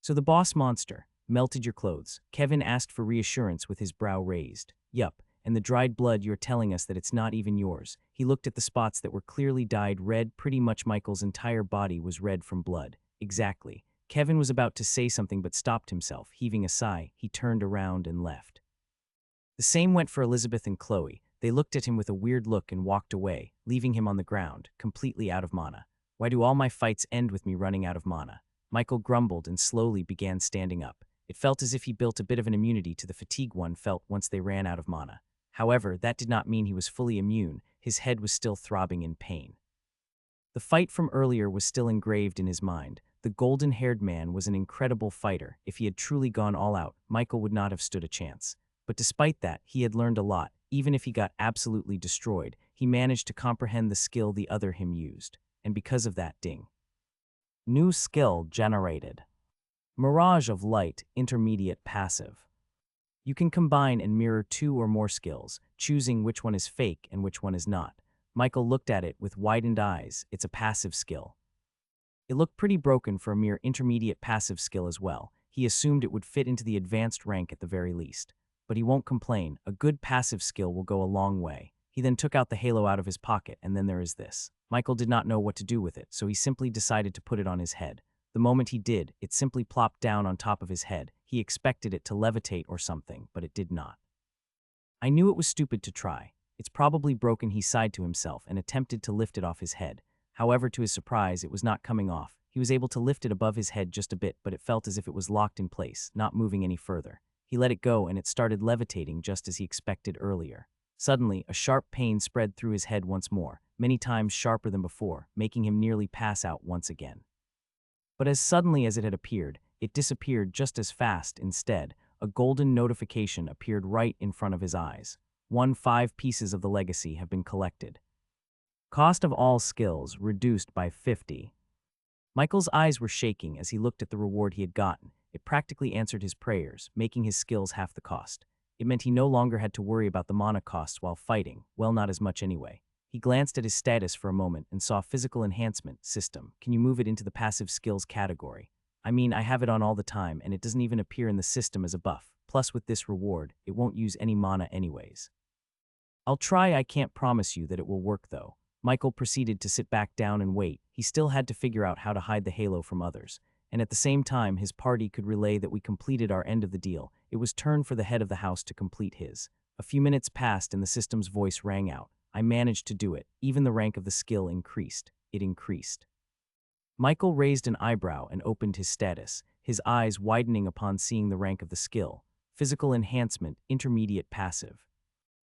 So the boss monster melted your clothes. Kevin asked for reassurance with his brow raised. Yup, and the dried blood you're telling us that it's not even yours. He looked at the spots that were clearly dyed red. Pretty much Michael's entire body was red from blood. Exactly. Kevin was about to say something but stopped himself. Heaving a sigh, he turned around and left. The same went for Elizabeth and Chloe. They looked at him with a weird look and walked away, leaving him on the ground, completely out of mana. Why do all my fights end with me running out of mana? Michael grumbled and slowly began standing up. It felt as if he built a bit of an immunity to the fatigue one felt once they ran out of mana. However, that did not mean he was fully immune. His head was still throbbing in pain. The fight from earlier was still engraved in his mind. The golden-haired man was an incredible fighter. If he had truly gone all out, Michael would not have stood a chance. But despite that, he had learned a lot. Even if he got absolutely destroyed, he managed to comprehend the skill the other him used. And because of that, ding. New skill generated. Mirage of Light, Intermediate Passive. You can combine and mirror 2 or more skills, choosing which one is fake and which one is not. Michael looked at it with widened eyes. It's a passive skill. It looked pretty broken for a mere intermediate passive skill as well. He assumed it would fit into the advanced rank at the very least. But he won't complain. A good passive skill will go a long way. He then took out the halo out of his pocket, and then there is this. Michael did not know what to do with it, so he simply decided to put it on his head. The moment he did, it simply plopped down on top of his head. He expected it to levitate or something, but it did not. I knew it was stupid to try. It's probably broken, he sighed to himself and attempted to lift it off his head. However, to his surprise, it was not coming off. He was able to lift it above his head just a bit, but it felt as if it was locked in place, not moving any further. He let it go and it started levitating just as he expected earlier. Suddenly, a sharp pain spread through his head once more, many times sharper than before, making him nearly pass out once again. But as suddenly as it had appeared, it disappeared just as fast. Instead, a golden notification appeared right in front of his eyes. 5 pieces of the legacy have been collected. Cost of all skills reduced by 50. Michael's eyes were shaking as he looked at the reward he had gotten. It practically answered his prayers, making his skills half the cost. It meant he no longer had to worry about the mana costs while fighting, well, not as much anyway. He glanced at his status for a moment and saw Physical Enhancement System. Can you move it into the passive skills category? I mean, I have it on all the time and it doesn't even appear in the system as a buff. Plus with this reward, it won't use any mana anyways. I'll try. I can't promise you that it will work though. Michael proceeded to sit back down and wait. He still had to figure out how to hide the halo from others. And at the same time, his party could relay that we completed our end of the deal. It was turn for the head of the house to complete his. A few minutes passed and the system's voice rang out. I managed to do it. Even the rank of the skill increased. It increased. Michael raised an eyebrow and opened his status, his eyes widening upon seeing the rank of the skill. Physical Enhancement, Intermediate Passive.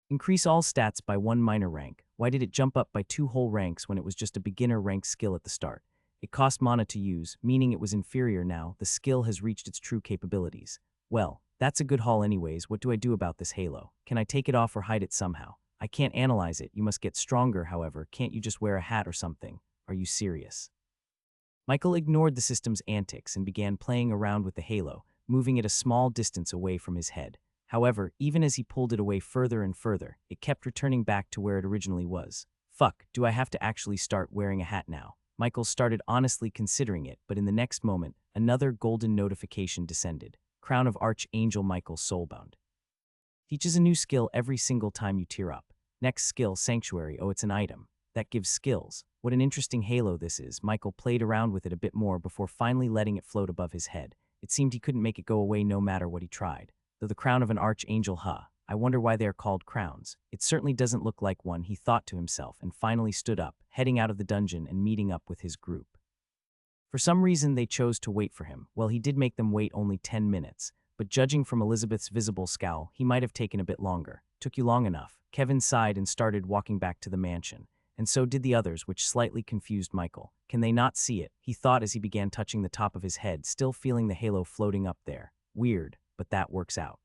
Increase all stats by 1 minor rank. Why did it jump up by 2 whole ranks when it was just a beginner rank skill at the start? It cost mana to use, meaning it was inferior now. The skill has reached its true capabilities. Well, that's a good haul anyways. What do I do about this halo? Can I take it off or hide it somehow? I can't analyze it. You must get stronger, however. Can't you just wear a hat or something? Are you serious? Michael ignored the system's antics and began playing around with the halo, moving it a small distance away from his head. However, even as he pulled it away further and further, it kept returning back to where it originally was. Fuck, do I have to actually start wearing a hat now? Michael started honestly considering it, but in the next moment, another golden notification descended. Crown of Archangel Michael Soulbound. Teaches a new skill every single time you tier up. Next skill, Sanctuary. Oh, it's an item. That gives skills. What an interesting halo this is. Michael played around with it a bit more before finally letting it float above his head. It seemed he couldn't make it go away no matter what he tried. Though the crown of an archangel, I wonder why they are called crowns. It certainly doesn't look like one, he thought to himself, and finally stood up, heading out of the dungeon and meeting up with his group. For some reason, they chose to wait for him. Well, he did make them wait only 10 minutes, but judging from Elizabeth's visible scowl, he might have taken a bit longer. Took you long enough. Kevin sighed and started walking back to the mansion. And so did the others, which slightly confused Michael. Can they not see it? He thought as he began touching the top of his head, still feeling the halo floating up there. Weird, but that works out.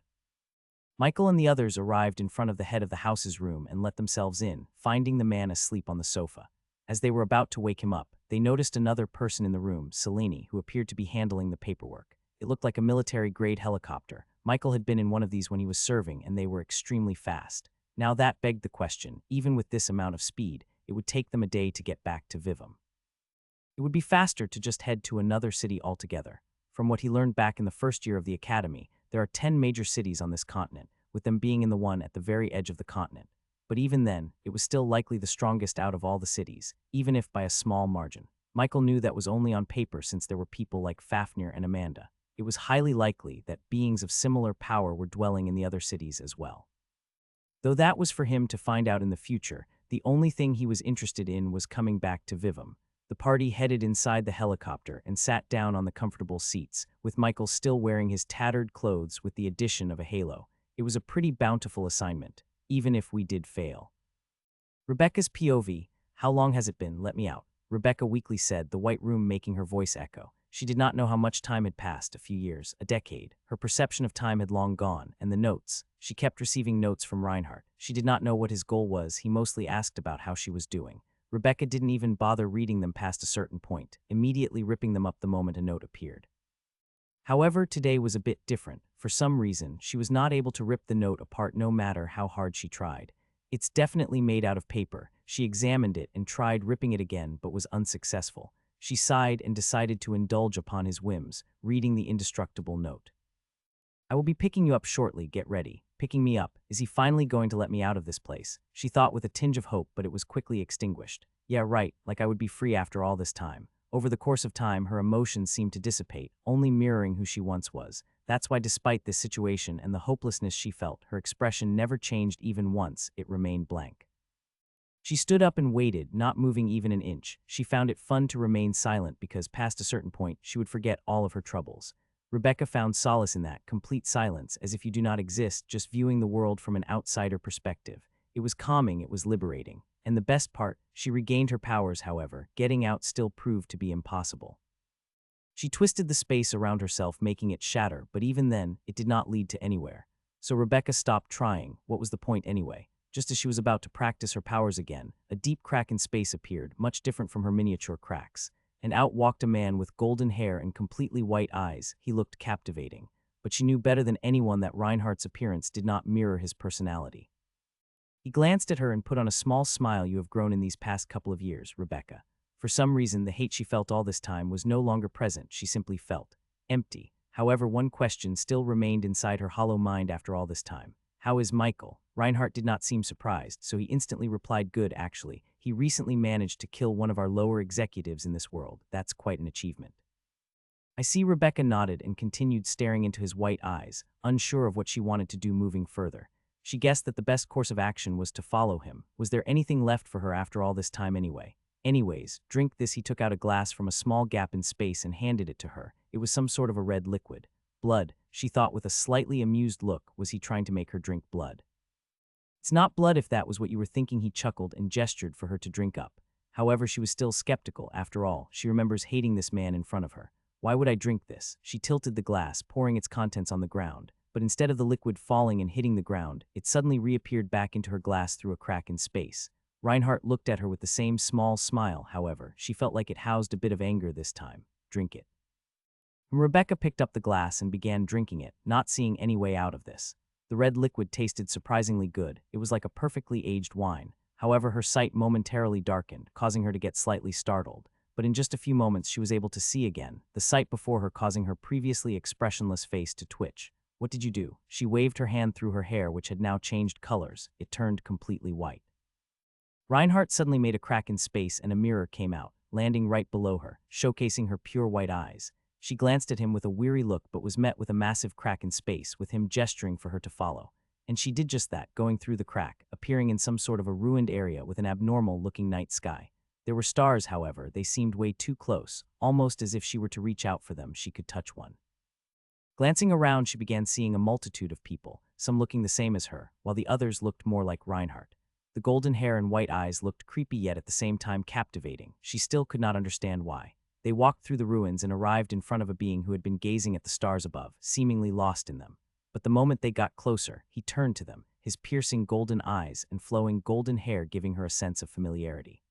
Michael and the others arrived in front of the head of the house's room and let themselves in, finding the man asleep on the sofa. As they were about to wake him up, they noticed another person in the room, Selene, who appeared to be handling the paperwork. It looked like a military-grade helicopter. Michael had been in one of these when he was serving, and they were extremely fast. Now that begged the question, even with this amount of speed, it would take them a day to get back to Vivum. It would be faster to just head to another city altogether. From what he learned back in the first year of the academy, there are 10 major cities on this continent, with them being in the one at the very edge of the continent. But even then, it was still likely the strongest out of all the cities, even if by a small margin. Michael knew that was only on paper since there were people like Fafnir and Amanda. It was highly likely that beings of similar power were dwelling in the other cities as well. Though that was for him to find out in the future, the only thing he was interested in was coming back to Vivum. The party headed inside the helicopter and sat down on the comfortable seats, with Michael still wearing his tattered clothes with the addition of a halo. It was a pretty bountiful assignment, even if we did fail. Rebecca's POV, how long has it been? Let me out. Rebecca weakly said, the white room making her voice echo. She did not know how much time had passed, a few years, a decade. Her perception of time had long gone, and the notes. She kept receiving notes from Reinhardt. She did not know what his goal was. He mostly asked about how she was doing. Rebecca didn't even bother reading them past a certain point, immediately ripping them up the moment a note appeared. However, today was a bit different. For some reason, she was not able to rip the note apart no matter how hard she tried. It's definitely made out of paper. She examined it and tried ripping it again, but was unsuccessful. She sighed and decided to indulge upon his whims, reading the indestructible note. I will be picking you up shortly, get ready. Picking me up, is he finally going to let me out of this place? She thought with a tinge of hope, but it was quickly extinguished. Yeah, right, like I would be free after all this time. Over the course of time, her emotions seemed to dissipate, only mirroring who she once was. That's why despite this situation and the hopelessness she felt, her expression never changed even once, it remained blank. She stood up and waited, not moving even an inch. She found it fun to remain silent because past a certain point, she would forget all of her troubles. Rebecca found solace in that, complete silence, as if you do not exist, just viewing the world from an outsider perspective. It was calming, it was liberating. And the best part, she regained her powers, however. Getting out still proved to be impossible. She twisted the space around herself, making it shatter, but even then, it did not lead to anywhere. So Rebecca stopped trying. What was the point anyway? Just as she was about to practice her powers again, a deep crack in space appeared, much different from her miniature cracks. And out walked a man with golden hair and completely white eyes. He looked captivating. But she knew better than anyone that Reinhardt's appearance did not mirror his personality. He glanced at her and put on a small smile. You have grown in these past couple of years, Rebecca. For some reason, the hate she felt all this time was no longer present. She simply felt empty. However, one question still remained inside her hollow mind after all this time. How is Michael? Reinhardt did not seem surprised, so he instantly replied, good, actually. He recently managed to kill one of our lower executives in this world. That's quite an achievement. I see. Rebecca nodded and continued staring into his white eyes, unsure of what she wanted to do moving further. She guessed that the best course of action was to follow him. Was there anything left for her after all this time anyway? Anyways, drink this. He took out a glass from a small gap in space and handed it to her. It was some sort of a red liquid. Blood, she thought with a slightly amused look. Was he trying to make her drink blood? It's not blood if that was what you were thinking. He chuckled and gestured for her to drink up. However, she was still skeptical. After all, she remembers hating this man in front of her. Why would I drink this? She tilted the glass, pouring its contents on the ground. But instead of the liquid falling and hitting the ground, it suddenly reappeared back into her glass through a crack in space. Reinhardt looked at her with the same small smile. However, she felt like it housed a bit of anger this time. Drink it. Rebecca picked up the glass and began drinking it, not seeing any way out of this. The red liquid tasted surprisingly good. It was like a perfectly aged wine. However, her sight momentarily darkened, causing her to get slightly startled. But in just a few moments she was able to see again, the sight before her causing her previously expressionless face to twitch. What did you do? She waved her hand through her hair, which had now changed colors. It turned completely white. Reinhardt suddenly made a crack in space and a mirror came out, landing right below her, showcasing her pure white eyes. She glanced at him with a weary look but was met with a massive crack in space, with him gesturing for her to follow. And she did just that, going through the crack, appearing in some sort of a ruined area with an abnormal-looking night sky. There were stars, however. They seemed way too close, almost as if she were to reach out for them, she could touch one. Glancing around, she began seeing a multitude of people, some looking the same as her, while the others looked more like Reinhardt. The golden hair and white eyes looked creepy yet at the same time captivating. She still could not understand why. They walked through the ruins and arrived in front of a being who had been gazing at the stars above, seemingly lost in them. But the moment they got closer, he turned to them, his piercing golden eyes and flowing golden hair giving her a sense of familiarity.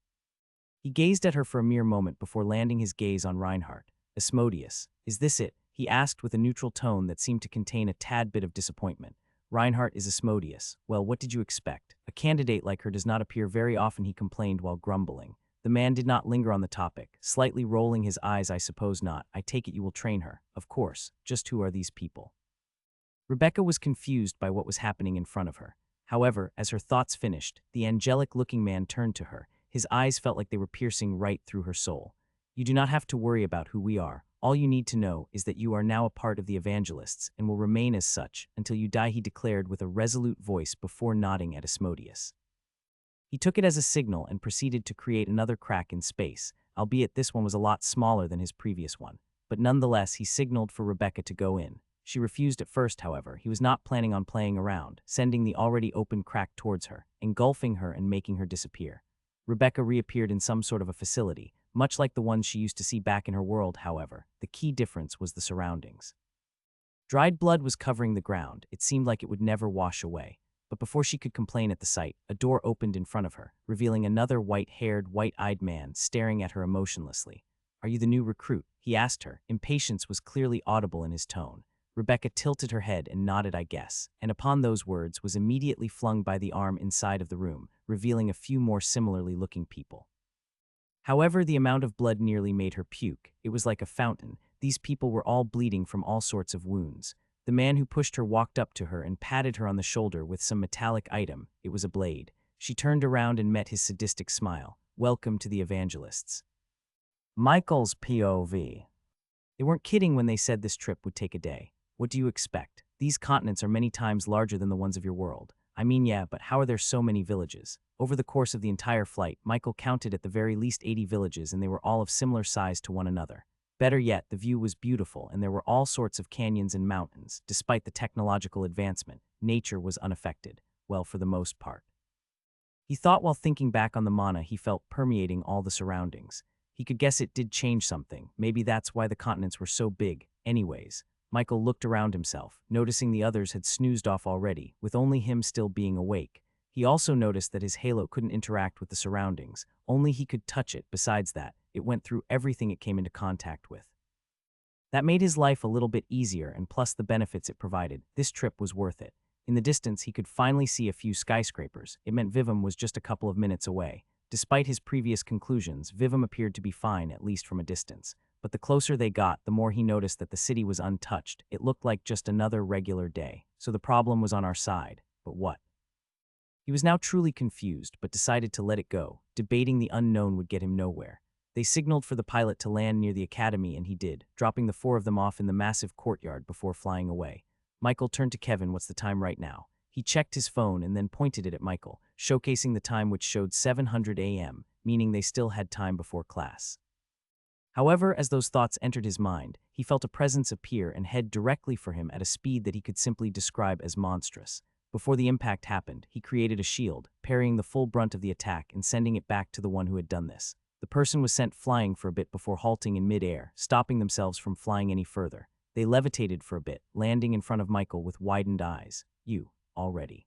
He gazed at her for a mere moment before landing his gaze on Reinhardt. Asmodeus, is this it? He asked with a neutral tone that seemed to contain a tad bit of disappointment. Reinhardt is Asmodeus. Well, what did you expect? A candidate like her does not appear very often, he complained while grumbling. The man did not linger on the topic, slightly rolling his eyes. I suppose not. I take it you will train her. Of course. Just who are these people? Rebecca was confused by what was happening in front of her. However, as her thoughts finished, the angelic-looking man turned to her. His eyes felt like they were piercing right through her soul. You do not have to worry about who we are. All you need to know is that you are now a part of the evangelists and will remain as such until you die, he declared with a resolute voice before nodding at Asmodeus. He took it as a signal and proceeded to create another crack in space, albeit this one was a lot smaller than his previous one. But nonetheless, he signaled for Rebecca to go in. She refused at first, however. He was not planning on playing around, sending the already open crack towards her, engulfing her and making her disappear. Rebecca reappeared in some sort of a facility, much like the ones she used to see back in her world. However, the key difference was the surroundings. Dried blood was covering the ground. It seemed like it would never wash away. But before she could complain at the sight, a door opened in front of her, revealing another white-haired, white-eyed man staring at her emotionlessly. "Are you the new recruit?" he asked her. Impatience was clearly audible in his tone. Rebecca tilted her head and nodded, "I guess," and upon those words was immediately flung by the arm inside of the room, revealing a few more similarly looking people. However, the amount of blood nearly made her puke. It was like a fountain. These people were all bleeding from all sorts of wounds. The man who pushed her walked up to her and patted her on the shoulder with some metallic item. It was a blade. She turned around and met his sadistic smile. "Welcome to the evangelists." Michael's POV. They weren't kidding when they said this trip would take a day. What do you expect? These continents are many times larger than the ones of your world. I mean, yeah, but how are there so many villages? Over the course of the entire flight, Michael counted at the very least 80 villages, and they were all of similar size to one another. Better yet, the view was beautiful, and there were all sorts of canyons and mountains. Despite the technological advancement, nature was unaffected, well, for the most part. He thought while thinking back on the mana he felt permeating all the surroundings. He could guess it did change something. Maybe that's why the continents were so big. Anyways, Michael looked around himself, noticing the others had snoozed off already, with only him still being awake. He also noticed that his halo couldn't interact with the surroundings. Only he could touch it. Besides that, it went through everything it came into contact with. That made his life a little bit easier, and plus the benefits it provided, this trip was worth it. In the distance, he could finally see a few skyscrapers. It meant Vivum was just a couple of minutes away. Despite his previous conclusions, Vivum appeared to be fine, at least from a distance. But the closer they got, the more he noticed that the city was untouched. It looked like just another regular day. So the problem was on our side. But what? He was now truly confused, but decided to let it go. Debating the unknown would get him nowhere. They signaled for the pilot to land near the academy, and he did, dropping the four of them off in the massive courtyard before flying away. Michael turned to Kevin. "What's the time right now?" He checked his phone and then pointed it at Michael, showcasing the time, which showed 700 a.m., meaning they still had time before class. However, as those thoughts entered his mind, he felt a presence appear and head directly for him at a speed that he could simply describe as monstrous. Before the impact happened, he created a shield, parrying the full brunt of the attack and sending it back to the one who had done this. The person was sent flying for a bit before halting in mid-air, stopping themselves from flying any further. They levitated for a bit, landing in front of Michael with widened eyes. "You, already.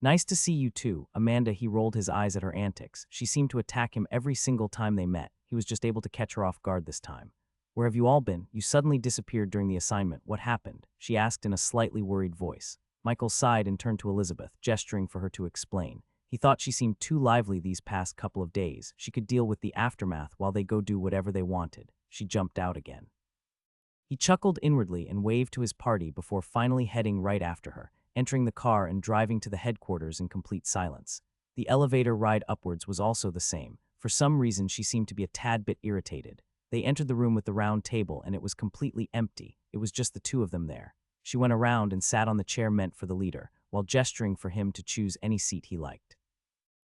Nice to see you too, Amanda." He rolled his eyes at her antics. She seemed to attack him every single time they met. He was just able to catch her off guard this time. "Where have you all been? You suddenly disappeared during the assignment. What happened?" she asked in a slightly worried voice. Michael sighed and turned to Elizabeth, gesturing for her to explain. He thought she seemed too lively these past couple of days. She could deal with the aftermath while they go do whatever they wanted. She jumped out again. He chuckled inwardly and waved to his party before finally heading right after her, entering the car and driving to the headquarters in complete silence. The elevator ride upwards was also the same. For some reason, she seemed to be a tad bit irritated. They entered the room with the round table, and it was completely empty. It was just the two of them there. She went around and sat on the chair meant for the leader, while gesturing for him to choose any seat he liked.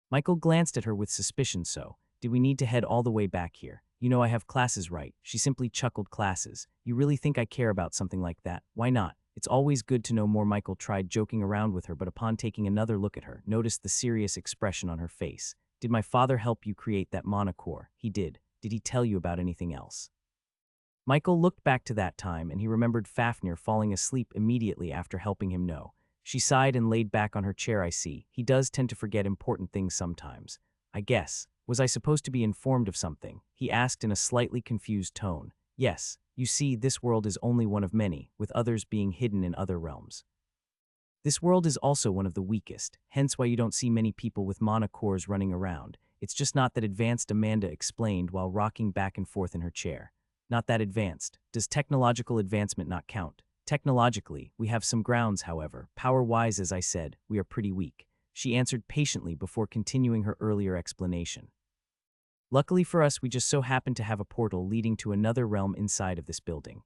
Michael glanced at her with suspicion. "So, did we need to head all the way back here? You know I have classes, right?" She simply chuckled. "Classes? You really think I care about something like that? Why not? It's always good to know more." Michael tried joking around with her, but upon taking another look at her, noticed the serious expression on her face. "Did my father help you create that mana core?" "He did. Did he tell you about anything else?" Michael looked back to that time, and he remembered Fafnir falling asleep immediately after helping him know. She sighed and laid back on her chair. "I see. He does tend to forget important things sometimes. I guess. Was I supposed to be informed of something?" he asked in a slightly confused tone. "Yes. You see, this world is only one of many, with others being hidden in other realms. This world is also one of the weakest, hence why you don't see many people with mana cores running around. It's just not that advanced, Amanda explained while rocking back and forth in her chair. Not that advanced. Does technological advancement not count? Technologically, we have some grounds, however. Power-wise, as I said, we are pretty weak. She answered patiently before continuing her earlier explanation. Luckily for us, we just so happen to have a portal leading to another realm inside of this building.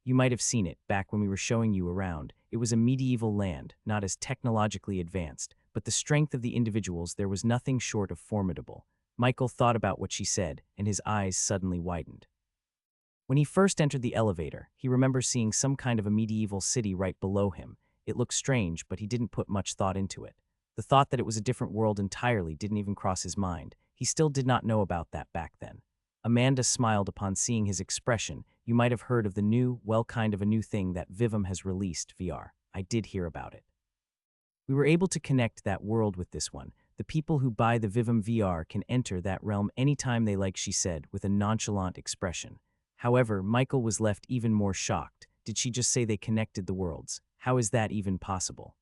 You might have seen it back when we were showing you around. It was a medieval land, not as technologically advanced, but the strength of the individuals there was nothing short of formidable. Michael thought about what she said, and his eyes suddenly widened. When he first entered the elevator, he remembers seeing some kind of a medieval city right below him. It looked strange, but he didn't put much thought into it. The thought that it was a different world entirely didn't even cross his mind. He still did not know about that back then. Amanda smiled upon seeing his expression. You might have heard of the new, kind of a new thing that Vivum has released, VR. I did hear about it. We were able to connect that world with this one. The people who buy the Vivum VR can enter that realm anytime they like, she said, with a nonchalant expression. However, Michael was left even more shocked. Did she just say they connected the worlds? How is that even possible?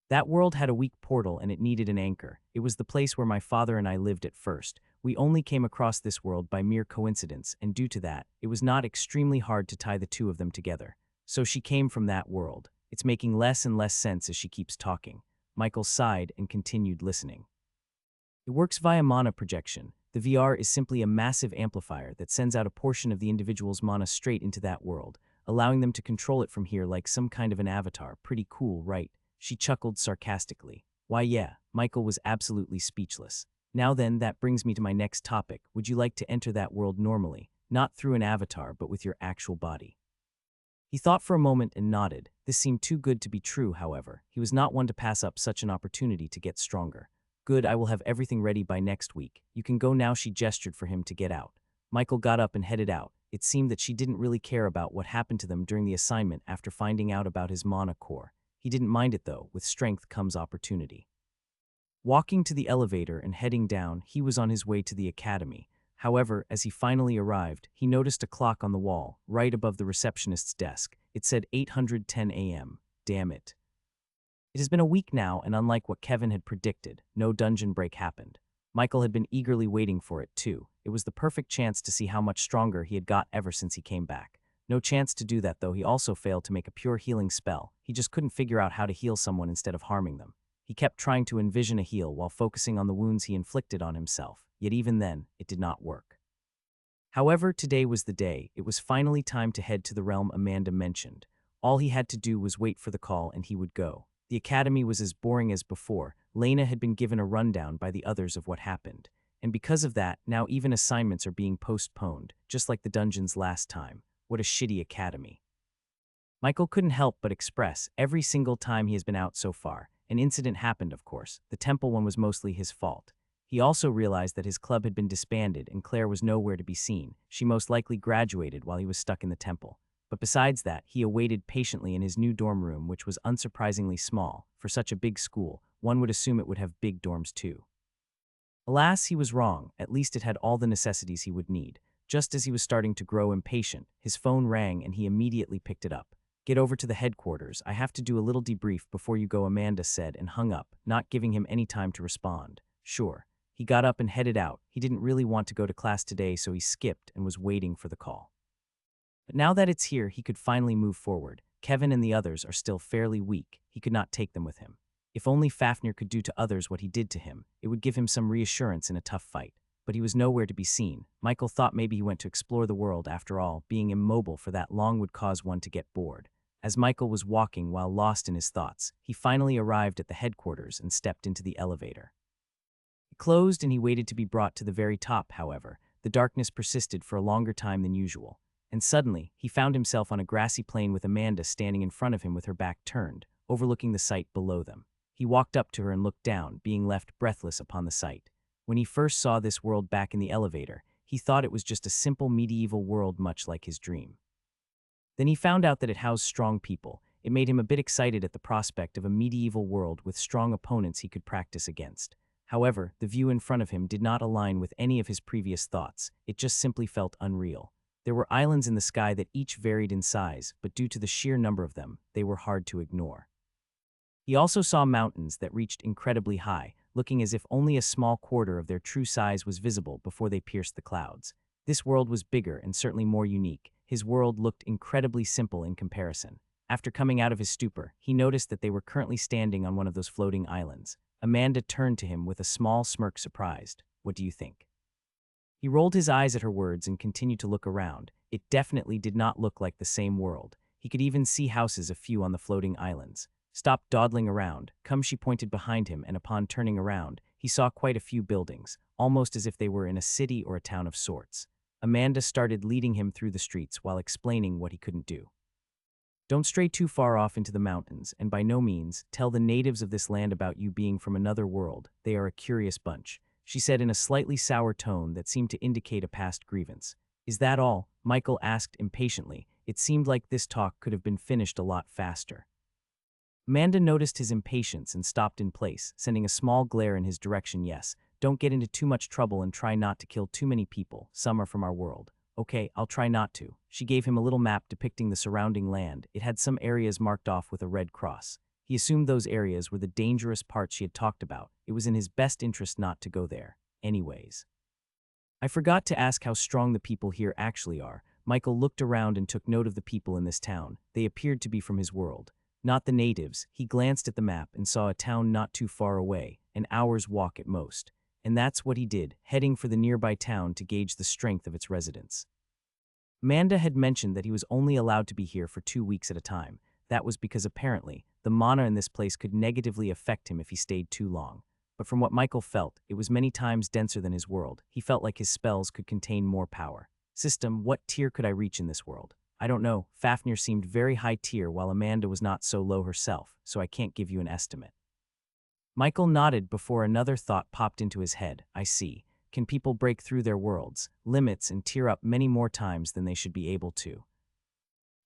That world had a weak portal and it needed an anchor. It was the place where my father and I lived at first. We only came across this world by mere coincidence, and due to that, it was not extremely hard to tie the two of them together. So she came from that world. It's making less and less sense as she keeps talking. Michael sighed and continued listening. It works via mana projection. The VR is simply a massive amplifier that sends out a portion of the individual's mana straight into that world, allowing them to control it from here like some kind of an avatar. Pretty cool, right? She chuckled sarcastically. Why yeah, Michael was absolutely speechless. Now then, that brings me to my next topic. Would you like to enter that world normally, not through an avatar but with your actual body? He thought for a moment and nodded. This seemed too good to be true, however. He was not one to pass up such an opportunity to get stronger. Good, I will have everything ready by next week. You can go now, she gestured for him to get out. Michael got up and headed out. It seemed that she didn't really care about what happened to them during the assignment after finding out about his mana core. He didn't mind it though, with strength comes opportunity. Walking to the elevator and heading down, he was on his way to the academy. However, as he finally arrived, he noticed a clock on the wall, right above the receptionist's desk. It said 8:10 a.m. Damn it. It has been a week now, and unlike what Kevin had predicted, no dungeon break happened. Michael had been eagerly waiting for it too. It was the perfect chance to see how much stronger he had got ever since he came back. No chance to do that though. He also failed to make a pure healing spell. He just couldn't figure out how to heal someone instead of harming them. He kept trying to envision a heal while focusing on the wounds he inflicted on himself, yet even then, it did not work. However, today was the day. It was finally time to head to the realm Amanda mentioned. All he had to do was wait for the call and he would go. The academy was as boring as before. Lena had been given a rundown by the others of what happened. And because of that, now even assignments are being postponed, just like the dungeons last time. What a shitty academy. Michael couldn't help but express, every single time he has been out so far. An incident happened, of course. The temple one was mostly his fault. He also realized that his club had been disbanded and Claire was nowhere to be seen. She most likely graduated while he was stuck in the temple. But besides that, he awaited patiently in his new dorm room, which was unsurprisingly small. For such a big school, one would assume it would have big dorms too. Alas, he was wrong. At least it had all the necessities he would need. Just as he was starting to grow impatient, his phone rang and he immediately picked it up. Get over to the headquarters. I have to do a little debrief before you go, Amanda said and hung up, not giving him any time to respond. Sure. He got up and headed out. He didn't really want to go to class today, so he skipped and was waiting for the call. But now that it's here, he could finally move forward. Kevin and the others are still fairly weak. He could not take them with him. If only Fafnir could do to others what he did to him, it would give him some reassurance in a tough fight. But he was nowhere to be seen. Michael thought maybe he went to explore the world. After all, being immobile for that long would cause one to get bored. As Michael was walking while lost in his thoughts, he finally arrived at the headquarters and stepped into the elevator. It closed and he waited to be brought to the very top, however. The darkness persisted for a longer time than usual. And suddenly, he found himself on a grassy plain with Amanda standing in front of him with her back turned, overlooking the sight below them. He walked up to her and looked down, being left breathless upon the sight. When he first saw this world back in the elevator, he thought it was just a simple medieval world much like his dream. Then he found out that it housed strong people. It made him a bit excited at the prospect of a medieval world with strong opponents he could practice against. However, the view in front of him did not align with any of his previous thoughts. It just simply felt unreal. There were islands in the sky that each varied in size, but due to the sheer number of them, they were hard to ignore. He also saw mountains that reached incredibly high, looking as if only a small quarter of their true size was visible before they pierced the clouds. This world was bigger and certainly more unique. His world looked incredibly simple in comparison. After coming out of his stupor, he noticed that they were currently standing on one of those floating islands. Amanda turned to him with a small smirk, surprised. "What do you think?" He rolled his eyes at her words and continued to look around. It definitely did not look like the same world. He could even see houses, a few on the floating islands. "Stop dawdling around. Come," she pointed behind him, and upon turning around, he saw quite a few buildings, almost as if they were in a city or a town of sorts. Amanda started leading him through the streets while explaining what he couldn't do. "Don't stray too far off into the mountains, and by no means tell the natives of this land about you being from another world. They are a curious bunch," she said in a slightly sour tone that seemed to indicate a past grievance. "Is that all?" Michael asked impatiently. It seemed like this talk could have been finished a lot faster. Amanda noticed his impatience and stopped in place, sending a small glare in his direction. "Yes, don't get into too much trouble and try not to kill too many people. Some are from our world." "Okay, I'll try not to." She gave him a little map depicting the surrounding land. It had some areas marked off with a red cross. He assumed those areas were the dangerous parts she had talked about. It was in his best interest not to go there. Anyways. "I forgot to ask how strong the people here actually are." Michael looked around and took note of the people in this town. They appeared to be from his world. Not the natives. He glanced at the map and saw a town not too far away, an hour's walk at most. And that's what he did, heading for the nearby town to gauge the strength of its residents. Amanda had mentioned that he was only allowed to be here for 2 weeks at a time. That was because apparently, the mana in this place could negatively affect him if he stayed too long. But from what Michael felt, it was many times denser than his world. He felt like his spells could contain more power. "System, what tier could I reach in this world?" "I don't know." Fafnir seemed very high tier while Amanda was not so low herself, so I can't give you an estimate. Michael nodded before another thought popped into his head. "I see. Can people break through their worlds, limits, and tier up many more times than they should be able to?"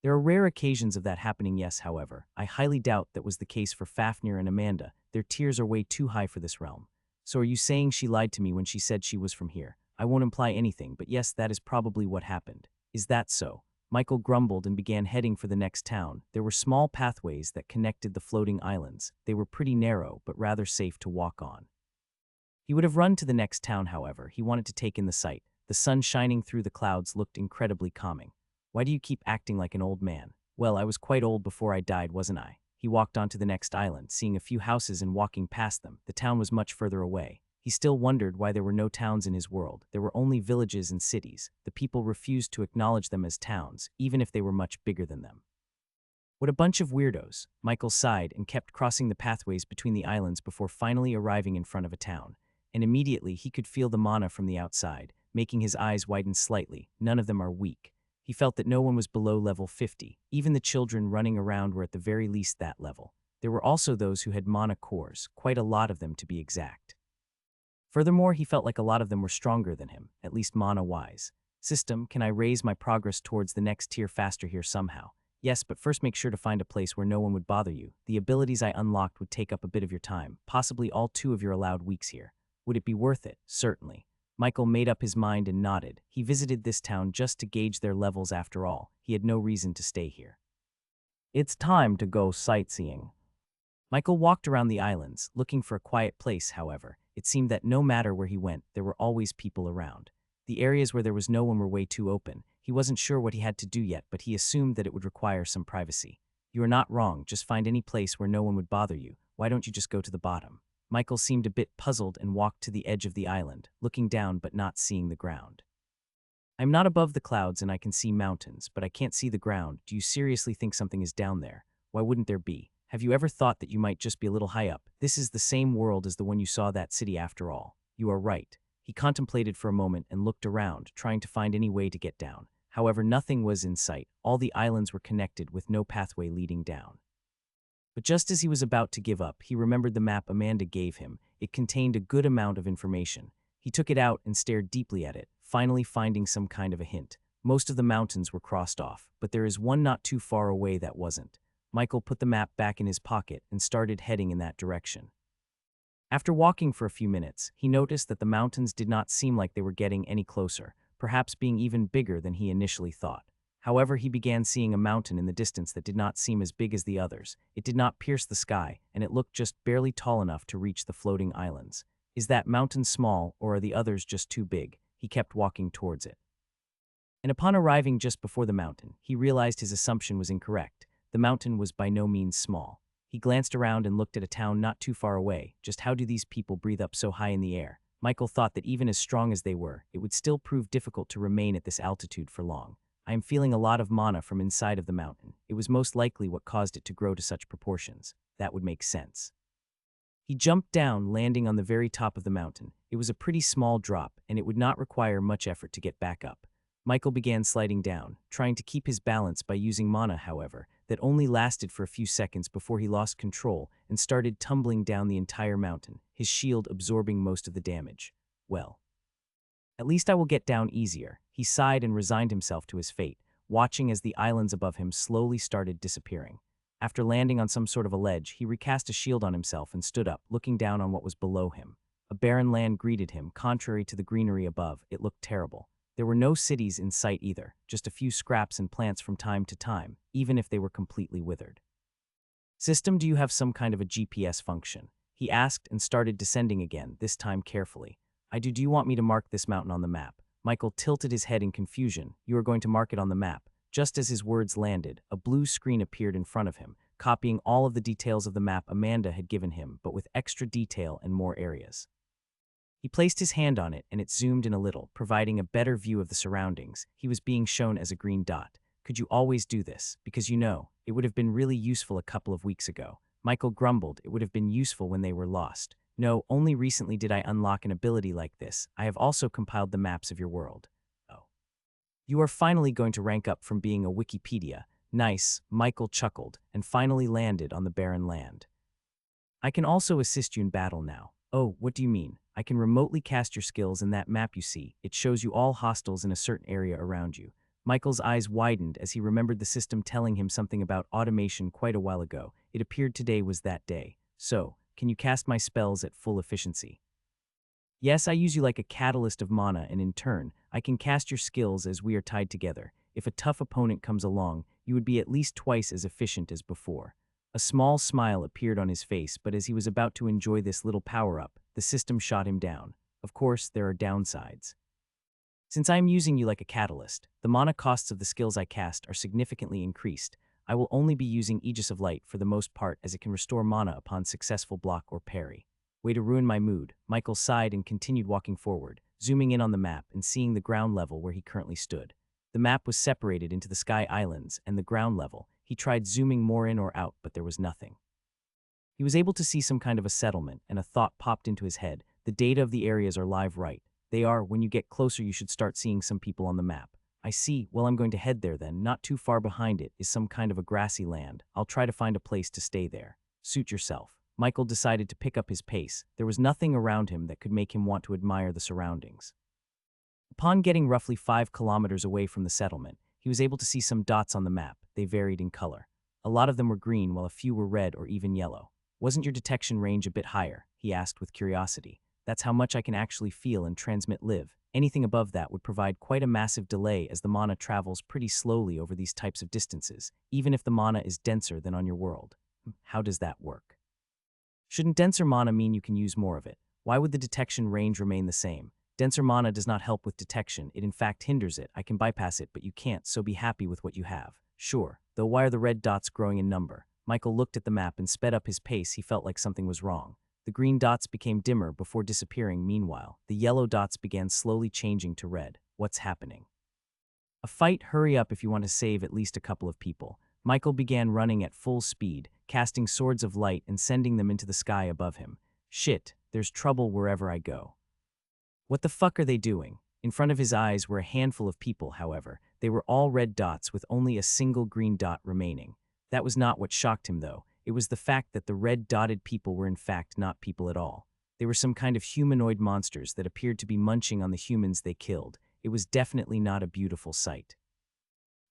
"There are rare occasions of that happening, yes. However, I highly doubt that was the case for Fafnir and Amanda. Their tiers are way too high for this realm." "So are you saying she lied to me when she said she was from here?" "I won't imply anything, but yes, that is probably what happened." "Is that so?" Michael grumbled and began heading for the next town. There were small pathways that connected the floating islands. They were pretty narrow, but rather safe to walk on. He would have run to the next town, however. He wanted to take in the sight. The sun shining through the clouds looked incredibly calming. "Why do you keep acting like an old man?" "Well, I was quite old before I died, wasn't I?" He walked on to the next island, seeing a few houses and walking past them. The town was much further away. He still wondered why there were no towns in his world. There were only villages and cities. The people refused to acknowledge them as towns, even if they were much bigger than them. "What a bunch of weirdos." Michael sighed and kept crossing the pathways between the islands before finally arriving in front of a town. And immediately he could feel the mana from the outside, making his eyes widen slightly. None of them are weak. He felt that no one was below level 50. Even the children running around were at the very least that level. There were also those who had mana cores, quite a lot of them to be exact. Furthermore, he felt like a lot of them were stronger than him, at least mana-wise. "System, can I raise my progress towards the next tier faster here somehow?" "Yes, but first make sure to find a place where no one would bother you. The abilities I unlocked would take up a bit of your time, possibly all 2 of your allowed weeks here." "Would it be worth it?" "Certainly." Michael made up his mind and nodded. He visited this town just to gauge their levels after all. He had no reason to stay here. "It's time to go sightseeing." Michael walked around the islands, looking for a quiet place. However, it seemed that no matter where he went, there were always people around. The areas where there was no one were way too open. He wasn't sure what he had to do yet, but he assumed that it would require some privacy. "You are not wrong. Just find any place where no one would bother you. Why don't you just go to the bottom?" Michael seemed a bit puzzled and walked to the edge of the island, looking down but not seeing the ground. "I'm not above the clouds and I can see mountains, but I can't see the ground. Do you seriously think something is down there? Why wouldn't there be? Have you ever thought that you might just be a little high up? This is the same world as the one you saw that city after all." "You are right." He contemplated for a moment and looked around, trying to find any way to get down. However, nothing was in sight. All the islands were connected with no pathway leading down. But just as he was about to give up, he remembered the map Amanda gave him. It contained a good amount of information. He took it out and stared deeply at it, finally finding some kind of a hint. Most of the mountains were crossed off, but there is one not too far away that wasn't. Michael put the map back in his pocket and started heading in that direction. After walking for a few minutes, he noticed that the mountains did not seem like they were getting any closer, perhaps being even bigger than he initially thought. However, he began seeing a mountain in the distance that did not seem as big as the others. It did not pierce the sky, and it looked just barely tall enough to reach the floating islands. Is that mountain small, or are the others just too big? He kept walking towards it. And upon arriving just before the mountain, he realized his assumption was incorrect. The mountain was by no means small. He glanced around and looked at a town not too far away. Just how do these people breathe up so high in the air? Michael thought that even as strong as they were, it would still prove difficult to remain at this altitude for long. I am feeling a lot of mana from inside of the mountain. It was most likely what caused it to grow to such proportions. That would make sense. He jumped down, landing on the very top of the mountain. It was a pretty small drop, and it would not require much effort to get back up. Michael began sliding down, trying to keep his balance by using mana, however, that only lasted for a few seconds before he lost control and started tumbling down the entire mountain, his shield absorbing most of the damage. Well, at least I will get down easier. He sighed and resigned himself to his fate, watching as the islands above him slowly started disappearing. After landing on some sort of a ledge, he recast a shield on himself and stood up, looking down on what was below him. A barren land greeted him. Contrary to the greenery above, it looked terrible. There were no cities in sight either, just a few scraps and plants from time to time, even if they were completely withered. "System, do you have some kind of a GPS function?" he asked and started descending again, this time carefully. "I do. Do you want me to mark this mountain on the map?" Michael tilted his head in confusion. "You are going to mark it on the map." Just as his words landed, a blue screen appeared in front of him, copying all of the details of the map Amanda had given him, but with extra detail and more areas. He placed his hand on it, and it zoomed in a little, providing a better view of the surroundings. He was being shown as a green dot. "Could you always do this? Because it would have been really useful a couple of weeks ago." Michael grumbled. "It would have been useful when they were lost. No, only recently did I unlock an ability like this. I have also compiled the maps of your world." "Oh. You are finally going to rank up from being a Wikipedia." "Nice," Michael chuckled, and finally landed on the barren land. "I can also assist you in battle now." "Oh, what do you mean?" "I can remotely cast your skills in that map you see. It shows you all hostiles in a certain area around you." Michael's eyes widened as he remembered the system telling him something about automation quite a while ago. It appeared today was that day. "So, can you cast my spells at full efficiency?" "Yes, I use you like a catalyst of mana, and in turn, I can cast your skills as we are tied together. If a tough opponent comes along, you would be at least twice as efficient as before." A small smile appeared on his face, but as he was about to enjoy this little power-up, the system shot him down. "Of course, there are downsides. Since I am using you like a catalyst, the mana costs of the skills I cast are significantly increased. I will only be using Aegis of Light for the most part, as it can restore mana upon successful block or parry." "Way to ruin my mood." Michael sighed and continued walking forward, zooming in on the map and seeing the ground level where he currently stood. The map was separated into the Sky Islands and the ground level. He tried zooming more in or out, but there was nothing. He was able to see some kind of a settlement, and a thought popped into his head. The data of the areas are live, right? They are. When you get closer, you should start seeing some people on the map. "I see. Well, I'm going to head there then. Not too far behind it is some kind of a grassy land. I'll try to find a place to stay there." "Suit yourself." Michael decided to pick up his pace. There was nothing around him that could make him want to admire the surroundings. Upon getting roughly 5 kilometers away from the settlement, he was able to see some dots on the map. They varied in color. A lot of them were green, while a few were red or even yellow. "Wasn't your detection range a bit higher?" he asked with curiosity. "That's how much I can actually feel and transmit live. Anything above that would provide quite a massive delay, as the mana travels pretty slowly over these types of distances, even if the mana is denser than on your world." "How does that work?" "Shouldn't denser mana mean you can use more of it? Why would the detection range remain the same? Denser mana does not help with detection. It in fact hinders it. I can bypass it, but you can't, so be happy with what you have." "Sure, though why are the red dots growing in number?" Michael looked at the map and sped up his pace. He felt like something was wrong. The green dots became dimmer before disappearing. Meanwhile, the yellow dots began slowly changing to red. "What's happening?" "A fight. Hurry up if you want to save at least a couple of people." Michael began running at full speed, casting swords of light and sending them into the sky above him. "Shit, there's trouble wherever I go." "What the fuck are they doing?" In front of his eyes were a handful of people, however. They were all red dots with only a single green dot remaining. That was not what shocked him, though. It was the fact that the red-dotted people were in fact not people at all. They were some kind of humanoid monsters that appeared to be munching on the humans they killed. It was definitely not a beautiful sight.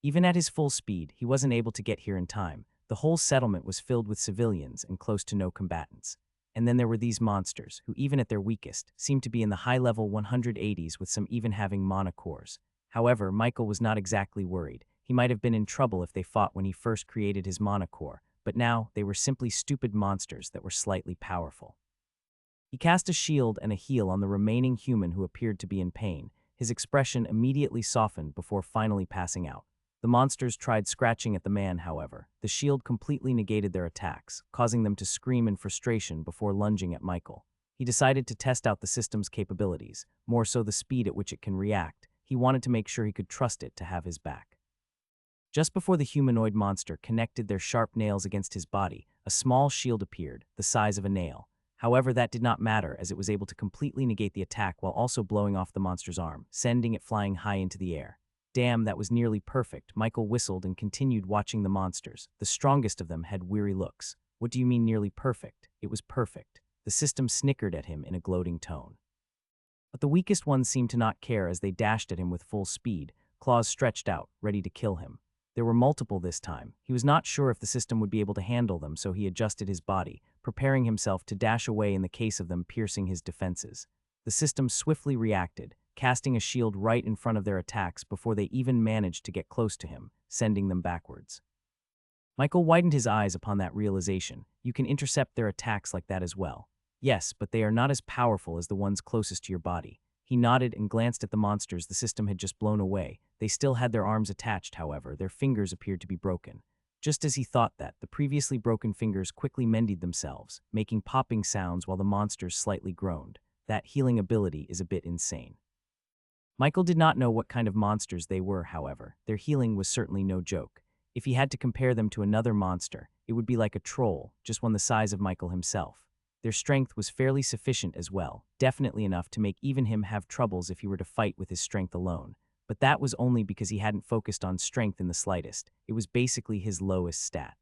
Even at his full speed, he wasn't able to get here in time. The whole settlement was filled with civilians and close to no combatants. And then there were these monsters, who even at their weakest, seemed to be in the high-level 180s, with some even having mana cores. However, Michael was not exactly worried. He might have been in trouble if they fought when he first created his mana core, but now they were simply stupid monsters that were slightly powerful. He cast a shield and a heal on the remaining human who appeared to be in pain. His expression immediately softened before finally passing out. The monsters tried scratching at the man, however. The shield completely negated their attacks, causing them to scream in frustration before lunging at Michael. He decided to test out the system's capabilities, more so the speed at which it can react. He wanted to make sure he could trust it to have his back. Just before the humanoid monster connected their sharp nails against his body, a small shield appeared, the size of a nail. However, that did not matter, as it was able to completely negate the attack while also blowing off the monster's arm, sending it flying high into the air. Damn, that was nearly perfect. Michael whistled and continued watching the monsters. The strongest of them had weary looks. What do you mean nearly perfect? It was perfect. The system snickered at him in a gloating tone. But the weakest ones seemed to not care as they dashed at him with full speed, claws stretched out, ready to kill him. There were multiple this time. He was not sure if the system would be able to handle them, so he adjusted his body, preparing himself to dash away in the case of them piercing his defenses. The system swiftly reacted, casting a shield right in front of their attacks before they even managed to get close to him, sending them backwards. Michael widened his eyes upon that realization. You can intercept their attacks like that as well. Yes, but they are not as powerful as the ones closest to your body. He nodded and glanced at the monsters the system had just blown away. They still had their arms attached, however. Their fingers appeared to be broken. Just as he thought that, the previously broken fingers quickly mended themselves, making popping sounds while the monsters slightly groaned. That healing ability is a bit insane. Michael did not know what kind of monsters they were, however. Their healing was certainly no joke. If he had to compare them to another monster, it would be like a troll, just one the size of Michael himself. Their strength was fairly sufficient as well, definitely enough to make even him have troubles if he were to fight with his strength alone. But that was only because he hadn't focused on strength in the slightest. It was basically his lowest stat.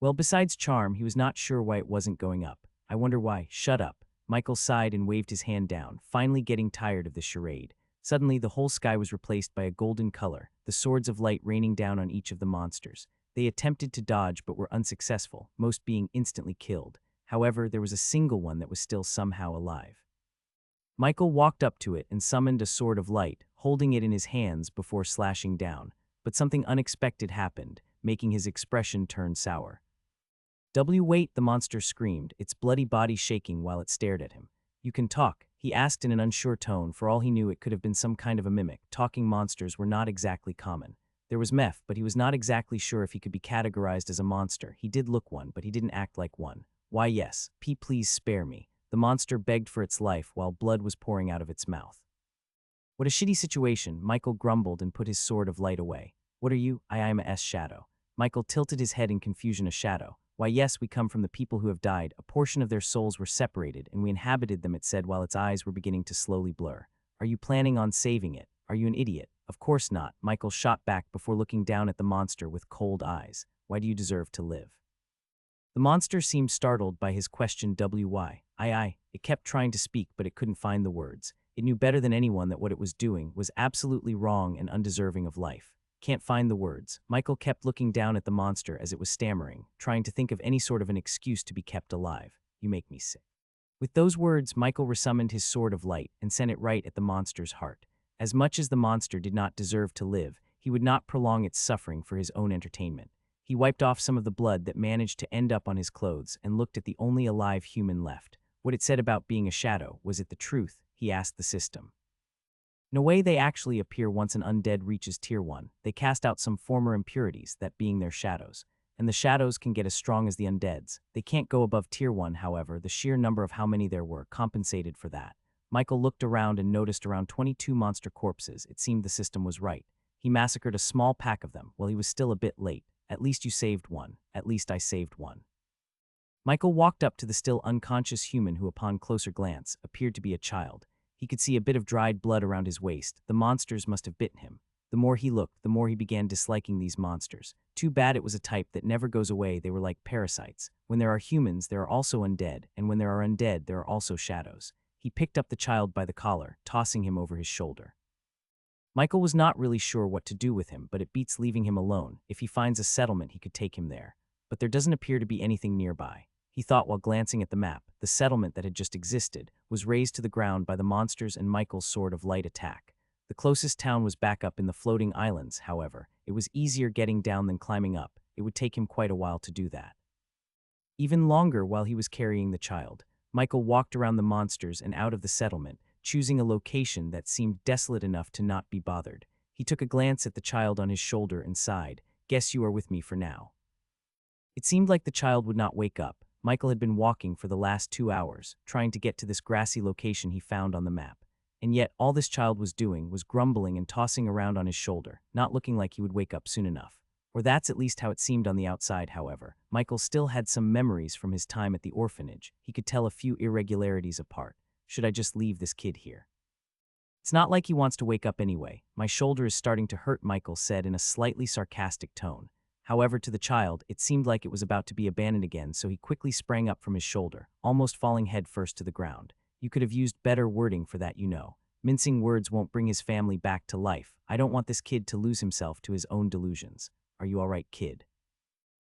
Well, besides charm, he was not sure why it wasn't going up. I wonder why. Shut up. Michael sighed and waved his hand down, finally getting tired of the charade. Suddenly, the whole sky was replaced by a golden color, the swords of light raining down on each of the monsters. They attempted to dodge but were unsuccessful, most being instantly killed. However, there was a single one that was still somehow alive. Michael walked up to it and summoned a sword of light, holding it in his hands before slashing down. But something unexpected happened, making his expression turn sour. Wait, the monster screamed, its bloody body shaking while it stared at him. You can talk, he asked in an unsure tone. For all he knew, it could have been some kind of a mimic. Talking monsters were not exactly common. There was Meph, but he was not exactly sure if he could be categorized as a monster. He did look one, but he didn't act like one. Why yes, please spare me. The monster begged for its life while blood was pouring out of its mouth. What a shitty situation, Michael grumbled and put his sword of light away. What are you? I am a shadow. Michael tilted his head in confusion. A shadow. Why yes, we come from the people who have died. A portion of their souls were separated and we inhabited them, it said while its eyes were beginning to slowly blur. Are you planning on saving it? Are you an idiot? Of course not, Michael shot back before looking down at the monster with cold eyes. Why do you deserve to live? The monster seemed startled by his question. Why? It kept trying to speak, but it couldn't find the words. It knew better than anyone that what it was doing was absolutely wrong and undeserving of life. Can't find the words. Michael kept looking down at the monster as it was stammering, trying to think of any sort of an excuse to be kept alive. You make me sick. With those words, Michael resummoned his sword of light and sent it right at the monster's heart. As much as the monster did not deserve to live, he would not prolong its suffering for his own entertainment. He wiped off some of the blood that managed to end up on his clothes and looked at the only alive human left. What it said about being a shadow, was it the truth? He asked the system. In a way, they actually appear once an undead reaches tier 1. They cast out some former impurities, that being their shadows. And the shadows can get as strong as the undeads. They can't go above tier 1, however, the sheer number of how many there were compensated for that. Michael looked around and noticed around 22 monster corpses. It seemed the system was right. He massacred a small pack of them. Well, he was still a bit late. At least you saved one. At least I saved one. Michael walked up to the still unconscious human who, upon closer glance, appeared to be a child. He could see a bit of dried blood around his waist. The monsters must have bitten him. The more he looked, the more he began disliking these monsters. Too bad it was a type that never goes away. They were like parasites. When there are humans, there are also undead, and when there are undead, there are also shadows. He picked up the child by the collar, tossing him over his shoulder. Michael was not really sure what to do with him, but it beats leaving him alone. If he finds a settlement, he could take him there. But there doesn't appear to be anything nearby. He thought while glancing at the map. The settlement that had just existed was razed to the ground by the monsters and Michael's sword of light attack. The closest town was back up in the floating islands, however. It was easier getting down than climbing up. It would take him quite a while to do that. Even longer while he was carrying the child, Michael walked around the monsters and out of the settlement, choosing a location that seemed desolate enough to not be bothered. He took a glance at the child on his shoulder and sighed, "Guess you are with me for now." It seemed like the child would not wake up. Michael had been walking for the last 2 hours, trying to get to this grassy location he found on the map. And yet, all this child was doing was grumbling and tossing around on his shoulder, not looking like he would wake up soon enough. Or that's at least how it seemed on the outside, however. Michael still had some memories from his time at the orphanage. He could tell a few irregularities apart. Should I just leave this kid here? It's not like he wants to wake up anyway. My shoulder is starting to hurt, Michael said in a slightly sarcastic tone. However, to the child, it seemed like it was about to be abandoned again, so he quickly sprang up from his shoulder, almost falling headfirst to the ground. You could have used better wording for that, you know. Mincing words won't bring his family back to life. I don't want this kid to lose himself to his own delusions. Are you all right, kid?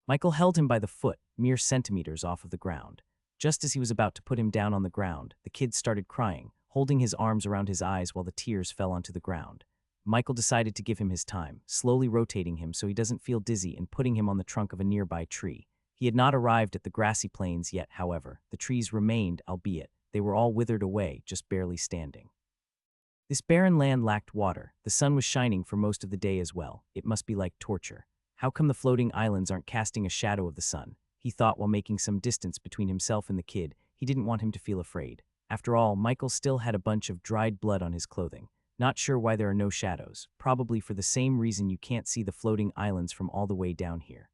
Michael held him by the foot, mere centimeters off of the ground. Just as he was about to put him down on the ground, the kid started crying, holding his arms around his eyes while the tears fell onto the ground. Michael decided to give him his time, slowly rotating him so he doesn't feel dizzy and putting him on the trunk of a nearby tree. He had not arrived at the grassy plains yet, however. The trees remained, albeit they were all withered away, just barely standing. This barren land lacked water. The sun was shining for most of the day as well. It must be like torture. How come the floating islands aren't casting a shadow of the sun? He thought while making some distance between himself and the kid. He didn't want him to feel afraid. After all, Michael still had a bunch of dried blood on his clothing. Not sure why there are no shadows, probably for the same reason you can't see the floating islands from all the way down here.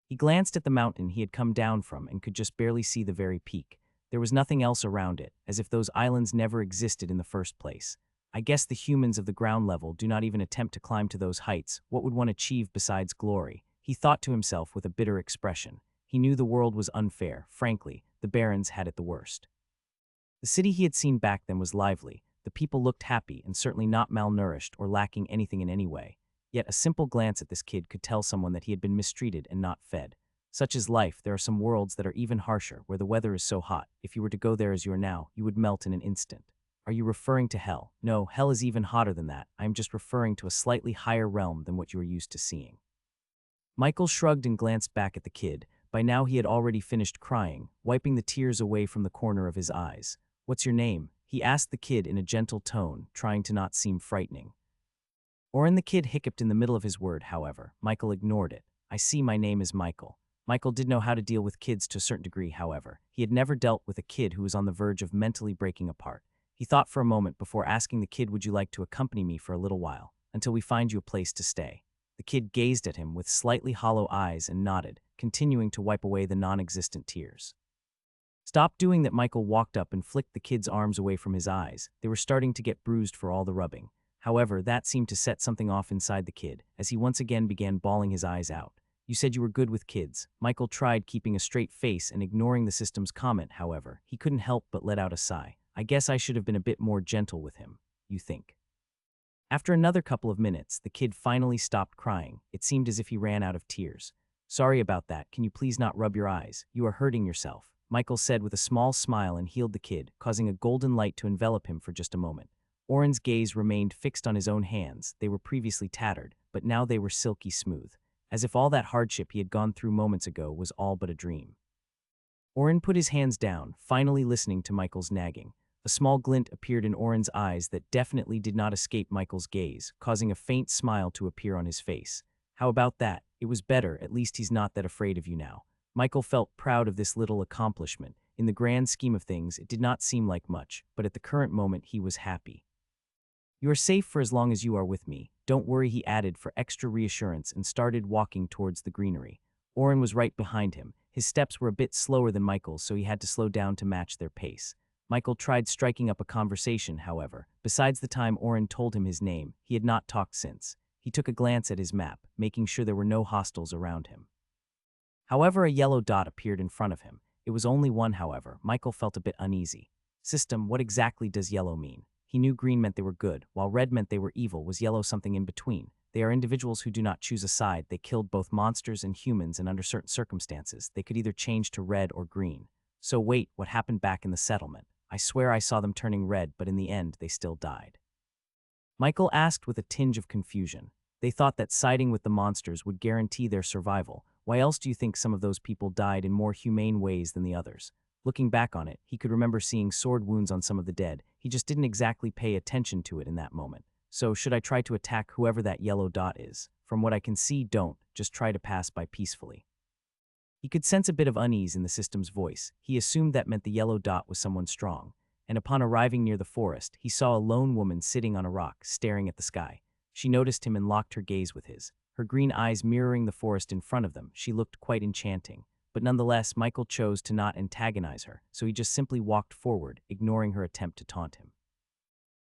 He glanced at the mountain he had come down from and could just barely see the very peak. There was nothing else around it, as if those islands never existed in the first place. I guess the humans of the ground level do not even attempt to climb to those heights. What would one achieve besides glory? He thought to himself with a bitter expression. He knew the world was unfair. Frankly, the barons had it the worst. The city he had seen back then was lively. The people looked happy and certainly not malnourished or lacking anything in any way. Yet a simple glance at this kid could tell someone that he had been mistreated and not fed. Such is life. There are some worlds that are even harsher, where the weather is so hot, if you were to go there as you are now, you would melt in an instant. Are you referring to hell? No, hell is even hotter than that. I am just referring to a slightly higher realm than what you are used to seeing. Michael shrugged and glanced back at the kid. By now he had already finished crying, wiping the tears away from the corner of his eyes. "What's your name?" he asked the kid in a gentle tone, trying to not seem frightening. Oren, the kid hiccuped in the middle of his word, however. Michael ignored it. "I see, my name is Michael." Michael did know how to deal with kids to a certain degree, however. He had never dealt with a kid who was on the verge of mentally breaking apart. He thought for a moment before asking the kid, "Would you like to accompany me for a little while, until we find you a place to stay?" The kid gazed at him with slightly hollow eyes and nodded, continuing to wipe away the non-existent tears. "Stop doing that." Michael walked up and flicked the kid's arms away from his eyes. They were starting to get bruised for all the rubbing. However, that seemed to set something off inside the kid, as he once again began bawling his eyes out. "You said you were good with kids." Michael tried keeping a straight face and ignoring the system's comment, however. He couldn't help but let out a sigh. "I guess I should have been a bit more gentle with him, you think?" After another couple of minutes, the kid finally stopped crying. It seemed as if he ran out of tears. "Sorry about that. Can you please not rub your eyes? You are hurting yourself," Michael said with a small smile and healed the kid, causing a golden light to envelop him for just a moment. Oren's gaze remained fixed on his own hands. They were previously tattered, but now they were silky smooth, as if all that hardship he had gone through moments ago was all but a dream. Oren put his hands down, finally listening to Michael's nagging. A small glint appeared in Oren's eyes that definitely did not escape Michael's gaze, causing a faint smile to appear on his face. "How about that? It was better. At least he's not that afraid of you now." Michael felt proud of this little accomplishment. In the grand scheme of things, it did not seem like much, but at the current moment he was happy. "You are safe for as long as you are with me. Don't worry," he added for extra reassurance and started walking towards the greenery. Oren was right behind him. His steps were a bit slower than Michael's, so he had to slow down to match their pace. Michael tried striking up a conversation, however. Besides the time Oren told him his name, he had not talked since. He took a glance at his map, making sure there were no hostiles around him. However, a yellow dot appeared in front of him. It was only one, however. Michael felt a bit uneasy. System, what exactly does yellow mean? He knew green meant they were good, while red meant they were evil. Was yellow something in between? They are individuals who do not choose a side. They killed both monsters and humans, and under certain circumstances, they could either change to red or green. So wait, what happened back in the settlement? I swear I saw them turning red, but in the end, they still died. Michael asked with a tinge of confusion. They thought that siding with the monsters would guarantee their survival. Why else do you think some of those people died in more humane ways than the others? Looking back on it, he could remember seeing sword wounds on some of the dead. He just didn't exactly pay attention to it in that moment. So should I try to attack whoever that yellow dot is? From what I can see, don't. Just try to pass by peacefully. He could sense a bit of unease in the system's voice. He assumed that meant the yellow dot was someone strong. And upon arriving near the forest, he saw a lone woman sitting on a rock, staring at the sky. She noticed him and locked her gaze with his. Her green eyes mirroring the forest in front of them, she looked quite enchanting. But nonetheless, Michael chose to not antagonize her, so he just simply walked forward, ignoring her attempt to taunt him.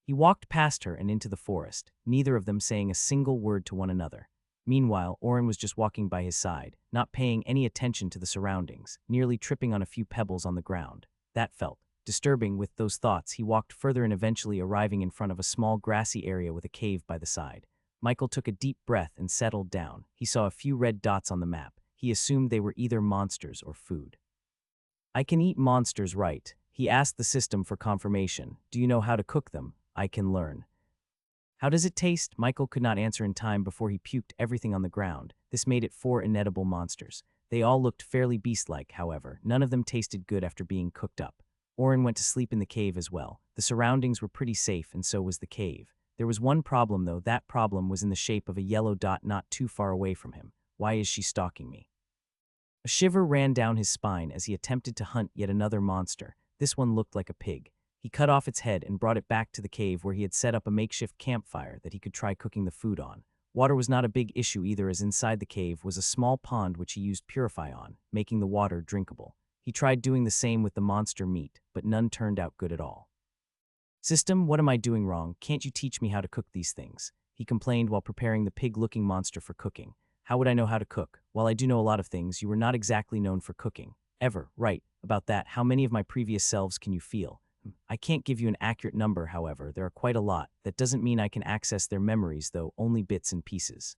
He walked past her and into the forest, neither of them saying a single word to one another. Meanwhile, Oren was just walking by his side, not paying any attention to the surroundings, nearly tripping on a few pebbles on the ground. That felt disturbing. With those thoughts, he walked further and eventually arriving in front of a small grassy area with a cave by the side. Michael took a deep breath and settled down. He saw a few red dots on the map. He assumed they were either monsters or food. I can eat monsters, right? He asked the system for confirmation. Do you know how to cook them? I can learn. How does it taste? Michael could not answer in time before he puked everything on the ground. This made it 4 inedible monsters. They all looked fairly beast-like, however. None of them tasted good after being cooked up. Oren went to sleep in the cave as well. The surroundings were pretty safe, and so was the cave. There was one problem, though. That problem was in the shape of a yellow dot not too far away from him. Why is she stalking me? A shiver ran down his spine as he attempted to hunt yet another monster. This one looked like a pig. He cut off its head and brought it back to the cave where he had set up a makeshift campfire that he could try cooking the food on. Water was not a big issue either, as inside the cave was a small pond which he used purify on, making the water drinkable. He tried doing the same with the monster meat, but none turned out good at all. System, what am I doing wrong? Can't you teach me how to cook these things? He complained while preparing the pig-looking monster for cooking. How would I know how to cook? While I do know a lot of things, you were not exactly known for cooking. Ever, right? About that, how many of my previous selves can you feel? I can't give you an accurate number, however. There are quite a lot. That doesn't mean I can access their memories, though, only bits and pieces.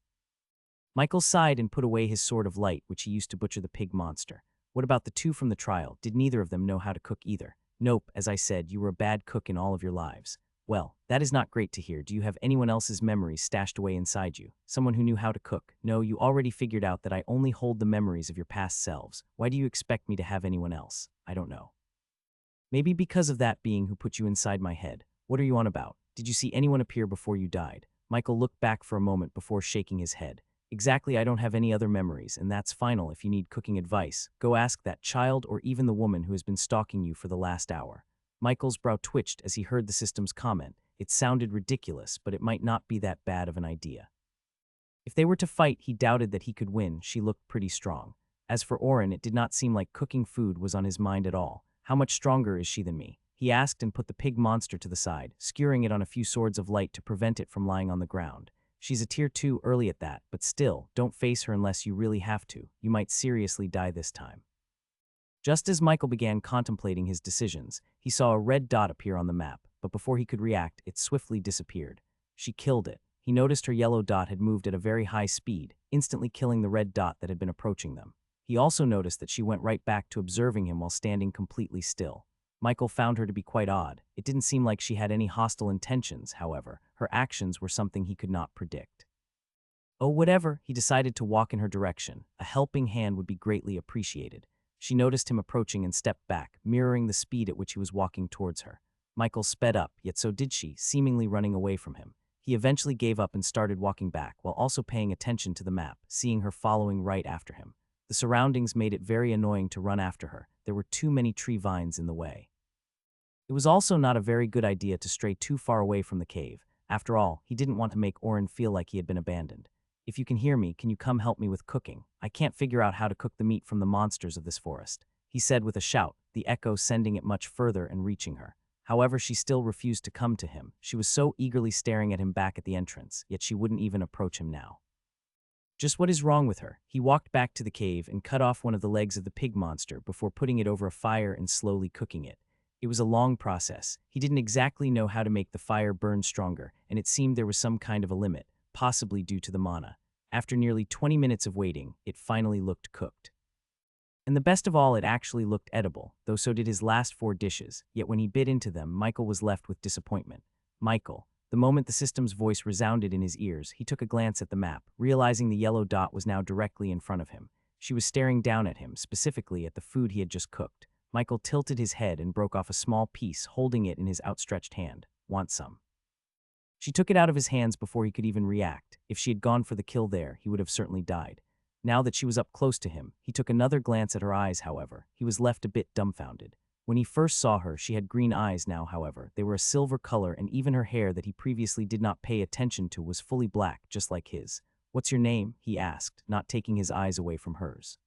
Michael sighed and put away his sword of light, which he used to butcher the pig monster. What about the 2 from the trial? Did neither of them know how to cook either? Nope, as I said, you were a bad cook in all of your lives. Well, that is not great to hear. Do you have anyone else's memories stashed away inside you? Someone who knew how to cook? No, you already figured out that I only hold the memories of your past selves. Why do you expect me to have anyone else? I don't know. Maybe because of that being who put you inside my head. What are you on about? Did you see anyone appear before you died? Michael looked back for a moment before shaking his head. Exactly, I don't have any other memories, and that's final. If you need cooking advice, go ask that child or even the woman who has been stalking you for the last hour. Michael's brow twitched as he heard the system's comment. It sounded ridiculous, but it might not be that bad of an idea. If they were to fight, he doubted that he could win. She looked pretty strong. As for Oren, it did not seem like cooking food was on his mind at all. How much stronger is she than me? He asked and put the pig monster to the side, skewering it on a few swords of light to prevent it from lying on the ground. She's a tier 2 early at that, but still, don't face her unless you really have to. You might seriously die this time. Just as Michael began contemplating his decisions, he saw a red dot appear on the map, but before he could react, it swiftly disappeared. She killed it. He noticed her yellow dot had moved at a very high speed, instantly killing the red dot that had been approaching them. He also noticed that she went right back to observing him while standing completely still. Michael found her to be quite odd. It didn't seem like she had any hostile intentions, however. Her actions were something he could not predict. Oh, whatever, he decided to walk in her direction. A helping hand would be greatly appreciated. She noticed him approaching and stepped back, mirroring the speed at which he was walking towards her. Michael sped up, yet so did she, seemingly running away from him. He eventually gave up and started walking back, while also paying attention to the map, seeing her following right after him. The surroundings made it very annoying to run after her. There were too many tree vines in the way. It was also not a very good idea to stray too far away from the cave. After all, he didn't want to make Oren feel like he had been abandoned. If you can hear me, can you come help me with cooking? I can't figure out how to cook the meat from the monsters of this forest, he said with a shout, the echo sending it much further and reaching her. However, she still refused to come to him. She was so eagerly staring at him back at the entrance, yet she wouldn't even approach him now. Just what is wrong with her? He walked back to the cave and cut off one of the legs of the pig monster before putting it over a fire and slowly cooking it. It was a long process. He didn't exactly know how to make the fire burn stronger, and it seemed there was some kind of a limit, possibly due to the mana. After nearly 20 minutes of waiting, it finally looked cooked. And the best of all, it actually looked edible, though so did his last 4 dishes, yet when he bit into them, Michael was left with disappointment. Michael, The moment the system's voice resounded in his ears, he took a glance at the map, realizing the yellow dot was now directly in front of him. She was staring down at him, specifically at the food he had just cooked. Michael tilted his head and broke off a small piece, holding it in his outstretched hand. Want some? She took it out of his hands before he could even react. If she had gone for the kill there, he would have certainly died. Now that she was up close to him, he took another glance at her eyes, however. He was left a bit dumbfounded. When he first saw her, she had green eyes now, however. They were a silver color, and even her hair that he previously did not pay attention to was fully black, just like his. "What's your name?" he asked, not taking his eyes away from hers.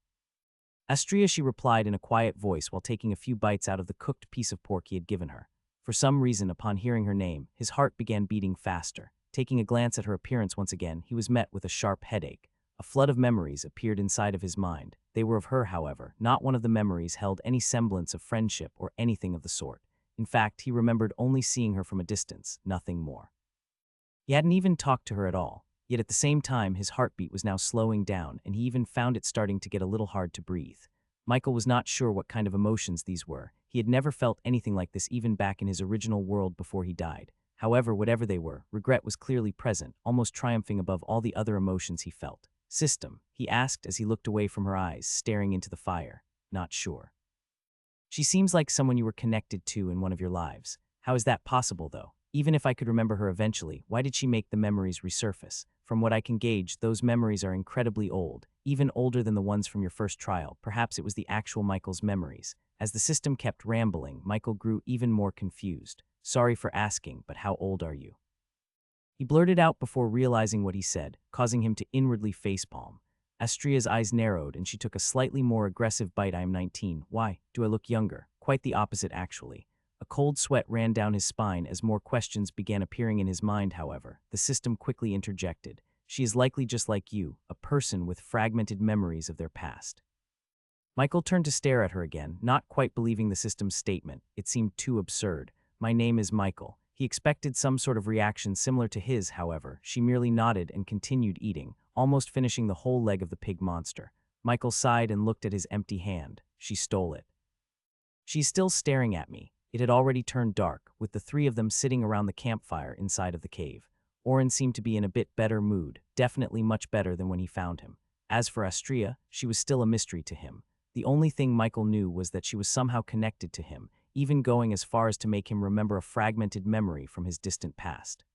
Astria, she replied in a quiet voice while taking a few bites out of the cooked piece of pork he had given her. For some reason, upon hearing her name, his heart began beating faster. Taking a glance at her appearance once again, he was met with a sharp headache. A flood of memories appeared inside of his mind. They were of her, however. Not one of the memories held any semblance of friendship or anything of the sort. In fact, he remembered only seeing her from a distance, nothing more. He hadn't even talked to her at all. Yet at the same time, his heartbeat was now slowing down, and he even found it starting to get a little hard to breathe. Michael was not sure what kind of emotions these were. He had never felt anything like this even back in his original world before he died. However, whatever they were, regret was clearly present, almost triumphing above all the other emotions he felt. "System?" he asked as he looked away from her eyes, staring into the fire. "Not sure. She seems like someone you were connected to in one of your lives. How is that possible, though? Even if I could remember her eventually, why did she make the memories resurface? From what I can gauge, those memories are incredibly old, even older than the ones from your first trial. Perhaps it was the actual Michael's memories." As the system kept rambling, Michael grew even more confused. "Sorry for asking, but how old are you?" He blurted out before realizing what he said, causing him to inwardly facepalm. Astria's eyes narrowed, and she took a slightly more aggressive bite. "I am 19. Why? Do I look younger?" "Quite the opposite, actually." A cold sweat ran down his spine as more questions began appearing in his mind, however. The system quickly interjected. "She is likely just like you, a person with fragmented memories of their past." Michael turned to stare at her again, not quite believing the system's statement. It seemed too absurd. "My name is Michael." He expected some sort of reaction similar to his, however. She merely nodded and continued eating, almost finishing the whole leg of the pig monster. Michael sighed and looked at his empty hand. "She stole it." "She's still staring at me." It had already turned dark, with the three of them sitting around the campfire inside of the cave. Oren seemed to be in a bit better mood, definitely much better than when he found him. As for Astria, she was still a mystery to him. The only thing Michael knew was that she was somehow connected to him, even going as far as to make him remember a fragmented memory from his distant past.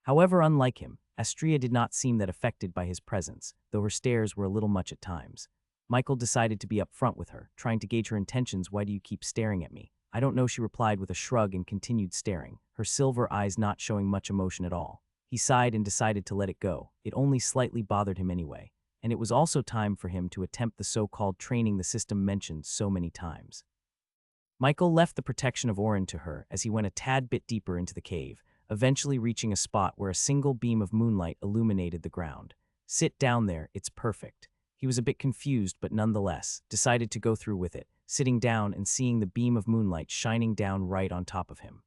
However, unlike him, Astria did not seem that affected by his presence, though her stares were a little much at times. Michael decided to be upfront with her, trying to gauge her intentions. "Why do you keep staring at me?" "I don't know," she replied with a shrug and continued staring, her silver eyes not showing much emotion at all. He sighed and decided to let it go. It only slightly bothered him anyway, and it was also time for him to attempt the so-called training the system mentioned so many times. Michael left the protection of Oren to her as he went a tad bit deeper into the cave, eventually reaching a spot where a single beam of moonlight illuminated the ground. "Sit down there, it's perfect." He was a bit confused, but nonetheless decided to go through with it, sitting down and seeing the beam of moonlight shining down right on top of him.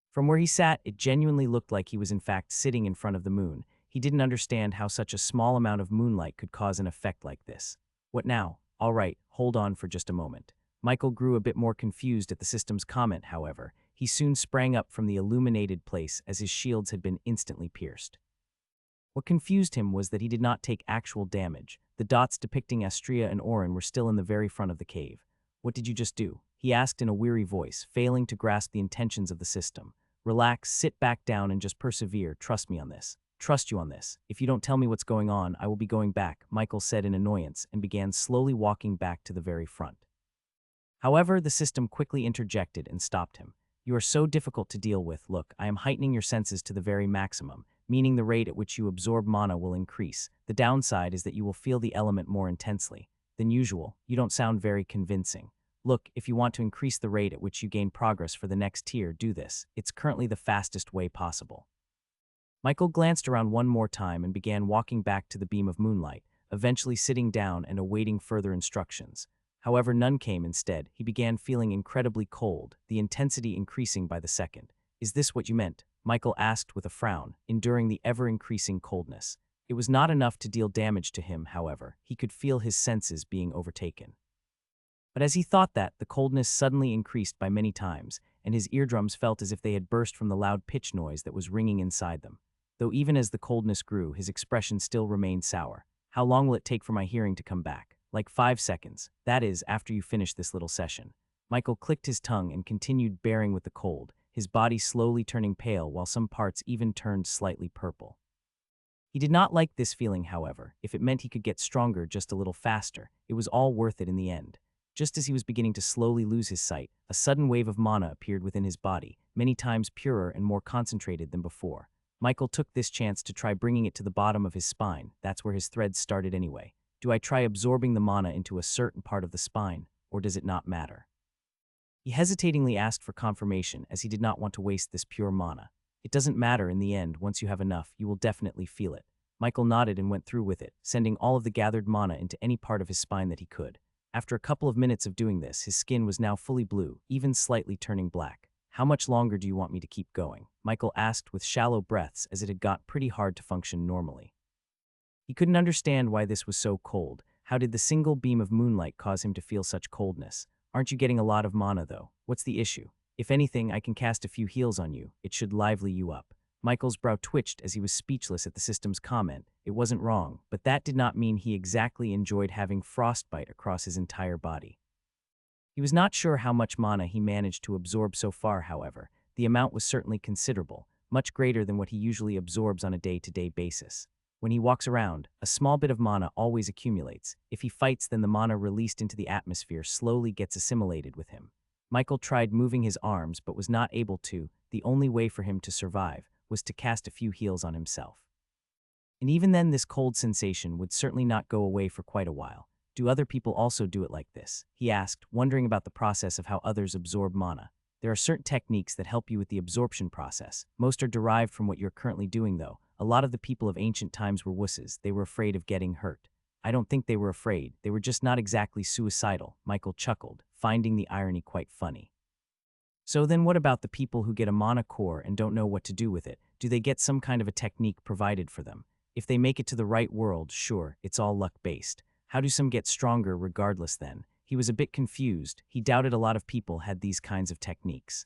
From where he sat, it genuinely looked like he was in fact sitting in front of the moon. He didn't understand how such a small amount of moonlight could cause an effect like this. "What now?" "All right, hold on for just a moment." Michael grew a bit more confused at the system's comment, however. He soon sprang up from the illuminated place as his shields had been instantly pierced. What confused him was that he did not take actual damage. The dots depicting Astria and Oren were still in the very front of the cave. "What did you just do?" he asked in a weary voice, failing to grasp the intentions of the system. "Relax, sit back down and just persevere. Trust me on this." "Trust you on this. If you don't tell me what's going on, I will be going back," Michael said in annoyance and began slowly walking back to the very front. However, the system quickly interjected and stopped him. "You are so difficult to deal with. Look, I am heightening your senses to the very maximum, meaning the rate at which you absorb mana will increase. The downside is that you will feel the element more intensely than usual. You don't sound very convincing. Look, if you want to increase the rate at which you gain progress for the next tier, do this. It's currently the fastest way possible." Michael glanced around one more time and began walking back to the beam of moonlight, eventually sitting down and awaiting further instructions. However, none came. Instead, he began feeling incredibly cold, the intensity increasing by the second. "Is this what you meant?" Michael asked with a frown, enduring the ever-increasing coldness. It was not enough to deal damage to him, however. He could feel his senses being overtaken. But as he thought that, the coldness suddenly increased by many times, and his eardrums felt as if they had burst from the loud pitch noise that was ringing inside them. Though even as the coldness grew, his expression still remained sour. How long will it take for my hearing to come back? Like 5 seconds. That is, after you finish this little session. Michael clicked his tongue and continued bearing with the cold, his body slowly turning pale while some parts even turned slightly purple. He did not like this feeling, however. If it meant he could get stronger just a little faster, it was all worth it in the end. Just as he was beginning to slowly lose his sight, a sudden wave of mana appeared within his body, many times purer and more concentrated than before. Michael took this chance to try bringing it to the bottom of his spine. That's where his threads started anyway. Do I try absorbing the mana into a certain part of the spine, or does it not matter? He hesitatingly asked for confirmation, as he did not want to waste this pure mana. It doesn't matter in the end. Once you have enough, you will definitely feel it. Michael nodded and went through with it, sending all of the gathered mana into any part of his spine that he could. After a couple of minutes of doing this, his skin was now fully blue, even slightly turning black. How much longer do you want me to keep going? Michael asked with shallow breaths, as it had got pretty hard to function normally. He couldn't understand why this was so cold. How did the single beam of moonlight cause him to feel such coldness? Aren't you getting a lot of mana though? What's the issue? If anything, I can cast a few heals on you. It should lively you up. Michael's brow twitched as he was speechless at the system's comment. It wasn't wrong, but that did not mean he exactly enjoyed having frostbite across his entire body. He was not sure how much mana he managed to absorb so far, however. The amount was certainly considerable, much greater than what he usually absorbs on a day-to-day basis. When he walks around, a small bit of mana always accumulates. If he fights, then the mana released into the atmosphere slowly gets assimilated with him. Michael tried moving his arms but was not able to. The only way for him to survive was to cast a few heals on himself. And even then, this cold sensation would certainly not go away for quite a while. Do other people also do it like this? He asked, wondering about the process of how others absorb mana. There are certain techniques that help you with the absorption process. Most are derived from what you're currently doing, though. A lot of the people of ancient times were wusses. They were afraid of getting hurt. I don't think they were afraid. They were just not exactly suicidal. Michael chuckled, finding the irony quite funny. So then what about the people who get a mana core and don't know what to do with it? Do they get some kind of a technique provided for them? If they make it to the right world, sure, it's all luck-based. How do some get stronger regardless then? He was a bit confused. He doubted a lot of people had these kinds of techniques.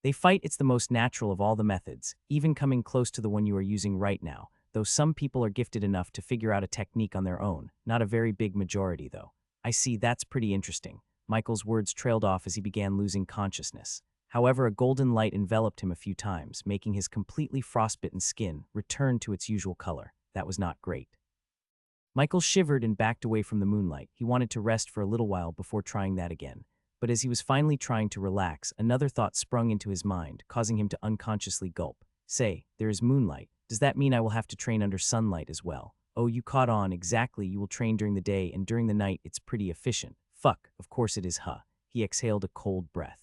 They fight. It's the most natural of all the methods, even coming close to the one you are using right now, though some people are gifted enough to figure out a technique on their own. Not a very big majority, though. I see, that's pretty interesting. Michael's words trailed off as he began losing consciousness. However, a golden light enveloped him a few times, making his completely frostbitten skin return to its usual color. That was not great. Michael shivered and backed away from the moonlight. He wanted to rest for a little while before trying that again. But as he was finally trying to relax, another thought sprung into his mind, causing him to unconsciously gulp. Say, there is moonlight. Does that mean I will have to train under sunlight as well? Oh, you caught on. Exactly, you will train during the day, and during the night it's pretty efficient. Fuck, of course it is, huh? He exhaled a cold breath.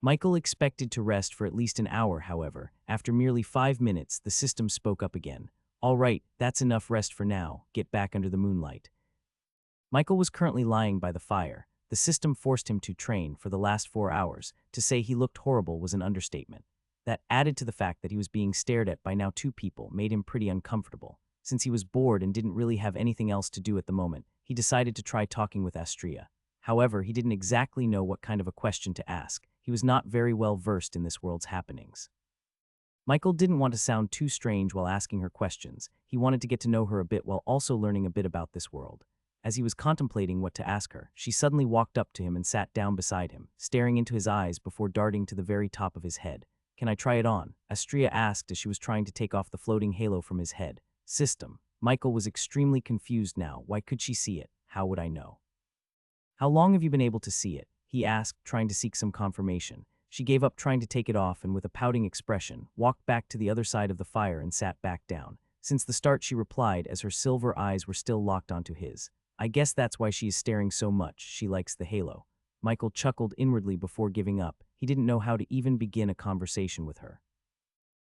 Michael expected to rest for at least an hour, however. After merely 5 minutes, the system spoke up again. All right, that's enough rest for now. Get back under the moonlight. Michael was currently lying by the fire. The system forced him to train for the last 4 hours. To say he looked horrible was an understatement. That, added to the fact that he was being stared at by now 2 people, made him pretty uncomfortable. Since he was bored and didn't really have anything else to do at the moment, he decided to try talking with Astria. However, he didn't exactly know what kind of a question to ask. He was not very well versed in this world's happenings. Michael didn't want to sound too strange while asking her questions. He wanted to get to know her a bit while also learning a bit about this world. As he was contemplating what to ask her, she suddenly walked up to him and sat down beside him, staring into his eyes before darting to the very top of his head. Can I try it on? Astria asked as she was trying to take off the floating halo from his head. System. Michael was extremely confused now. Why could she see it? How would I know? How long have you been able to see it? He asked, trying to seek some confirmation. She gave up trying to take it off and with a pouting expression, walked back to the other side of the fire and sat back down. Since the start, she replied as her silver eyes were still locked onto his. I guess that's why she is staring so much. She likes the halo. Michael chuckled inwardly before giving up. He didn't know how to even begin a conversation with her.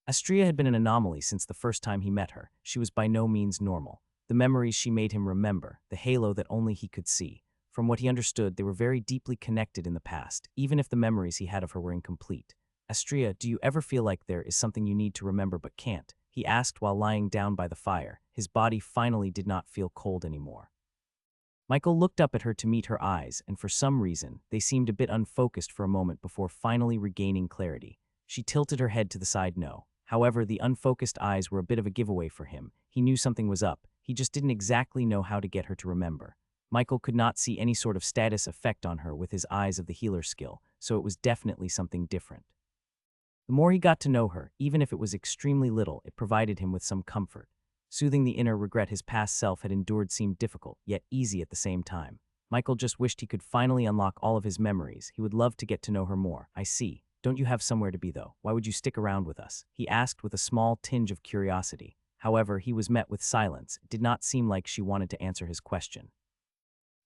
Astria had been an anomaly since the first time he met her. She was by no means normal. The memories she made him remember, the halo that only he could see. From what he understood, they were very deeply connected in the past, even if the memories he had of her were incomplete. Astria, do you ever feel like there is something you need to remember but can't? He asked while lying down by the fire. His body finally did not feel cold anymore. Michael looked up at her to meet her eyes, and for some reason, they seemed a bit unfocused for a moment before finally regaining clarity. She tilted her head to the side no. However, the unfocused eyes were a bit of a giveaway for him. He knew something was up. He just didn't exactly know how to get her to remember. Michael could not see any sort of status effect on her with his eyes of the healer skill, so it was definitely something different. The more he got to know her, even if it was extremely little, it provided him with some comfort. Soothing the inner regret his past self had endured seemed difficult, yet easy at the same time. Michael just wished he could finally unlock all of his memories. He would love to get to know her more. I see. Don't you have somewhere to be, though? Why would you stick around with us? He asked with a small tinge of curiosity. However, he was met with silence. It did not seem like she wanted to answer his question.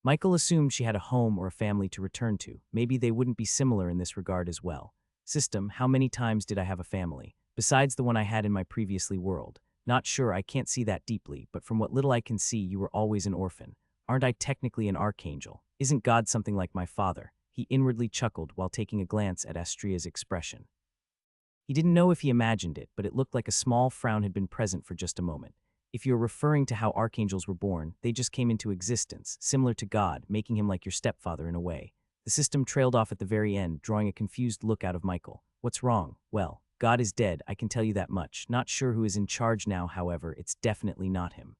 Michael assumed she had a home or a family to return to. Maybe they wouldn't be similar in this regard as well. System, how many times did I have a family? Besides the one I had in my previously world. Not sure, I can't see that deeply, but from what little I can see, you were always an orphan. Aren't I technically an archangel? Isn't God something like my father? He inwardly chuckled while taking a glance at Astria's expression. He didn't know if he imagined it, but it looked like a small frown had been present for just a moment. If you're referring to how archangels were born, they just came into existence, similar to God, making him like your stepfather in a way. The system trailed off at the very end, drawing a confused look out of Michael. What's wrong? Well, God is dead, I can tell you that much. Not sure who is in charge now, however, it's definitely not him.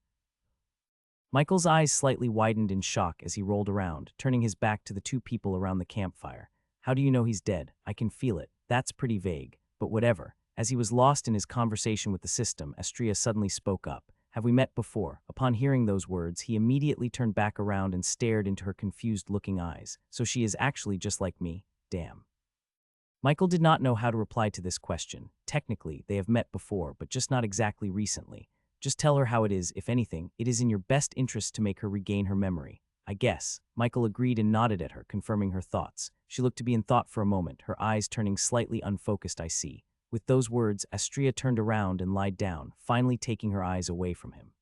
Michael's eyes slightly widened in shock as he rolled around, turning his back to the two people around the campfire. How do you know he's dead? I can feel it. That's pretty vague, but whatever. As he was lost in his conversation with the system, Astria suddenly spoke up. Have we met before? Upon hearing those words, he immediately turned back around and stared into her confused-looking eyes. So she is actually just like me? Damn. Michael did not know how to reply to this question. Technically, they have met before, but just not exactly recently. Just tell her how it is. If anything, it is in your best interest to make her regain her memory. I guess. Michael agreed and nodded at her, confirming her thoughts. She looked to be in thought for a moment, her eyes turning slightly unfocused. I see. With those words, Astria turned around and lied down, finally taking her eyes away from him.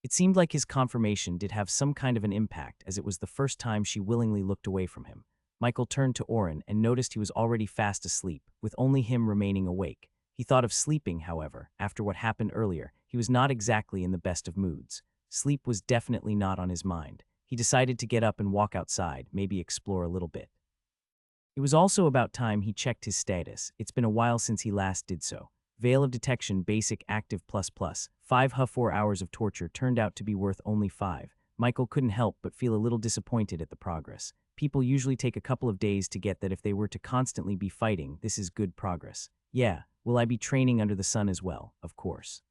It seemed like his confirmation did have some kind of an impact, as it was the first time she willingly looked away from him. Michael turned to Oren and noticed he was already fast asleep, with only him remaining awake. He thought of sleeping, however. After what happened earlier, he was not exactly in the best of moods. Sleep was definitely not on his mind. He decided to get up and walk outside, maybe explore a little bit. It was also about time he checked his status. It's been a while since he last did so. Veil of Detection Basic Active ++. 4 hours of torture turned out to be worth only 5. Michael couldn't help but feel a little disappointed at the progress. People usually take a couple of days to get that. If they were to constantly be fighting, this is good progress. Yeah, will I be training under the sun as well? Of course.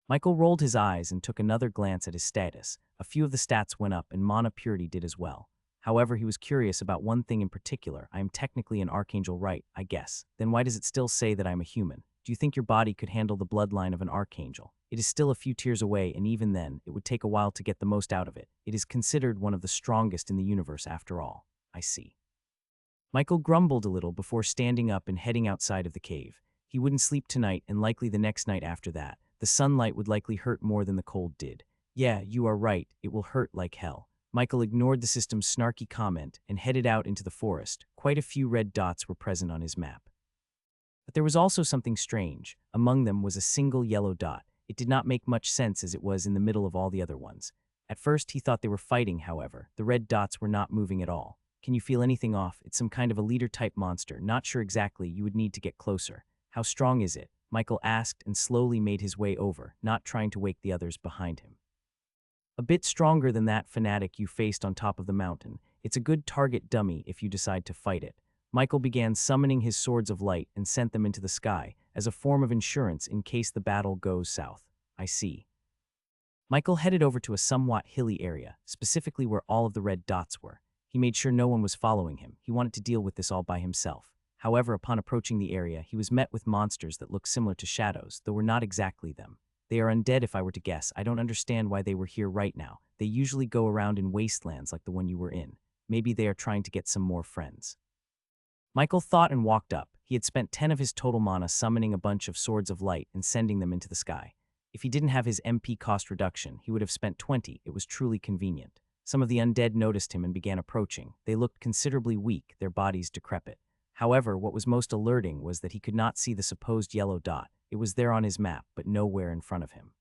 Michael rolled his eyes and took another glance at his status. A few of the stats went up and mana purity did as well. However, he was curious about one thing in particular. I am technically an archangel, right? I guess. Then why does it still say that I am a human? Do you think your body could handle the bloodline of an archangel? It is still a few tiers away, and even then, it would take a while to get the most out of it. It is considered one of the strongest in the universe after all. I see. Michael grumbled a little before standing up and heading outside of the cave. He wouldn't sleep tonight and likely the next night after that. The sunlight would likely hurt more than the cold did. Yeah, you are right. It will hurt like hell. Michael ignored the system's snarky comment and headed out into the forest. Quite a few red dots were present on his map. But there was also something strange. Among them was a single yellow dot. It did not make much sense as it was in the middle of all the other ones. At first, he thought they were fighting, however. The red dots were not moving at all. Can you feel anything off? It's some kind of a leader-type monster. Not sure exactly. You would need to get closer. How strong is it? Michael asked and slowly made his way over, not trying to wake the others behind him. A bit stronger than that fanatic you faced on top of the mountain. It's a good target dummy if you decide to fight it. Michael began summoning his swords of light and sent them into the sky as a form of insurance in case the battle goes south. I see. Michael headed over to a somewhat hilly area, specifically where all of the red dots were. He made sure no one was following him. He wanted to deal with this all by himself. However, upon approaching the area, he was met with monsters that looked similar to shadows, though were not exactly them. They are undead if I were to guess. I don't understand why they were here right now. They usually go around in wastelands like the one you were in. Maybe they are trying to get some more friends. Michael thought and walked up. He had spent 10 of his total mana summoning a bunch of swords of light and sending them into the sky. If he didn't have his MP cost reduction, he would have spent 20. It was truly convenient. Some of the undead noticed him and began approaching. They looked considerably weak, their bodies decrepit. However, what was most alerting was that he could not see the supposed yellow dot. It was there on his map, but nowhere in front of him.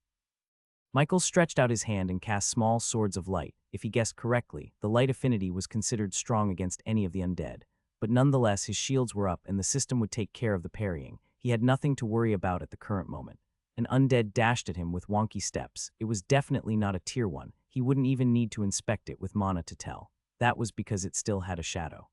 Michael stretched out his hand and cast small swords of light. If he guessed correctly, the light affinity was considered strong against any of the undead. But nonetheless, his shields were up and the system would take care of the parrying. He had nothing to worry about at the current moment. An undead dashed at him with wonky steps. It was definitely not a tier 1. He wouldn't even need to inspect it with mana to tell. That was because it still had a shadow.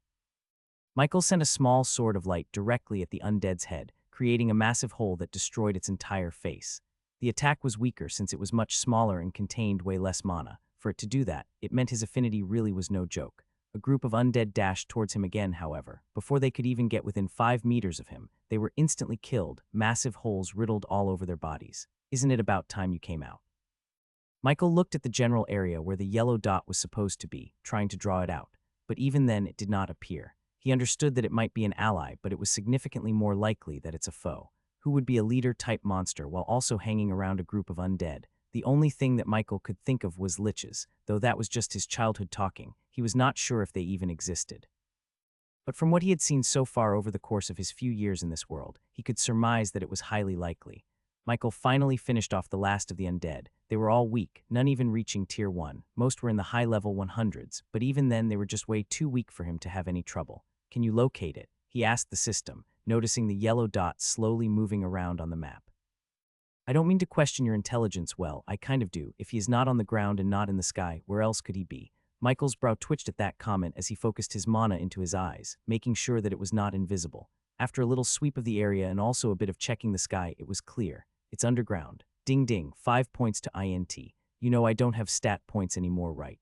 Michael sent a small sword of light directly at the undead's head, creating a massive hole that destroyed its entire face. The attack was weaker since it was much smaller and contained way less mana. For it to do that, it meant his affinity really was no joke. A group of undead dashed towards him again, however. Before they could even get within 5 meters of him, they were instantly killed, massive holes riddled all over their bodies. Isn't it about time you came out? Michael looked at the general area where the yellow dot was supposed to be, trying to draw it out. But even then, it did not appear. He understood that it might be an ally, but it was significantly more likely that it's a foe. Who would be a leader-type monster while also hanging around a group of undead? The only thing that Michael could think of was liches, though that was just his childhood talking. He was not sure if they even existed. But from what he had seen so far over the course of his few years in this world, he could surmise that it was highly likely. Michael finally finished off the last of the undead. They were all weak, none even reaching tier 1. Most were in the high-level 100s, but even then they were just way too weak for him to have any trouble. Can you locate it? He asked the system, noticing the yellow dot slowly moving around on the map. I don't mean to question your intelligence, well, I kind of do. If he is not on the ground and not in the sky, where else could he be? Michael's brow twitched at that comment as he focused his mana into his eyes, making sure that it was not invisible. After a little sweep of the area and also a bit of checking the sky, it was clear. It's underground. Ding ding, 5 points to INT. You know I don't have stat points anymore, right?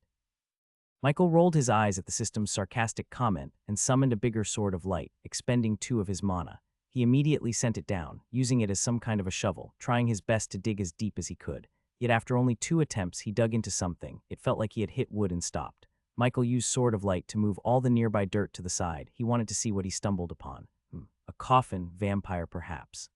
Michael rolled his eyes at the system's sarcastic comment and summoned a bigger sword of light, expending 2 of his mana. He immediately sent it down, using it as some kind of a shovel, trying his best to dig as deep as he could. Yet after only 2 attempts, he dug into something. It felt like he had hit wood and stopped. Michael used Sword of Light to move all the nearby dirt to the side. He wanted to see what he stumbled upon. A coffin, vampire perhaps.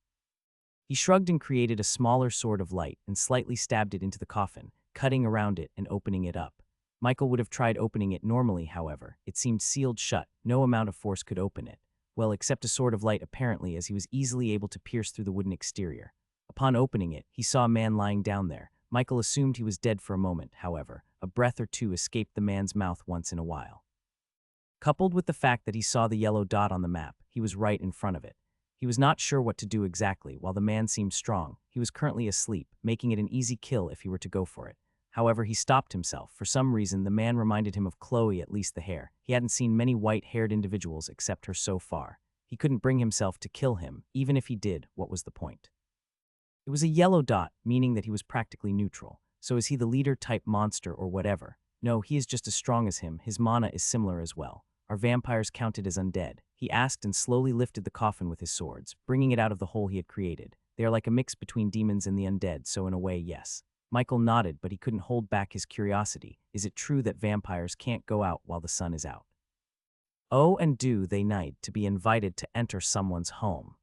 He shrugged and created a smaller Sword of Light and slightly stabbed it into the coffin, cutting around it and opening it up. Michael would have tried opening it normally, however. It seemed sealed shut. No amount of force could open it. Well, except a Sword of Light apparently, as he was easily able to pierce through the wooden exterior. Upon opening it, he saw a man lying down there. Michael assumed he was dead for a moment, however. A breath or two escaped the man's mouth once in a while. Coupled with the fact that he saw the yellow dot on the map, he was right in front of it. He was not sure what to do exactly. While the man seemed strong, he was currently asleep, making it an easy kill if he were to go for it. However, he stopped himself. For some reason, the man reminded him of Chloe, at least the hair. He hadn't seen many white-haired individuals except her so far. He couldn't bring himself to kill him. Even if he did, what was the point? It was a yellow dot, meaning that he was practically neutral. So is he the leader-type monster or whatever? No, he is just as strong as him. His mana is similar as well. Are vampires counted as undead? He asked and slowly lifted the coffin with his swords, bringing it out of the hole he had created. They are like a mix between demons and the undead, so in a way, yes. Michael nodded, but he couldn't hold back his curiosity. Is it true that vampires can't go out while the sun is out? Oh, and do they need to be invited to enter someone's home?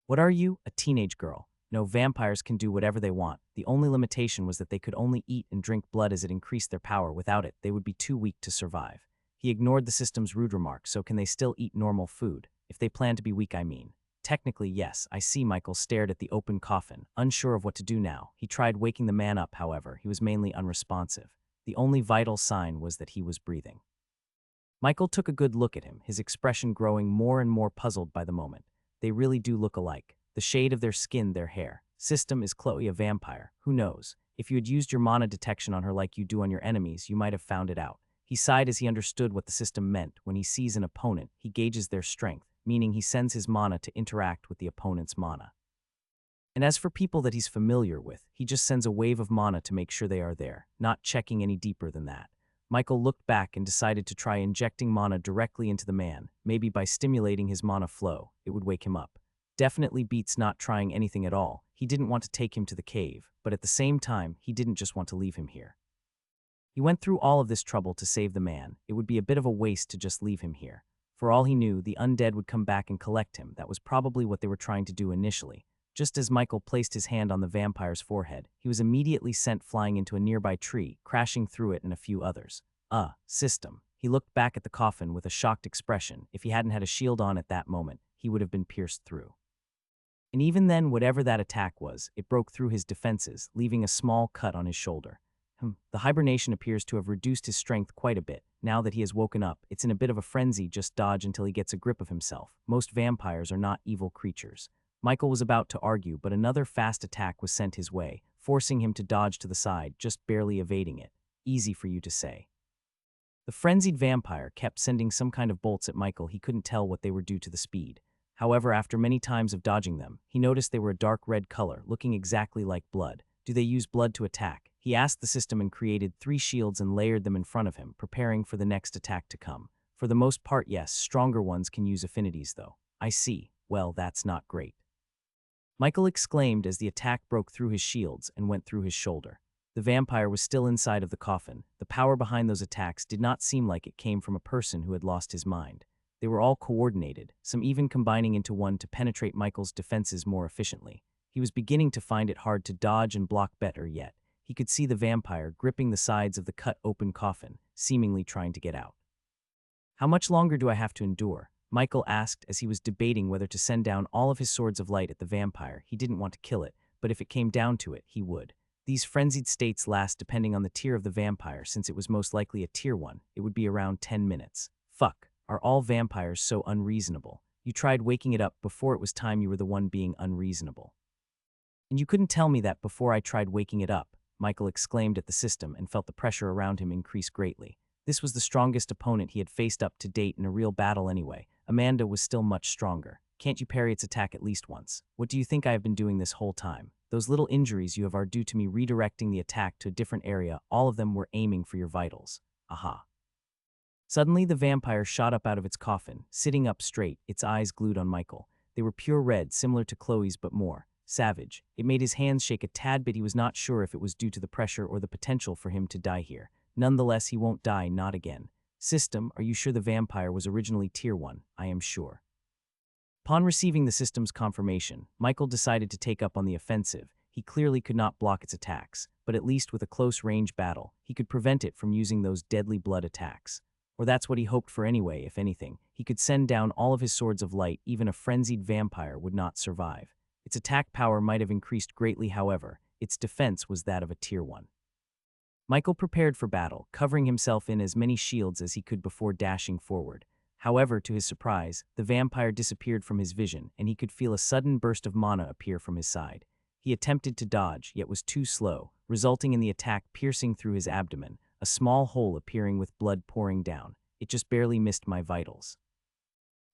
What are you? A teenage girl. No, vampires can do whatever they want. The only limitation was that they could only eat and drink blood as it increased their power. Without it, they would be too weak to survive. He ignored the system's rude remark. So can they still eat normal food? If they plan to be weak, I mean. Technically, yes. I see. Michael stared at the open coffin, unsure of what to do now. He tried waking the man up, however. He was mainly unresponsive. The only vital sign was that he was breathing. Michael took a good look at him, his expression growing more and more puzzled by the moment. They really do look alike. The shade of their skin, their hair. System, is Chloe a vampire? Who knows? If you had used your mana detection on her like you do on your enemies, you might have found it out. He sighed as he understood what the system meant. When he sees an opponent, he gauges their strength, meaning he sends his mana to interact with the opponent's mana. And as for people that he's familiar with, he just sends a wave of mana to make sure they are there, not checking any deeper than that. Michael looked back and decided to try injecting mana directly into the man. Maybe by stimulating his mana flow, it would wake him up. Definitely beats not trying anything at all. He didn't want to take him to the cave, but at the same time, he didn't just want to leave him here. He went through all of this trouble to save the man. It would be a bit of a waste to just leave him here. For all he knew, the undead would come back and collect him. That was probably what they were trying to do initially. Just as Michael placed his hand on the vampire's forehead, he was immediately sent flying into a nearby tree, crashing through it and a few others. System. He looked back at the coffin with a shocked expression. If he hadn't had a shield on at that moment, he would have been pierced through. And even then, whatever that attack was, it broke through his defenses, leaving a small cut on his shoulder. The hibernation appears to have reduced his strength quite a bit. Now that he has woken up, it's in a bit of a frenzy, just dodge until he gets a grip of himself. Most vampires are not evil creatures. Michael was about to argue, but another fast attack was sent his way, forcing him to dodge to the side, just barely evading it. Easy for you to say. The frenzied vampire kept sending some kind of bolts at Michael. He couldn't tell what they were due to the speed. However, after many times of dodging them, he noticed they were a dark red color, looking exactly like blood. Do they use blood to attack? He asked the system and created 3 shields and layered them in front of him, preparing for the next attack to come. For the most part, yes, stronger ones can use affinities though. I see. Well, that's not great. Michael exclaimed as the attack broke through his shields and went through his shoulder. The vampire was still inside of the coffin. The power behind those attacks did not seem like it came from a person who had lost his mind. They were all coordinated, some even combining into one to penetrate Michael's defenses more efficiently. He was beginning to find it hard to dodge and block better yet. He could see the vampire gripping the sides of the cut-open coffin, seemingly trying to get out. How much longer do I have to endure? Michael asked as he was debating whether to send down all of his swords of light at the vampire. He didn't want to kill it, but if it came down to it, he would. These frenzied states last depending on the tier of the vampire. Since it was most likely a tier 1, it would be around 10 minutes. Fuck, are all vampires so unreasonable? You tried waking it up before it was time. You were the one being unreasonable. And you couldn't tell me that before I tried waking it up, Michael exclaimed at the system and felt the pressure around him increase greatly. This was the strongest opponent he had faced up to date in a real battle anyway. Amanda was still much stronger. Can't you parry its attack at least once? What do you think I have been doing this whole time? Those little injuries you have are due to me redirecting the attack to a different area. All of them were aiming for your vitals. Aha. Suddenly, the vampire shot up out of its coffin, sitting up straight, its eyes glued on Michael. They were pure red, similar to Chloe's but more savage. It made his hands shake a tad bit. He was not sure if it was due to the pressure or the potential for him to die here. Nonetheless, he won't die, not again. System, are you sure the vampire was originally tier 1? I am sure. Upon receiving the system's confirmation, Michael decided to take up on the offensive. He clearly could not block its attacks, but at least with a close-range battle, he could prevent it from using those deadly blood attacks. Or that's what he hoped for anyway. If anything, he could send down all of his swords of light. Even a frenzied vampire would not survive. Its attack power might have increased greatly, however, its defense was that of a tier 1. Michael prepared for battle, covering himself in as many shields as he could before dashing forward. However, to his surprise, the vampire disappeared from his vision, and he could feel a sudden burst of mana appear from his side. He attempted to dodge, yet was too slow, resulting in the attack piercing through his abdomen, a small hole appearing with blood pouring down. It just barely missed my vitals.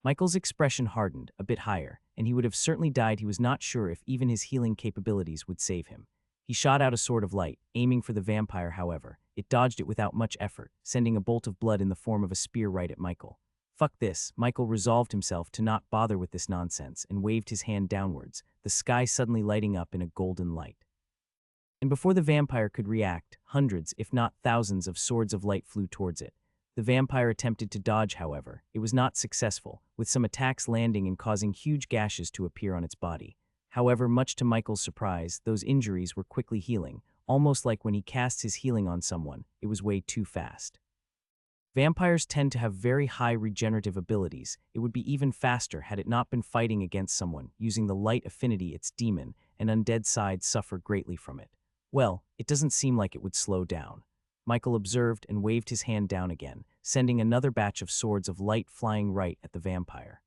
Michael's expression hardened, a bit higher, and he would have certainly died. He was not sure if even his healing capabilities would save him. He shot out a sword of light, aiming for the vampire. However, it dodged it without much effort, sending a bolt of blood in the form of a spear right at Michael. Fuck this. Michael resolved himself to not bother with this nonsense and waved his hand downwards, the sky suddenly lighting up in a golden light. And before the vampire could react, hundreds, if not thousands, of swords of light flew towards it. The vampire attempted to dodge, however. It was not successful, with some attacks landing and causing huge gashes to appear on its body. However, much to Michael's surprise, those injuries were quickly healing, almost like when he casts his healing on someone. It was way too fast. Vampires tend to have very high regenerative abilities. It would be even faster had it not been fighting against someone, using the light affinity. Its demon and undead sides suffer greatly from it. Well, it doesn't seem like it would slow down. Michael observed and waved his hand down again, sending another batch of swords of light flying right at the vampire.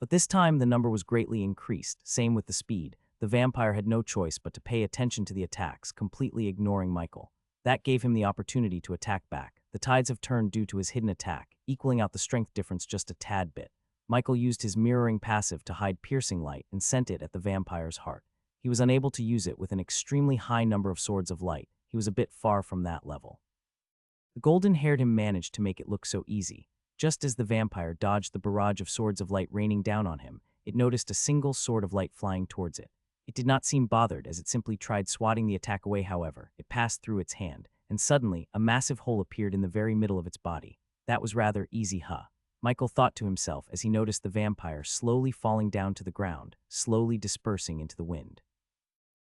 But this time the number was greatly increased, same with the speed. The vampire had no choice but to pay attention to the attacks, completely ignoring Michael. That gave him the opportunity to attack back. The tides have turned due to his hidden attack, equaling out the strength difference just a tad bit. Michael used his mirroring passive to hide piercing light and sent it at the vampire's heart. He was unable to use it with an extremely high number of swords of light. He was a bit far from that level. The golden-haired him managed to make it look so easy. Just as the vampire dodged the barrage of swords of light raining down on him, it noticed a single sword of light flying towards it. It did not seem bothered as it simply tried swatting the attack away. However, it passed through its hand, and suddenly, a massive hole appeared in the very middle of its body. That was rather easy, huh? Michael thought to himself as he noticed the vampire slowly falling down to the ground, slowly dispersing into the wind.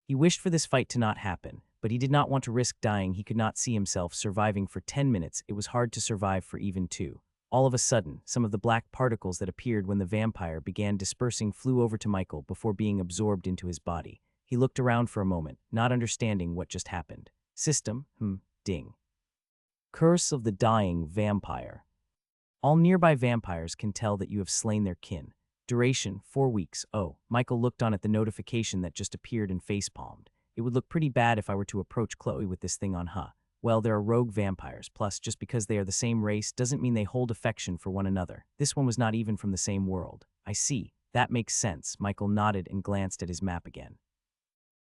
He wished for this fight to not happen, but he did not want to risk dying. He could not see himself surviving for 10 minutes. It was hard to survive for even 2. All of a sudden, some of the black particles that appeared when the vampire began dispersing flew over to Michael before being absorbed into his body. He looked around for a moment, not understanding what just happened. System, ding. Curse of the Dying Vampire. All nearby vampires can tell that you have slain their kin. Duration, 4 weeks. Oh, Michael looked on at the notification that just appeared and facepalmed. It would look pretty bad if I were to approach Chloe with this thing on, huh? Well, there are rogue vampires, plus just because they are the same race doesn't mean they hold affection for one another. This one was not even from the same world. I see. That makes sense. Michael nodded and glanced at his map again.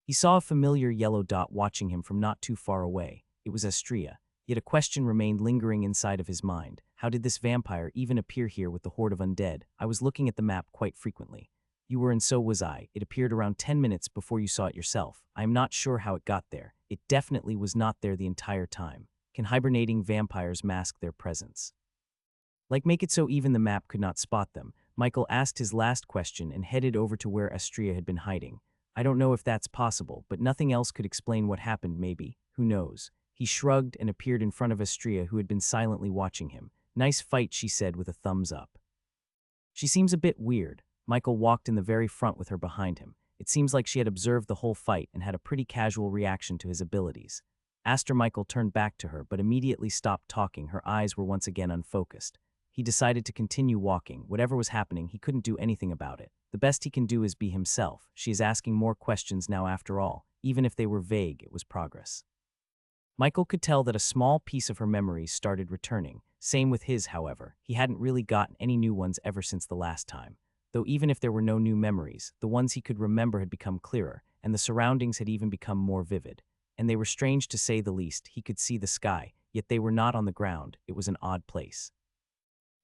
He saw a familiar yellow dot watching him from not too far away. It was Astria. Yet a question remained lingering inside of his mind. How did this vampire even appear here with the horde of undead? I was looking at the map quite frequently. You were and so was I. It appeared around 10 minutes before you saw it yourself. I am not sure how it got there. It definitely was not there the entire time. Can hibernating vampires mask their presence? Like make it so even the map could not spot them, Michael asked his last question and headed over to where Astria had been hiding. I don't know if that's possible, but nothing else could explain what happened maybe. Who knows? He shrugged and appeared in front of Astria, who had been silently watching him. Nice fight, she said with a thumbs up. She seems a bit weird. Michael walked in the very front with her behind him. It seems like she had observed the whole fight and had a pretty casual reaction to his abilities. Michael turned back to her, but immediately stopped talking. Her eyes were once again unfocused. He decided to continue walking. Whatever was happening, he couldn't do anything about it. The best he can do is be himself. She is asking more questions now after all. Even if they were vague, it was progress. Michael could tell that a small piece of her memories started returning. Same with his, however. He hadn't really gotten any new ones ever since the last time. Though even if there were no new memories, the ones he could remember had become clearer, and the surroundings had even become more vivid. And they were strange to say the least. He could see the sky, yet they were not on the ground. It was an odd place.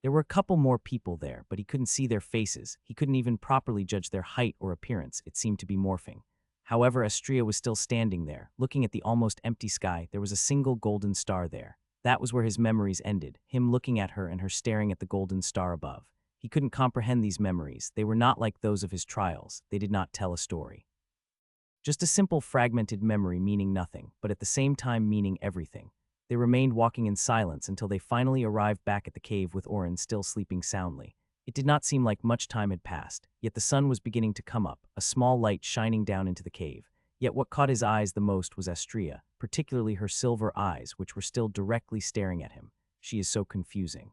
There were a couple more people there, but he couldn't see their faces. He couldn't even properly judge their height or appearance. It seemed to be morphing. However, Astria was still standing there. Looking at the almost empty sky, there was a single golden star there. That was where his memories ended, him looking at her and her staring at the golden star above. He couldn't comprehend these memories. They were not like those of his trials. They did not tell a story. Just a simple fragmented memory meaning nothing, but at the same time meaning everything. They remained walking in silence until they finally arrived back at the cave with Oren still sleeping soundly. It did not seem like much time had passed, yet the sun was beginning to come up, a small light shining down into the cave. Yet what caught his eyes the most was Astria, particularly her silver eyes, which were still directly staring at him. She is so confusing.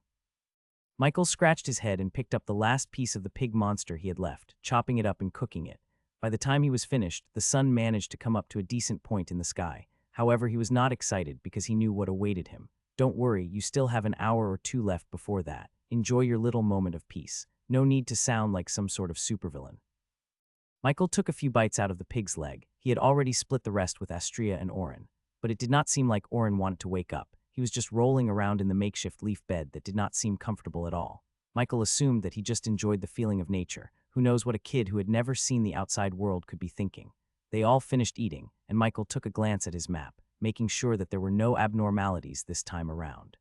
Michael scratched his head and picked up the last piece of the pig monster he had left, chopping it up and cooking it. By the time he was finished, the sun managed to come up to a decent point in the sky. However, he was not excited because he knew what awaited him. Don't worry, you still have an hour or two left before that. Enjoy your little moment of peace. No need to sound like some sort of supervillain. Michael took a few bites out of the pig's leg. He had already split the rest with Astria and Oren. But it did not seem like Oren wanted to wake up. He was just rolling around in the makeshift leaf bed that did not seem comfortable at all. Michael assumed that he just enjoyed the feeling of nature. Who knows what a kid who had never seen the outside world could be thinking. They all finished eating, and Michael took a glance at his map, making sure that there were no abnormalities this time around.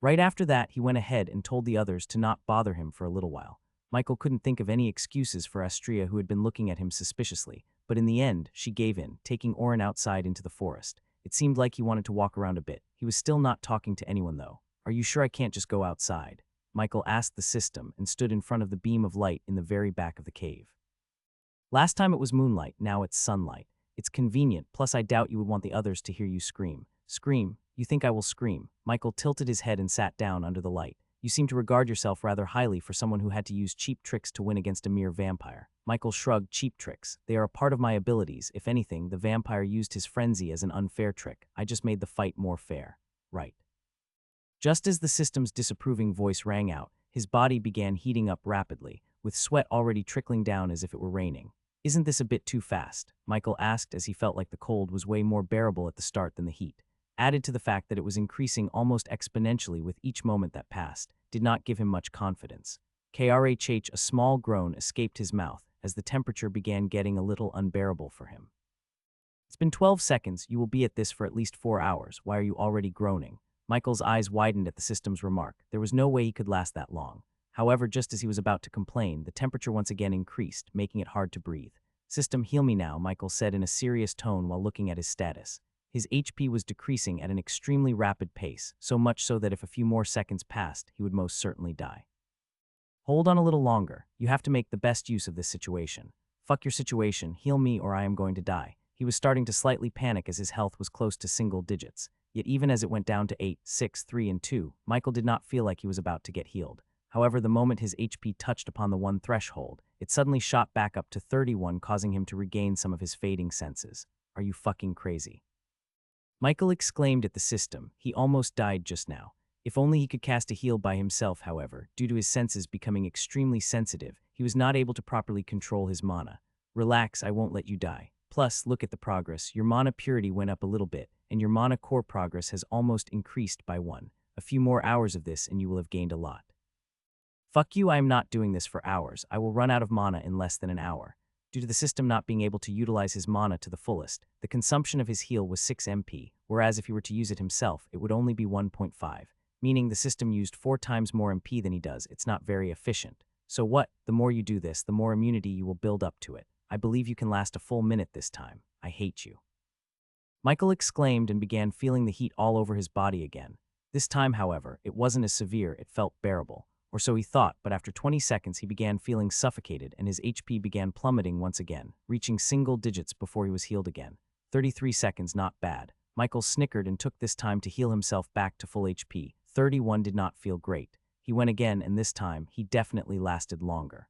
Right after that, he went ahead and told the others to not bother him for a little while. Michael couldn't think of any excuses for Astria, who had been looking at him suspiciously, but in the end, she gave in, taking Oren outside into the forest. It seemed like he wanted to walk around a bit. He was still not talking to anyone, though. Are you sure I can't just go outside? Michael asked the system and stood in front of the beam of light in the very back of the cave. Last time it was moonlight, now it's sunlight. It's convenient, plus I doubt you would want the others to hear you scream. Scream? You think I will scream? Michael tilted his head and sat down under the light. You seem to regard yourself rather highly for someone who had to use cheap tricks to win against a mere vampire. Michael shrugged. Cheap tricks. They are a part of my abilities. If anything, the vampire used his frenzy as an unfair trick. I just made the fight more fair. Right. Just as the system's disapproving voice rang out, his body began heating up rapidly, with sweat already trickling down as if it were raining. Isn't this a bit too fast? Michael asked as he felt like the cold was way more bearable at the start than the heat. Added to the fact that it was increasing almost exponentially with each moment that passed, did not give him much confidence. KRHH, a small groan escaped his mouth as the temperature began getting a little unbearable for him. It's been 12 seconds, you will be at this for at least 4 hours, why are you already groaning? Michael's eyes widened at the system's remark. There was no way he could last that long. However, just as he was about to complain, the temperature once again increased, making it hard to breathe. System, heal me now, Michael said in a serious tone while looking at his status. His HP was decreasing at an extremely rapid pace, so much so that if a few more seconds passed, he would most certainly die. Hold on a little longer. You have to make the best use of this situation. Fuck your situation, heal me or I am going to die. He was starting to slightly panic as his health was close to single digits. Yet even as it went down to 8, 6, 3, and 2, Michael did not feel like he was about to get healed. However, the moment his HP touched upon the 1 threshold, it suddenly shot back up to 31, causing him to regain some of his fading senses. Are you fucking crazy? Michael exclaimed at the system. He almost died just now. If only he could cast a heal by himself, however, due to his senses becoming extremely sensitive, he was not able to properly control his mana. Relax, I won't let you die. Plus, look at the progress. Your mana purity went up a little bit, and your mana core progress has almost increased by 1. A few more hours of this and you will have gained a lot. Fuck you, I am not doing this for hours. I will run out of mana in less than an hour. Due to the system not being able to utilize his mana to the fullest, the consumption of his heal was 6 MP, whereas if he were to use it himself, it would only be 1.5, meaning the system used 4 times more MP than he does. It's not very efficient. So what? The more you do this, the more immunity you will build up to it. I believe you can last a full minute this time. I hate you. Michael exclaimed and began feeling the heat all over his body again. This time, however, it wasn't as severe, it felt bearable. Or so he thought, but after 20 seconds he began feeling suffocated and his HP began plummeting once again, reaching single digits before he was healed again. 33 seconds, not bad. Michael snickered and took this time to heal himself back to full HP. 31 did not feel great. He went again, and this time, he definitely lasted longer.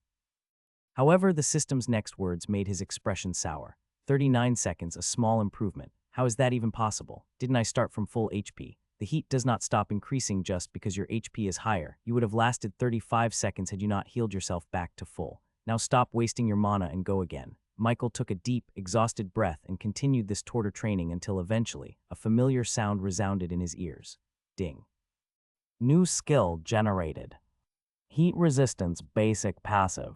However, the system's next words made his expression sour. 39 seconds, a small improvement. How is that even possible? Didn't I start from full HP? The heat does not stop increasing just because your HP is higher. You would have lasted 35 seconds had you not healed yourself back to full. Now stop wasting your mana and go again. Michael took a deep, exhausted breath and continued this torture training until eventually, a familiar sound resounded in his ears. Ding. New skill generated. Heat resistance basic passive.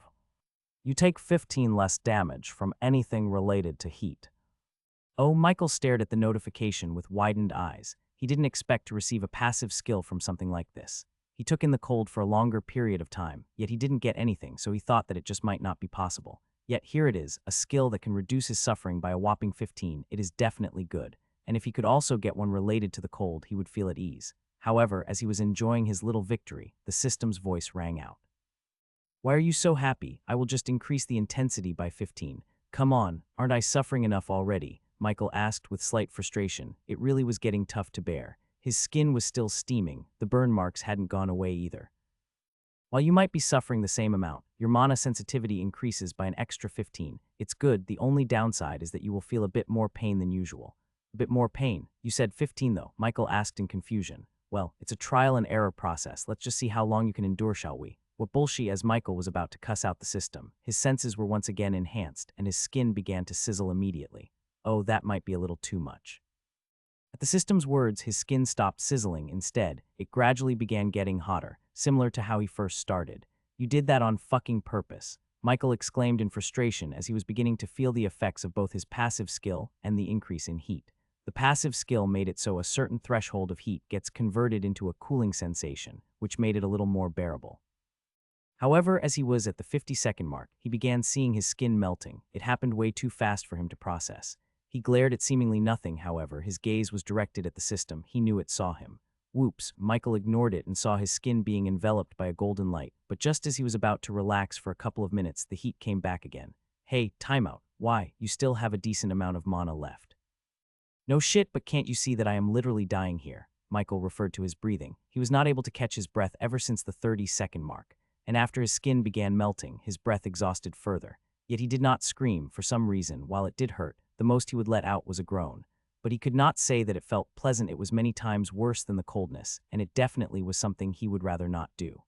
You take 15 less damage from anything related to heat. Oh, Michael stared at the notification with widened eyes. He didn't expect to receive a passive skill from something like this. He took in the cold for a longer period of time, yet he didn't get anything, so he thought that it just might not be possible. Yet here it is, a skill that can reduce his suffering by a whopping 15. It is definitely good, and if he could also get one related to the cold, he would feel at ease. However, as he was enjoying his little victory, the system's voice rang out. Why are you so happy? I will just increase the intensity by 15. Come on, aren't I suffering enough already? Michael asked with slight frustration. It really was getting tough to bear. His skin was still steaming. The burn marks hadn't gone away either. While you might be suffering the same amount, your mana sensitivity increases by an extra 15. It's good, the only downside is that you will feel a bit more pain than usual. A bit more pain? You said 15 though, Michael asked in confusion. Well, it's a trial and error process. Let's just see how long you can endure, shall we? What bullshit, as Michael was about to cuss out the system. His senses were once again enhanced, and his skin began to sizzle immediately. Oh, that might be a little too much. At the system's words, his skin stopped sizzling. Instead, it gradually began getting hotter, similar to how he first started. You did that on fucking purpose, Michael exclaimed in frustration as he was beginning to feel the effects of both his passive skill and the increase in heat. The passive skill made it so a certain threshold of heat gets converted into a cooling sensation, which made it a little more bearable. However, as he was at the 50-second mark, he began seeing his skin melting. It happened way too fast for him to process. He glared at seemingly nothing, however. His gaze was directed at the system. He knew it saw him. Whoops, Michael ignored it and saw his skin being enveloped by a golden light. But just as he was about to relax for a couple of minutes, the heat came back again. Hey, timeout. Why? You still have a decent amount of mana left. No shit, but can't you see that I am literally dying here? Michael referred to his breathing. He was not able to catch his breath ever since the 30-second mark. And after his skin began melting, his breath exhausted further. Yet he did not scream. For some reason, while it did hurt, the most he would let out was a groan. But he could not say that it felt pleasant. It was many times worse than the coldness, and it definitely was something he would rather not do.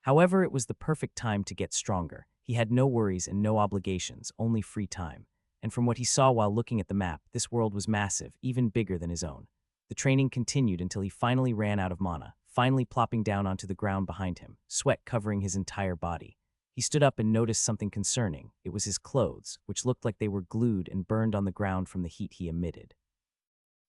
However, it was the perfect time to get stronger. He had no worries and no obligations, only free time. And from what he saw while looking at the map, this world was massive, even bigger than his own. The training continued until he finally ran out of mana, finally plopping down onto the ground behind him, sweat covering his entire body. He stood up and noticed something concerning. It was his clothes, which looked like they were glued and burned on the ground from the heat he emitted.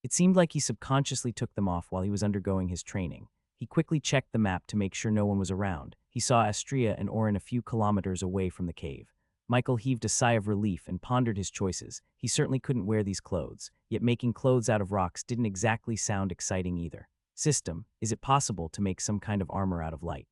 It seemed like he subconsciously took them off while he was undergoing his training. He quickly checked the map to make sure no one was around. He saw Astria and Orin a few kilometers away from the cave. Michael heaved a sigh of relief and pondered his choices. He certainly couldn't wear these clothes, yet making clothes out of rocks didn't exactly sound exciting either. System, is it possible to make some kind of armor out of light?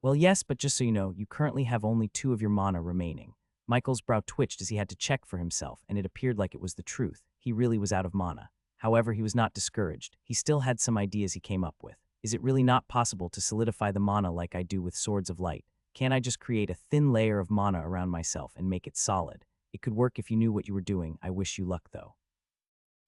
Well, yes, but just so you know, you currently have only 2 of your mana remaining. Michael's brow twitched as he had to check for himself, and it appeared like it was the truth. He really was out of mana. However, he was not discouraged. He still had some ideas he came up with. Is it really not possible to solidify the mana like I do with Swords of Light? Can't I just create a thin layer of mana around myself and make it solid? It could work if you knew what you were doing. I wish you luck, though.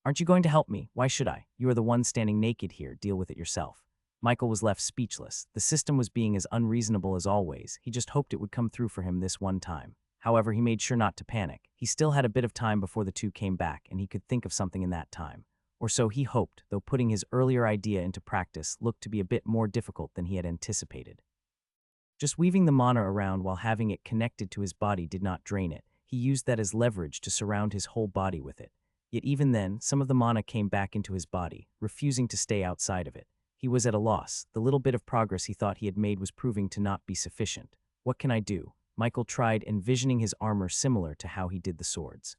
Aren't you going to help me? Why should I? You are the one standing naked here. Deal with it yourself. Michael was left speechless. The system was being as unreasonable as always. He just hoped it would come through for him this one time. However, he made sure not to panic. He still had a bit of time before the 2 came back, and he could think of something in that time. Or so he hoped, though putting his earlier idea into practice looked to be a bit more difficult than he had anticipated. Just weaving the mana around while having it connected to his body did not drain it. He used that as leverage to surround his whole body with it. Yet even then, some of the mana came back into his body, refusing to stay outside of it. He was at a loss. The little bit of progress he thought he had made was proving to not be sufficient. What can I do? Michael tried envisioning his armor similar to how he did the swords.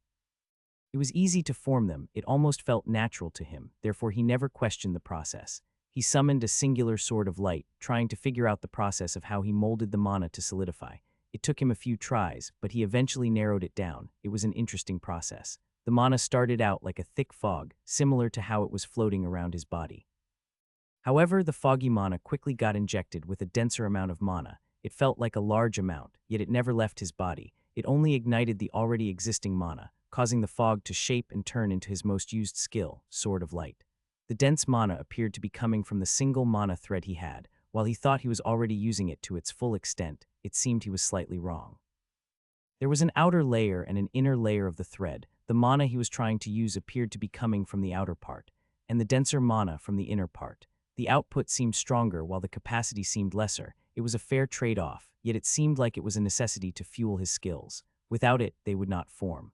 It was easy to form them. It almost felt natural to him, therefore he never questioned the process. He summoned a singular sword of light, trying to figure out the process of how he molded the mana to solidify. It took him a few tries, but he eventually narrowed it down. It was an interesting process. The mana started out like a thick fog, similar to how it was floating around his body. However, the foggy mana quickly got injected with a denser amount of mana. It felt like a large amount, yet it never left his body. It only ignited the already existing mana, causing the fog to shape and turn into his most used skill, Sword of Light. The dense mana appeared to be coming from the single mana thread he had. While he thought he was already using it to its full extent, it seemed he was slightly wrong. There was an outer layer and an inner layer of the thread. The mana he was trying to use appeared to be coming from the outer part, and the denser mana from the inner part. The output seemed stronger while the capacity seemed lesser. It was a fair trade-off, yet it seemed like it was a necessity to fuel his skills. Without it, they would not form.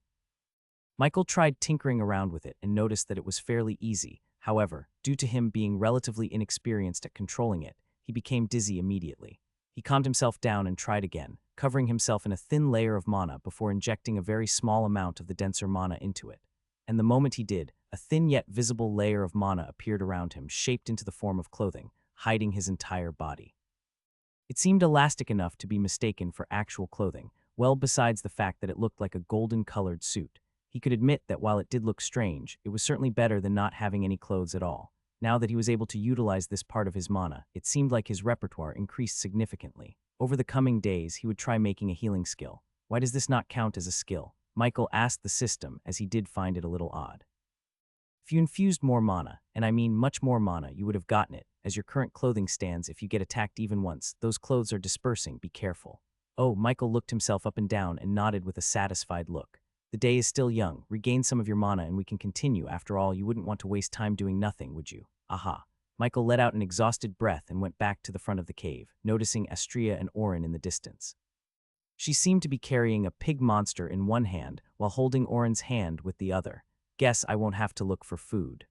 Michael tried tinkering around with it and noticed that it was fairly easy. However, due to him being relatively inexperienced at controlling it, he became dizzy immediately. He calmed himself down and tried again, covering himself in a thin layer of mana before injecting a very small amount of the denser mana into it. And the moment he did, a thin yet visible layer of mana appeared around him, shaped into the form of clothing, hiding his entire body. It seemed elastic enough to be mistaken for actual clothing, well besides the fact that it looked like a golden-colored suit. He could admit that while it did look strange, it was certainly better than not having any clothes at all. Now that he was able to utilize this part of his mana, it seemed like his repertoire increased significantly. Over the coming days, he would try making a healing skill. Why does this not count as a skill? Michael asked the system, as he did find it a little odd. If you infused more mana, and I mean much more mana, you would have gotten it. As your current clothing stands, if you get attacked even once, those clothes are dispersing. Be careful. Oh, Michael looked himself up and down and nodded with a satisfied look. The day is still young. Regain some of your mana and we can continue. After all, you wouldn't want to waste time doing nothing, would you? Aha. Michael let out an exhausted breath and went back to the front of the cave, noticing Astria and Orin in the distance. She seemed to be carrying a pig monster in one hand while holding Orin's hand with the other. Guess I won't have to look for food.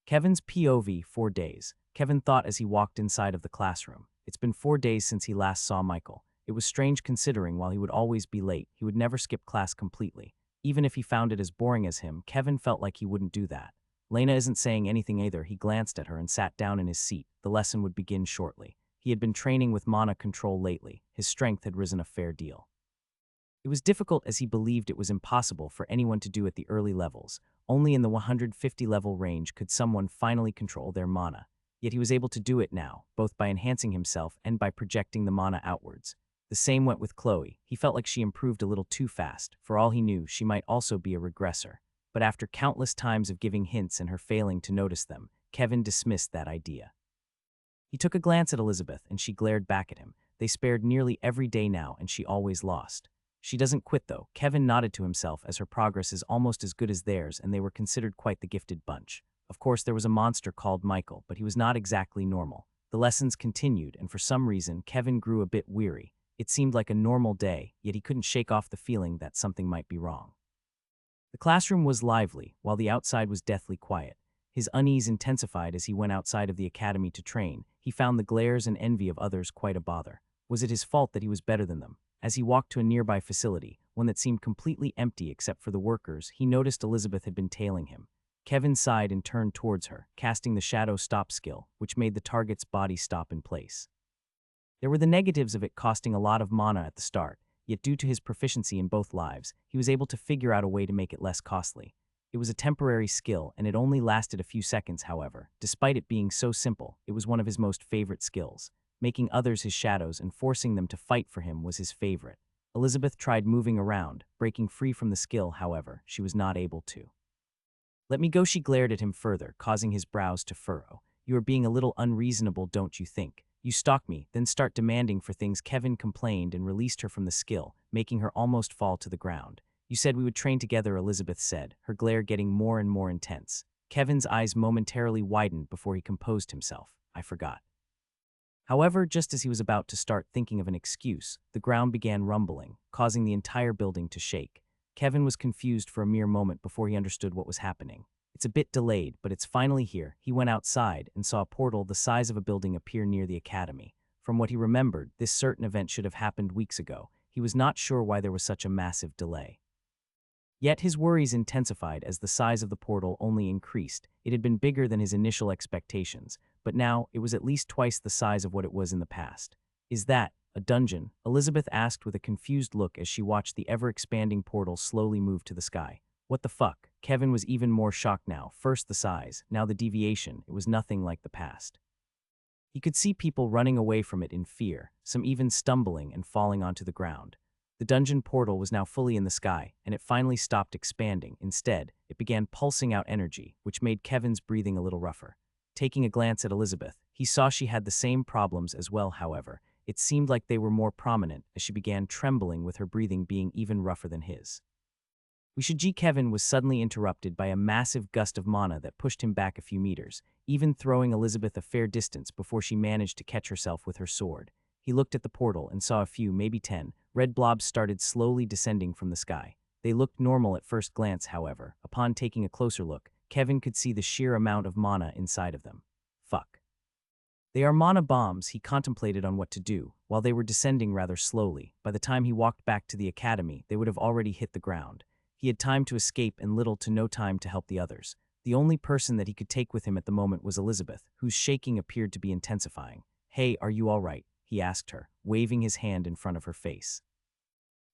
Kevin's POV, 4 days. Kevin thought as he walked inside of the classroom. It's been 4 days since he last saw Michael. It was strange considering while he would always be late, he would never skip class completely. Even if he found it as boring as him, Kevin felt like he wouldn't do that. Lena isn't saying anything either. He glanced at her and sat down in his seat. The lesson would begin shortly. He had been training with mana control lately. His strength had risen a fair deal. It was difficult as he believed it was impossible for anyone to do at the early levels. Only in the 150 level range could someone finally control their mana. Yet he was able to do it now, both by enhancing himself and by projecting the mana outwards. The same went with Chloe. He felt like she improved a little too fast. For all he knew, she might also be a regressor. But after countless times of giving hints and her failing to notice them, Kevin dismissed that idea. He took a glance at Elizabeth and she glared back at him. They spared nearly every day now and she always lost. She doesn't quit though. Kevin nodded to himself as her progress is almost as good as theirs and they were considered quite the gifted bunch. Of course, there was a monster called Michael, but he was not exactly normal. The lessons continued and for some reason, Kevin grew a bit weary. It seemed like a normal day, yet he couldn't shake off the feeling that something might be wrong. The classroom was lively, while the outside was deathly quiet. His unease intensified as he went outside of the academy to train. He found the glares and envy of others quite a bother. Was it his fault that he was better than them? As he walked to a nearby facility, one that seemed completely empty except for the workers, he noticed Elizabeth had been tailing him. Kevin sighed and turned towards her, casting the shadow stop skill, which made the target's body stop in place. There were the negatives of it costing a lot of mana at the start, yet due to his proficiency in both lives, he was able to figure out a way to make it less costly. It was a temporary skill, and it only lasted a few seconds, however. Despite it being so simple, it was one of his most favorite skills. Making others his shadows and forcing them to fight for him was his favorite. Elizabeth tried moving around, breaking free from the skill, however, she was not able to. "Let me go," she glared at him further, causing his brows to furrow. "You are being a little unreasonable, don't you think? You stalk me, then start demanding for things." Kevin complained and released her from the skill, making her almost fall to the ground. "You said we would train together," Elizabeth said, her glare getting more and more intense. Kevin's eyes momentarily widened before he composed himself. "I forgot." However, just as he was about to start thinking of an excuse, the ground began rumbling, causing the entire building to shake. Kevin was confused for a mere moment before he understood what was happening. "It's a bit delayed, but it's finally here." He went outside and saw a portal the size of a building appear near the academy. From what he remembered, this certain event should have happened weeks ago. He was not sure why there was such a massive delay. Yet his worries intensified as the size of the portal only increased. It had been bigger than his initial expectations, but now it was at least twice the size of what it was in the past. "Is that a dungeon?" Elizabeth asked with a confused look as she watched the ever-expanding portal slowly move to the sky. "What the fuck?" Kevin was even more shocked now. First the size, now the deviation. It was nothing like the past. He could see people running away from it in fear, some even stumbling and falling onto the ground. The dungeon portal was now fully in the sky, and it finally stopped expanding. Instead, it began pulsing out energy, which made Kevin's breathing a little rougher. Taking a glance at Elizabeth, he saw she had the same problems as well. However, it seemed like they were more prominent as she began trembling, with her breathing being even rougher than his. Kevin was suddenly interrupted by a massive gust of mana that pushed him back a few meters, even throwing Elizabeth a fair distance before she managed to catch herself with her sword. He looked at the portal and saw a few, maybe 10, red blobs started slowly descending from the sky. They looked normal at first glance, however. Upon taking a closer look, Kevin could see the sheer amount of mana inside of them. "Fuck. They are mana bombs." He contemplated on what to do. While they were descending rather slowly, by the time he walked back to the academy, they would have already hit the ground. He had time to escape and little to no time to help the others. The only person that he could take with him at the moment was Elizabeth, whose shaking appeared to be intensifying. "Hey, are you all right?" he asked her, waving his hand in front of her face.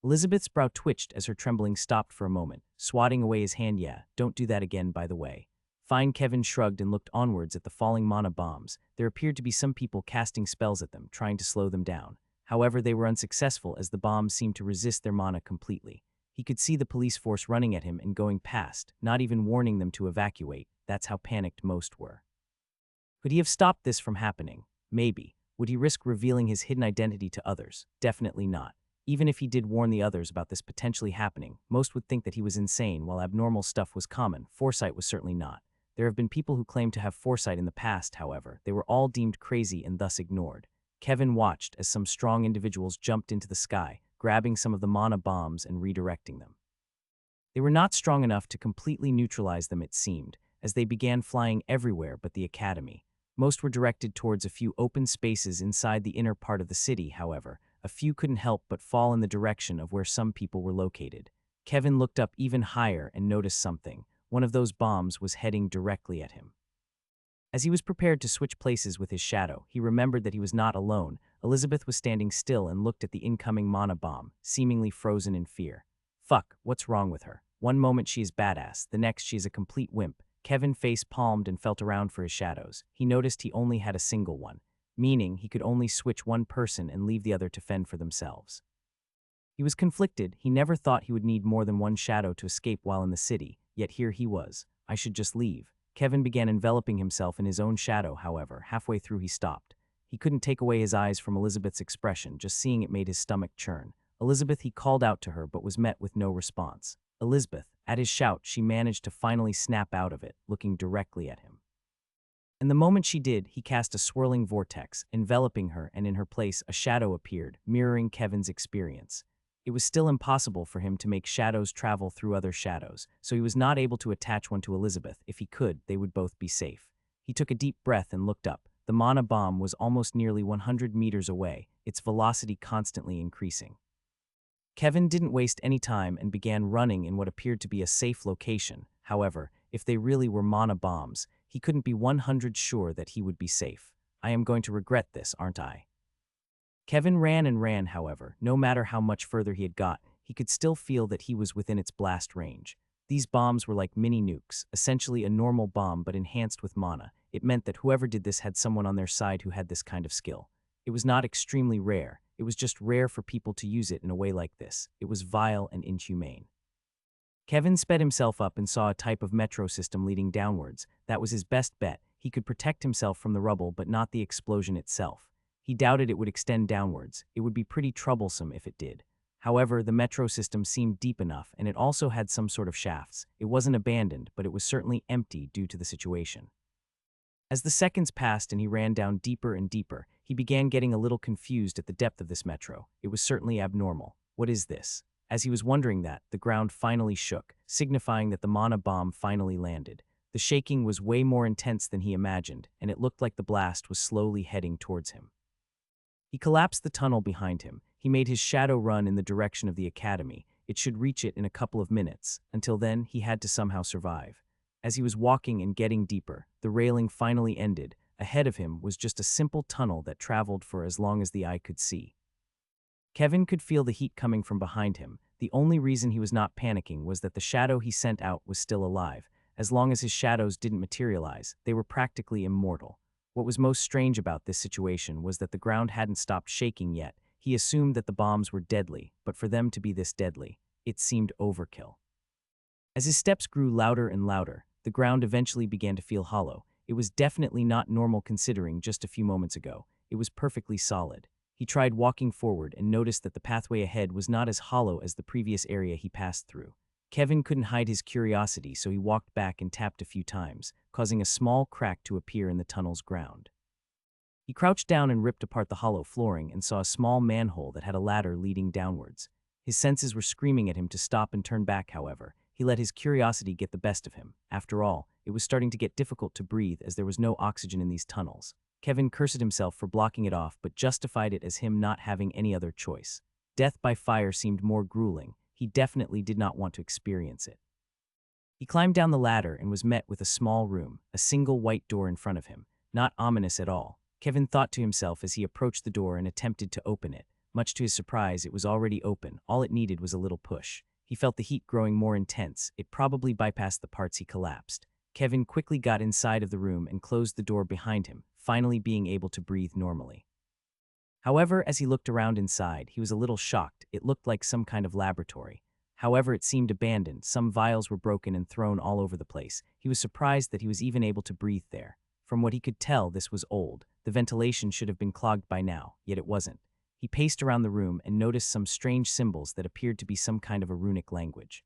Elizabeth's brow twitched as her trembling stopped for a moment, swatting away his hand. "Yeah, don't do that again, by the way." Fine. Kevin shrugged and looked onwards at the falling mana bombs. There appeared to be some people casting spells at them, trying to slow them down. However, they were unsuccessful as the bombs seemed to resist their mana completely. He could see the police force running at him and going past, not even warning them to evacuate. That's how panicked most were. Could he have stopped this from happening? Maybe. Would he risk revealing his hidden identity to others? Definitely not. Even if he did warn the others about this potentially happening, most would think that he was insane. While abnormal stuff was common, foresight was certainly not. There have been people who claimed to have foresight in the past, however. They were all deemed crazy and thus ignored. Kevin watched as some strong individuals jumped into the sky, grabbing some of the mana bombs and redirecting them. They were not strong enough to completely neutralize them, it seemed, as they began flying everywhere but the academy. Most were directed towards a few open spaces inside the inner part of the city. However, a few couldn't help but fall in the direction of where some people were located. Kevin looked up even higher and noticed something. One of those bombs was heading directly at him. As he was prepared to switch places with his shadow, he remembered that he was not alone. Elizabeth was standing still and looked at the incoming mana bomb, seemingly frozen in fear. Fuck, what's wrong with her? One moment she is badass, the next she is a complete wimp. Kevin face-palmed and felt around for his shadows. He noticed he only had a single one, meaning he could only switch one person and leave the other to fend for themselves. He was conflicted. He never thought he would need more than one shadow to escape while in the city, yet here he was. I should just leave. Kevin began enveloping himself in his own shadow. However, halfway through he stopped. He couldn't take away his eyes from Elizabeth's expression. Just seeing it made his stomach churn. "Elizabeth," he called out to her, but was met with no response. "Elizabeth." At his shout, she managed to finally snap out of it, looking directly at him. And the moment she did, he cast a swirling vortex, enveloping her, and in her place a shadow appeared, mirroring Kevin's experience. It was still impossible for him to make shadows travel through other shadows, so he was not able to attach one to Elizabeth. If he could, they would both be safe. He took a deep breath and looked up. The mana bomb was almost nearly 100 meters away, its velocity constantly increasing. Kevin didn't waste any time and began running in what appeared to be a safe location. However, if they really were mana bombs, he couldn't be 100% sure that he would be safe. I am going to regret this, aren't I? Kevin ran and ran, however. No matter how much further he had got, he could still feel that he was within its blast range. These bombs were like mini nukes, essentially a normal bomb but enhanced with mana. It meant that whoever did this had someone on their side who had this kind of skill. It was not extremely rare, it was just rare for people to use it in a way like this. It was vile and inhumane. Kevin sped himself up and saw a type of metro system leading downwards. That was his best bet. He could protect himself from the rubble but not the explosion itself. He doubted it would extend downwards. It would be pretty troublesome if it did. However, the metro system seemed deep enough, and it also had some sort of shafts. It wasn't abandoned, but it was certainly empty due to the situation. As the seconds passed and he ran down deeper and deeper, he began getting a little confused at the depth of this metro. It was certainly abnormal. What is this? As he was wondering that, the ground finally shook, signifying that the mana bomb finally landed. The shaking was way more intense than he imagined, and it looked like the blast was slowly heading towards him. He collapsed the tunnel behind him. He made his shadow run in the direction of the academy. It should reach it in a couple of minutes. Until then, he had to somehow survive. As he was walking and getting deeper, the railing finally ended. Ahead of him was just a simple tunnel that traveled for as long as the eye could see. Kevin could feel the heat coming from behind him. The only reason he was not panicking was that the shadow he sent out was still alive. As long as his shadows didn't materialize, they were practically immortal. What was most strange about this situation was that the ground hadn't stopped shaking yet. He assumed that the bombs were deadly, but for them to be this deadly, it seemed overkill. As his steps grew louder and louder, the ground eventually began to feel hollow. It was definitely not normal considering just a few moments ago. It was perfectly solid. He tried walking forward and noticed that the pathway ahead was not as hollow as the previous area he passed through. Kevin couldn't hide his curiosity, so he walked back and tapped a few times, causing a small crack to appear in the tunnel's ground. He crouched down and ripped apart the hollow flooring and saw a small manhole that had a ladder leading downwards. His senses were screaming at him to stop and turn back, however. He let his curiosity get the best of him. After all, it was starting to get difficult to breathe as there was no oxygen in these tunnels. Kevin cursed himself for blocking it off but justified it as him not having any other choice. Death by fire seemed more grueling. He definitely did not want to experience it. He climbed down the ladder and was met with a small room, a single white door in front of him. Not ominous at all. Kevin thought to himself as he approached the door and attempted to open it. Much to his surprise, it was already open. All it needed was a little push. He felt the heat growing more intense. It probably bypassed the parts he collapsed. Kevin quickly got inside of the room and closed the door behind him, finally being able to breathe normally. However, as he looked around inside, he was a little shocked. It looked like some kind of laboratory. However, it seemed abandoned. Some vials were broken and thrown all over the place. He was surprised that he was even able to breathe there. From what he could tell, this was old. The ventilation should have been clogged by now, yet it wasn't. He paced around the room and noticed some strange symbols that appeared to be some kind of a runic language.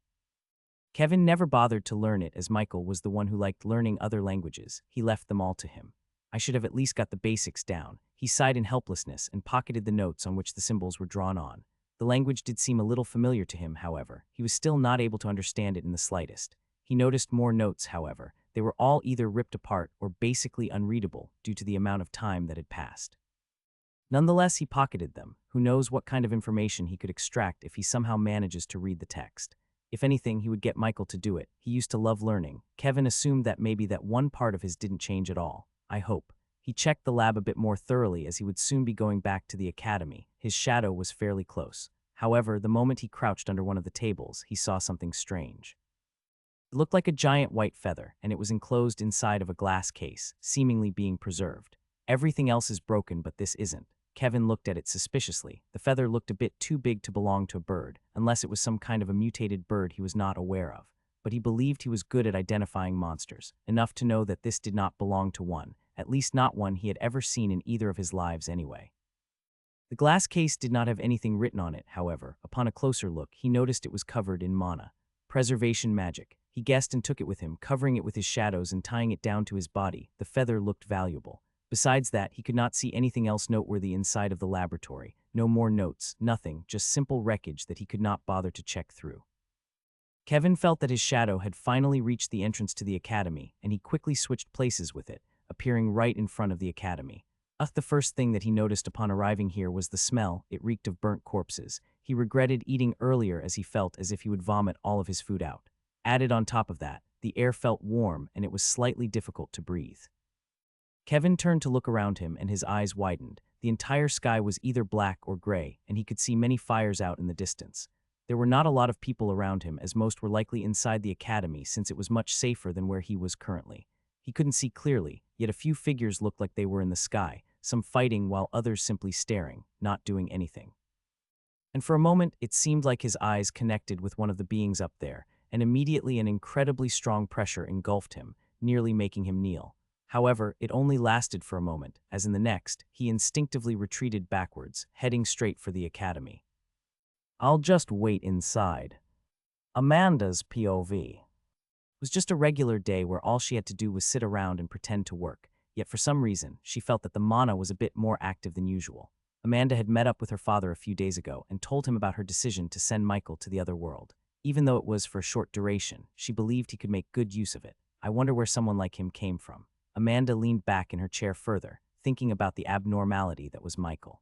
Kevin never bothered to learn it as Michael was the one who liked learning other languages. He left them all to him. I should have at least got the basics down. He sighed in helplessness and pocketed the notes on which the symbols were drawn on. The language did seem a little familiar to him, however. He was still not able to understand it in the slightest. He noticed more notes, however. They were all either ripped apart or basically unreadable due to the amount of time that had passed. Nonetheless, he pocketed them. Who knows what kind of information he could extract if he somehow manages to read the text. If anything, he would get Michael to do it. He used to love learning. Kevin assumed that maybe that one part of his didn't change at all. I hope. He checked the lab a bit more thoroughly as he would soon be going back to the academy. His shadow was fairly close. However, the moment he crouched under one of the tables, he saw something strange. It looked like a giant white feather, and it was enclosed inside of a glass case, seemingly being preserved. Everything else is broken, but this isn't. Kevin looked at it suspiciously. The feather looked a bit too big to belong to a bird, unless it was some kind of a mutated bird he was not aware of. But he believed he was good at identifying monsters, enough to know that this did not belong to one, at least not one he had ever seen in either of his lives anyway. The glass case did not have anything written on it, however. Upon a closer look, he noticed it was covered in mana. Preservation magic. He guessed and took it with him, covering it with his shadows and tying it down to his body. The feather looked valuable. Besides that, he could not see anything else noteworthy inside of the laboratory. No more notes, nothing, just simple wreckage that he could not bother to check through. Kevin felt that his shadow had finally reached the entrance to the academy, and he quickly switched places with it, appearing right in front of the academy. The first thing that he noticed upon arriving here was the smell. It reeked of burnt corpses. He regretted eating earlier as he felt as if he would vomit all of his food out. Added on top of that, the air felt warm and it was slightly difficult to breathe. Kevin turned to look around him and his eyes widened. The entire sky was either black or gray, and he could see many fires out in the distance. There were not a lot of people around him, as most were likely inside the academy since it was much safer than where he was currently. He couldn't see clearly, yet a few figures looked like they were in the sky, some fighting while others simply staring, not doing anything. And for a moment, it seemed like his eyes connected with one of the beings up there, and immediately an incredibly strong pressure engulfed him, nearly making him kneel. However, it only lasted for a moment, as in the next, he instinctively retreated backwards, heading straight for the academy. "I'll just wait inside." Amanda's POV was just a regular day where all she had to do was sit around and pretend to work, yet for some reason, she felt that the mana was a bit more active than usual. Amanda had met up with her father a few days ago and told him about her decision to send Michael to the other world. Even though it was for a short duration, she believed he could make good use of it. I wonder where someone like him came from. Amanda leaned back in her chair further, thinking about the abnormality that was Michael.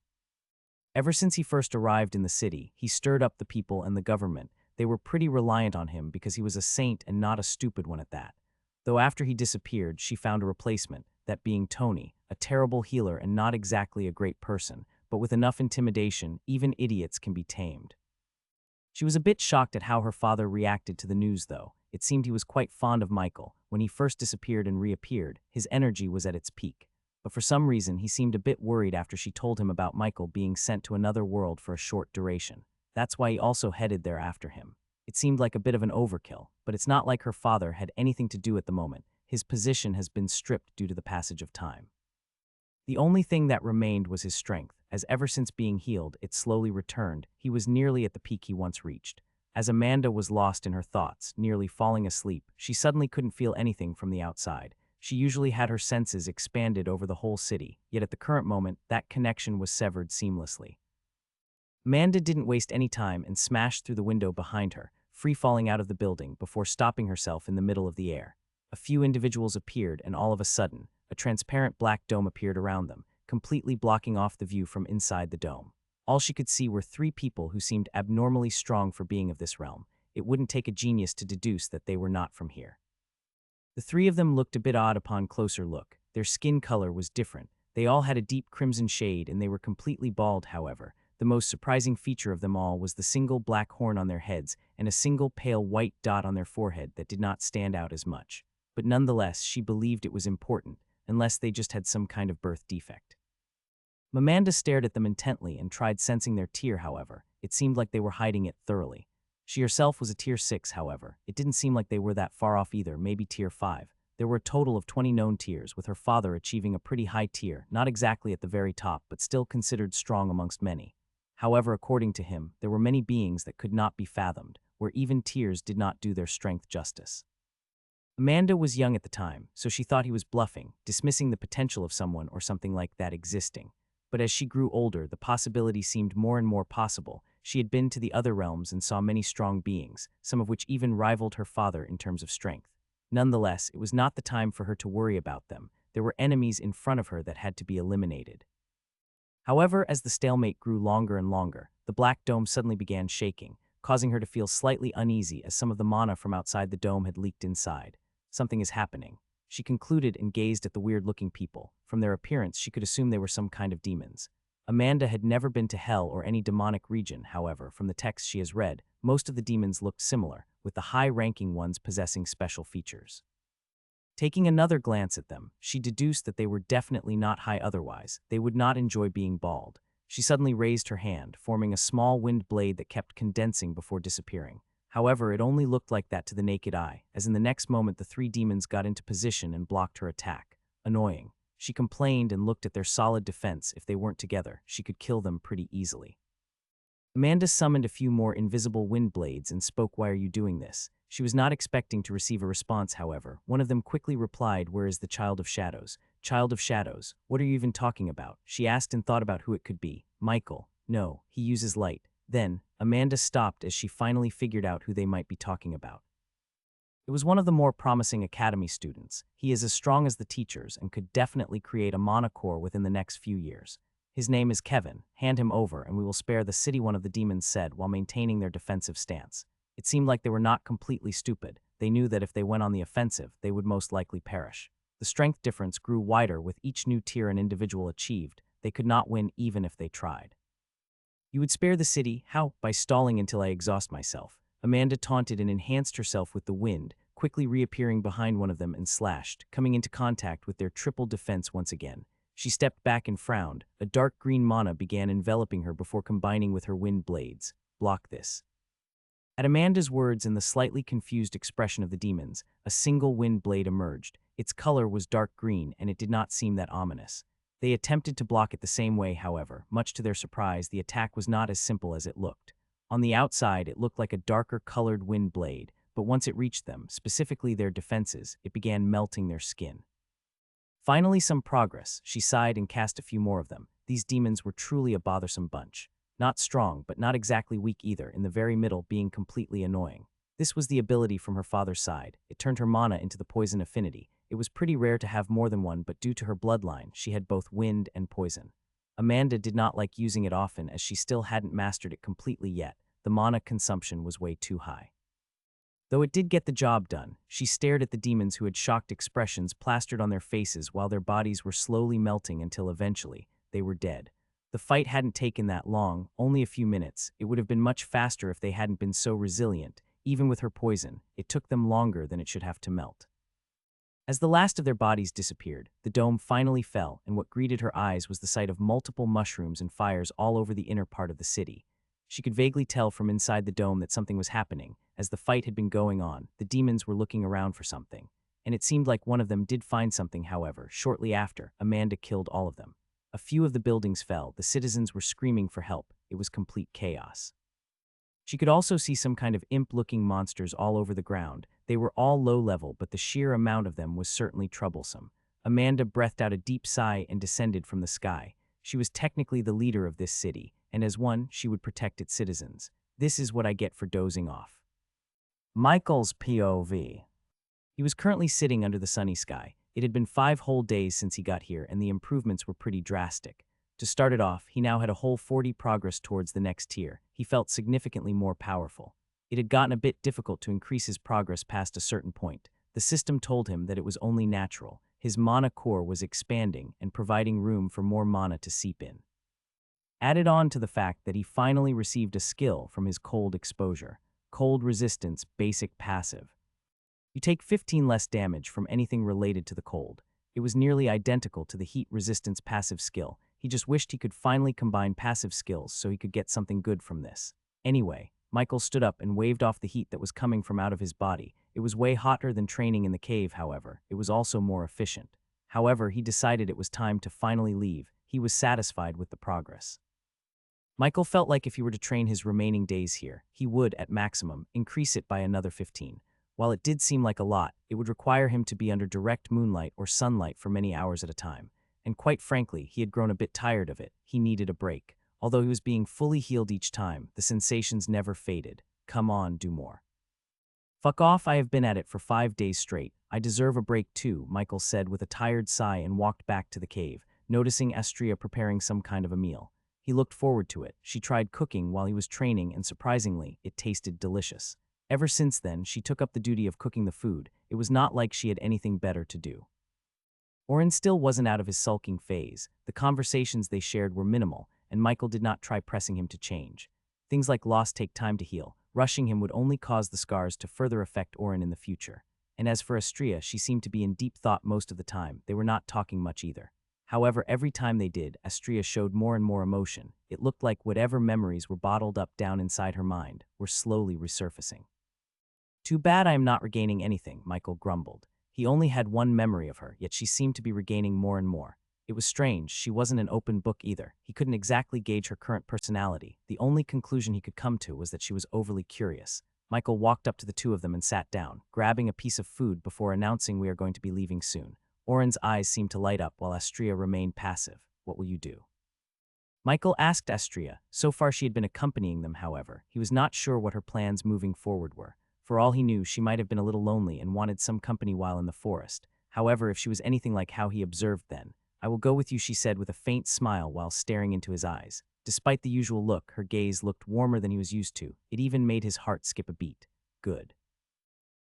Ever since he first arrived in the city, he stirred up the people and the government. They were pretty reliant on him because he was a saint and not a stupid one at that. Though after he disappeared, she found a replacement, that being Tony, a terrible healer and not exactly a great person, but with enough intimidation, even idiots can be tamed. She was a bit shocked at how her father reacted to the news, though. It seemed he was quite fond of Michael. When he first disappeared and reappeared, his energy was at its peak. But for some reason, he seemed a bit worried after she told him about Michael being sent to another world for a short duration. That's why he also headed there after him. It seemed like a bit of an overkill, but it's not like her father had anything to do at the moment. His position has been stripped due to the passage of time. The only thing that remained was his strength, as ever since being healed, it slowly returned. He was nearly at the peak he once reached. As Amanda was lost in her thoughts, nearly falling asleep, she suddenly couldn't feel anything from the outside. She usually had her senses expanded over the whole city, yet at the current moment, that connection was severed seamlessly. Amanda didn't waste any time and smashed through the window behind her, free-falling out of the building before stopping herself in the middle of the air. A few individuals appeared, and all of a sudden, a transparent black dome appeared around them, completely blocking off the view from inside the dome. All she could see were three people who seemed abnormally strong for being of this realm. It wouldn't take a genius to deduce that they were not from here. The three of them looked a bit odd upon closer look. Their skin color was different. They all had a deep crimson shade and they were completely bald, however. The most surprising feature of them all was the single black horn on their heads and a single pale white dot on their forehead that did not stand out as much. But nonetheless, she believed it was important, unless they just had some kind of birth defect. Amanda stared at them intently and tried sensing their tier, however. It seemed like they were hiding it thoroughly. She herself was a tier 6, however. It didn't seem like they were that far off either, maybe tier 5. There were a total of 20 known tiers, with her father achieving a pretty high tier, not exactly at the very top, but still considered strong amongst many. However, according to him, there were many beings that could not be fathomed, where even tiers did not do their strength justice. Amanda was young at the time, so she thought he was bluffing, dismissing the potential of someone or something like that existing. But as she grew older, the possibility seemed more and more possible. She had been to the other realms and saw many strong beings, some of which even rivaled her father in terms of strength. Nonetheless, it was not the time for her to worry about them. There were enemies in front of her that had to be eliminated. However, as the stalemate grew longer and longer, the black dome suddenly began shaking, causing her to feel slightly uneasy as some of the mana from outside the dome had leaked inside. Something is happening. She concluded and gazed at the weird-looking people. From their appearance, she could assume they were some kind of demons. Amanda had never been to hell or any demonic region, however, from the texts she has read, most of the demons looked similar, with the high-ranking ones possessing special features. Taking another glance at them, she deduced that they were definitely not high otherwise. They would not enjoy being bald. She suddenly raised her hand, forming a small wind blade that kept condensing before disappearing. However, it only looked like that to the naked eye, as in the next moment the three demons got into position and blocked her attack. Annoying. She complained and looked at their solid defense. If they weren't together, she could kill them pretty easily. Amanda summoned a few more invisible wind blades and spoke, "Why are you doing this?" She was not expecting to receive a response, however. One of them quickly replied, "Where is the Child of Shadows?" "Child of Shadows? What are you even talking about?" She asked and thought about who it could be. Michael. No, he uses light. Then, Amanda stopped as she finally figured out who they might be talking about. It was one of the more promising academy students. He is as strong as the teachers and could definitely create a monocore within the next few years. His name is Kevin. Hand him over and we will spare the city, one of the demons said while maintaining their defensive stance. It seemed like they were not completely stupid. They knew that if they went on the offensive, they would most likely perish. The strength difference grew wider with each new tier an individual achieved. They could not win even if they tried. You would spare the city? How? By stalling until I exhaust myself. Amanda taunted and enhanced herself with the wind, quickly reappearing behind one of them and slashed, coming into contact with their triple defense once again. She stepped back and frowned. A dark green mana began enveloping her before combining with her wind blades. Block this. At Amanda's words and the slightly confused expression of the demons, a single wind blade emerged. Its color was dark green and it did not seem that ominous. They attempted to block it the same way, however. Much to their surprise, the attack was not as simple as it looked. On the outside, it looked like a darker colored wind blade, but once it reached them, specifically their defenses, it began melting their skin. Finally, some progress. She sighed and cast a few more of them. These demons were truly a bothersome bunch. Not strong, but not exactly weak either, in the very middle being completely annoying. This was the ability from her father's side. It turned her mana into the poison affinity. It was pretty rare to have more than one, but due to her bloodline, she had both wind and poison. Amanda did not like using it often as she still hadn't mastered it completely yet. The mana consumption was way too high. Though it did get the job done, she stared at the demons who had shocked expressions plastered on their faces while their bodies were slowly melting until eventually, they were dead. The fight hadn't taken that long, only a few minutes. It would have been much faster if they hadn't been so resilient. Even with her poison, it took them longer than it should have to melt. As the last of their bodies disappeared, the dome finally fell, and what greeted her eyes was the sight of multiple mushrooms and fires all over the inner part of the city. She could vaguely tell from inside the dome that something was happening. As the fight had been going on, the demons were looking around for something. And it seemed like one of them did find something, however. Shortly after, Amanda killed all of them. A few of the buildings fell. The citizens were screaming for help. It was complete chaos. She could also see some kind of imp-looking monsters all over the ground. They were all low level, but the sheer amount of them was certainly troublesome. Amanda breathed out a deep sigh and descended from the sky. She was technically the leader of this city, and as one, she would protect its citizens. This is what I get for dozing off. Michael's POV. He was currently sitting under the sunny sky. It had been 5 whole days since he got here, and the improvements were pretty drastic. To start it off, he now had a whole 40 progress towards the next tier. He felt significantly more powerful. It had gotten a bit difficult to increase his progress past a certain point. The system told him that it was only natural. His mana core was expanding and providing room for more mana to seep in. Added on to the fact that he finally received a skill from his cold exposure. Cold resistance, basic passive. You take 15 less damage from anything related to the cold. It was nearly identical to the heat resistance passive skill. He just wished he could finally combine passive skills so he could get something good from this. Anyway, Michael stood up and waved off the heat that was coming from out of his body. It was way hotter than training in the cave, however. It was also more efficient. However, he decided it was time to finally leave. He was satisfied with the progress. Michael felt like if he were to train his remaining days here, he would, at maximum, increase it by another 15. While it did seem like a lot, it would require him to be under direct moonlight or sunlight for many hours at a time. And quite frankly, he had grown a bit tired of it. He needed a break. Although he was being fully healed each time, the sensations never faded. Come on, do more. Fuck off, I have been at it for 5 days straight. I deserve a break too, Michael said with a tired sigh and walked back to the cave, noticing Astria preparing some kind of a meal. He looked forward to it. She tried cooking while he was training and surprisingly, it tasted delicious. Ever since then, she took up the duty of cooking the food. It was not like she had anything better to do. Oren still wasn't out of his sulking phase. The conversations they shared were minimal, and Michael did not try pressing him to change. Things like loss take time to heal. Rushing him would only cause the scars to further affect Oren in the future. And as for Astria, she seemed to be in deep thought most of the time. They were not talking much either. However, every time they did, Astria showed more and more emotion. It looked like whatever memories were bottled up down inside her mind were slowly resurfacing. Too bad I am not regaining anything, Michael grumbled. He only had one memory of her, yet she seemed to be regaining more and more. It was strange, she wasn't an open book either. He couldn't exactly gauge her current personality. The only conclusion he could come to was that she was overly curious. Michael walked up to the two of them and sat down, grabbing a piece of food before announcing we are going to be leaving soon. Oren's eyes seemed to light up while Astria remained passive. What will you do? Michael asked Astria. So far she had been accompanying them, however. He was not sure what her plans moving forward were. For all he knew, she might have been a little lonely and wanted some company while in the forest. However, if she was anything like how he observed then, "I will go with you," she said with a faint smile while staring into his eyes. Despite the usual look, her gaze looked warmer than he was used to. It even made his heart skip a beat. Good.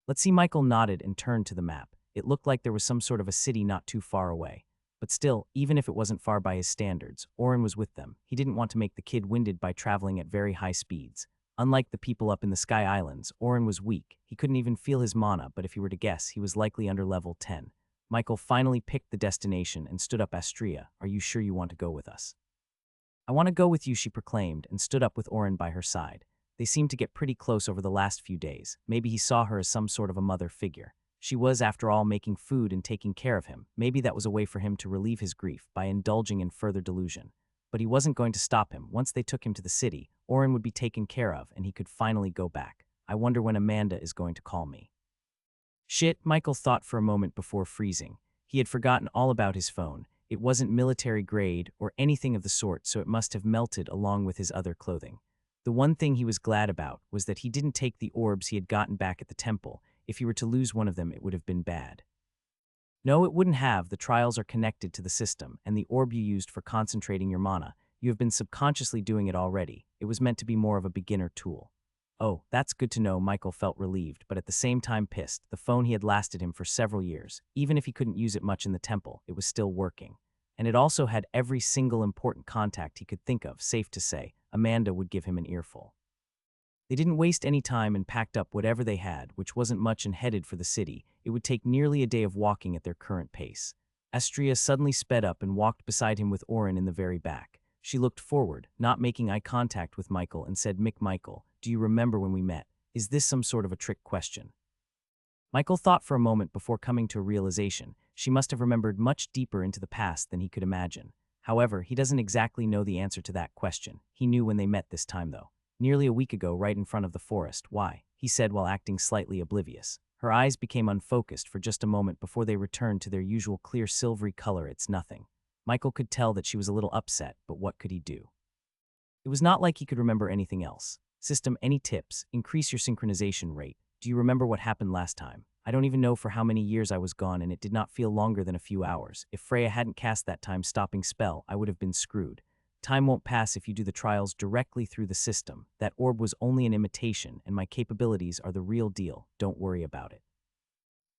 Let's see. Michael nodded and turned to the map. It looked like there was some sort of a city not too far away. But still, even if it wasn't far by his standards, Oren was with them. He didn't want to make the kid winded by traveling at very high speeds. Unlike the people up in the Sky Islands, Oren was weak. He couldn't even feel his mana, but if he were to guess, he was likely under level 10. Michael finally picked the destination and stood up. "Astria, are you sure you want to go with us?" "I want to go with you," she proclaimed, and stood up with Oren by her side. They seemed to get pretty close over the last few days. Maybe he saw her as some sort of a mother figure. She was, after all, making food and taking care of him. Maybe that was a way for him to relieve his grief by indulging in further delusion. But he wasn't going to stop him. Once they took him to the city, Oren would be taken care of, and he could finally go back. "I wonder when Amanda is going to call me." Shit, Michael thought for a moment before freezing. He had forgotten all about his phone. It wasn't military grade or anything of the sort, so it must have melted along with his other clothing. The one thing he was glad about was that he didn't take the orbs he had gotten back at the temple. If he were to lose one of them, it would have been bad. No, it wouldn't have. The trials are connected to the system, and the orb you used for concentrating your mana, you have been subconsciously doing it already. It was meant to be more of a beginner tool. Oh, that's good to know. Michael felt relieved, but at the same time pissed. The phone he had lasted him for several years. Even if he couldn't use it much in the temple, it was still working. And it also had every single important contact he could think of. Safe to say, Amanda would give him an earful. They didn't waste any time and packed up whatever they had, which wasn't much, and headed for the city. It would take nearly a day of walking at their current pace. Astria suddenly sped up and walked beside him with Oren in the very back. She looked forward, not making eye contact with Michael, and said, Michael, do you remember when we met? Is this some sort of a trick question?" Michael thought for a moment before coming to a realization. She must have remembered much deeper into the past than he could imagine. However, he doesn't exactly know the answer to that question. He knew when they met this time, though. "Nearly a week ago, right in front of the forest. Why?" he said while acting slightly oblivious. Her eyes became unfocused for just a moment before they returned to their usual clear silvery color. "It's nothing." Michael could tell that she was a little upset, but what could he do? It was not like he could remember anything else. "System, any tips? Increase your synchronization rate. Do you remember what happened last time? I don't even know for how many years I was gone, and it did not feel longer than a few hours. If Freya hadn't cast that time-stopping spell, I would have been screwed. Time won't pass if you do the trials directly through the system. That orb was only an imitation, and my capabilities are the real deal. Don't worry about it."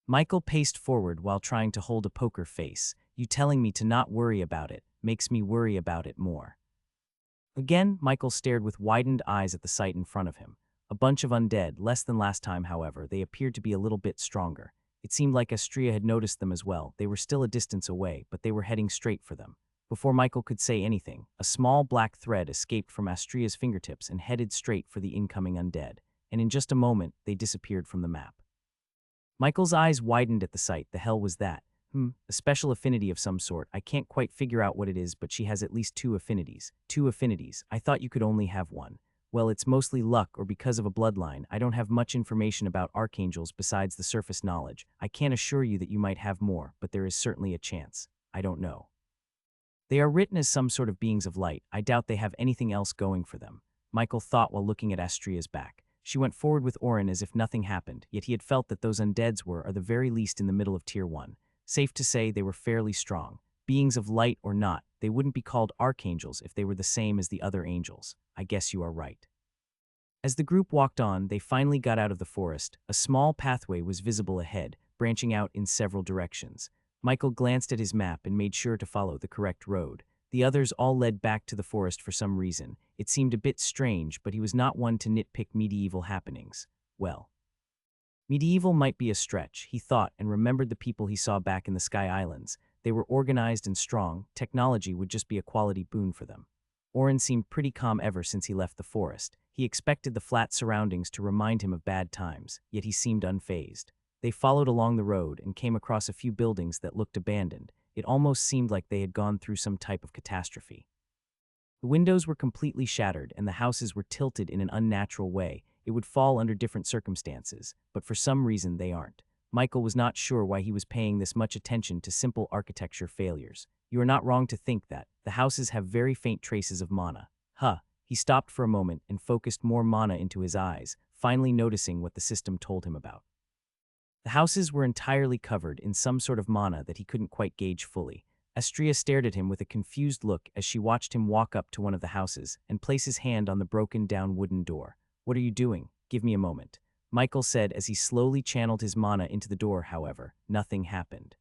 Michael paced forward while trying to hold a poker face. "You telling me to not worry about it makes me worry about it more." Again, Michael stared with widened eyes at the sight in front of him. A bunch of undead, less than last time, however. They appeared to be a little bit stronger. It seemed like Astria had noticed them as well. They were still a distance away, but they were heading straight for them. Before Michael could say anything, a small black thread escaped from Astria's fingertips and headed straight for the incoming undead. And in just a moment, they disappeared from the map. Michael's eyes widened at the sight. The hell was that? A special affinity of some sort. I can't quite figure out what it is, but she has at least 2 affinities. 2 affinities. I thought you could only have 1. Well, it's mostly luck or because of a bloodline. I don't have much information about archangels besides the surface knowledge. I can't assure you that you might have more, but there is certainly a chance. I don't know. They are written as some sort of beings of light. I doubt they have anything else going for them. Michael thought while looking at Astria's back. She went forward with Oren as if nothing happened, yet he had felt that those undeads were, at the very least, in the middle of Tier 1. Safe to say they were fairly strong. Beings of light or not, they wouldn't be called archangels if they were the same as the other angels. I guess you are right. As the group walked on, they finally got out of the forest. A small pathway was visible ahead, branching out in several directions. Michael glanced at his map and made sure to follow the correct road. The others all led back to the forest for some reason. It seemed a bit strange, but he was not one to nitpick medieval happenings. Well, medieval might be a stretch, he thought, and remembered the people he saw back in the Sky Islands. They were organized and strong. Technology would just be a quality boon for them. Oren seemed pretty calm ever since he left the forest. He expected the flat surroundings to remind him of bad times, yet he seemed unfazed. They followed along the road and came across a few buildings that looked abandoned. It almost seemed like they had gone through some type of catastrophe. The windows were completely shattered and the houses were tilted in an unnatural way. It would fall under different circumstances, but for some reason they aren't. Michael was not sure why he was paying this much attention to simple architecture failures. You are not wrong to think that. The houses have very faint traces of mana. He stopped for a moment and focused more mana into his eyes, finally noticing what the system told him about. The houses were entirely covered in some sort of mana that he couldn't quite gauge fully. Astria stared at him with a confused look as she watched him walk up to one of the houses and place his hand on the broken-down wooden door. "What are you doing? Give me a moment," Michael said as he slowly channeled his mana into the door. However, nothing happened.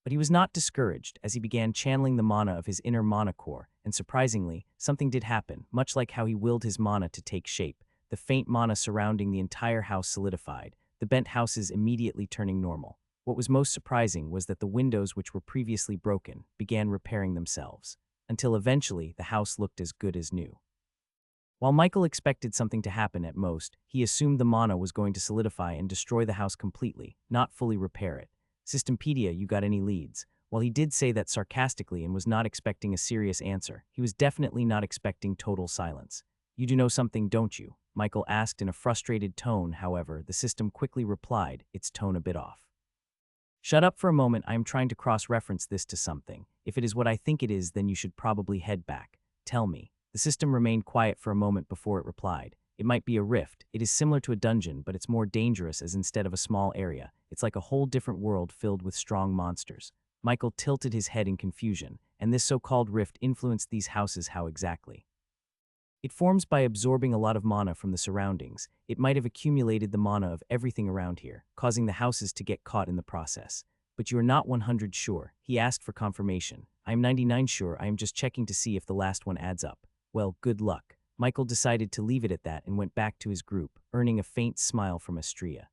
But he was not discouraged as he began channeling the mana of his inner mana core, and surprisingly, something did happen, much like how he willed his mana to take shape. The faint mana surrounding the entire house solidified, the bent houses immediately turning normal. What was most surprising was that the windows, which were previously broken, began repairing themselves, until eventually the house looked as good as new. While Michael expected something to happen at most, he assumed the mana was going to solidify and destroy the house completely, not fully repair it. "Systempedia, you got any leads?" While he did say that sarcastically and was not expecting a serious answer, he was definitely not expecting total silence. "You do know something, don't you?" Michael asked in a frustrated tone. However, the system quickly replied, its tone a bit off. "Shut up for a moment, I am trying to cross-reference this to something. If it is what I think it is, then you should probably head back. Tell me." The system remained quiet for a moment before it replied. "It might be a rift. It is similar to a dungeon, but it's more dangerous as instead of a small area, it's like a whole different world filled with strong monsters." Michael tilted his head in confusion, and this so-called rift influenced these houses. How exactly? "It forms by absorbing a lot of mana from the surroundings. It might have accumulated the mana of everything around here, causing the houses to get caught in the process." "But you are not 100 sure?" He asked for confirmation. "I am 99 sure, I am just checking to see if the last one adds up." "Well, good luck." Michael decided to leave it at that and went back to his group, earning a faint smile from Astria.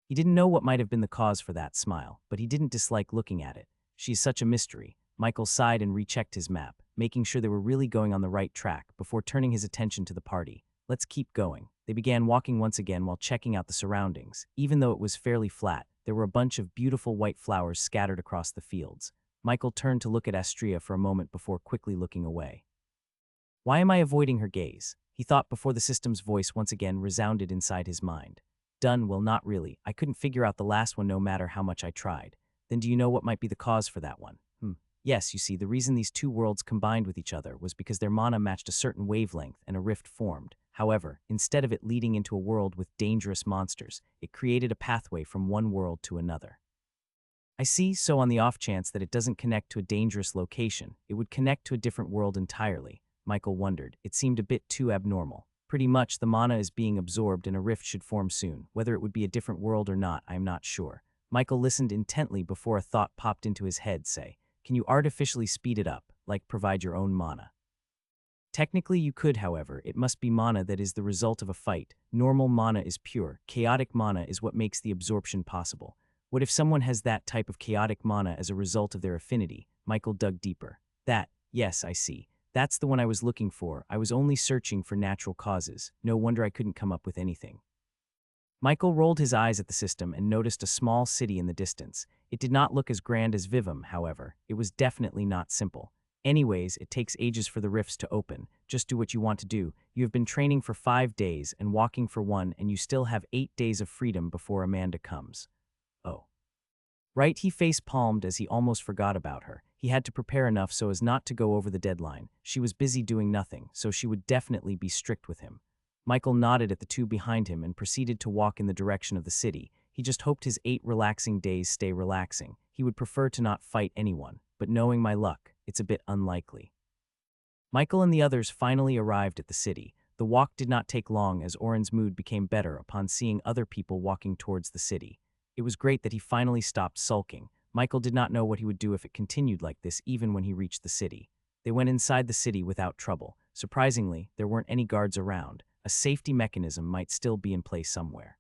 He didn't know what might have been the cause for that smile, but he didn't dislike looking at it. "She is such a mystery." Michael sighed and rechecked his map, making sure they were really going on the right track before turning his attention to the party. "Let's keep going." They began walking once again while checking out the surroundings. Even though it was fairly flat, there were a bunch of beautiful white flowers scattered across the fields. Michael turned to look at Astria for a moment before quickly looking away. "Why am I avoiding her gaze?" he thought before the system's voice once again resounded inside his mind. "Done, well, not really. I couldn't figure out the last one no matter how much I tried." "Then do you know what might be the cause for that one?" Yes, you see, the reason these two worlds combined with each other was because their mana matched a certain wavelength and a rift formed. However, instead of it leading into a world with dangerous monsters, it created a pathway from one world to another." "I see, so on the off chance that it doesn't connect to a dangerous location, it would connect to a different world entirely." Michael wondered. It seemed a bit too abnormal. "Pretty much, the mana is being absorbed and a rift should form soon. Whether it would be a different world or not, I am not sure." Michael listened intently before a thought popped into his head. Say, "Can you artificially speed it up, like provide your own mana?" "Technically you could, however, it must be mana that is the result of a fight. Normal mana is pure. Chaotic mana is what makes the absorption possible." "What if someone has that type of chaotic mana as a result of their affinity?" Michael dug deeper. Yes, I see. That's the one I was looking for. I was only searching for natural causes. No wonder I couldn't come up with anything." Michael rolled his eyes at the system and noticed a small city in the distance. It did not look as grand as Vivum, however. It was definitely not simple. "Anyways, it takes ages for the rifts to open. Just do what you want to do. You have been training for 5 days and walking for 1, and you still have 8 days of freedom before Amanda comes." "Oh. Right," he face-palmed as he almost forgot about her. He had to prepare enough so as not to go over the deadline. She was busy doing nothing, so she would definitely be strict with him. Michael nodded at the two behind him and proceeded to walk in the direction of the city. He just hoped his 8 relaxing days stay relaxing. He would prefer to not fight anyone, but knowing my luck, it's a bit unlikely. Michael and the others finally arrived at the city. The walk did not take long as Oren's mood became better upon seeing other people walking towards the city. It was great that he finally stopped sulking. Michael did not know what he would do if it continued like this even when he reached the city. They went inside the city without trouble. Surprisingly, there weren't any guards around. A safety mechanism might still be in place somewhere.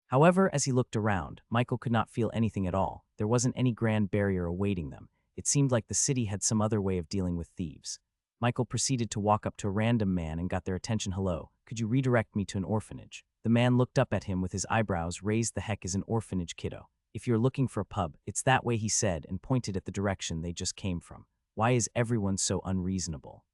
However, as he looked around, Michael could not feel anything at all. There wasn't any grand barrier awaiting them. It seemed like the city had some other way of dealing with thieves. Michael proceeded to walk up to a random man and got their attention. "Hello, could you redirect me to an orphanage?" The man looked up at him with his eyebrows raised. "The heck is an orphanage, kiddo? If you're looking for a pub, it's that way," he said and pointed at the direction they just came from. "Why is everyone so unreasonable?"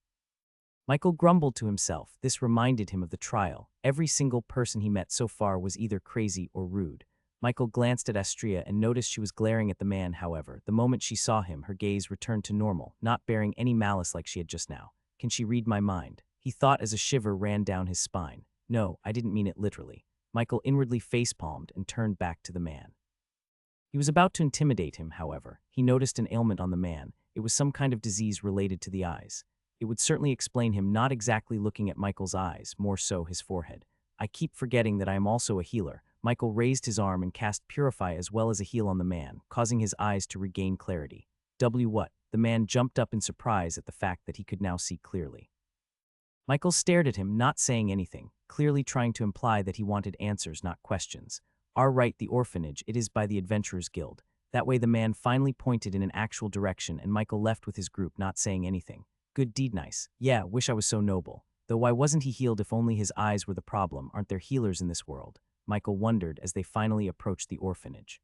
Michael grumbled to himself. This reminded him of the trial. Every single person he met so far was either crazy or rude. Michael glanced at Astria and noticed she was glaring at the man. However, the moment she saw him, her gaze returned to normal, not bearing any malice like she had just now. "Can she read my mind?" he thought as a shiver ran down his spine. No, I didn't mean it literally. Michael inwardly facepalmed and turned back to the man. He was about to intimidate him, however. He noticed an ailment on the man. It was some kind of disease related to the eyes. It would certainly explain him not exactly looking at Michael's eyes, more so his forehead. I keep forgetting that I am also a healer. Michael raised his arm and cast Purify as well as a heal on the man, causing his eyes to regain clarity. What? The man jumped up in surprise at the fact that he could now see clearly. Michael stared at him, not saying anything, clearly trying to imply that he wanted answers, not questions. Right, the orphanage, it is by the Adventurers Guild. That way the man finally pointed in an actual direction and Michael left with his group, not saying anything. Good deed, nice. Yeah, wish I was so noble. Though why wasn't he healed if only his eyes were the problem? Aren't there healers in this world? Michael wondered as they finally approached the orphanage.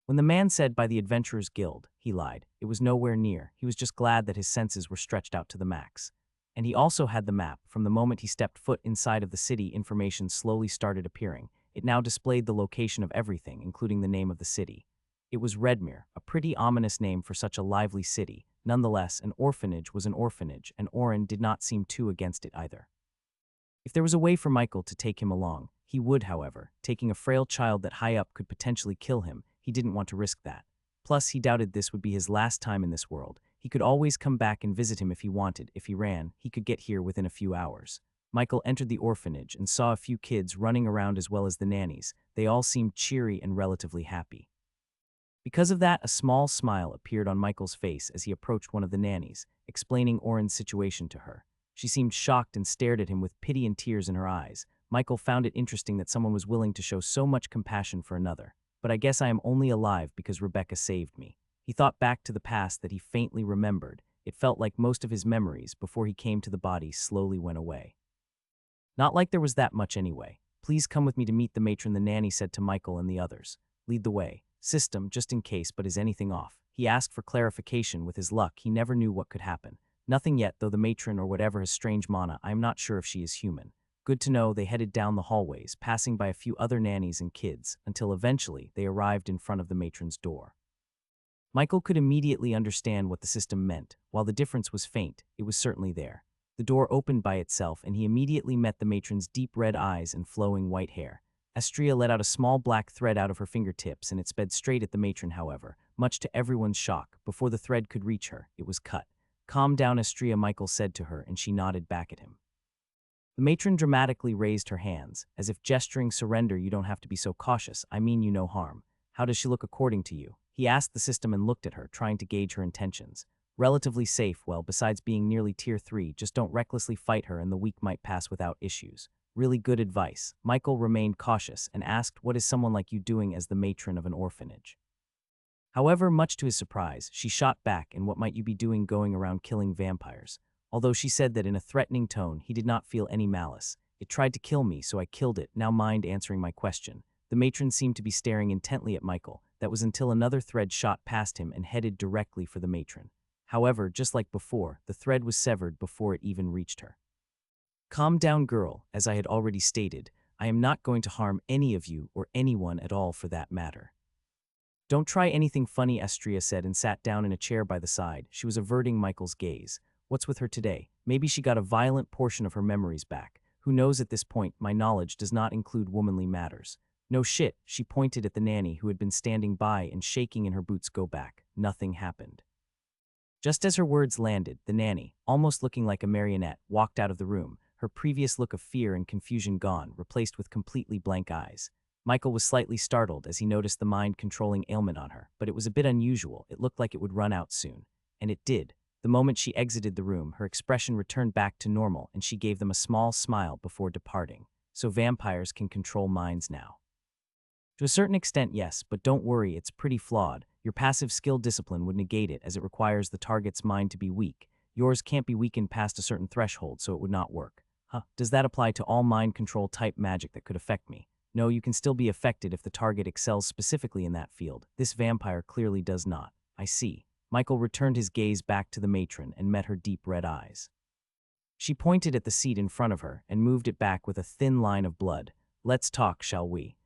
When the man said by the Adventurers Guild, he lied. It was nowhere near. He was just glad that his senses were stretched out to the max. And he also had the map. From the moment he stepped foot inside of the city, information slowly started appearing. It now displayed the location of everything, including the name of the city. It was Redmere, a pretty ominous name for such a lively city. Nonetheless, an orphanage was an orphanage, and Oren did not seem too against it either. If there was a way for Michael to take him along, he would, however. Taking a frail child that high up could potentially kill him, he didn't want to risk that. Plus, he doubted this would be his last time in this world. He could always come back and visit him if he wanted. If he ran, he could get here within a few hours. Michael entered the orphanage and saw a few kids running around as well as the nannies. They all seemed cheery and relatively happy. Because of that, a small smile appeared on Michael's face as he approached one of the nannies, explaining Oren's situation to her. She seemed shocked and stared at him with pity and tears in her eyes. Michael found it interesting that someone was willing to show so much compassion for another. But I guess I am only alive because Rebecca saved me. He thought back to the past that he faintly remembered. It felt like most of his memories, before he came to the body, slowly went away. Not like there was that much anyway. Please come with me to meet the matron, the nanny said to Michael and the others. Lead the way. System, just in case, but is anything off? He asked for clarification. With his luck, he never knew what could happen. Nothing yet, though the matron or whatever has strange mana. I am not sure if she is human. Good to know. They headed down the hallways, passing by a few other nannies and kids, until eventually they arrived in front of the matron's door. Michael could immediately understand what the system meant. While the difference was faint, it was certainly there. The door opened by itself, and he immediately met the matron's deep red eyes and flowing white hair. Astria let out a small black thread out of her fingertips, and it sped straight at the matron, however, much to everyone's shock. Before the thread could reach her, it was cut. Calm down, Astria, Michael said to her, and she nodded back at him. The matron dramatically raised her hands, as if gesturing surrender. You don't have to be so cautious. I mean you no harm. How does she look according to you? He asked the system and looked at her, trying to gauge her intentions. Relatively safe, well, besides being nearly tier 3, just don't recklessly fight her and the week might pass without issues. Really good advice. Michael remained cautious and asked, what is someone like you doing as the matron of an orphanage? However, much to his surprise, she shot back, and what might you be doing going around killing vampires? Although she said that in a threatening tone, he did not feel any malice. It tried to kill me, so I killed it. Now mind answering my question. The matron seemed to be staring intently at Michael. That was until another thread shot past him and headed directly for the matron. However, just like before, the thread was severed before it even reached her. Calm down, girl. As I had already stated, I am not going to harm any of you or anyone at all for that matter. Don't try anything funny, Astria said and sat down in a chair by the side. She was averting Michael's gaze. What's with her today? Maybe she got a violent portion of her memories back. Who knows at this point? My knowledge does not include womanly matters. No shit, she pointed at the nanny who had been standing by and shaking in her boots. Go back. Nothing happened. Just as her words landed, the nanny, almost looking like a marionette, walked out of the room, her previous look of fear and confusion gone, replaced with completely blank eyes. Michael was slightly startled as he noticed the mind-controlling ailment on her, but it was a bit unusual. It looked like it would run out soon. And it did. The moment she exited the room, her expression returned back to normal and she gave them a small smile before departing. So vampires can control minds now. To a certain extent, yes, but don't worry, it's pretty flawed. Your passive skill discipline would negate it as it requires the target's mind to be weak. Yours can't be weakened past a certain threshold, so it would not work. Does that apply to all mind control type magic that could affect me? No, you can still be affected if the target excels specifically in that field. This vampire clearly does not. I see. Michael returned his gaze back to the matron and met her deep red eyes. She pointed at the seat in front of her and moved it back with a thin line of blood. Let's talk, shall we?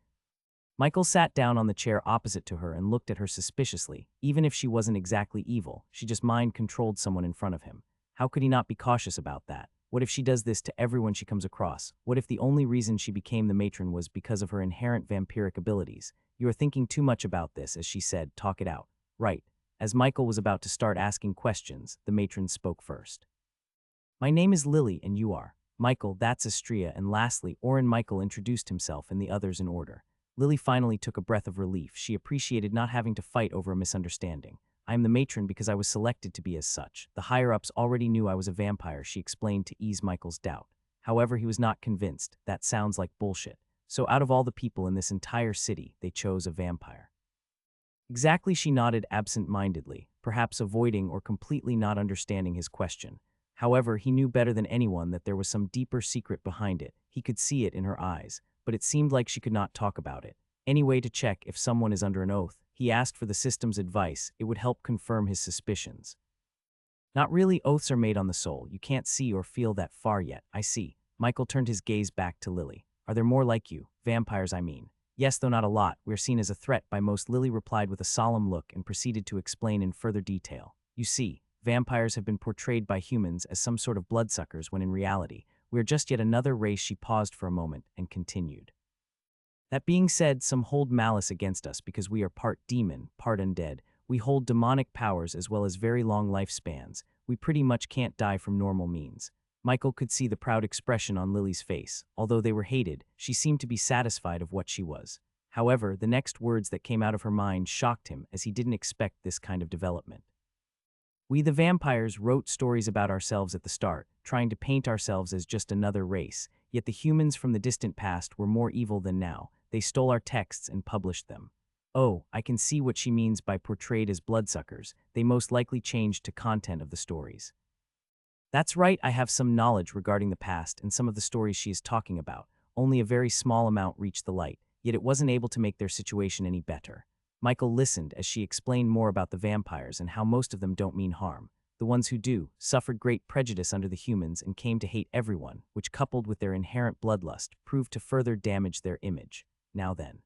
Michael sat down on the chair opposite to her and looked at her suspiciously. Even if she wasn't exactly evil, she just mind-controlled someone in front of him. How could he not be cautious about that? What if she does this to everyone she comes across? What if the only reason she became the matron was because of her inherent vampiric abilities? You are thinking too much about this, as she said, talk it out. Right. As Michael was about to start asking questions, the matron spoke first. My name is Lily, and you are? Michael, that's Astria, and lastly, Oren. Michael introduced himself and the others in order. Lily finally took a breath of relief. She appreciated not having to fight over a misunderstanding. I am the matron because I was selected to be as such. The higher-ups already knew I was a vampire, she explained to ease Michael's doubt. However, he was not convinced. That sounds like bullshit. So out of all the people in this entire city, they chose a vampire. Exactly, she nodded absent-mindedly, perhaps avoiding or completely not understanding his question. However, he knew better than anyone that there was some deeper secret behind it. He could see it in her eyes, but it seemed like she could not talk about it. Anyway, to check if someone is under an oath, he asked for the system's advice. It would help confirm his suspicions. Not really, oaths are made on the soul. You can't see or feel that far yet. I see. Michael turned his gaze back to Lily. Are there more like you? Vampires, I mean. Yes, though not a lot. We're seen as a threat by most. Lily replied with a solemn look and proceeded to explain in further detail. You see, vampires have been portrayed by humans as some sort of bloodsuckers when in reality, we're just yet another race. She paused for a moment and continued. That being said, some hold malice against us because we are part demon, part undead. We hold demonic powers as well as very long lifespans. We pretty much can't die from normal means. Michael could see the proud expression on Lily's face. Although they were hated, she seemed to be satisfied of what she was. However, the next words that came out of her mind shocked him, as he didn't expect this kind of development. We the vampires wrote stories about ourselves at the start, trying to paint ourselves as just another race, yet the humans from the distant past were more evil than now. They stole our texts and published them. Oh, I can see what she means by portrayed as bloodsuckers. They most likely changed to content of the stories. That's right, I have some knowledge regarding the past and some of the stories she is talking about. Only a very small amount reached the light, yet it wasn't able to make their situation any better. Michael listened as she explained more about the vampires and how most of them don't mean harm. The ones who do suffered great prejudice under the humans and came to hate everyone, which coupled with their inherent bloodlust proved to further damage their image. Now then.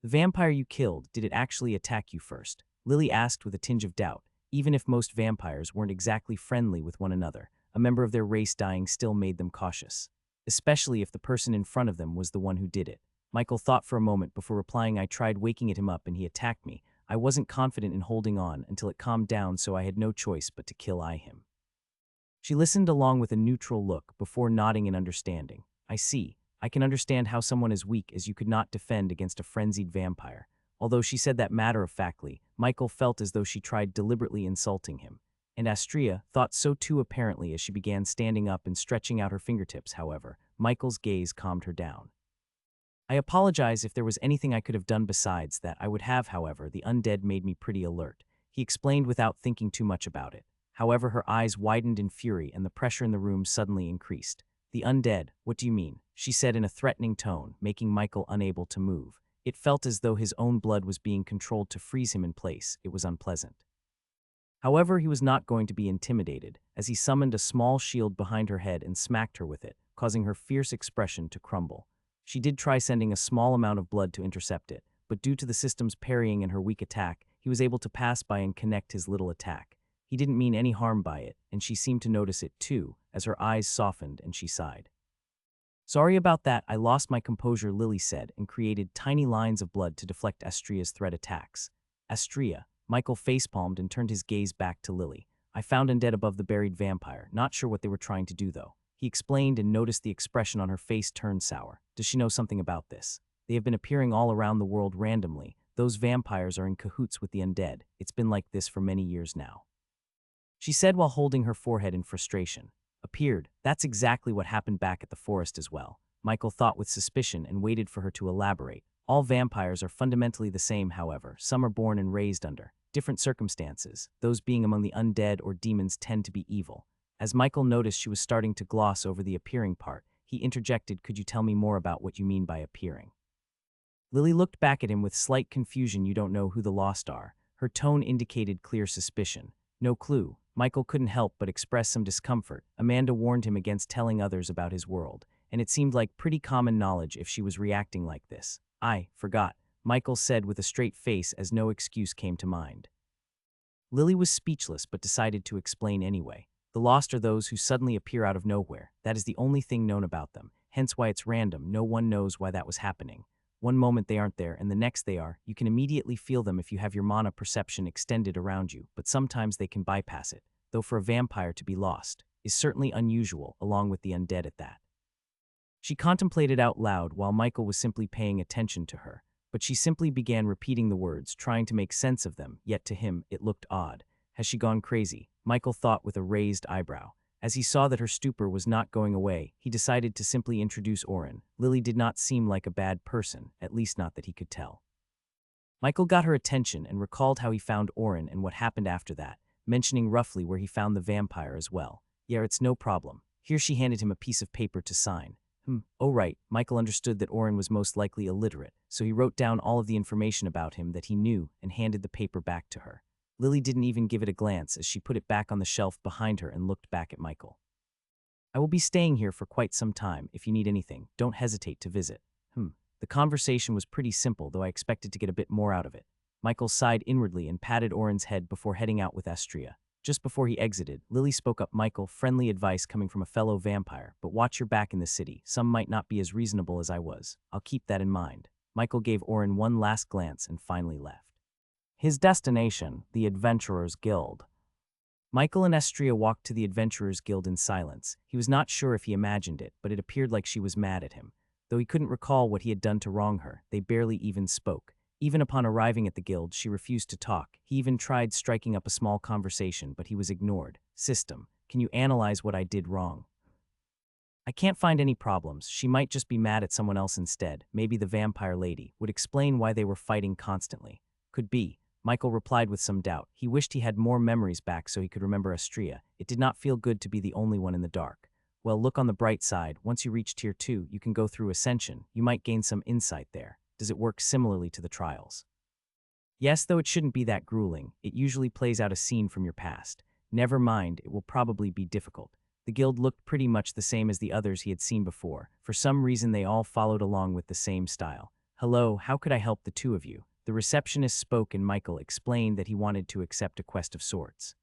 The vampire you killed, did it actually attack you first? Lily asked with a tinge of doubt. Even if most vampires weren't exactly friendly with one another, a member of their race dying still made them cautious. Especially if the person in front of them was the one who did it. Michael thought for a moment before replying. I tried waking him up and he attacked me. I wasn't confident in holding on until it calmed down, so I had no choice but to kill him. She listened along with a neutral look before nodding in understanding. I see. I can understand how someone as weak as you could not defend against a frenzied vampire. Although she said that matter-of-factly, Michael felt as though she tried deliberately insulting him. And Astria thought so too apparently as she began standing up and stretching out her fingertips. However, Michael's gaze calmed her down. I apologize if there was anything I could have done besides that. I would have, however, the undead made me pretty alert. He explained without thinking too much about it. However, her eyes widened in fury and the pressure in the room suddenly increased. The undead, what do you mean? She said in a threatening tone, making Michael unable to move. It felt as though his own blood was being controlled to freeze him in place. It was unpleasant. However, he was not going to be intimidated, as he summoned a small shield behind her head and smacked her with it, causing her fierce expression to crumble. She did try sending a small amount of blood to intercept it, but due to the system's parrying and her weak attack, he was able to pass by and connect his little attack. He didn't mean any harm by it, and she seemed to notice it too, as her eyes softened and she sighed. Sorry about that, I lost my composure, Lily said, and created tiny lines of blood to deflect Astria's threat attacks. Astria, Michael facepalmed and turned his gaze back to Lily. I found undead above the buried vampire, not sure what they were trying to do though. He explained and noticed the expression on her face turned sour. Does she know something about this? They have been appearing all around the world randomly. Those vampires are in cahoots with the undead. It's been like this for many years now. She said while holding her forehead in frustration. Appeared. That's exactly what happened back at the forest as well. Michael thought with suspicion and waited for her to elaborate. All vampires are fundamentally the same, however. Some are born and raised under different circumstances. Those being among the undead or demons tend to be evil. As Michael noticed she was starting to gloss over the appearing part, he interjected, could you tell me more about what you mean by appearing? Lily looked back at him with slight confusion. You don't know who the lost are. Her tone indicated clear suspicion. No clue. Michael couldn't help but express some discomfort. Amanda warned him against telling others about his world, and it seemed like pretty common knowledge if she was reacting like this. I forgot, Michael said with a straight face as no excuse came to mind. Lily was speechless but decided to explain anyway. The lost are those who suddenly appear out of nowhere. That is the only thing known about them, hence why it's random. No one knows why that was happening. One moment they aren't there, and the next they are. You can immediately feel them if you have your mana perception extended around you, but sometimes they can bypass it, though for a vampire to be lost is certainly unusual, along with the undead at that. She contemplated out loud while Michael was simply paying attention to her, but she simply began repeating the words, trying to make sense of them, yet to him it looked odd. Has she gone crazy? Michael thought with a raised eyebrow. As he saw that her stupor was not going away, he decided to simply introduce Oren. Lily did not seem like a bad person, at least not that he could tell. Michael got her attention and recalled how he found Oren and what happened after that, mentioning roughly where he found the vampire as well. Yeah, it's no problem. Here she handed him a piece of paper to sign. Oh right, Michael understood that Oren was most likely illiterate, so he wrote down all of the information about him that he knew and handed the paper back to her. Lily didn't even give it a glance as she put it back on the shelf behind her and looked back at Michael. I will be staying here for quite some time. If you need anything, don't hesitate to visit. The conversation was pretty simple, though I expected to get a bit more out of it. Michael sighed inwardly and patted Oren's head before heading out with Astria. Just before he exited, Lily spoke up. Michael, friendly advice coming from a fellow vampire, but watch your back in the city. Some might not be as reasonable as I was. I'll keep that in mind. Michael gave Oren one last glance and finally left. His destination, the Adventurers Guild. Michael and Astria walked to the Adventurers Guild in silence. He was not sure if he imagined it, but it appeared like she was mad at him. Though he couldn't recall what he had done to wrong her, they barely even spoke. Even upon arriving at the guild, she refused to talk. He even tried striking up a small conversation, but he was ignored. System, can you analyze what I did wrong? I can't find any problems. She might just be mad at someone else instead. Maybe the vampire lady would explain why they were fighting constantly. Could be. Michael replied with some doubt. He wished he had more memories back so he could remember Astria. It did not feel good to be the only one in the dark. Well, look on the bright side. Once you reach Tier 2, you can go through Ascension. You might gain some insight there. Does it work similarly to the trials? Yes, though it shouldn't be that grueling. It usually plays out a scene from your past. Never mind, it will probably be difficult. The guild looked pretty much the same as the others he had seen before. For some reason, they all followed along with the same style. Hello, how could I help the two of you? The receptionist spoke and Michael explained that he wanted to accept a quest of sorts.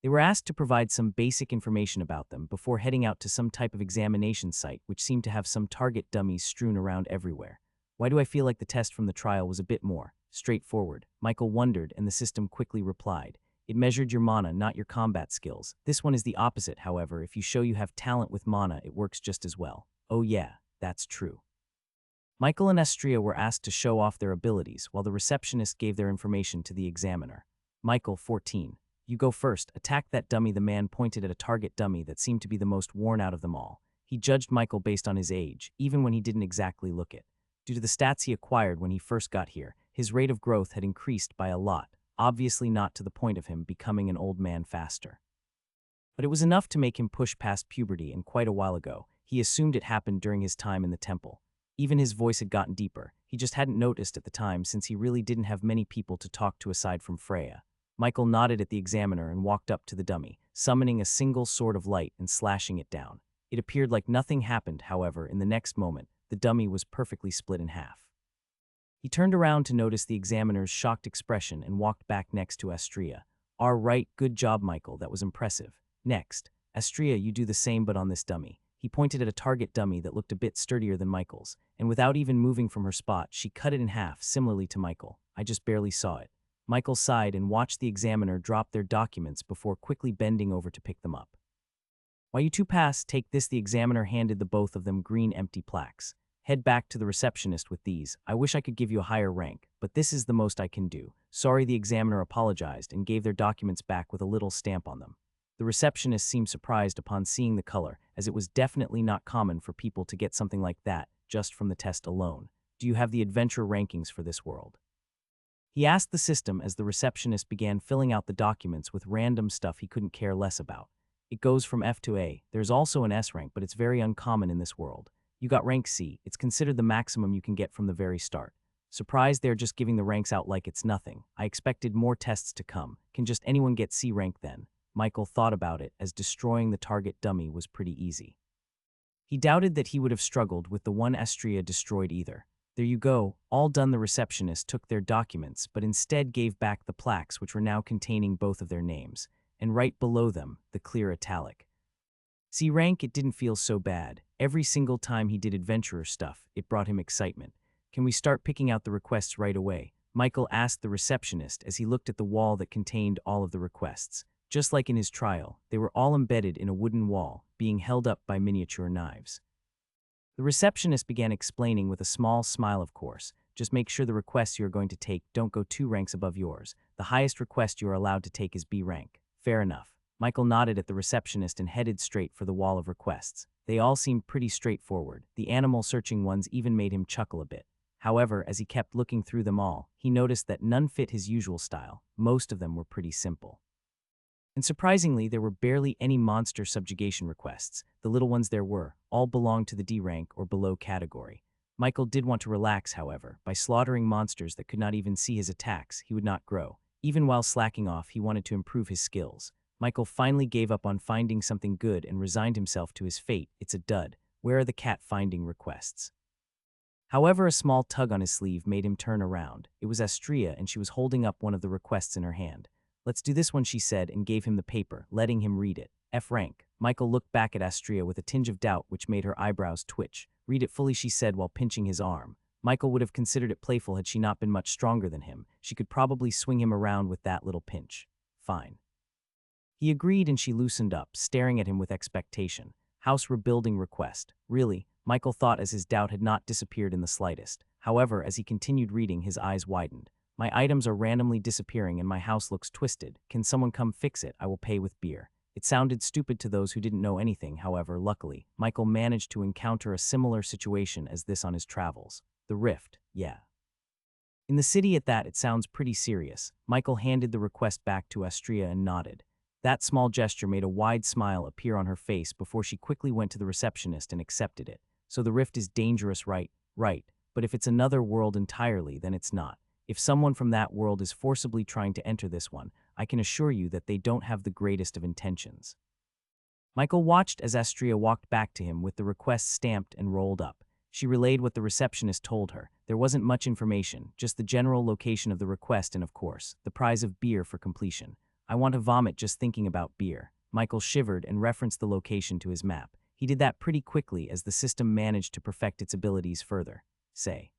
They were asked to provide some basic information about them before heading out to some type of examination site which seemed to have some target dummies strewn around everywhere. Why do I feel like the test from the trial was a bit more straightforward? Michael wondered, and the system quickly replied. It measured your mana, not your combat skills. This one is the opposite, however. If you show you have talent with mana, it works just as well. Oh yeah, that's true. Michael and Astria were asked to show off their abilities, while the receptionist gave their information to the examiner. Michael, 14. You go first. Attack that dummy. The man pointed at a target dummy that seemed to be the most worn out of them all. He judged Michael based on his age, even when he didn't exactly look it. Due to the stats he acquired when he first got here, his rate of growth had increased by a lot, obviously not to the point of him becoming an old man faster. But it was enough to make him push past puberty, and quite a while ago, he assumed it happened during his time in the temple. Even his voice had gotten deeper. He just hadn't noticed at the time since he really didn't have many people to talk to aside from Freya. Michael nodded at the examiner and walked up to the dummy, summoning a single sword of light and slashing it down. It appeared like nothing happened, however. In the next moment, the dummy was perfectly split in half. He turned around to notice the examiner's shocked expression and walked back next to Astria. All right, good job, Michael. That was impressive. Next, Astria, you do the same but on this dummy. He pointed at a target dummy that looked a bit sturdier than Michael's, and without even moving from her spot, she cut it in half, similarly to Michael. I just barely saw it. Michael sighed and watched the examiner drop their documents before quickly bending over to pick them up. While you two pass, take this. The examiner handed the both of them green empty plaques. Head back to the receptionist with these. I wish I could give you a higher rank, but this is the most I can do. Sorry. The examiner apologized and gave their documents back with a little stamp on them. The receptionist seemed surprised upon seeing the color, as it was definitely not common for people to get something like that just from the test alone. Do you have the adventure rankings for this world? He asked the system as the receptionist began filling out the documents with random stuff he couldn't care less about. It goes from F to A. There's also an S rank, but it's very uncommon in this world. You got rank C. It's considered the maximum you can get from the very start. Surprised they're just giving the ranks out like it's nothing. I expected more tests to come. Can just anyone get C rank then? Michael thought about it, as destroying the target dummy was pretty easy. He doubted that he would have struggled with the one Astria destroyed either. There you go, all done. The receptionist took their documents, but instead gave back the plaques which were now containing both of their names. and right below them, the clear italic. C rank, it didn't feel so bad. Every single time he did adventurer stuff, it brought him excitement. Can we start picking out the requests right away? Michael asked the receptionist as he looked at the wall that contained all of the requests. Just like in his trial, they were all embedded in a wooden wall, being held up by miniature knives. The receptionist began explaining with a small smile, of course. Just make sure the requests you are going to take don't go 2 ranks above yours. The highest request you are allowed to take is B rank. Fair enough. Michael nodded at the receptionist and headed straight for the wall of requests. They all seemed pretty straightforward. The animal-searching ones even made him chuckle a bit. However, as he kept looking through them all, he noticed that none fit his usual style. Most of them were pretty simple. And surprisingly, there were barely any monster subjugation requests. The little ones there were, all belonged to the D rank or below category. Michael did want to relax, however. By slaughtering monsters that could not even see his attacks, he would not grow. Even while slacking off, he wanted to improve his skills. Michael finally gave up on finding something good and resigned himself to his fate. It's a dud. Where are the cat-finding requests? However, a small tug on his sleeve made him turn around. It was Astria, and she was holding up one of the requests in her hand. Let's do this one, she said, and gave him the paper, letting him read it. F rank. Michael looked back at Astria with a tinge of doubt which made her eyebrows twitch. Read it fully, she said while pinching his arm. Michael would have considered it playful had she not been much stronger than him. She could probably swing him around with that little pinch. Fine. He agreed, and she loosened up, staring at him with expectation. House rebuilding request. Really? Michael thought as his doubt had not disappeared in the slightest. However, as he continued reading, his eyes widened. My items are randomly disappearing and my house looks twisted. Can someone come fix it? I will pay with beer. It sounded stupid to those who didn't know anything. However, luckily, Michael managed to encounter a similar situation as this on his travels. The rift, yeah. In the city at that, it sounds pretty serious. Michael handed the request back to Astria and nodded. That small gesture made a wide smile appear on her face before she quickly went to the receptionist and accepted it. So the rift is dangerous, right? Right. But if it's another world entirely, then it's not. If someone from that world is forcibly trying to enter this one, I can assure you that they don't have the greatest of intentions. Michael watched as Astria walked back to him with the request stamped and rolled up. She relayed what the receptionist told her. There wasn't much information, just the general location of the request and, of course, the prize of beer for completion. I want to vomit just thinking about beer. Michael shivered and referenced the location to his map. He did that pretty quickly as the system managed to perfect its abilities further. Say.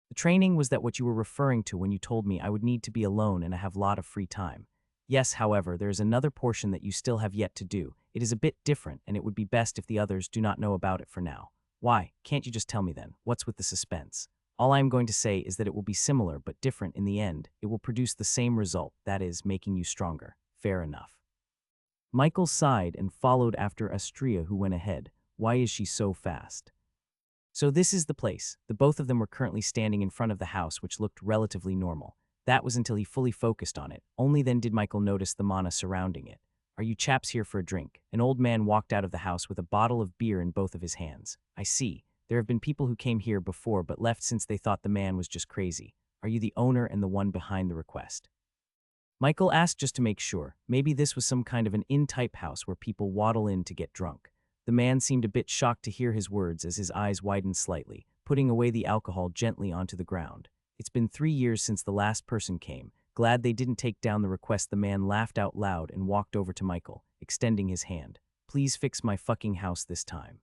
The training was that what you were referring to when you told me I would need to be alone and I have a lot of free time. Yes, however, there is another portion that you still have yet to do. It is a bit different, and it would be best if the others do not know about it for now. Why? Can't you just tell me then? What's with the suspense? All I am going to say is that it will be similar but different in the end. It will produce the same result, that is, making you stronger. Fair enough. Michael sighed and followed after Astria, who went ahead. Why is she so fast? So this is the place. The both of them were currently standing in front of the house, which looked relatively normal. That was until he fully focused on it. Only then did Michael notice the mana surrounding it. Are you chaps here for a drink? An old man walked out of the house with a bottle of beer in both of his hands. I see. There have been people who came here before but left since they thought the man was just crazy. Are you the owner and the one behind the request? Michael asked just to make sure. Maybe this was some kind of an inn-type house where people waddle in to get drunk. The man seemed a bit shocked to hear his words as his eyes widened slightly, putting away the alcohol gently onto the ground. It's been 3 years since the last person came. Glad they didn't take down the request. The man laughed out loud and walked over to Michael, extending his hand. Please fix my fucking house this time.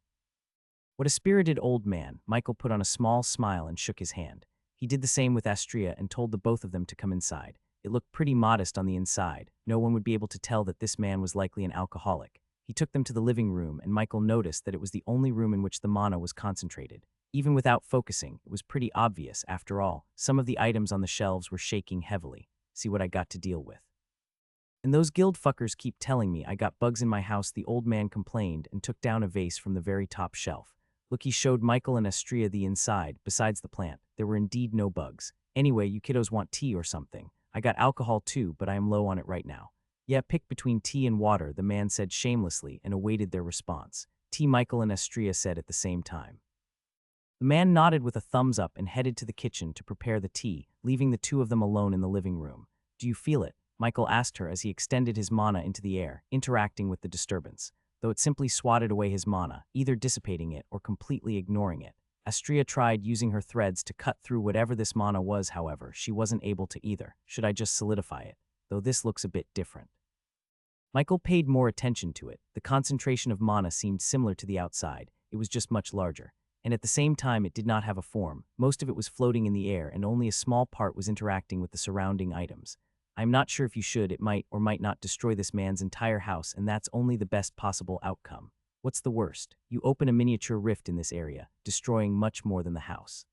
What a spirited old man. Michael put on a small smile and shook his hand. He did the same with Astria and told the both of them to come inside. It looked pretty modest on the inside. No one would be able to tell that this man was likely an alcoholic. He took them to the living room, and Michael noticed that it was the only room in which the mana was concentrated. Even without focusing, it was pretty obvious. After all, some of the items on the shelves were shaking heavily. See what I got to deal with. And those guild fuckers keep telling me I got bugs in my house, the old man complained and took down a vase from the very top shelf. Look, he showed Michael and Astria the inside. Besides the plant, there were indeed no bugs. Anyway, you kiddos want tea or something? I got alcohol too, but I am low on it right now. Yeah, pick between tea and water, the man said shamelessly and awaited their response. Tea, Michael and Astria said at the same time. The man nodded with a thumbs up and headed to the kitchen to prepare the tea, leaving the two of them alone in the living room. Do you feel it? Michael asked her as he extended his mana into the air, interacting with the disturbance, though it simply swatted away his mana, either dissipating it or completely ignoring it. Astria tried using her threads to cut through whatever this mana was, however, she wasn't able to either. Should I just solidify it? Though this looks a bit different. Michael paid more attention to it. The concentration of mana seemed similar to the outside. It was just much larger. And at the same time, it did not have a form. Most of it was floating in the air, and only a small part was interacting with the surrounding items. I'm not sure if you should. It might or might not destroy this man's entire house, and that's only the best possible outcome. What's the worst? You open a miniature rift in this area, destroying much more than the house.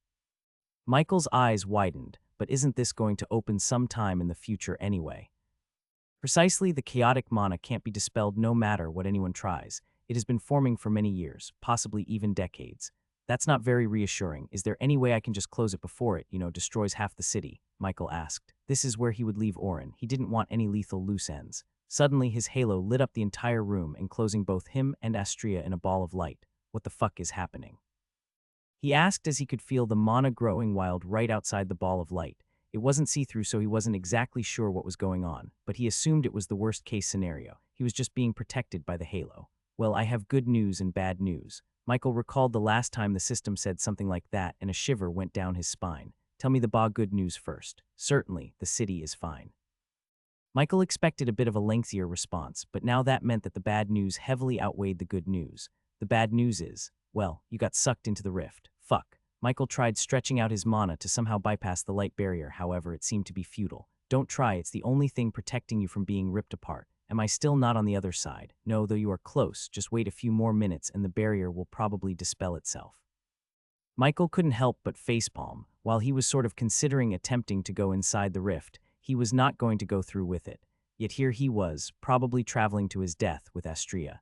Michael's eyes widened, but isn't this going to open sometime in the future anyway? Precisely, the chaotic mana can't be dispelled no matter what anyone tries. It has been forming for many years, possibly even decades. That's not very reassuring. Is there any way I can just close it before it, destroys half the city? Michael asked. This is where he would leave Orin. He didn't want any lethal loose ends. Suddenly, his halo lit up the entire room, enclosing both him and Astria in a ball of light. What the fuck is happening? He asked as he could feel the mana growing wild right outside the ball of light. It wasn't see-through, so he wasn't exactly sure what was going on, but he assumed it was the worst-case scenario. He was just being protected by the halo. Well, I have good news and bad news. Michael recalled the last time the system said something like that, and a shiver went down his spine. Tell me the good news first. Certainly, the city is fine. Michael expected a bit of a lengthier response, but now that meant that the bad news heavily outweighed the good news. The bad news is, well, you got sucked into the rift. Fuck. Michael tried stretching out his mana to somehow bypass the light barrier, however, it seemed to be futile. Don't try, it's the only thing protecting you from being ripped apart. Am I still not on the other side? No, though you are close. Just wait a few more minutes and the barrier will probably dispel itself. Michael couldn't help but facepalm. While he was sort of considering attempting to go inside the rift, he was not going to go through with it. Yet here he was, probably traveling to his death with Astria.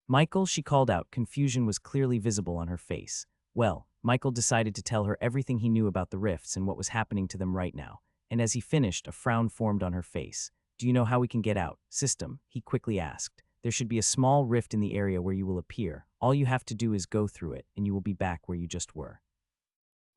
Michael, she called out. Confusion was clearly visible on her face. Well, Michael decided to tell her everything he knew about the rifts and what was happening to them right now. And as he finished, a frown formed on her face. Do you know how we can get out? System, he quickly asked. There should be a small rift in the area where you will appear. All you have to do is go through it, and you will be back where you just were.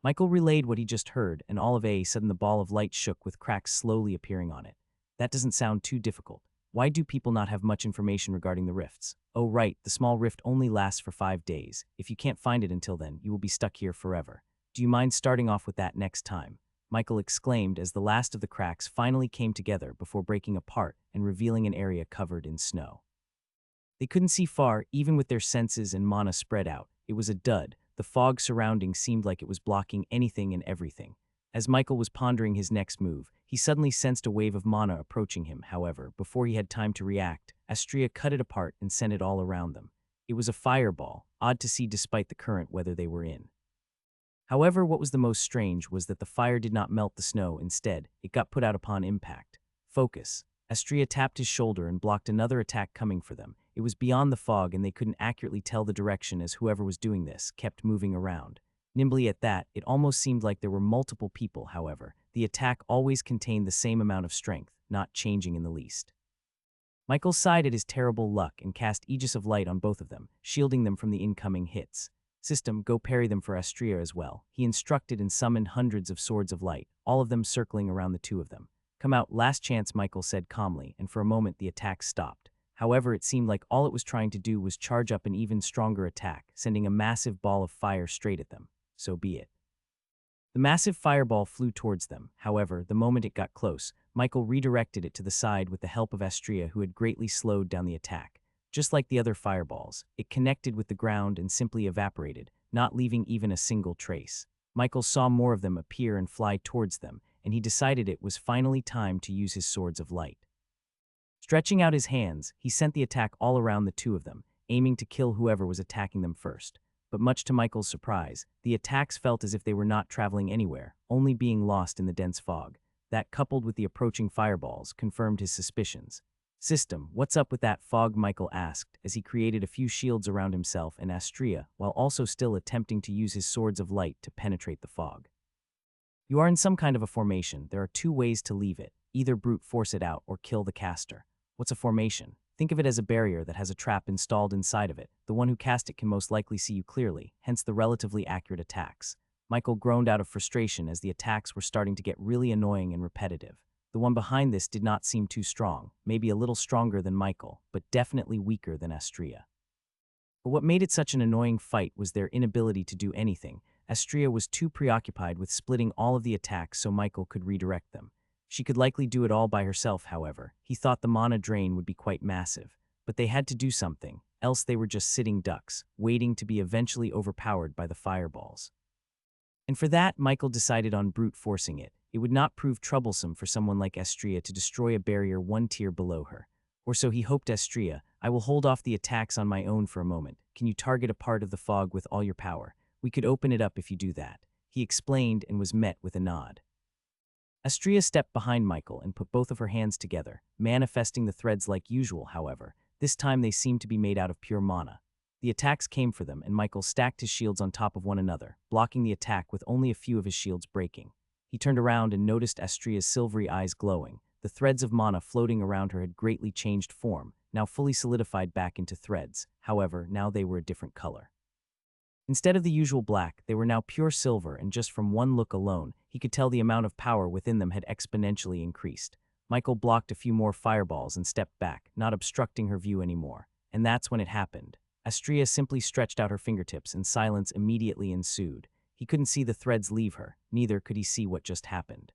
Michael relayed what he just heard, and all of a sudden the ball of light shook with cracks slowly appearing on it. That doesn't sound too difficult. Why do people not have much information regarding the rifts? Oh right, the small rift only lasts for 5 days. If you can't find it until then, you will be stuck here forever. Do you mind starting off with that next time? Michael exclaimed as the last of the cracks finally came together before breaking apart and revealing an area covered in snow. They couldn't see far, even with their senses and mana spread out. It was a dud. The fog surrounding seemed like it was blocking anything and everything. As Michael was pondering his next move, he suddenly sensed a wave of mana approaching him. However, before he had time to react, Astria cut it apart and sent it all around them. It was a fireball, odd to see despite the current weather they were in. However, what was the most strange was that the fire did not melt the snow. Instead, it got put out upon impact. Focus. Astria tapped his shoulder and blocked another attack coming for them. It was beyond the fog and they couldn't accurately tell the direction as whoever was doing this kept moving around. Nimbly at that, it almost seemed like there were multiple people. However, the attack always contained the same amount of strength, not changing in the least. Michael sighed at his terrible luck and cast Aegis of Light on both of them, shielding them from the incoming hits. System, go parry them for Astria as well. He instructed and summoned hundreds of swords of light, all of them circling around the two of them. Come out, last chance, Michael said calmly, and for a moment the attack stopped. However, it seemed like all it was trying to do was charge up an even stronger attack, sending a massive ball of fire straight at them. So be it. The massive fireball flew towards them. However, the moment it got close, Michael redirected it to the side with the help of Astria, who had greatly slowed down the attack. Just like the other fireballs, it connected with the ground and simply evaporated, not leaving even a single trace. Michael saw more of them appear and fly towards them, and he decided it was finally time to use his swords of light. Stretching out his hands, he sent the attack all around the two of them, aiming to kill whoever was attacking them first. But much to Michael's surprise, the attacks felt as if they were not traveling anywhere, only being lost in the dense fog. That, coupled with the approaching fireballs, confirmed his suspicions. System, what's up with that fog? Michael asked, as he created a few shields around himself and Astria, while also still attempting to use his swords of light to penetrate the fog. You are in some kind of a formation. There are 2 ways to leave it. Either brute force it out or kill the caster. What's a formation? Think of it as a barrier that has a trap installed inside of it. The one who cast it can most likely see you clearly, hence the relatively accurate attacks. Michael groaned out of frustration as the attacks were starting to get really annoying and repetitive. The one behind this did not seem too strong, maybe a little stronger than Michael, but definitely weaker than Astria. But what made it such an annoying fight was their inability to do anything. Astria was too preoccupied with splitting all of the attacks so Michael could redirect them. She could likely do it all by herself, however. He thought the mana drain would be quite massive. But they had to do something, else they were just sitting ducks, waiting to be eventually overpowered by the fireballs. And for that, Michael decided on brute forcing it. It would not prove troublesome for someone like Estria to destroy a barrier one tier below her. Or so he hoped. Estria, I will hold off the attacks on my own for a moment. Can you target a part of the fog with all your power? We could open it up if you do that. He explained and was met with a nod. Estria stepped behind Michael and put both of her hands together, manifesting the threads like usual, however. This time they seemed to be made out of pure mana. The attacks came for them, and Michael stacked his shields on top of one another, blocking the attack with only a few of his shields breaking. He turned around and noticed Estria's silvery eyes glowing. The threads of mana floating around her had greatly changed form, now fully solidified back into threads. However, now they were a different color. Instead of the usual black, they were now pure silver, and just from one look alone, he could tell the amount of power within them had exponentially increased. Michael blocked a few more fireballs and stepped back, not obstructing her view anymore. And that's when it happened. Estria simply stretched out her fingertips, and silence immediately ensued. He couldn't see the threads leave her, neither could he see what just happened.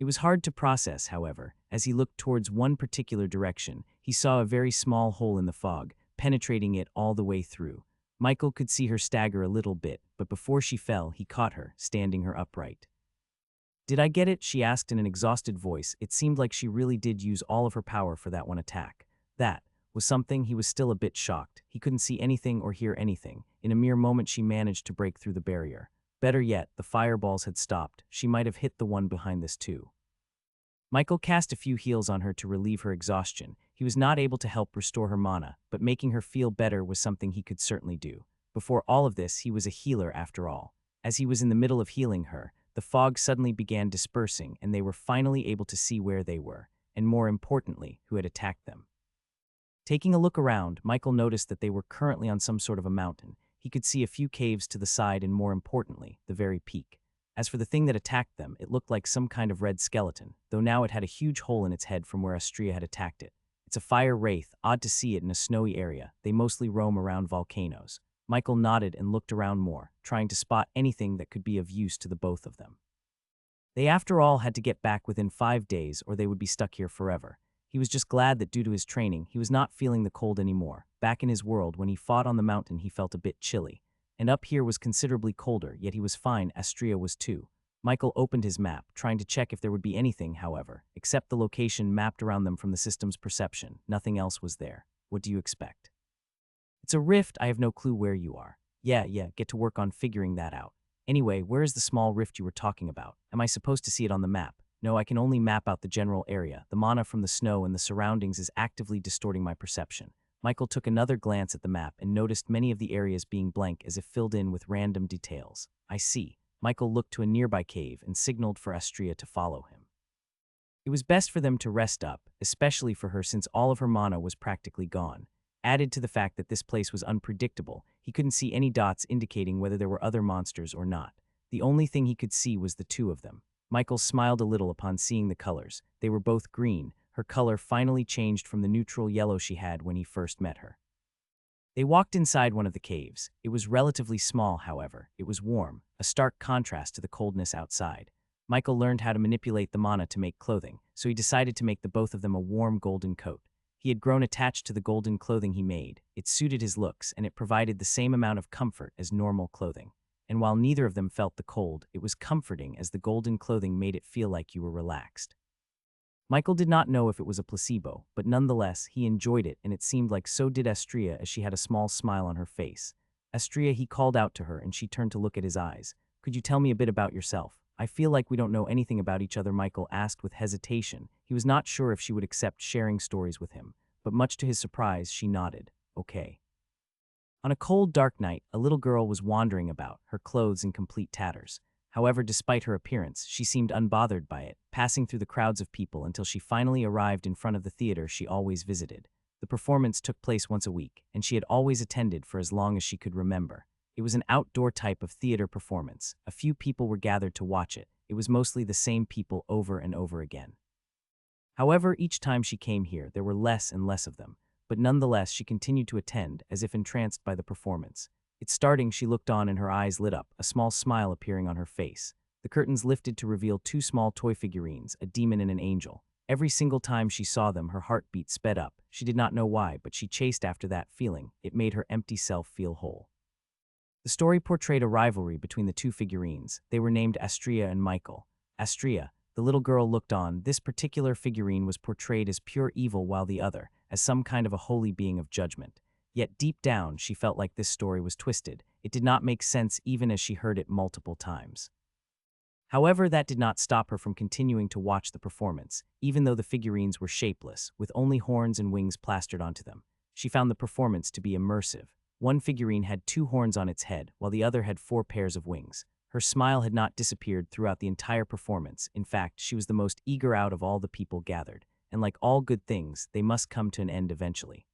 It was hard to process, however. As he looked towards one particular direction, he saw a very small hole in the fog, penetrating it all the way through. Michael could see her stagger a little bit, but before she fell, he caught her, standing her upright. Did I get it? She asked in an exhausted voice. It seemed like she really did use all of her power for that one attack. That was something. He was still a bit shocked. He couldn't see anything or hear anything. In a mere moment she managed to break through the barrier. Better yet, the fireballs had stopped. She might have hit the one behind this too. Michael cast a few heals on her to relieve her exhaustion. He was not able to help restore her mana, but making her feel better was something he could certainly do. Before all of this, he was a healer after all. As he was in the middle of healing her, the fog suddenly began dispersing, and they were finally able to see where they were, and more importantly, who had attacked them. Taking a look around, Michael noticed that they were currently on some sort of a mountain. He could see a few caves to the side and, more importantly, the very peak. As for the thing that attacked them, it looked like some kind of red skeleton, though now it had a huge hole in its head from where Estria had attacked it. It's a fire wraith, odd to see it in a snowy area. They mostly roam around volcanoes. Michael nodded and looked around more, trying to spot anything that could be of use to the both of them. They, after all, had to get back within 5 days or they would be stuck here forever. He was just glad that due to his training, he was not feeling the cold anymore. Back in his world, when he fought on the mountain, he felt a bit chilly. And up here was considerably colder, yet he was fine. Estria was too. Michael opened his map, trying to check if there would be anything, however, except the location mapped around them from the system's perception. Nothing else was there. What do you expect? It's a rift. I have no clue where you are. Yeah, get to work on figuring that out. Anyway, where is the small rift you were talking about? Am I supposed to see it on the map? No, I can only map out the general area. The mana from the snow and the surroundings is actively distorting my perception. Michael took another glance at the map and noticed many of the areas being blank as if filled in with random details. I see. Michael looked to a nearby cave and signaled for Estria to follow him. It was best for them to rest up, especially for her since all of her mana was practically gone. Added to the fact that this place was unpredictable, he couldn't see any dots indicating whether there were other monsters or not. The only thing he could see was the two of them. Michael smiled a little upon seeing the colors. They were both green. Her color finally changed from the neutral yellow she had when he first met her. They walked inside one of the caves. It was relatively small, however. It was warm, a stark contrast to the coldness outside. Michael learned how to manipulate the mana to make clothing, so he decided to make the both of them a warm golden coat. He had grown attached to the golden clothing he made. It suited his looks, and it provided the same amount of comfort as normal clothing. And while neither of them felt the cold, it was comforting as the golden clothing made it feel like you were relaxed. Michael did not know if it was a placebo, but nonetheless, he enjoyed it, and it seemed like so did Estria as she had a small smile on her face. Estria, he called out to her, and she turned to look at his eyes. Could you tell me a bit about yourself? I feel like we don't know anything about each other, Michael asked with hesitation. He was not sure if she would accept sharing stories with him, but much to his surprise, she nodded. Okay. On a cold, dark night, a little girl was wandering about, her clothes in complete tatters. However, despite her appearance, she seemed unbothered by it, passing through the crowds of people until she finally arrived in front of the theater she always visited. The performance took place once a week, and she had always attended for as long as she could remember. It was an outdoor type of theater performance. A few people were gathered to watch it. It was mostly the same people over and over again. However, each time she came here, there were less and less of them, but nonetheless she continued to attend, as if entranced by the performance. It starting, she looked on and her eyes lit up, a small smile appearing on her face. The curtains lifted to reveal two small toy figurines, a demon and an angel. Every single time she saw them, her heartbeat sped up. She did not know why, but she chased after that feeling. It made her empty self feel whole. The story portrayed a rivalry between the two figurines. They were named Astria and Michael. Astria, the little girl, looked on. This particular figurine was portrayed as pure evil, while the other, as some kind of a holy being of judgment. Yet deep down, she felt like this story was twisted. It did not make sense even as she heard it multiple times. However, that did not stop her from continuing to watch the performance, even though the figurines were shapeless, with only horns and wings plastered onto them. She found the performance to be immersive. One figurine had 2 horns on its head, while the other had 4 pairs of wings. Her smile had not disappeared throughout the entire performance. In fact, she was the most eager out of all the people gathered, and like all good things, they must come to an end eventually.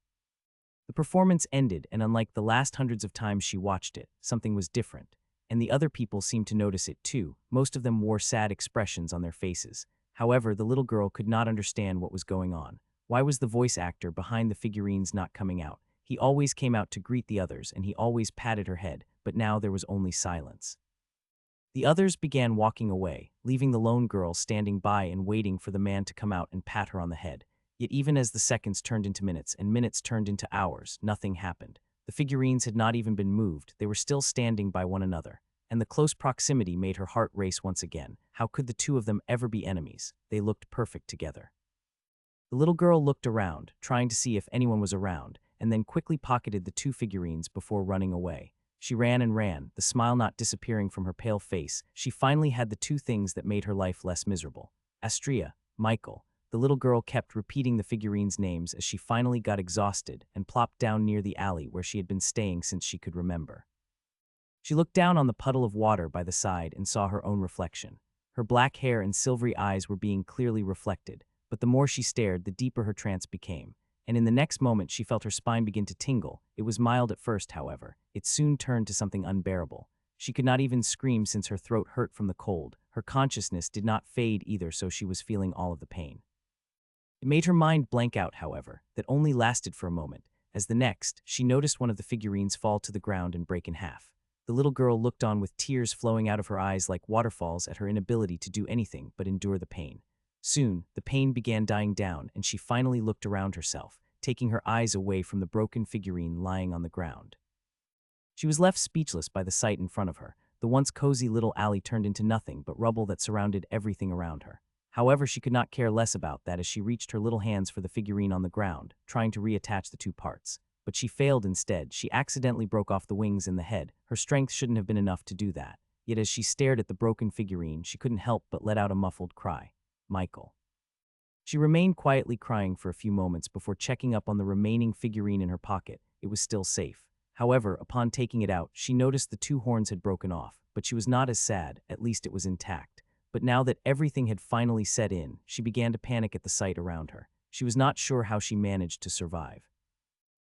The performance ended, and unlike the last hundreds of times she watched it, something was different. And the other people seemed to notice it too. Most of them wore sad expressions on their faces. However, the little girl could not understand what was going on. Why was the voice actor behind the figurines not coming out? He always came out to greet the others, and he always patted her head, but now there was only silence. The others began walking away, leaving the lone girl standing by and waiting for the man to come out and pat her on the head. Yet even as the seconds turned into minutes and minutes turned into hours, nothing happened. The figurines had not even been moved. They were still standing by one another, and the close proximity made her heart race once again. How could the two of them ever be enemies? They looked perfect together. The little girl looked around, trying to see if anyone was around, and then quickly pocketed the 2 figurines before running away. She ran and ran, the smile not disappearing from her pale face. She finally had the 2 things that made her life less miserable. Astria, Michael. The little girl kept repeating the figurines' names as she finally got exhausted and plopped down near the alley where she had been staying since she could remember. She looked down on the puddle of water by the side and saw her own reflection. Her black hair and silvery eyes were being clearly reflected, but the more she stared, the deeper her trance became. And in the next moment, she felt her spine begin to tingle. It was mild at first, however. It soon turned to something unbearable. She could not even scream since her throat hurt from the cold. Her consciousness did not fade either, so she was feeling all of the pain. It made her mind blank out, however, that only lasted for a moment, as the next, she noticed one of the figurines fall to the ground and break in half. The little girl looked on with tears flowing out of her eyes like waterfalls at her inability to do anything but endure the pain. Soon, the pain began dying down, and she finally looked around herself, taking her eyes away from the broken figurine lying on the ground. She was left speechless by the sight in front of her. The once cozy little alley turned into nothing but rubble that surrounded everything around her. However, she could not care less about that as she reached her little hands for the figurine on the ground, trying to reattach the 2 parts. But she failed instead. She accidentally broke off the wings and the head. Her strength shouldn't have been enough to do that. Yet as she stared at the broken figurine, she couldn't help but let out a muffled cry. Michael. She remained quietly crying for a few moments before checking up on the remaining figurine in her pocket. It was still safe. However, upon taking it out, she noticed the 2 horns had broken off, but she was not as sad. At least it was intact. But now that everything had finally set in, she began to panic at the sight around her. She was not sure how she managed to survive.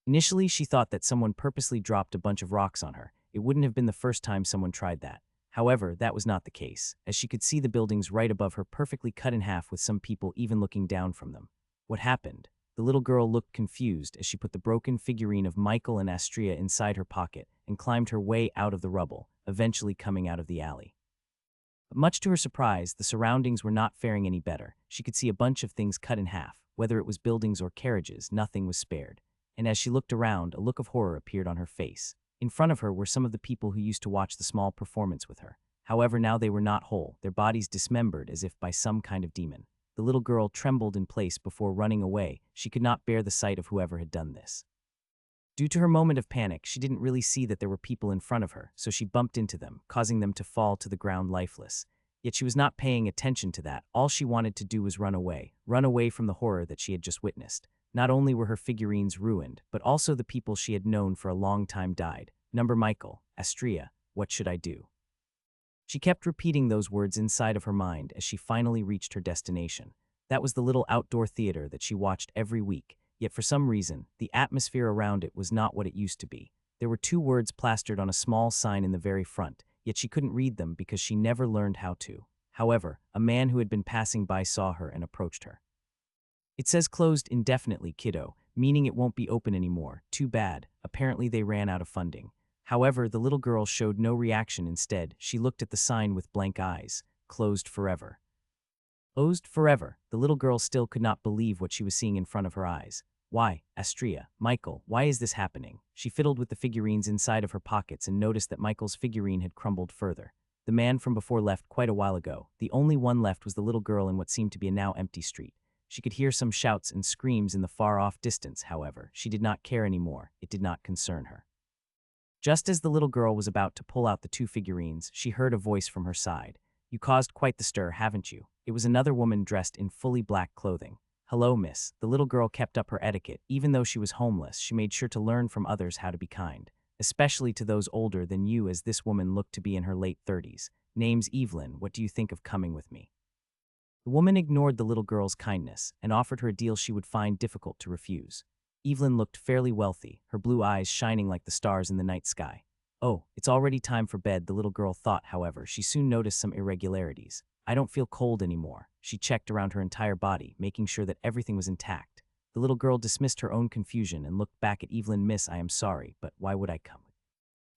Initially, she thought that someone purposely dropped a bunch of rocks on her. It wouldn't have been the first time someone tried that. However, that was not the case, as she could see the buildings right above her perfectly cut in half with some people even looking down from them. What happened? The little girl looked confused as she put the broken figurine of Michael and Astria inside her pocket and climbed her way out of the rubble, eventually coming out of the alley. But much to her surprise, the surroundings were not faring any better. She could see a bunch of things cut in half. Whether it was buildings or carriages, nothing was spared. And as she looked around, a look of horror appeared on her face. In front of her were some of the people who used to watch the small performance with her. However, now they were not whole, their bodies dismembered as if by some kind of demon. The little girl trembled in place before running away. She could not bear the sight of whoever had done this. Due to her moment of panic, she didn't really see that there were people in front of her, so she bumped into them, causing them to fall to the ground lifeless. Yet she was not paying attention to that. All she wanted to do was run away from the horror that she had just witnessed. Not only were her figurines ruined, but also the people she had known for a long time died. Number Michael, Astria, what should I do? She kept repeating those words inside of her mind as she finally reached her destination. That was the little outdoor theater that she watched every week. Yet for some reason, the atmosphere around it was not what it used to be. There were 2 words plastered on a small sign in the very front, yet she couldn't read them because she never learned how to. However, a man who had been passing by saw her and approached her. It says closed indefinitely, kiddo, meaning it won't be open anymore. Too bad. Apparently they ran out of funding. However, the little girl showed no reaction. Instead, she looked at the sign with blank eyes. Closed forever. Closed forever. The little girl still could not believe what she was seeing in front of her eyes. Why, Astria, Michael, why is this happening? She fiddled with the figurines inside of her pockets and noticed that Michael's figurine had crumbled further. The man from before left quite a while ago. The only one left was the little girl in what seemed to be a now empty street. She could hear some shouts and screams in the far-off distance. However, she did not care anymore. It did not concern her. Just as the little girl was about to pull out the two figurines, she heard a voice from her side. You caused quite the stir, haven't you? It was another woman dressed in fully black clothing. Hello, miss. The little girl kept up her etiquette. Even though she was homeless, she made sure to learn from others how to be kind, especially to those older than you, as this woman looked to be in her late 30s. Name's Evelyn. What do you think of coming with me? The woman ignored the little girl's kindness and offered her a deal she would find difficult to refuse. Evelyn looked fairly wealthy, her blue eyes shining like the stars in the night sky. Oh, it's already time for bed, the little girl thought. However, she soon noticed some irregularities. I don't feel cold anymore. She checked around her entire body, making sure that everything was intact. The little girl dismissed her own confusion and looked back at Evelyn. Miss, I am sorry, but why would I come?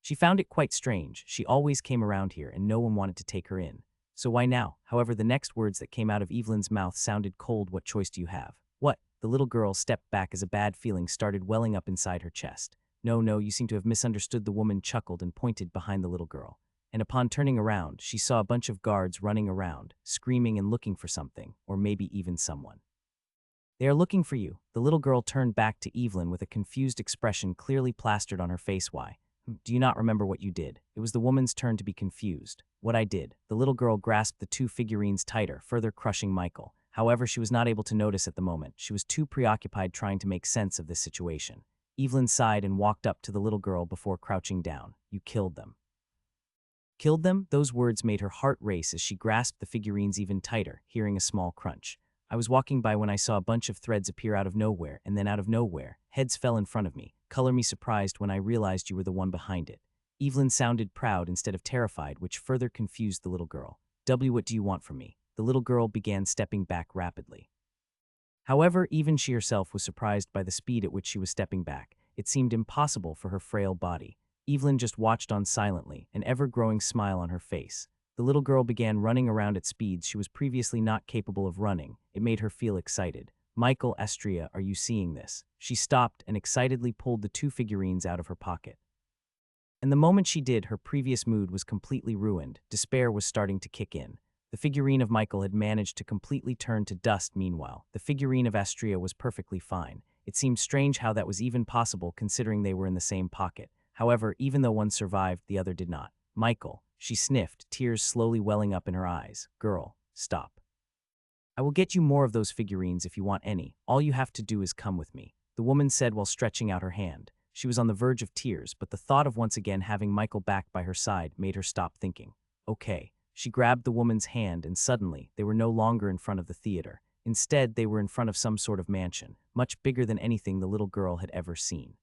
She found it quite strange. She always came around here and no one wanted to take her in. So why now? However, the next words that came out of Evelyn's mouth sounded cold. What choice do you have? What? The little girl stepped back as a bad feeling started welling up inside her chest. No, you seem to have misunderstood. The woman chuckled and pointed behind the little girl. And upon turning around, she saw a bunch of guards running around, screaming and looking for something, or maybe even someone. They are looking for you. The little girl turned back to Evelyn with a confused expression clearly plastered on her face. Why? Do you not remember what you did? It was the woman's turn to be confused. What I did. The little girl grasped the two figurines tighter, further crushing Michael. However, she was not able to notice at the moment. She was too preoccupied trying to make sense of this situation. Evelyn sighed and walked up to the little girl before crouching down. You killed them. Killed them? Those words made her heart race as she grasped the figurines even tighter, hearing a small crunch. I was walking by when I saw a bunch of threads appear out of nowhere, and then out of nowhere, heads fell in front of me. Color me surprised when I realized you were the one behind it. Evelyn sounded proud instead of terrified, which further confused the little girl. What do you want from me? The little girl began stepping back rapidly. However, even she herself was surprised by the speed at which she was stepping back. It seemed impossible for her frail body. Evelyn just watched on silently, an ever-growing smile on her face. The little girl began running around at speeds she was previously not capable of running. It made her feel excited. Michael, Astria, are you seeing this? She stopped and excitedly pulled the two figurines out of her pocket. And the moment she did, her previous mood was completely ruined. Despair was starting to kick in. The figurine of Michael had managed to completely turn to dust. Meanwhile, the figurine of Astria was perfectly fine. It seemed strange how that was even possible considering they were in the same pocket. However, even though one survived, the other did not. Michael, she sniffed, tears slowly welling up in her eyes. Girl, stop. I will get you more of those figurines if you want any. All you have to do is come with me, the woman said while stretching out her hand. She was on the verge of tears, but the thought of once again having Michael back by her side made her stop thinking. Okay. She grabbed the woman's hand and suddenly, they were no longer in front of the theater. Instead, they were in front of some sort of mansion, much bigger than anything the little girl had ever seen.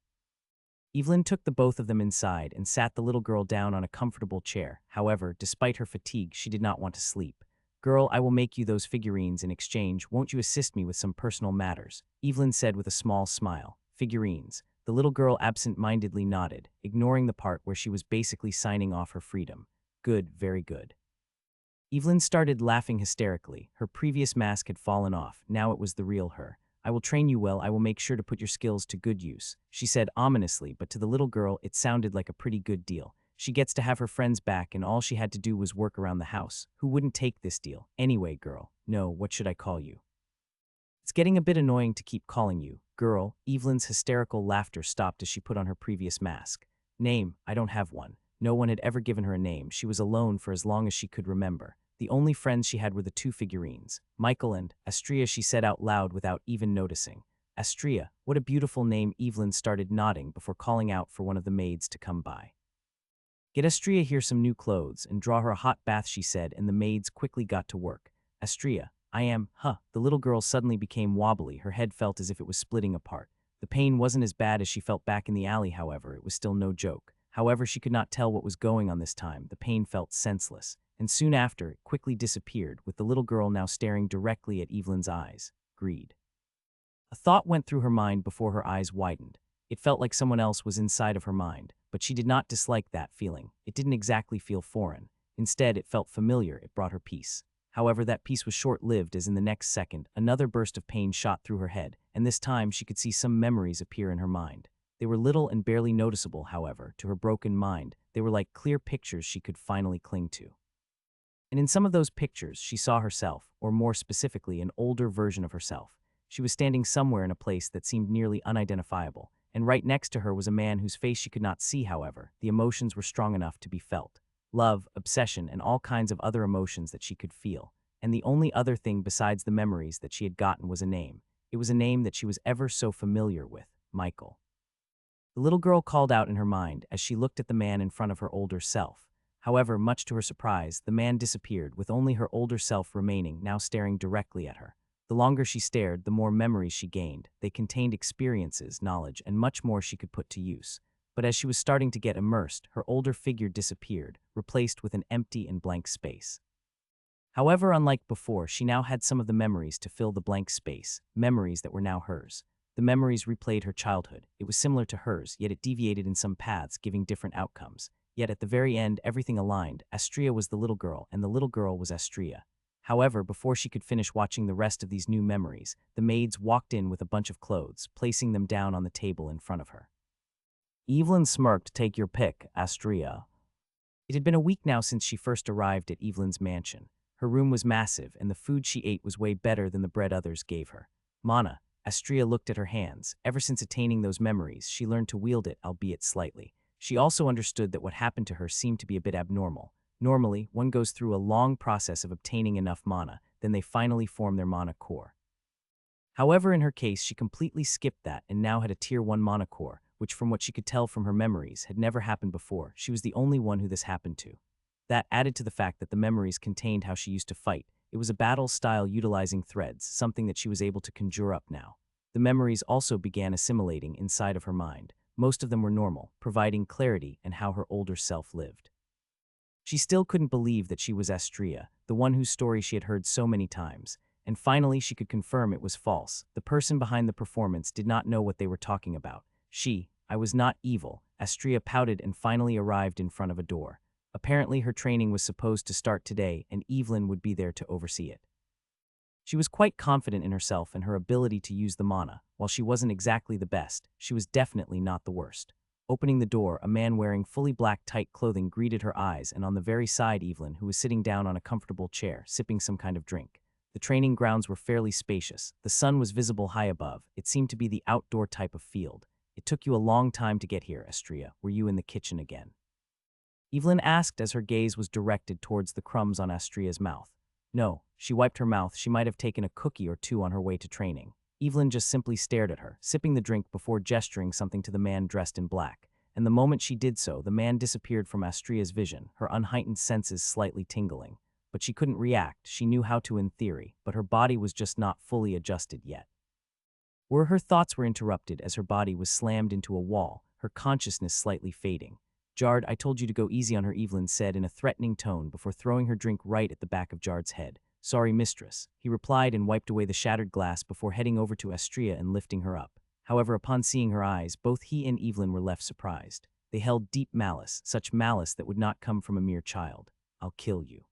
Evelyn took the both of them inside and sat the little girl down on a comfortable chair. However, despite her fatigue, she did not want to sleep. Girl, I will make you those figurines in exchange. Won't you assist me with some personal matters? Evelyn said with a small smile. Figurines. The little girl absent-mindedly nodded, ignoring the part where she was basically signing off her freedom. Good, very good. Evelyn started laughing hysterically. Her previous mask had fallen off. Now it was the real her. I will train you well. I will make sure to put your skills to good use, she said ominously, but to the little girl it sounded like a pretty good deal. She gets to have her friends back and all she had to do was work around the house. Who wouldn't take this deal? Anyway, girl. No, what should I call you? It's getting a bit annoying to keep calling you. Girl, Evelyn's hysterical laughter stopped as she put on her previous mask. Name, I don't have one. No one had ever given her a name. She was alone for as long as she could remember. The only friends she had were the two figurines, Michael and Astria, she said out loud without even noticing. Astria, what a beautiful name. Evelyn started nodding before calling out for one of the maids to come by. Get Astria here some new clothes and draw her a hot bath, she said, and the maids quickly got to work. Astria, the little girl suddenly became wobbly. Her head felt as if it was splitting apart. The pain wasn't as bad as she felt back in the alley, however, it was still no joke. However, she could not tell what was going on this time. The pain felt senseless. And soon after, it quickly disappeared, with the little girl now staring directly at Evelyn's eyes. Greed. A thought went through her mind before her eyes widened. It felt like someone else was inside of her mind. but she did not dislike that feeling. It didn't exactly feel foreign. Instead, it felt familiar. It brought her peace. However, that peace was short-lived, as in the next second, another burst of pain shot through her head, and this time she could see some memories appear in her mind. They were little and barely noticeable, however, to her broken mind. They were like clear pictures she could finally cling to. And in some of those pictures, she saw herself, or more specifically, an older version of herself. She was standing somewhere in a place that seemed nearly unidentifiable, and right next to her was a man whose face she could not see, however. The emotions were strong enough to be felt. Love, obsession, and all kinds of other emotions that she could feel. And the only other thing besides the memories that she had gotten was a name. It was a name that she was ever so familiar with, Michael. The little girl called out in her mind as she looked at the man in front of her older self. However, much to her surprise, the man disappeared, with only her older self remaining, now staring directly at her. The longer she stared, the more memories she gained. They contained experiences, knowledge, and much more she could put to use. But as she was starting to get immersed, her older figure disappeared, replaced with an empty and blank space. However, unlike before, she now had some of the memories to fill the blank space, memories that were now hers. The memories replayed her childhood. It was similar to hers, yet it deviated in some paths, giving different outcomes. Yet at the very end, everything aligned. Astria was the little girl, and the little girl was Astria. However, before she could finish watching the rest of these new memories, the maids walked in with a bunch of clothes, placing them down on the table in front of her. Evelyn smirked. "Take your pick, Astria." It had been a week now since she first arrived at Evelyn's mansion. Her room was massive, and the food she ate was way better than the bread others gave her. Mana, Astria looked at her hands. Ever since attaining those memories, she learned to wield it, albeit slightly. She also understood that what happened to her seemed to be a bit abnormal. Normally, one goes through a long process of obtaining enough mana, then they finally form their mana core. However, in her case, she completely skipped that and now had a tier 1 mana core, which from what she could tell from her memories had never happened before. She was the only one who this happened to. That added to the fact that the memories contained how she used to fight. It was a battle style utilizing threads, something that she was able to conjure up now. The memories also began assimilating inside of her mind. Most of them were normal, providing clarity and how her older self lived. She still couldn't believe that she was Astria, the one whose story she had heard so many times. And finally, she could confirm it was false. The person behind the performance did not know what they were talking about. I was not evil. Astria pouted and finally arrived in front of a door. Apparently, her training was supposed to start today, and Evelyn would be there to oversee it. She was quite confident in herself and her ability to use the mana. While she wasn't exactly the best, she was definitely not the worst. Opening the door, a man wearing fully black tight clothing greeted her eyes, and on the very side Evelyn, who was sitting down on a comfortable chair, sipping some kind of drink. The training grounds were fairly spacious. The sun was visible high above. It seemed to be the outdoor type of field. "It took you a long time to get here, Astria. Were you in the kitchen again?" Evelyn asked as her gaze was directed towards the crumbs on Astria's mouth. No, she wiped her mouth. She might have taken a cookie or two on her way to training. Evelyn just simply stared at her, sipping the drink before gesturing something to the man dressed in black. And the moment she did so, the man disappeared from Astria's vision, her unheightened senses slightly tingling. But she couldn't react. She knew how to in theory, but her body was just not fully adjusted yet. Her thoughts were interrupted as her body was slammed into a wall, her consciousness slightly fading. "Jard, I told you to go easy on her," Evelyn said in a threatening tone before throwing her drink right at the back of Jard's head. "Sorry, mistress," he replied and wiped away the shattered glass before heading over to Astria and lifting her up. However, upon seeing her eyes, both he and Evelyn were left surprised. They held deep malice, such malice that would not come from a mere child. "I'll kill you."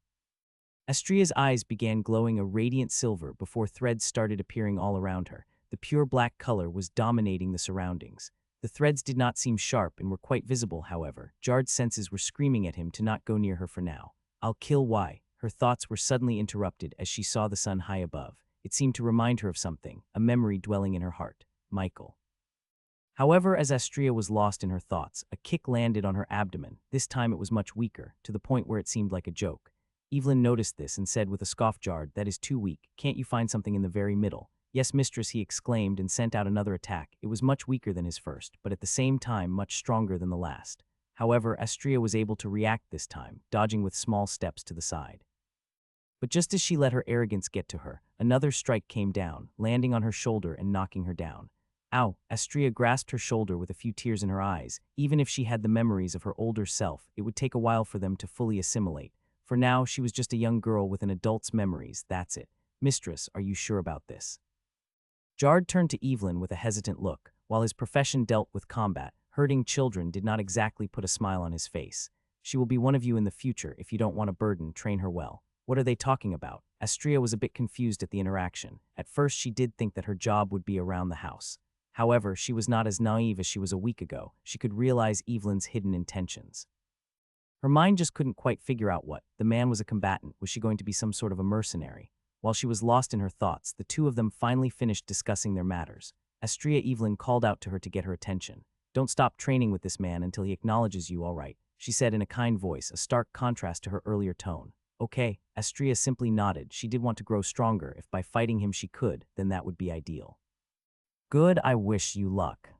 Astria's eyes began glowing a radiant silver before threads started appearing all around her. The pure black color was dominating the surroundings. The threads did not seem sharp and were quite visible, however. Jard's senses were screaming at him to not go near her for now. "I'll kill why?" Her thoughts were suddenly interrupted as she saw the sun high above. It seemed to remind her of something, a memory dwelling in her heart. Michael. However, as Astria was lost in her thoughts, a kick landed on her abdomen. This time it was much weaker, to the point where it seemed like a joke. Evelyn noticed this and said with a scoff, "Jard, that is too weak. Can't you find something in the very middle?" "Yes, mistress," he exclaimed and sent out another attack. It was much weaker than his first, but at the same time much stronger than the last. However, Astria was able to react this time, dodging with small steps to the side. But just as she let her arrogance get to her, another strike came down, landing on her shoulder and knocking her down. "Ow!" Astria grasped her shoulder with a few tears in her eyes. Even if she had the memories of her older self, it would take a while for them to fully assimilate. For now, she was just a young girl with an adult's memories, that's it. "Mistress, are you sure about this?" Jard turned to Evelyn with a hesitant look. While his profession dealt with combat, hurting children did not exactly put a smile on his face. She will be one of you in the future. If you don't want a burden, train her well. What are they talking about? Astria was a bit confused at the interaction. At first she did think that her job would be around the house. However, she was not as naive as she was a week ago. She could realize Evelyn's hidden intentions. Her mind just couldn't quite figure out what. The man was a combatant. Was she going to be some sort of a mercenary? While she was lost in her thoughts, the two of them finally finished discussing their matters. Astria Evelyn called out to her to get her attention. "Don't stop training with this man until he acknowledges you, all right," she said in a kind voice, a stark contrast to her earlier tone. Okay, Astria simply nodded. She did want to grow stronger. If by fighting him she could, then that would be ideal. Good, I wish you luck.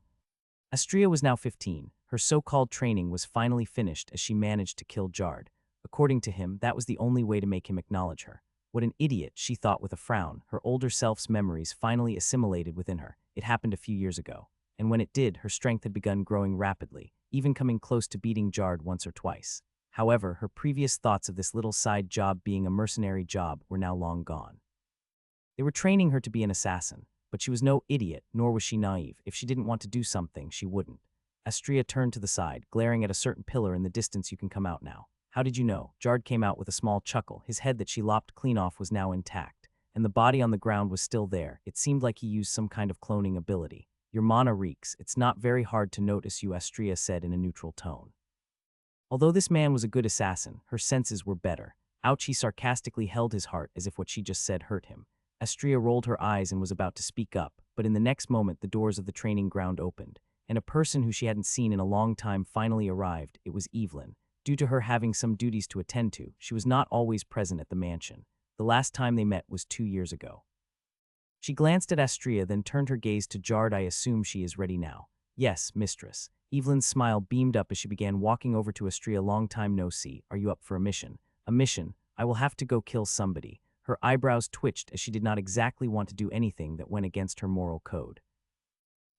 Astria was now 15. Her so-called training was finally finished as she managed to kill Jard. According to him, that was the only way to make him acknowledge her. What an idiot, she thought with a frown. Her older self's memories finally assimilated within her. It happened a few years ago. And when it did, her strength had begun growing rapidly, even coming close to beating Jard once or twice. However, her previous thoughts of this little side job being a mercenary job were now long gone. They were training her to be an assassin, but she was no idiot, nor was she naive. If she didn't want to do something, she wouldn't. Astria turned to the side, glaring at a certain pillar in the distance. "You can come out now." "How did you know?" Jard came out with a small chuckle. His head that she lopped clean off was now intact, and the body on the ground was still there. It seemed like he used some kind of cloning ability. "Your mana reeks. It's not very hard to notice you," Astria said in a neutral tone. Although this man was a good assassin, her senses were better. Ouch, he sarcastically held his heart as if what she just said hurt him. Astria rolled her eyes and was about to speak up, but in the next moment the doors of the training ground opened, and a person who she hadn't seen in a long time finally arrived. It was Evelyn. Due to her having some duties to attend to, she was not always present at the mansion. The last time they met was 2 years ago. She glanced at Astria, then turned her gaze to Jard. "I assume she is ready now." "Yes, mistress." Evelyn's smile beamed up as she began walking over to Astria. "Long time no see. Are you up for a mission?" "A mission? I will have to go kill somebody." Her eyebrows twitched as she did not exactly want to do anything that went against her moral code.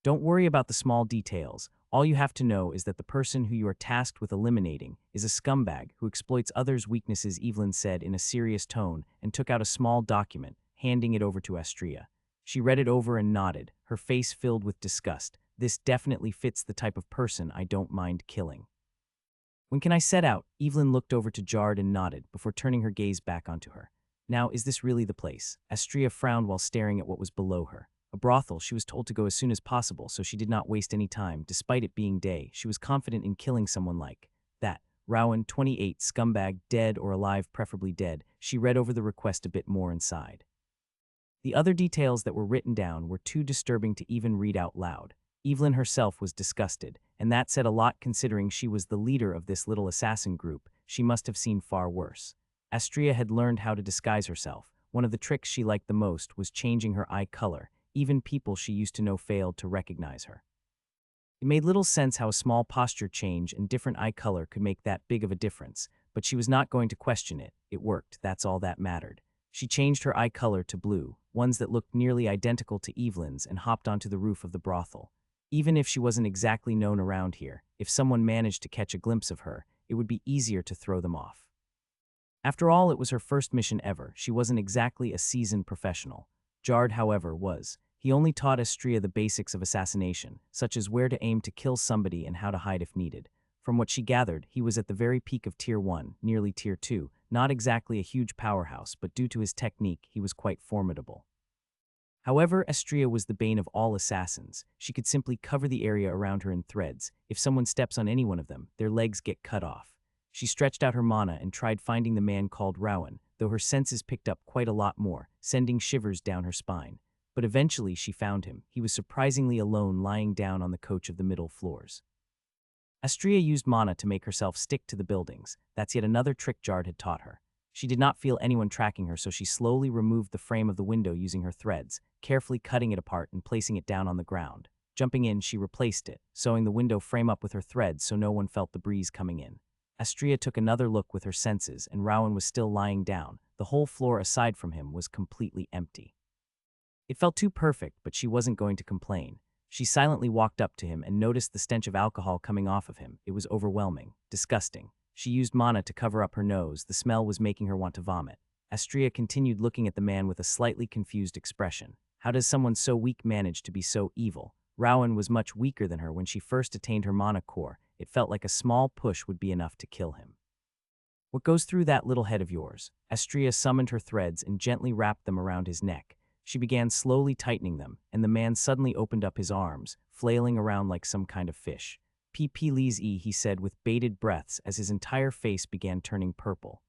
"Don't worry about the small details. All you have to know is that the person who you are tasked with eliminating is a scumbag who exploits others' weaknesses," Evelyn said in a serious tone and took out a small document, handing it over to Astria. She read it over and nodded, her face filled with disgust. "This definitely fits the type of person I don't mind killing." "When can I set out?" Evelyn looked over to Jard and nodded before turning her gaze back onto her. "Now, is this really the place?" Astria frowned while staring at what was below her. A brothel. She was told to go as soon as possible, so she did not waste any time. Despite it being day, she was confident in killing someone like that. Rowan, 28, scumbag, dead or alive, preferably dead. She read over the request a bit more and sighed. The other details that were written down were too disturbing to even read out loud. Evelyn herself was disgusted, and that said a lot considering she was the leader of this little assassin group. She must have seen far worse. Astria had learned how to disguise herself. One of the tricks she liked the most was changing her eye color. Even people she used to know failed to recognize her. It made little sense how a small posture change and different eye color could make that big of a difference, but she was not going to question it. It worked, that's all that mattered. She changed her eye color to blue, ones that looked nearly identical to Evelyn's, and hopped onto the roof of the brothel. Even if she wasn't exactly known around here, if someone managed to catch a glimpse of her, it would be easier to throw them off. After all, it was her first mission ever. She wasn't exactly a seasoned professional. Jard, however, was. He only taught Astria the basics of assassination, such as where to aim to kill somebody and how to hide if needed. From what she gathered, he was at the very peak of Tier 1, nearly Tier 2, not exactly a huge powerhouse, but due to his technique, he was quite formidable. However, Astria was the bane of all assassins. She could simply cover the area around her in threads. If someone steps on any one of them, their legs get cut off. She stretched out her mana and tried finding the man called Rowan, though her senses picked up quite a lot more, sending shivers down her spine. But eventually she found him. He was surprisingly alone, lying down on the couch of the middle floors. Astria used mana to make herself stick to the buildings. That's yet another trick Jard had taught her. She did not feel anyone tracking her, so she slowly removed the frame of the window using her threads, carefully cutting it apart and placing it down on the ground. Jumping in, she replaced it, sewing the window frame up with her threads so no one felt the breeze coming in. Astria took another look with her senses, and Rowan was still lying down. The whole floor aside from him was completely empty. It felt too perfect, but she wasn't going to complain. She silently walked up to him and noticed the stench of alcohol coming off of him. It was overwhelming, disgusting. She used mana to cover up her nose. The smell was making her want to vomit. Astria continued looking at the man with a slightly confused expression. How does someone so weak manage to be so evil? Rowan was much weaker than her when she first attained her mana core. It felt like a small push would be enough to kill him. What goes through that little head of yours? Astria summoned her threads and gently wrapped them around his neck. She began slowly tightening them, and the man suddenly opened up his arms, flailing around like some kind of fish. Please, he said with bated breaths as his entire face began turning purple.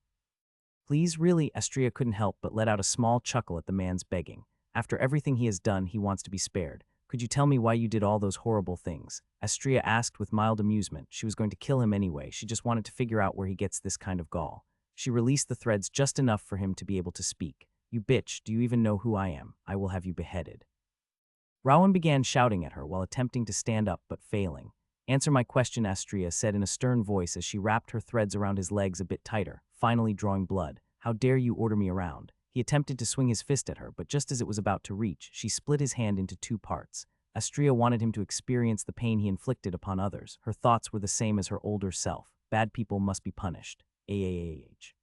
Please, really? Astria couldn't help but let out a small chuckle at the man's begging. After everything he has done, he wants to be spared. Could you tell me why you did all those horrible things? Astria asked with mild amusement. She was going to kill him anyway. She just wanted to figure out where he gets this kind of gall. She released the threads just enough for him to be able to speak. You bitch, do you even know who I am? I will have you beheaded. Rowan began shouting at her while attempting to stand up but failing. Answer my question, Astria said in a stern voice as she wrapped her threads around his legs a bit tighter, finally drawing blood. How dare you order me around? He attempted to swing his fist at her, but just as it was about to reach, she split his hand into two parts. Astria wanted him to experience the pain he inflicted upon others. Her thoughts were the same as her older self. Bad people must be punished. AAAH.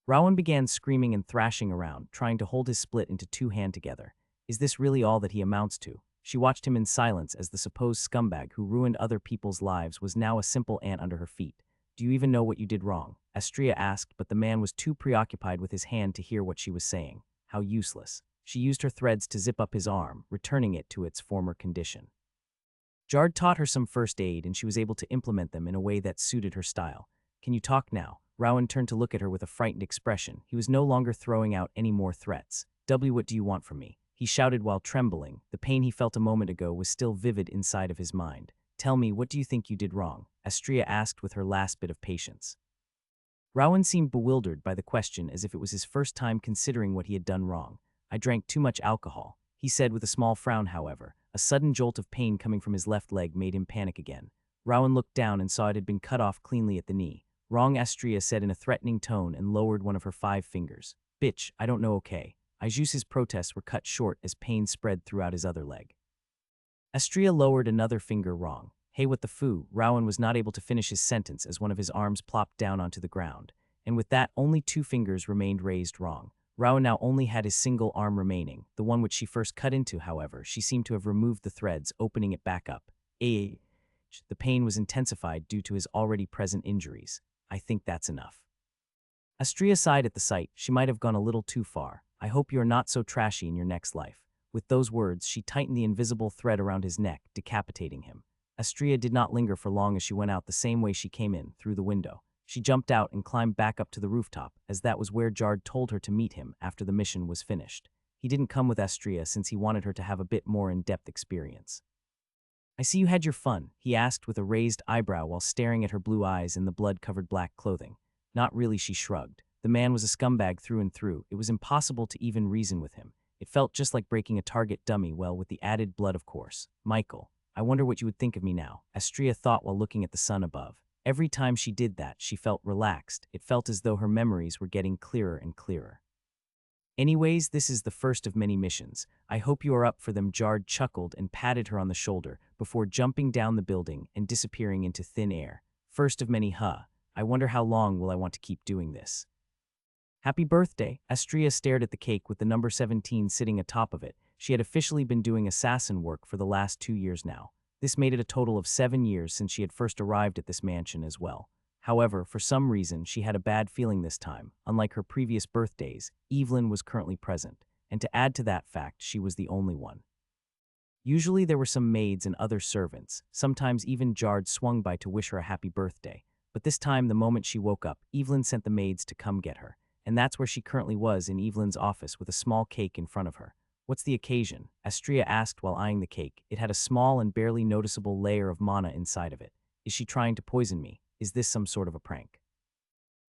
Rowan began screaming and thrashing around, trying to hold his split into two hands together. Is this really all that he amounts to? She watched him in silence as the supposed scumbag who ruined other people's lives was now a simple ant under her feet. Do you even know what you did wrong? Astria asked, but the man was too preoccupied with his hand to hear what she was saying. How useless. She used her threads to zip up his arm, returning it to its former condition. Jard taught her some first aid and she was able to implement them in a way that suited her style. Can you talk now? Rowan turned to look at her with a frightened expression. He was no longer throwing out any more threats. What do you want from me? He shouted while trembling. The pain he felt a moment ago was still vivid inside of his mind. Tell me, what do you think you did wrong? Astria asked with her last bit of patience. Rowan seemed bewildered by the question as if it was his first time considering what he had done wrong. I drank too much alcohol, he said with a small frown, however. A sudden jolt of pain coming from his left leg made him panic again. Rowan looked down and saw it had been cut off cleanly at the knee. Wrong, Astria said in a threatening tone and lowered one of her 5 fingers. Bitch, I don't know, okay. Ajus's protests were cut short as pain spread throughout his other leg. Astria lowered another finger. Wrong. Hey, what the foo? Rowan was not able to finish his sentence as one of his arms plopped down onto the ground. And with that, only 2 fingers remained raised. Wrong. Rowan now only had his single arm remaining, the one which she first cut into, however. She seemed to have removed the threads, opening it back up. The pain was intensified due to his already present injuries. I think that's enough. Astria sighed at the sight. She might have gone a little too far. I hope you're not so trashy in your next life. With those words, she tightened the invisible thread around his neck, decapitating him. Astria did not linger for long as she went out the same way she came in, through the window. She jumped out and climbed back up to the rooftop, as that was where Jard told her to meet him after the mission was finished. He didn't come with Astria since he wanted her to have a bit more in-depth experience. I see you had your fun, he asked with a raised eyebrow while staring at her blue eyes in the blood-covered black clothing. Not really, she shrugged. The man was a scumbag through and through. It was impossible to even reason with him. It felt just like breaking a target dummy, well, with the added blood, of course. Michael, I wonder what you would think of me now, Astria thought while looking at the sun above. Every time she did that, she felt relaxed. It felt as though her memories were getting clearer and clearer. Anyways, this is the first of many missions. I hope you are up for them. Jard chuckled and patted her on the shoulder before jumping down the building and disappearing into thin air. First of many, huh? I wonder how long will I want to keep doing this. Happy birthday. Astria stared at the cake with the number 17 sitting atop of it. She had officially been doing assassin work for the last 2 years now. This made it a total of 7 years since she had first arrived at this mansion as well. However, for some reason, she had a bad feeling this time. Unlike her previous birthdays, Evelyn was currently present, and to add to that fact, she was the only one. Usually there were some maids and other servants, sometimes even Jard swung by to wish her a happy birthday. But this time, the moment she woke up, Evelyn sent the maids to come get her. And that's where she currently was, in Evelyn's office with a small cake in front of her. What's the occasion? Astria asked while eyeing the cake. It had a small and barely noticeable layer of mana inside of it. Is she trying to poison me? Is this some sort of a prank?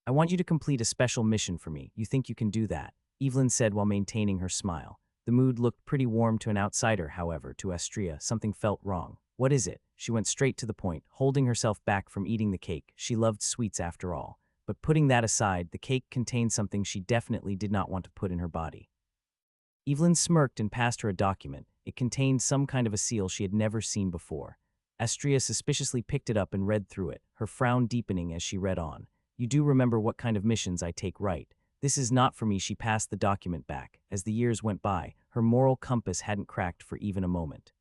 I want you to complete a special mission for me. You think you can do that? Evelyn said while maintaining her smile. The mood looked pretty warm to an outsider, however. To Astria, something felt wrong. What is it? She went straight to the point, holding herself back from eating the cake. She loved sweets after all. But putting that aside, the cake contained something she definitely did not want to put in her body. Evelyn smirked and passed her a document. It contained some kind of a seal she had never seen before. Astria suspiciously picked it up and read through it, her frown deepening as she read on. You do remember what kind of missions I take, right? This is not for me. She passed the document back. As the years went by, her moral compass hadn't cracked for even a moment.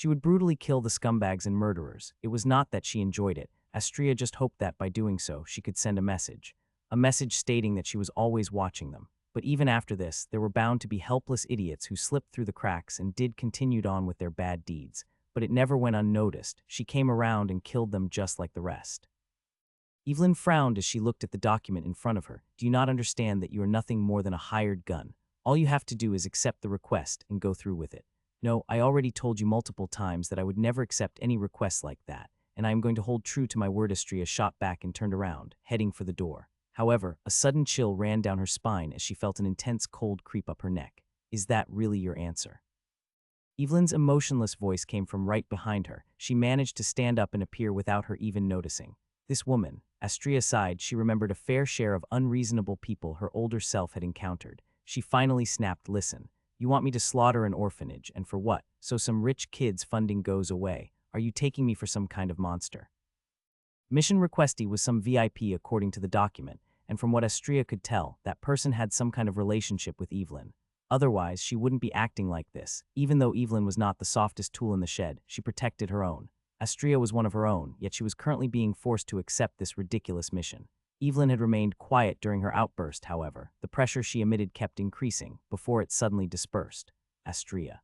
She would brutally kill the scumbags and murderers. It was not that she enjoyed it. Astria just hoped that by doing so, she could send a message. A message stating that she was always watching them. But even after this, there were bound to be helpless idiots who slipped through the cracks and continued on with their bad deeds. But it never went unnoticed. She came around and killed them just like the rest. Evelyn frowned as she looked at the document in front of her. Do you not understand that you are nothing more than a hired gun? All you have to do is accept the request and go through with it. No, I already told you multiple times that I would never accept any requests like that, and I am going to hold true to my word. Astria shot back and turned around, heading for the door. However, a sudden chill ran down her spine as she felt an intense cold creep up her neck. Is that really your answer? Evelyn's emotionless voice came from right behind her. She managed to stand up and appear without her even noticing. This woman, Astria sighed. She remembered a fair share of unreasonable people her older self had encountered. She finally snapped, listen, you want me to slaughter an orphanage, and for what? So some rich kid's funding goes away. Are you taking me for some kind of monster? Mission requestee was some VIP according to the document, and from what Astria could tell, that person had some kind of relationship with Evelyn. Otherwise, she wouldn't be acting like this. Even though Evelyn was not the softest tool in the shed, she protected her own. Astria was one of her own, yet she was currently being forced to accept this ridiculous mission. Evelyn had remained quiet during her outburst, however. The pressure she emitted kept increasing, before it suddenly dispersed. Astria.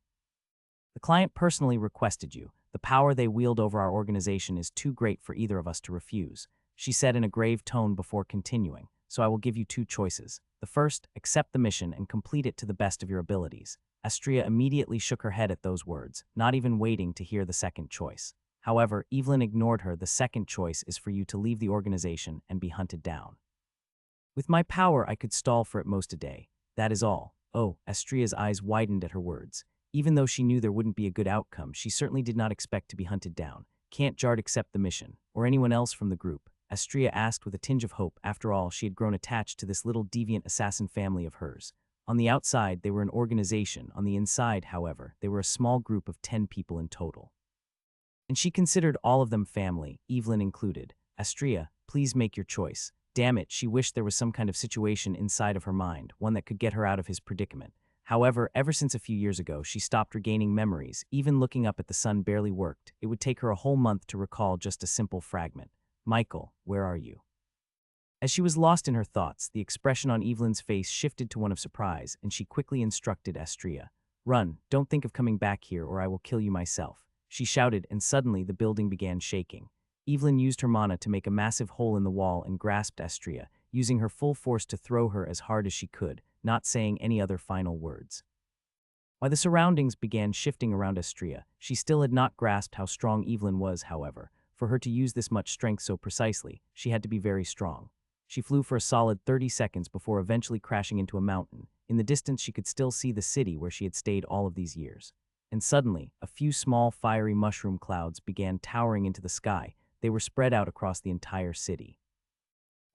The client personally requested you. The power they wield over our organization is too great for either of us to refuse, she said in a grave tone before continuing. So I will give you two choices. The first, accept the mission and complete it to the best of your abilities. Astria immediately shook her head at those words, not even waiting to hear the second choice. However, Evelyn ignored her. The second choice is for you to leave the organization and be hunted down. With my power, I could stall for at most a day. That is all. Oh, Astria's eyes widened at her words. Even though she knew there wouldn't be a good outcome, she certainly did not expect to be hunted down. Can't Jard accept the mission, or anyone else from the group? Astria asked with a tinge of hope. After all, she had grown attached to this little deviant assassin family of hers. On the outside, they were an organization. On the inside, however, they were a small group of 10 people in total. And she considered all of them family, Evelyn included. Astria, please make your choice. Damn it, she wished there was some kind of situation inside of her mind, one that could get her out of his predicament. However, ever since a few years ago, she stopped regaining memories. Even looking up at the sun barely worked. It would take her a whole month to recall just a simple fragment. Michael, where are you? As she was lost in her thoughts, the expression on Evelyn's face shifted to one of surprise, and she quickly instructed Astria. Run, don't think of coming back here or I will kill you myself. She shouted, and suddenly the building began shaking. Evelyn used her mana to make a massive hole in the wall and grasped Astria, using her full force to throw her as hard as she could, not saying any other final words. While the surroundings began shifting around Astria, she still had not grasped how strong Evelyn was, however. For her to use this much strength so precisely, she had to be very strong. She flew for a solid 30 seconds before eventually crashing into a mountain. In the distance, she could still see the city where she had stayed all of these years. And suddenly, a few small, fiery mushroom clouds began towering into the sky. They were spread out across the entire city.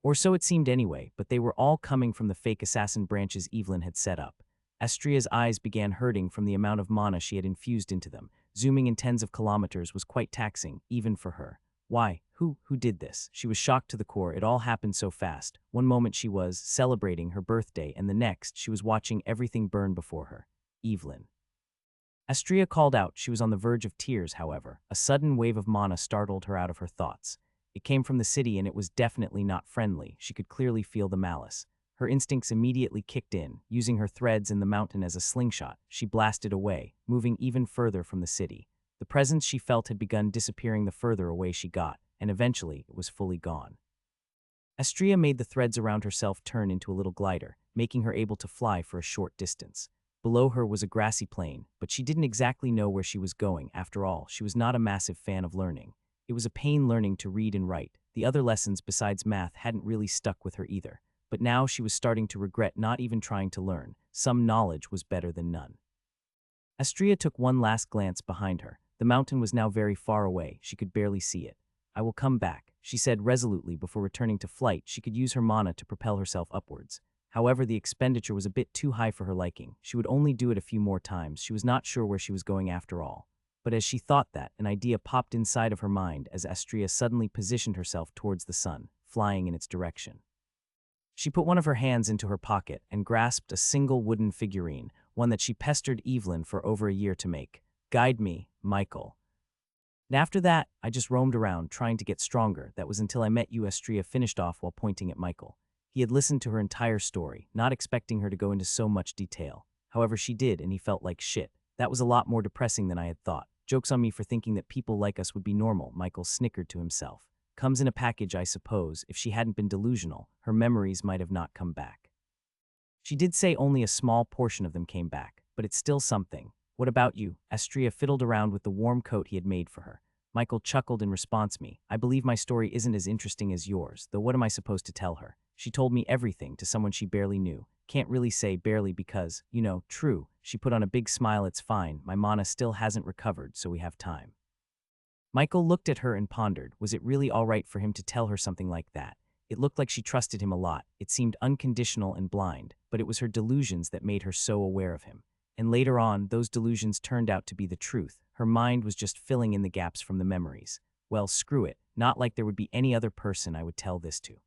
Or so it seemed anyway, but they were all coming from the fake assassin branches Evelyn had set up. Astria's eyes began hurting from the amount of mana she had infused into them. Zooming in tens of kilometers was quite taxing, even for her. Why? Who did this? She was shocked to the core. It all happened so fast. One moment she was celebrating her birthday, and the next she was watching everything burn before her. Evelyn. Astria called out. She was on the verge of tears, however. A sudden wave of mana startled her out of her thoughts. It came from the city, and it was definitely not friendly. She could clearly feel the malice. Her instincts immediately kicked in. Using her threads in the mountain as a slingshot, she blasted away, moving even further from the city. The presence she felt had begun disappearing the further away she got, and eventually it was fully gone. Astria made the threads around herself turn into a little glider, making her able to fly for a short distance. Below her was a grassy plain, but she didn't exactly know where she was going. After all, she was not a massive fan of learning. It was a pain learning to read and write. The other lessons besides math hadn't really stuck with her either. But now she was starting to regret not even trying to learn. Some knowledge was better than none. Astria took one last glance behind her. The mountain was now very far away. She could barely see it. I will come back, she said resolutely before returning to flight. She could use her mana to propel herself upwards. However, the expenditure was a bit too high for her liking. She would only do it a few more times. She was not sure where she was going after all. But as she thought that, an idea popped inside of her mind as Astria suddenly positioned herself towards the sun, flying in its direction. She put one of her hands into her pocket and grasped a single wooden figurine, one that she pestered Evelyn for over a year to make. Guide me, Michael. And after that, I just roamed around, trying to get stronger. That was until I met you, Astria finished off while pointing at Michael. He had listened to her entire story, not expecting her to go into so much detail. However, she did, and he felt like shit. That was a lot more depressing than I had thought. Joke's on me for thinking that people like us would be normal, Michael snickered to himself. Comes in a package, I suppose. If she hadn't been delusional, her memories might have not come back. She did say only a small portion of them came back, but it's still something. What about you? Astria fiddled around with the warm coat he had made for her. Michael chuckled in response to me. I believe my story isn't as interesting as yours, though what am I supposed to tell her? She told me everything to someone she barely knew. Can't really say barely because, true. She put on a big smile. It's fine. My mana still hasn't recovered, so we have time. Michael looked at her and pondered. Was it really all right for him to tell her something like that? It looked like she trusted him a lot. It seemed unconditional and blind, but it was her delusions that made her so aware of him. And later on, those delusions turned out to be the truth. Her mind was just filling in the gaps from the memories. Well, screw it. Not like there would be any other person I would tell this to.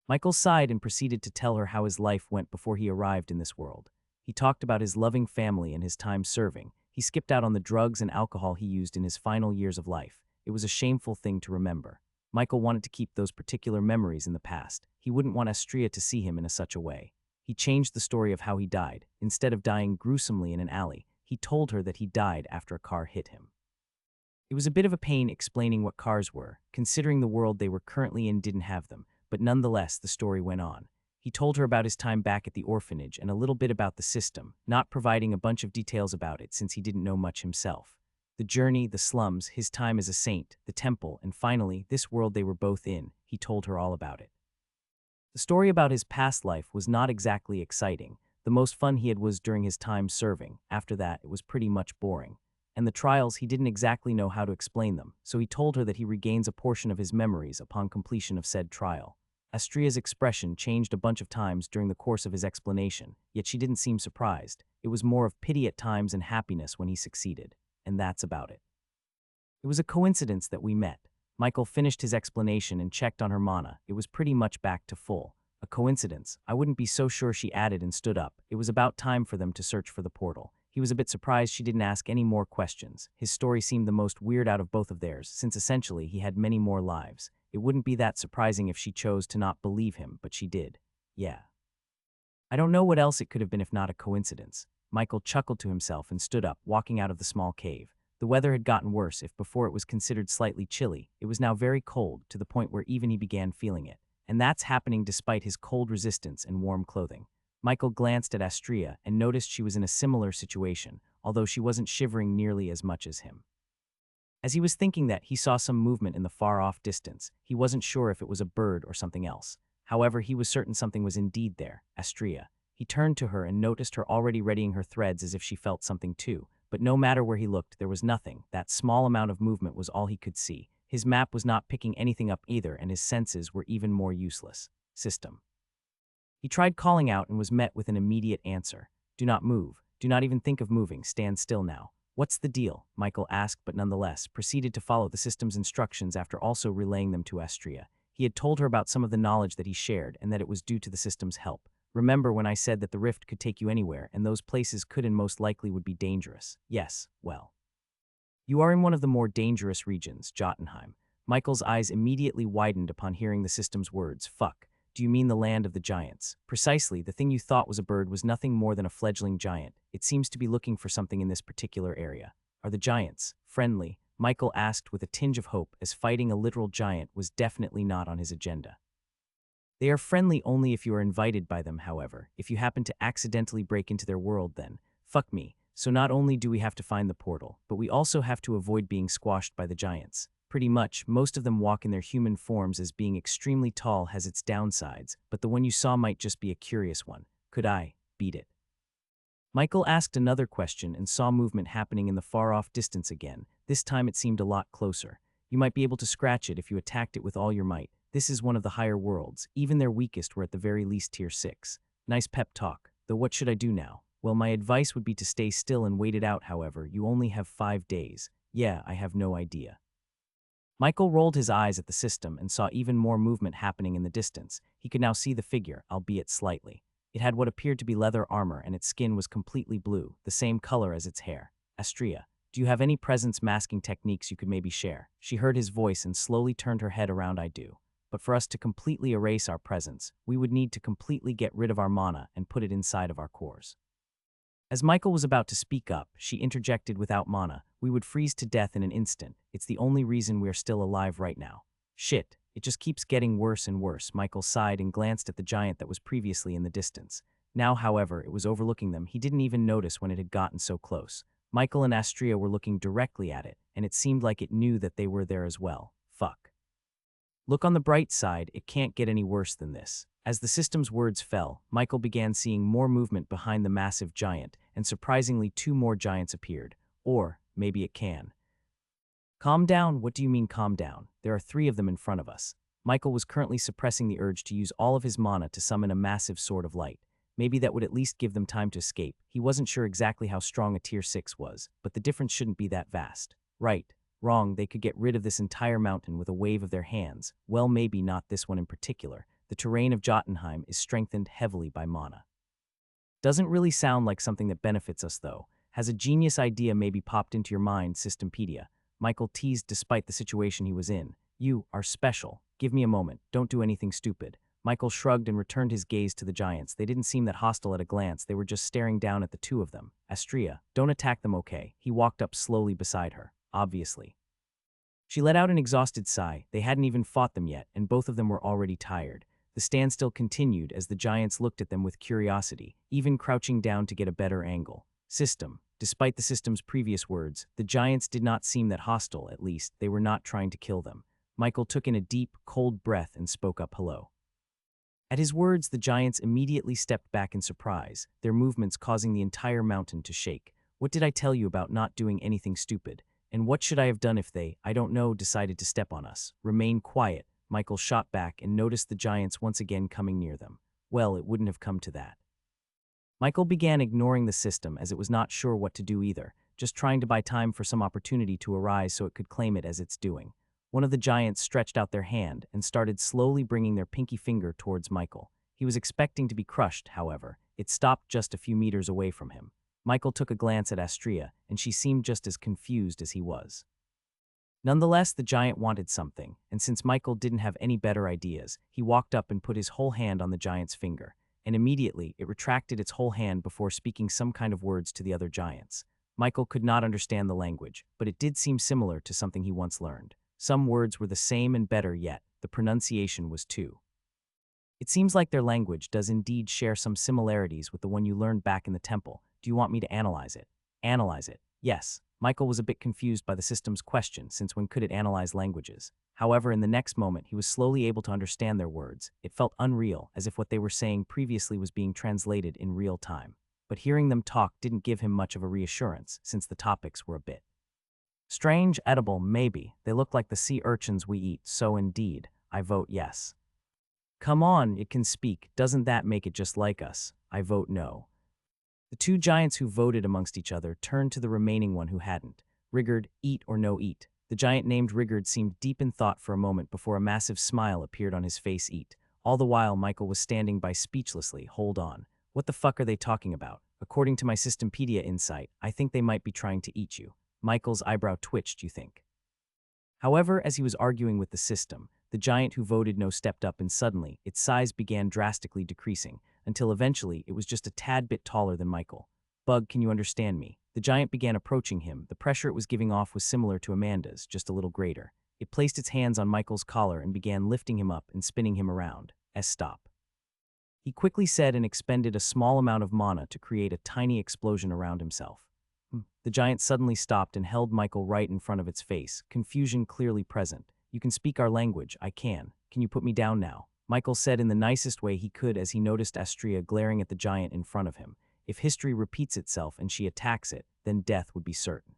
Michael sighed and proceeded to tell her how his life went before he arrived in this world. He talked about his loving family and his time serving. He skipped out on the drugs and alcohol he used in his final years of life. It was a shameful thing to remember. Michael wanted to keep those particular memories in the past. He wouldn't want Astria to see him in such a way. He changed the story of how he died. Instead of dying gruesomely in an alley, he told her that he died after a car hit him. It was a bit of a pain explaining what cars were, considering the world they were currently in didn't have them, but nonetheless the story went on. He told her about his time back at the orphanage and a little bit about the system, not providing a bunch of details about it since he didn't know much himself. The journey, the slums, his time as a saint, the temple, and finally, this world they were both in. He told her all about it. The story about his past life was not exactly exciting. The most fun he had was during his time serving. After that, it was pretty much boring. And the trials, he didn't exactly know how to explain them, so he told her that he regains a portion of his memories upon completion of said trial. Astria's expression changed a bunch of times during the course of his explanation, yet she didn't seem surprised. It was more of pity at times and happiness when he succeeded. And that's about it. It was a coincidence that we met. Michael finished his explanation and checked on her mana. It was pretty much back to full. A coincidence? I wouldn't be so sure, she added and stood up. It was about time for them to search for the portal. He was a bit surprised she didn't ask any more questions. His story seemed the most weird out of both of theirs, since essentially he had many more lives. It wouldn't be that surprising if she chose to not believe him, but she did. Yeah. I don't know what else it could have been if not a coincidence. Michael chuckled to himself and stood up, walking out of the small cave. The weather had gotten worse. If before it was considered slightly chilly, it was now very cold, to the point where even he began feeling it. And that's happening despite his cold resistance and warm clothing. Michael glanced at Astria and noticed she was in a similar situation, although she wasn't shivering nearly as much as him. As he was thinking that, he saw some movement in the far-off distance. He wasn't sure if it was a bird or something else. However, he was certain something was indeed there, Astria. He turned to her and noticed her already readying her threads as if she felt something too. But no matter where he looked, there was nothing. That small amount of movement was all he could see. His map was not picking anything up either, and his senses were even more useless. System. He tried calling out and was met with an immediate answer. Do not move. Do not even think of moving. Stand still now. What's the deal? Michael asked, but nonetheless proceeded to follow the system's instructions after also relaying them to Astria. He had told her about some of the knowledge that he shared and that it was due to the system's help. Remember when I said that the rift could take you anywhere, and those places could and most likely would be dangerous? Yes, well. You are in one of the more dangerous regions, Jotunheim. Michael's eyes immediately widened upon hearing the system's words. Fuck. Do you mean the land of the giants? Precisely, the thing you thought was a bird was nothing more than a fledgling giant. It seems to be looking for something in this particular area. Are the giants friendly? Michael asked with a tinge of hope, as fighting a literal giant was definitely not on his agenda. They are friendly only if you are invited by them, however. If you happen to accidentally break into their world, then, fuck me. So not only do we have to find the portal, but we also have to avoid being squashed by the giants. Pretty much, most of them walk in their human forms, as being extremely tall has its downsides, but the one you saw might just be a curious one. Could I beat it? Michael asked another question and saw movement happening in the far-off distance again. This time it seemed a lot closer. You might be able to scratch it if you attacked it with all your might. This is one of the higher worlds. Even their weakest were at the very least tier 6. Nice pep talk. Though what should I do now? Well, my advice would be to stay still and wait it out. However, you only have 5 days. Yeah, I have no idea. Michael rolled his eyes at the system and saw even more movement happening in the distance. He could now see the figure, albeit slightly. It had what appeared to be leather armor, and its skin was completely blue, the same color as its hair. Astria, Do you have any presence masking techniques you could maybe share? She heard his voice and slowly turned her head around. I do. But for us to completely erase our presence, we would need to completely get rid of our mana and put it inside of our cores. As Michael was about to speak up, she interjected, without mana, we would freeze to death in an instant. It's the only reason we're still alive right now. Shit, it just keeps getting worse and worse. Michael sighed and glanced at the giant that was previously in the distance. Now, however, it was overlooking them. He didn't even notice when it had gotten so close. Michael and Astria were looking directly at it, and it seemed like it knew that they were there as well. Fuck. Look on the bright side, it can't get any worse than this. As the system's words fell, Michael began seeing more movement behind the massive giant, and surprisingly 2 more giants appeared. Or, maybe it can. Calm down. What do you mean calm down? There are 3 of them in front of us. Michael was currently suppressing the urge to use all of his mana to summon a massive sword of light. Maybe that would at least give them time to escape. He wasn't sure exactly how strong a tier 6 was, but the difference shouldn't be that vast. Right. Wrong, they could get rid of this entire mountain with a wave of their hands. Well, maybe not this one in particular. The terrain of Jotunheim is strengthened heavily by mana. Doesn't really sound like something that benefits us, though. Has a genius idea maybe popped into your mind, Systempedia? Michael teased despite the situation he was in. You are special. Give me a moment. Don't do anything stupid. Michael shrugged and returned his gaze to the giants. They didn't seem that hostile at a glance. They were just staring down at the 2 of them. Astria, don't attack them, okay? He walked up slowly beside her. Obviously. She let out an exhausted sigh. They hadn't even fought them yet, and both of them were already tired. The standstill continued as the giants looked at them with curiosity, even crouching down to get a better angle. System. Despite the system's previous words, the giants did not seem that hostile. At least, they were not trying to kill them. Michael took in a deep, cold breath and spoke up, hello. At his words, the giants immediately stepped back in surprise, their movements causing the entire mountain to shake. What did I tell you about not doing anything stupid? And what should I have done if they, I don't know, decided to step on us? Remain quiet. Michael shot back and noticed the giants once again coming near them. Well, it wouldn't have come to that. Michael began ignoring the system as it was not sure what to do either, just trying to buy time for some opportunity to arise so it could claim it as its doing. One of the giants stretched out their hand and started slowly bringing their pinky finger towards Michael. He was expecting to be crushed, however. It stopped just a few meters away from him. Michael took a glance at Astria, and she seemed just as confused as he was. Nonetheless, the giant wanted something, and since Michael didn't have any better ideas, he walked up and put his whole hand on the giant's finger, and immediately it retracted its whole hand before speaking some kind of words to the other giants. Michael could not understand the language, but it did seem similar to something he once learned. Some words were the same and better yet, the pronunciation was too. It seems like their language does indeed share some similarities with the one you learned back in the temple. Do you want me to analyze it? Analyze it. Yes. Michael was a bit confused by the system's question, since when could it analyze languages? However, in the next moment, he was slowly able to understand their words. It felt unreal, as if what they were saying previously was being translated in real time. But hearing them talk didn't give him much of a reassurance, since the topics were a bit strange. Edible, maybe. They look like the sea urchins we eat, so indeed, I vote yes. Come on, it can speak. Doesn't that make it just like us? I vote no. The 2 giants who voted amongst each other turned to the remaining one who hadn't. Rigard, eat or no eat. The giant named Rigard seemed deep in thought for a moment before a massive smile appeared on his face. Eat. All the while, Michael was standing by speechlessly. Hold on. What the fuck are they talking about? According to my Systempedia insight, I think they might be trying to eat you. Michael's eyebrow twitched, you think? However, as he was arguing with the system, the giant who voted no stepped up and suddenly, its size began drastically decreasing, until eventually it was just a tad bit taller than Michael. Bug, can you understand me? The giant began approaching him. The pressure it was giving off was similar to Amanda's, just a little greater. It placed its hands on Michael's collar and began lifting him up and spinning him around. Stop. He quickly said and expended a small amount of mana to create a tiny explosion around himself. The giant suddenly stopped and held Michael right in front of its face, confusion clearly present. You can speak our language, I can. Can you put me down now? Michael said in the nicest way he could as he noticed Astria glaring at the giant in front of him. If history repeats itself and she attacks it, then death would be certain.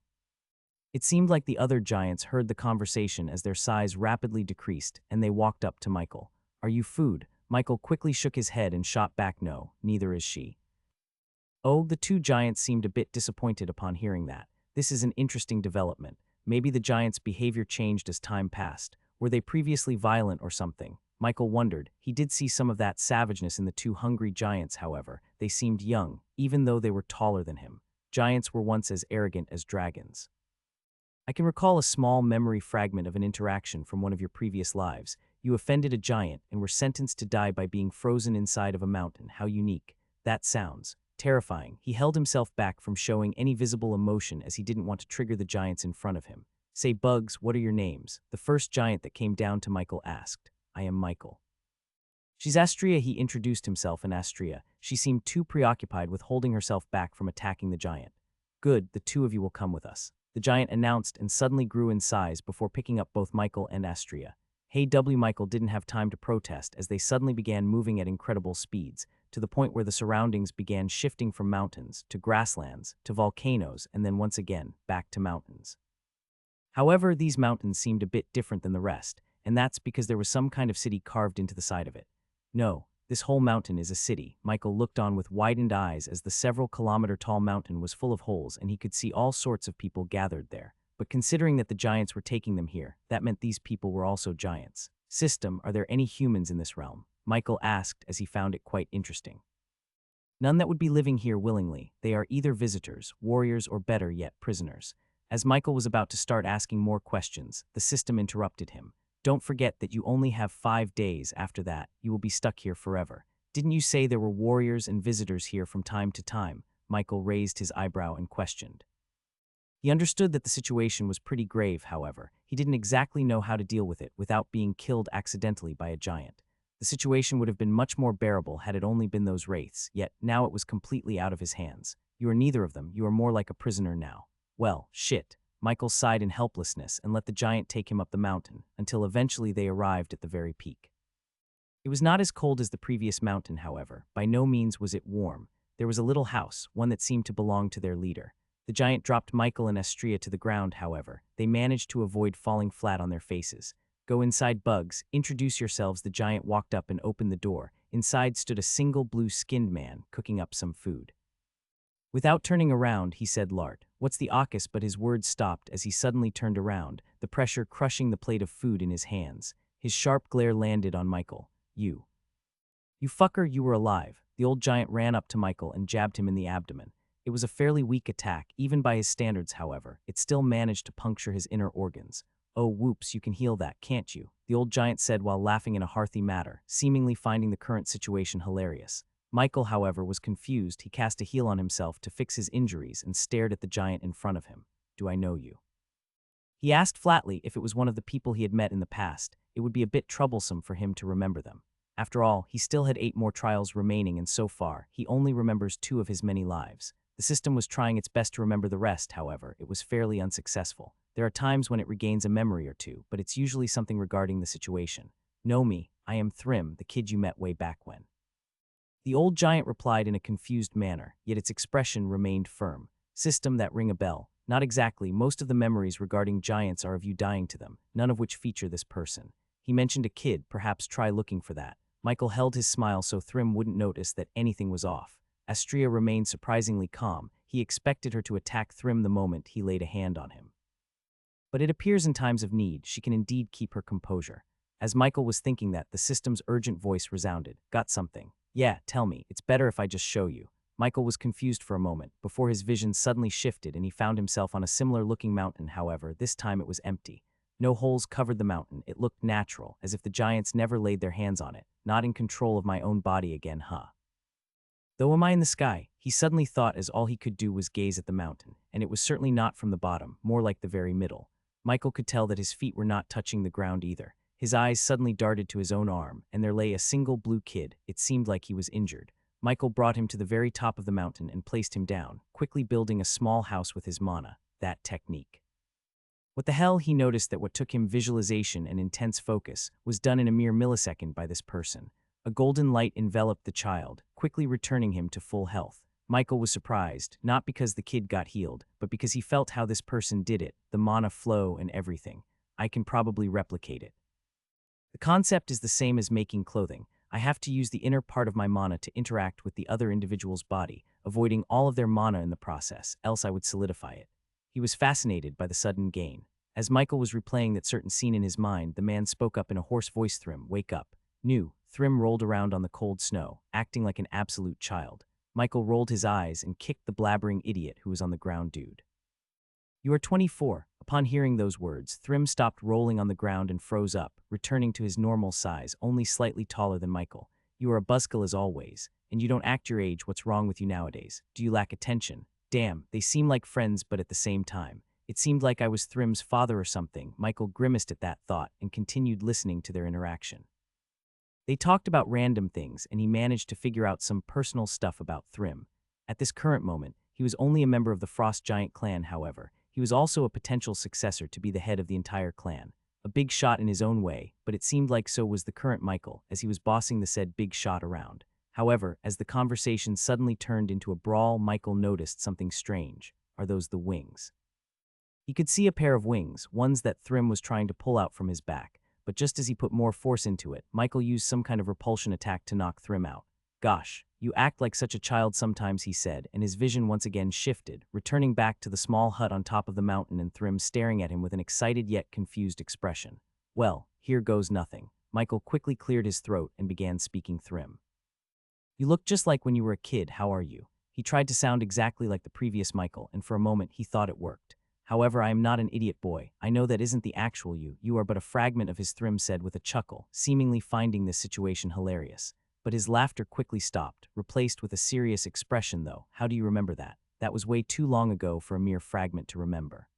It seemed like the other giants heard the conversation as their size rapidly decreased, and they walked up to Michael. Are you food? Michael quickly shook his head and shot back no, neither is she. Oh, the 2 giants seemed a bit disappointed upon hearing that. This is an interesting development. Maybe the giants' behavior changed as time passed. Were they previously violent or something? Michael wondered. He did see some of that savageness in the 2 hungry giants, however. They seemed young, even though they were taller than him. Giants were once as arrogant as dragons. I can recall a small memory fragment of an interaction from one of your previous lives. You offended a giant and were sentenced to die by being frozen inside of a mountain. How unique. That sounds terrifying. He held himself back from showing any visible emotion as he didn't want to trigger the giants in front of him. Say, Bugs, what are your names? The first giant that came down to Michael asked. I am Michael. She's Astria, he introduced himself, and Astria. She seemed too preoccupied with holding herself back from attacking the giant. Good, the two of you will come with us, the giant announced, and suddenly grew in size before picking up both Michael and Astria. Hey W. Michael didn't have time to protest as they suddenly began moving at incredible speeds, to the point where the surroundings began shifting from mountains to grasslands to volcanoes and then once again back to mountains. However, these mountains seemed a bit different than the rest, and that's because there was some kind of city carved into the side of it. No, this whole mountain is a city. Michael looked on with widened eyes as the several-kilometer-tall mountain was full of holes and he could see all sorts of people gathered there. But considering that the giants were taking them here, that meant these people were also giants. System, are there any humans in this realm? Michael asked as he found it quite interesting. None that would be living here willingly. They are either visitors, warriors, or better yet, prisoners. As Michael was about to start asking more questions, the system interrupted him. Don't forget that you only have 5 days. After that, you will be stuck here forever. Didn't you say there were warriors and visitors here from time to time? Michael raised his eyebrow and questioned. He understood that the situation was pretty grave, however. He didn't exactly know how to deal with it without being killed accidentally by a giant. The situation would have been much more bearable had it only been those wraiths, yet now it was completely out of his hands. You are neither of them, you are more like a prisoner now. Well, shit. Michael sighed in helplessness and let the giant take him up the mountain, until eventually they arrived at the very peak. It was not as cold as the previous mountain, however. By no means was it warm. There was a little house, one that seemed to belong to their leader. The giant dropped Michael and Astria to the ground, however. They managed to avoid falling flat on their faces. Go inside, Bugs. Introduce yourselves. The giant walked up and opened the door. Inside stood a single blue-skinned man, cooking up some food. Without turning around, he said, Lart, what's the AUKUS? But his words stopped as he suddenly turned around, the pressure crushing the plate of food in his hands. His sharp glare landed on Michael. You fucker, you were alive. The old giant ran up to Michael and jabbed him in the abdomen. It was a fairly weak attack, even by his standards, however. It still managed to puncture his inner organs. Oh, whoops, you can heal that, can't you? The old giant said while laughing in a hearty manner, seemingly finding the current situation hilarious. Michael, however, was confused. He cast a heal on himself to fix his injuries and stared at the giant in front of him. Do I know you? He asked flatly. If it was one of the people he had met in the past, it would be a bit troublesome for him to remember them. After all, he still had 8 more trials remaining, and so far, he only remembers 2 of his many lives. The system was trying its best to remember the rest, however. It was fairly unsuccessful. There are times when it regains a memory or two, but it's usually something regarding the situation. Know me, I am Thrym, the kid you met way back when. The old giant replied in a confused manner, yet its expression remained firm. System, that ring a bell. Not exactly. Most of the memories regarding giants are of you dying to them, none of which feature this person. He mentioned a kid, perhaps try looking for that. Michael held his smile so Thrym wouldn't notice that anything was off. Astria remained surprisingly calm. He expected her to attack Thrym the moment he laid a hand on him. But it appears in times of need, she can indeed keep her composure. As Michael was thinking that, the system's urgent voice resounded. Got something? Yeah, tell me. It's better if I just show you. Michael was confused for a moment, before his vision suddenly shifted and he found himself on a similar-looking mountain. However, this time it was empty. No holes covered the mountain. It looked natural, as if the giants never laid their hands on it. Not in control of my own body again, huh? Though am I in the sky? He suddenly thought, as all he could do was gaze at the mountain, and it was certainly not from the bottom, more like the very middle. Michael could tell that his feet were not touching the ground either. His eyes suddenly darted to his own arm, and there lay a single blue kid. It seemed like he was injured. Michael brought him to the very top of the mountain and placed him down, quickly building a small house with his mana, that technique. What the hell? He noticed that what took him visualization and intense focus was done in a mere millisecond by this person. A golden light enveloped the child, quickly returning him to full health. Michael was surprised, not because the kid got healed, but because he felt how this person did it, the mana flow and everything. I can probably replicate it. The concept is the same as making clothing. I have to use the inner part of my mana to interact with the other individual's body, avoiding all of their mana in the process, else I would solidify it. He was fascinated by the sudden gain. As Michael was replaying that certain scene in his mind, the man spoke up in a hoarse voice. Thrym, wake up. New. Thrym rolled around on the cold snow, acting like an absolute child. Michael rolled his eyes and kicked the blabbering idiot who was on the ground. Dude. You are 24. Upon hearing those words, Thrym stopped rolling on the ground and froze up, returning to his normal size, only slightly taller than Michael. You are a buzzkill as always, and you don't act your age. What's wrong with you nowadays? Do you lack attention? Damn, they seem like friends, but at the same time. It seemed like I was Thrym's father or something. Michael grimaced at that thought and continued listening to their interaction. They talked about random things, and he managed to figure out some personal stuff about Thrym. At this current moment, he was only a member of the Frost Giant clan, however. He was also a potential successor to be the head of the entire clan. A big shot in his own way, but it seemed like so was the current Michael, as he was bossing the said big shot around. However, as the conversation suddenly turned into a brawl, Michael noticed something strange. Are those the wings? He could see a pair of wings, ones that Thrym was trying to pull out from his back. But just as he put more force into it, Michael used some kind of repulsion attack to knock Thrym out. Gosh, you act like such a child sometimes, he said, and his vision once again shifted, returning back to the small hut on top of the mountain and Thrym staring at him with an excited yet confused expression. Well, here goes nothing. Michael quickly cleared his throat and began speaking Thrym. You look just like when you were a kid, how are you? He tried to sound exactly like the previous Michael, and for a moment he thought it worked. However, I am not an idiot boy. I know that isn't the actual you. You are but a fragment of his, Thrym said with a chuckle, seemingly finding this situation hilarious. But his laughter quickly stopped, replaced with a serious expression though. How do you remember that? That was way too long ago for a mere fragment to remember.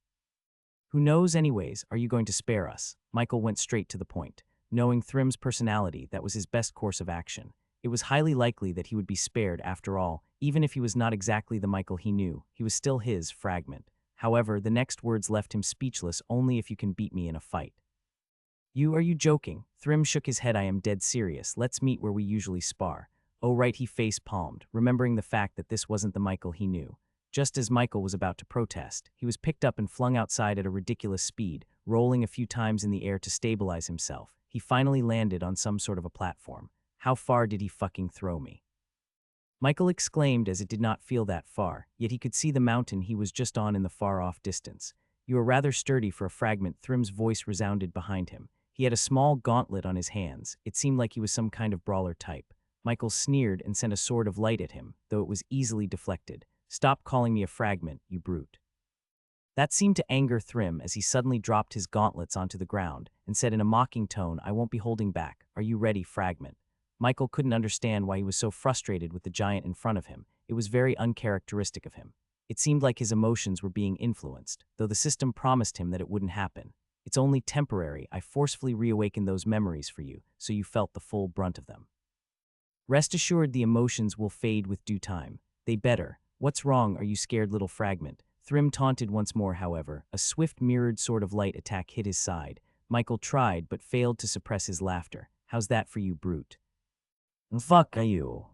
Who knows anyways, are you going to spare us? Michael went straight to the point. Knowing Thrym's personality, that was his best course of action. It was highly likely that he would be spared after all. Even if he was not exactly the Michael he knew, he was still his fragment. However, the next words left him speechless. Only if you can beat me in a fight. Are you joking? Thrym shook his head. I am dead serious. Let's meet where we usually spar. Oh right, he face-palmed, remembering the fact that this wasn't the Michael he knew. Just as Michael was about to protest, he was picked up and flung outside at a ridiculous speed, rolling a few times in the air to stabilize himself. He finally landed on some sort of a platform. How far did he fucking throw me? Michael exclaimed as it did not feel that far, yet he could see the mountain he was just on in the far-off distance. You are rather sturdy for a fragment, Thrym's voice resounded behind him. He had a small gauntlet on his hands. It seemed like he was some kind of brawler type. Michael sneered and sent a sword of light at him, though it was easily deflected. Stop calling me a fragment, you brute. That seemed to anger Thrym as he suddenly dropped his gauntlets onto the ground and said in a mocking tone, I won't be holding back. Are you ready, fragment? Michael couldn't understand why he was so frustrated with the giant in front of him. It was very uncharacteristic of him. It seemed like his emotions were being influenced, though the system promised him that it wouldn't happen. It's only temporary. I forcefully reawakened those memories for you, so you felt the full brunt of them. Rest assured the emotions will fade with due time. They better. What's wrong? Are you scared, little fragment? Thrym taunted once more, however. A swift mirrored sword of light attack hit his side. Michael tried, but failed to suppress his laughter. How's that for you, brute? Fuck you.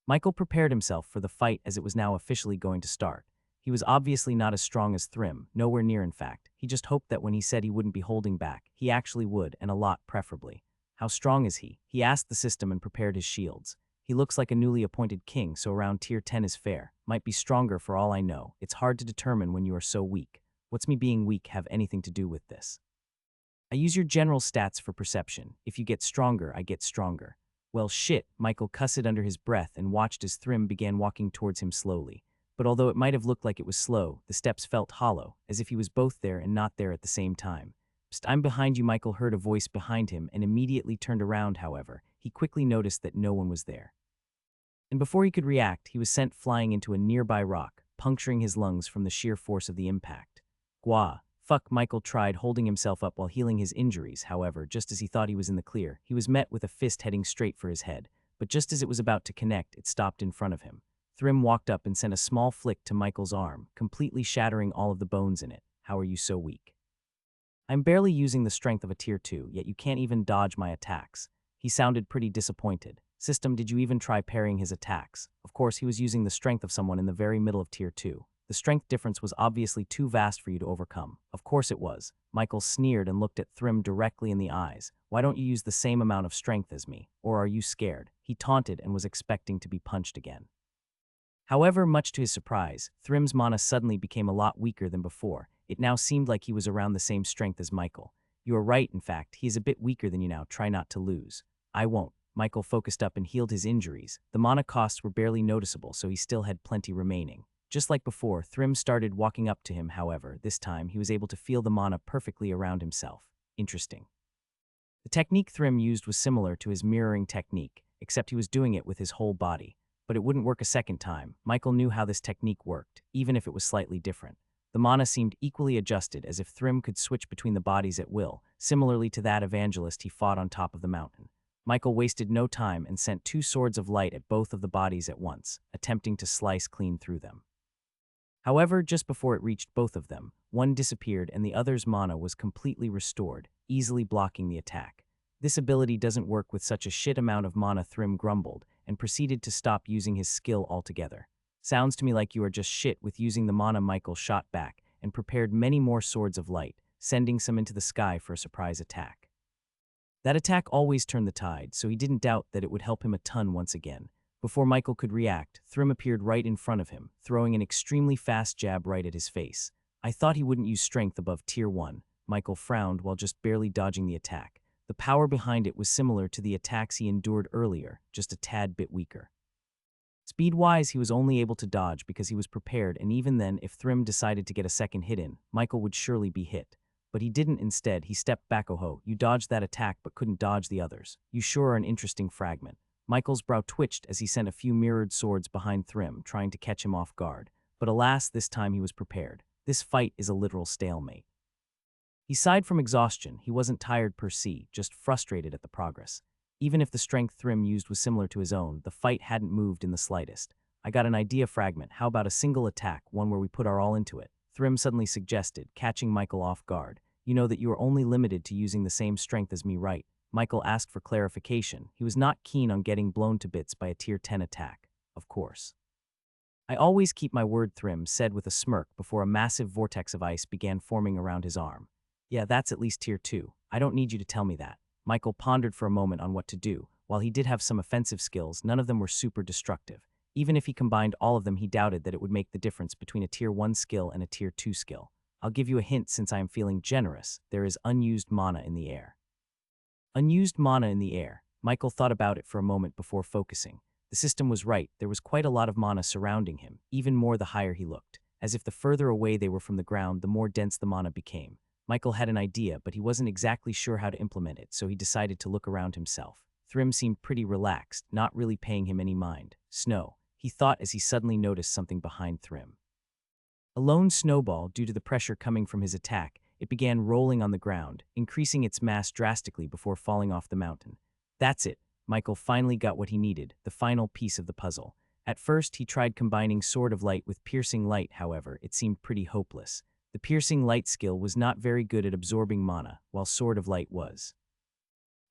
Michael prepared himself for the fight as it was now officially going to start. He was obviously not as strong as Thrym, nowhere near in fact. He just hoped that when he said he wouldn't be holding back, he actually would, and a lot preferably. How strong is he? He asked the system and prepared his shields. He looks like a newly appointed king, so around tier 10 is fair. Might be stronger for all I know. It's hard to determine when you are so weak. What's me being weak have anything to do with this? I use your general stats for perception. If you get stronger, I get stronger. Well shit, Michael cussed under his breath and watched as Thrym began walking towards him slowly. But although it might have looked like it was slow, the steps felt hollow, as if he was both there and not there at the same time. Psst, I'm behind you, Michael heard a voice behind him and immediately turned around, however. He quickly noticed that no one was there. And before he could react, he was sent flying into a nearby rock, puncturing his lungs from the sheer force of the impact. Gwa. Fuck, Michael tried holding himself up while healing his injuries. However, just as he thought he was in the clear, he was met with a fist heading straight for his head. But just as it was about to connect, it stopped in front of him. Thrym walked up and sent a small flick to Michael's arm, completely shattering all of the bones in it. How are you so weak? I'm barely using the strength of a tier 2, yet you can't even dodge my attacks. He sounded pretty disappointed. System, did you even try parrying his attacks? Of course, he was using the strength of someone in the very middle of tier 2. The strength difference was obviously too vast for you to overcome. Of course it was. Michael sneered and looked at Thrym directly in the eyes. Why don't you use the same amount of strength as me? Or are you scared? He taunted and was expecting to be punched again. However, much to his surprise, Thrym's mana suddenly became a lot weaker than before. It now seemed like he was around the same strength as Michael. You are right, in fact, he is a bit weaker than you now. Try not to lose. I won't. Michael focused up and healed his injuries. The mana costs were barely noticeable, so he still had plenty remaining. Just like before, Thrym started walking up to him, however, this time he was able to feel the mana perfectly around himself. Interesting. The technique Thrym used was similar to his mirroring technique, except he was doing it with his whole body. But it wouldn't work a second time. Michael knew how this technique worked, even if it was slightly different. The mana seemed equally adjusted, as if Thrym could switch between the bodies at will, similarly to that evangelist he fought on top of the mountain. Michael wasted no time and sent 2 swords of light at both of the bodies at once, attempting to slice clean through them. However, just before it reached both of them, one disappeared and the other's mana was completely restored, easily blocking the attack. This ability doesn't work with such a shit amount of mana, Thrym grumbled, and proceeded to stop using his skill altogether. Sounds to me like you are just shit with using the mana, Michael shot back, and prepared many more swords of light, sending some into the sky for a surprise attack. That attack always turned the tide, so he didn't doubt that it would help him a ton once again. Before Michael could react, Thrym appeared right in front of him, throwing an extremely fast jab right at his face. I thought he wouldn't use strength above tier 1. Michael frowned while just barely dodging the attack. The power behind it was similar to the attacks he endured earlier, just a tad bit weaker. Speed-wise, he was only able to dodge because he was prepared, and even then, if Thrym decided to get a second hit in, Michael would surely be hit. But he didn't. Instead, he stepped back. Oh, you dodged that attack but couldn't dodge the others. You sure are an interesting fragment. Michael's brow twitched as he sent a few mirrored swords behind Thrym, trying to catch him off guard. But alas, this time he was prepared. This fight is a literal stalemate. He sighed from exhaustion. He wasn't tired per se, just frustrated at the progress. Even if the strength Thrym used was similar to his own, the fight hadn't moved in the slightest. I got an idea, fragment. How about a single attack, one where we put our all into it? Thrym suddenly suggested, catching Michael off guard. You know that you are only limited to using the same strength as me, right? Michael asked for clarification. He was not keen on getting blown to bits by a tier 10 attack, of course. I always keep my word, Thrym said with a smirk before a massive vortex of ice began forming around his arm. Yeah, that's at least tier 2. I don't need you to tell me that. Michael pondered for a moment on what to do. While he did have some offensive skills, none of them were super destructive. Even if he combined all of them, he doubted that it would make the difference between a tier 1 skill and a tier 2 skill. I'll give you a hint since I am feeling generous. There is unused mana in the air. Unused mana in the air. Michael thought about it for a moment before focusing. The system was right. There was quite a lot of mana surrounding him, even more the higher he looked. As if the further away they were from the ground, the more dense the mana became. Michael had an idea, but he wasn't exactly sure how to implement it, so he decided to look around himself. Thrym seemed pretty relaxed, not really paying him any mind. Snow, he thought as he suddenly noticed something behind Thrym. A lone snowball, due to the pressure coming from his attack, it began rolling on the ground, increasing its mass drastically before falling off the mountain. That's it. Michael finally got what he needed, the final piece of the puzzle. At first, he tried combining Sword of Light with Piercing Light, however, it seemed pretty hopeless. The Piercing Light skill was not very good at absorbing mana, while Sword of Light was.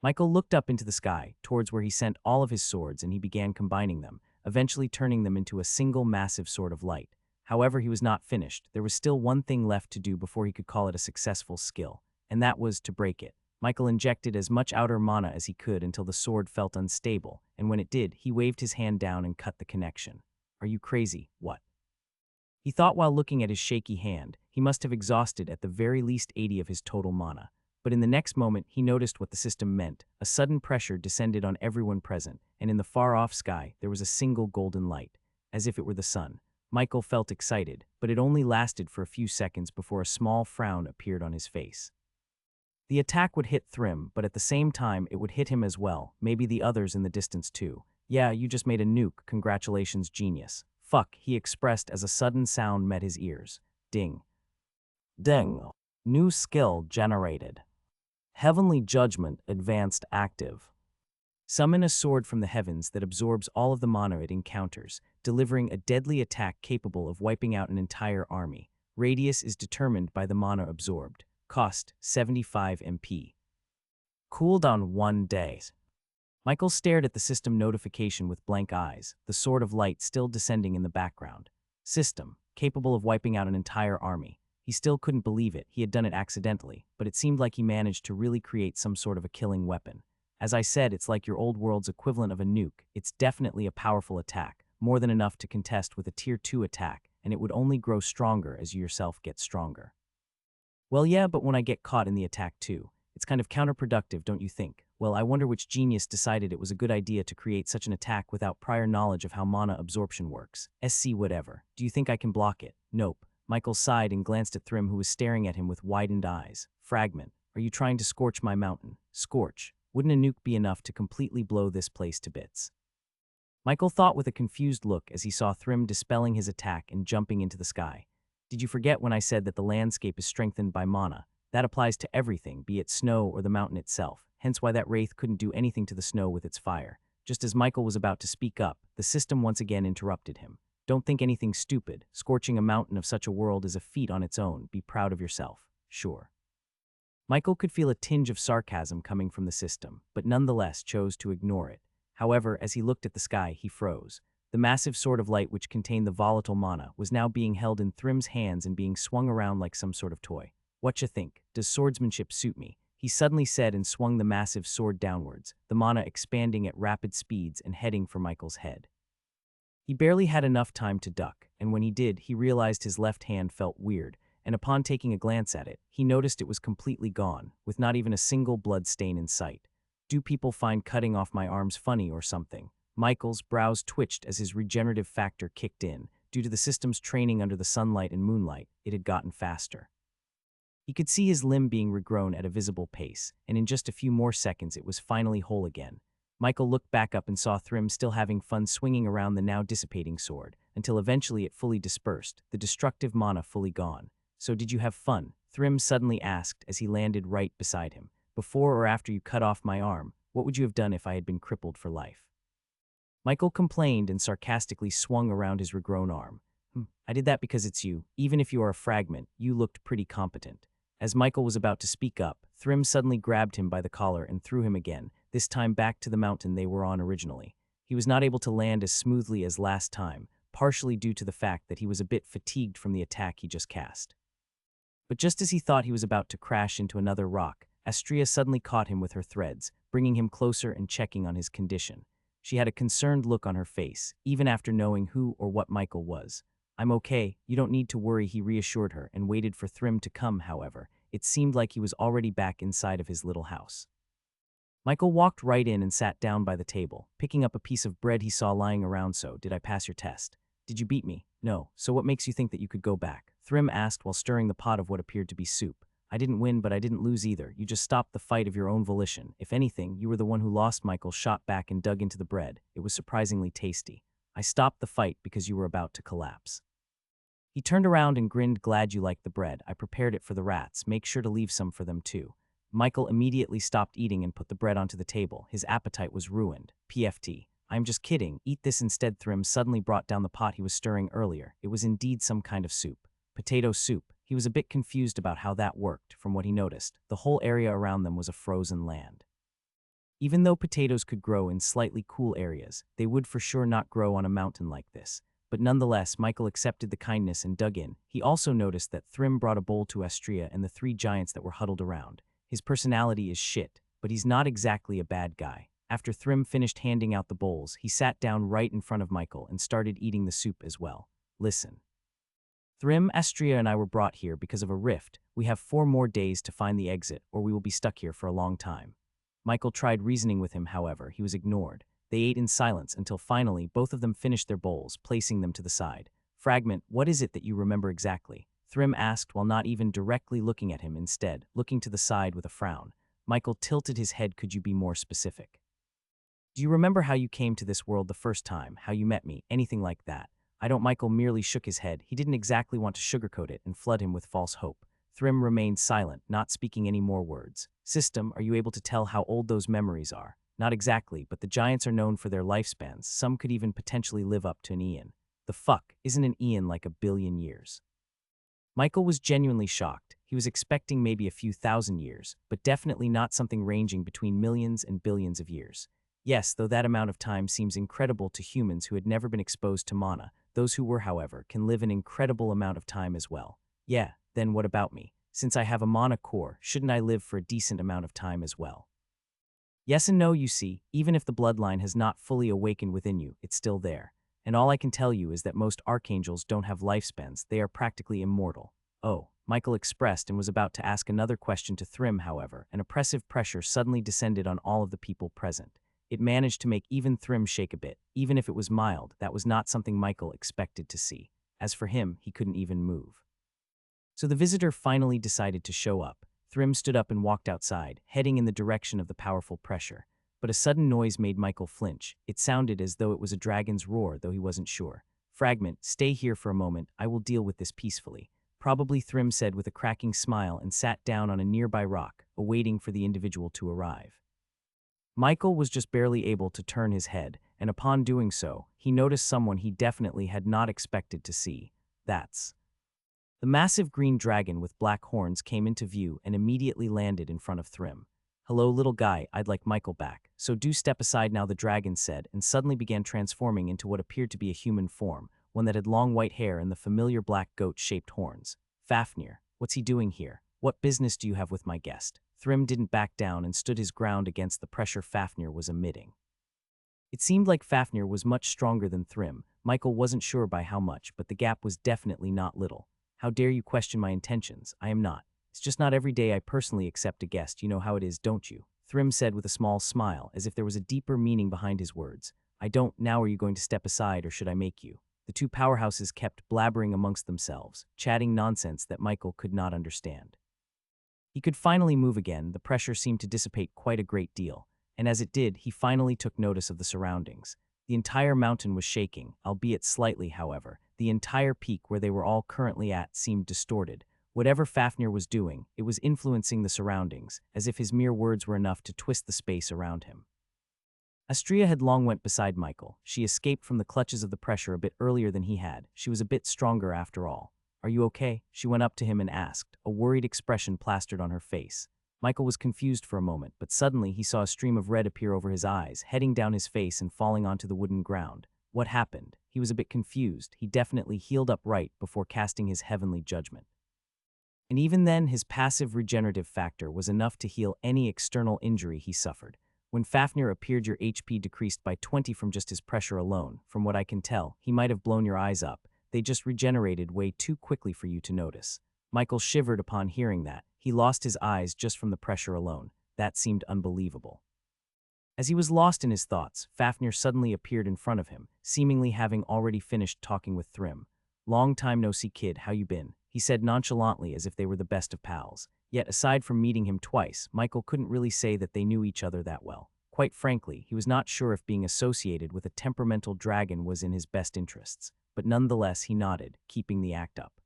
Michael looked up into the sky, towards where he sent all of his swords, and he began combining them, eventually turning them into a single massive Sword of Light. However, he was not finished. There was still one thing left to do before he could call it a successful skill, and that was to break it. Michael injected as much outer mana as he could until the sword felt unstable, and when it did, he waved his hand down and cut the connection. Are you crazy? What? He thought while looking at his shaky hand. He must have exhausted at the very least 80 of his total mana. But in the next moment, he noticed what the system meant. A sudden pressure descended on everyone present, and in the far-off sky, there was a single golden light, as if it were the sun. Michael felt excited, but it only lasted for a few seconds before a small frown appeared on his face. The attack would hit Thrym, but at the same time, it would hit him as well, maybe the others in the distance too. Yeah, you just made a nuke, congratulations, genius. Fuck, he expressed as a sudden sound met his ears. Ding. Ding. New skill generated. Heavenly Judgment Advanced active. Summon a sword from the heavens that absorbs all of the mana it encounters, delivering a deadly attack capable of wiping out an entire army. Radius is determined by the mana absorbed. Cost 75 MP. Cooldown 1 day. Michael stared at the system notification with blank eyes, the sword of light still descending in the background. System, capable of wiping out an entire army. He still couldn't believe it. He had done it accidentally, but it seemed like he managed to really create some sort of a killing weapon. As I said, it's like your old world's equivalent of a nuke. It's definitely a powerful attack, more than enough to contest with a tier 2 attack, and it would only grow stronger as you yourself get stronger. Well, yeah, but when I get caught in the attack too, it's kind of counterproductive, don't you think? Well, I wonder which genius decided it was a good idea to create such an attack without prior knowledge of how mana absorption works. SC whatever. Do you think I can block it? Nope. Michael sighed and glanced at Thrym, who was staring at him with widened eyes. Fragment. Are you trying to scorch my mountain? Scorch. Wouldn't a nuke be enough to completely blow this place to bits? Michael thought with a confused look as he saw Thrym dispelling his attack and jumping into the sky. Did you forget when I said that the landscape is strengthened by mana? That applies to everything, be it snow or the mountain itself, hence why that wraith couldn't do anything to the snow with its fire. Just as Michael was about to speak up, the system once again interrupted him. Don't think anything stupid. Scorching a mountain of such a world is a feat on its own. Be proud of yourself. Sure. Michael could feel a tinge of sarcasm coming from the system, but nonetheless chose to ignore it. However, as he looked at the sky, he froze. The massive sword of light which contained the volatile mana was now being held in Thrym's hands and being swung around like some sort of toy. Whatcha think? Does swordsmanship suit me? He suddenly said and swung the massive sword downwards, the mana expanding at rapid speeds and heading for Michael's head. He barely had enough time to duck, and when he did, he realized his left hand felt weird, and upon taking a glance at it, he noticed it was completely gone, with not even a single blood stain in sight. Do people find cutting off my arms funny or something? Michael's brows twitched as his regenerative factor kicked in. Due to the system's training under the sunlight and moonlight, it had gotten faster. He could see his limb being regrown at a visible pace, and in just a few more seconds it was finally whole again. Michael looked back up and saw Thrym still having fun swinging around the now dissipating sword, until eventually it fully dispersed, the destructive mana fully gone. So did you have fun? Thrym suddenly asked as he landed right beside him. Before or after you cut off my arm, what would you have done if I had been crippled for life? Michael complained and sarcastically swung around his regrown arm. I did that because it's you. Even if you are a fragment, you looked pretty competent. As Michael was about to speak up, Thrym suddenly grabbed him by the collar and threw him again, this time back to the mountain they were on originally. He was not able to land as smoothly as last time, partially due to the fact that he was a bit fatigued from the attack he just cast. But just as he thought he was about to crash into another rock, Astria suddenly caught him with her threads, bringing him closer and checking on his condition. She had a concerned look on her face, even after knowing who or what Michael was. I'm okay, you don't need to worry, he reassured her and waited for Thrym to come. However, it seemed like he was already back inside of his little house. Michael walked right in and sat down by the table, picking up a piece of bread he saw lying around. So, did I pass your test? Did you beat me? No. So what makes you think that you could go back? Thrym asked while stirring the pot of what appeared to be soup. I didn't win, but I didn't lose either. You just stopped the fight of your own volition. If anything, you were the one who lost. Michael shot back and dug into the bread. It was surprisingly tasty. I stopped the fight because you were about to collapse. He turned around and grinned. Glad you liked the bread. I prepared it for the rats. Make sure to leave some for them too. Michael immediately stopped eating and put the bread onto the table. His appetite was ruined. PFT. I'm just kidding. Eat this instead. Thrym suddenly brought down the pot he was stirring earlier. It was indeed some kind of soup. Potato soup. He was a bit confused about how that worked. From what he noticed, the whole area around them was a frozen land. Even though potatoes could grow in slightly cool areas, they would for sure not grow on a mountain like this. But nonetheless, Michael accepted the kindness and dug in. He also noticed that Thrym brought a bowl to Astria and the three giants that were huddled around. His personality is shit, but he's not exactly a bad guy. After Thrym finished handing out the bowls, he sat down right in front of Michael and started eating the soup as well. Listen. Thrym, Astria and I were brought here because of a rift. We have 4 more days to find the exit, or we will be stuck here for a long time. Michael tried reasoning with him, however, he was ignored. They ate in silence until finally both of them finished their bowls, placing them to the side. Fragment, what is it that you remember exactly? Thrym asked while not even directly looking at him, instead, looking to the side with a frown. Michael tilted his head. Could you be more specific? Do you remember how you came to this world the first time, how you met me, anything like that? I don't. Michael merely shook his head. He didn't exactly want to sugarcoat it and flood him with false hope. Thrym remained silent, not speaking any more words. System, are you able to tell how old those memories are? Not exactly, but the giants are known for their lifespans. Some could even potentially live up to an eon. The fuck, isn't an eon like a billion years? Michael was genuinely shocked. He was expecting maybe a few thousand years, but definitely not something ranging between millions and billions of years. Yes, though that amount of time seems incredible to humans who had never been exposed to mana, those who were, however, can live an incredible amount of time as well. Yeah, then what about me? Since I have a mana core, shouldn't I live for a decent amount of time as well? Yes and no, you see, even if the bloodline has not fully awakened within you, it's still there. And all I can tell you is that most archangels don't have lifespans, they are practically immortal. Oh, Michael expressed and was about to ask another question to Thrym, however, an oppressive pressure suddenly descended on all of the people present. It managed to make even Thrym shake a bit. Even if it was mild, that was not something Michael expected to see. As for him, he couldn't even move. So the visitor finally decided to show up. Thrym stood up and walked outside, heading in the direction of the powerful pressure. But a sudden noise made Michael flinch. It sounded as though it was a dragon's roar, though he wasn't sure. "Fragment, stay here for a moment. I will deal with this peacefully," probably Thrym said with a cracking smile and sat down on a nearby rock, awaiting for the individual to arrive. Michael was just barely able to turn his head, and upon doing so, he noticed someone he definitely had not expected to see. That's the massive green dragon with black horns came into view and immediately landed in front of Thrym. "Hello, little guy, I'd like Michael back, so do step aside now," the dragon said, and suddenly began transforming into what appeared to be a human form, one that had long white hair and the familiar black goat-shaped horns. "Fafnir, what's he doing here? What business do you have with my guest?" Thrym didn't back down and stood his ground against the pressure Fafnir was emitting. It seemed like Fafnir was much stronger than Thrym. Michael wasn't sure by how much, but the gap was definitely not little. "How dare you question my intentions? I am not. It's just not every day I personally accept a guest. You know how it is, don't you?" Thrym said with a small smile, as if there was a deeper meaning behind his words. "I don't. Now are you going to step aside, or should I make you?" The two powerhouses kept blabbering amongst themselves, chatting nonsense that Michael could not understand. He could finally move again. The pressure seemed to dissipate quite a great deal, and as it did, he finally took notice of the surroundings. The entire mountain was shaking, albeit slightly, however. The entire peak where they were all currently at seemed distorted. Whatever Fafnir was doing, it was influencing the surroundings, as if his mere words were enough to twist the space around him. Astria had long went beside Michael. She escaped from the clutches of the pressure a bit earlier than he had. She was a bit stronger after all. "Are you okay?" She went up to him and asked, a worried expression plastered on her face. Michael was confused for a moment, but suddenly he saw a stream of red appear over his eyes, heading down his face and falling onto the wooden ground. What happened? He was a bit confused. He definitely healed up right before casting his heavenly judgment. And even then, his passive regenerative factor was enough to heal any external injury he suffered. When Fafnir appeared, your HP decreased by 20 from just his pressure alone. From what I can tell, he might have blown your eyes up. They just regenerated way too quickly for you to notice. Michael shivered upon hearing that. He lost his eyes just from the pressure alone. That seemed unbelievable. As he was lost in his thoughts, Fafnir suddenly appeared in front of him, seemingly having already finished talking with Thrym. "Long time no see, kid, how you been?" he said nonchalantly, as if they were the best of pals. Yet aside from meeting him twice, Michael couldn't really say that they knew each other that well. Quite frankly, he was not sure if being associated with a temperamental dragon was in his best interests, but nonetheless he nodded, keeping the act up.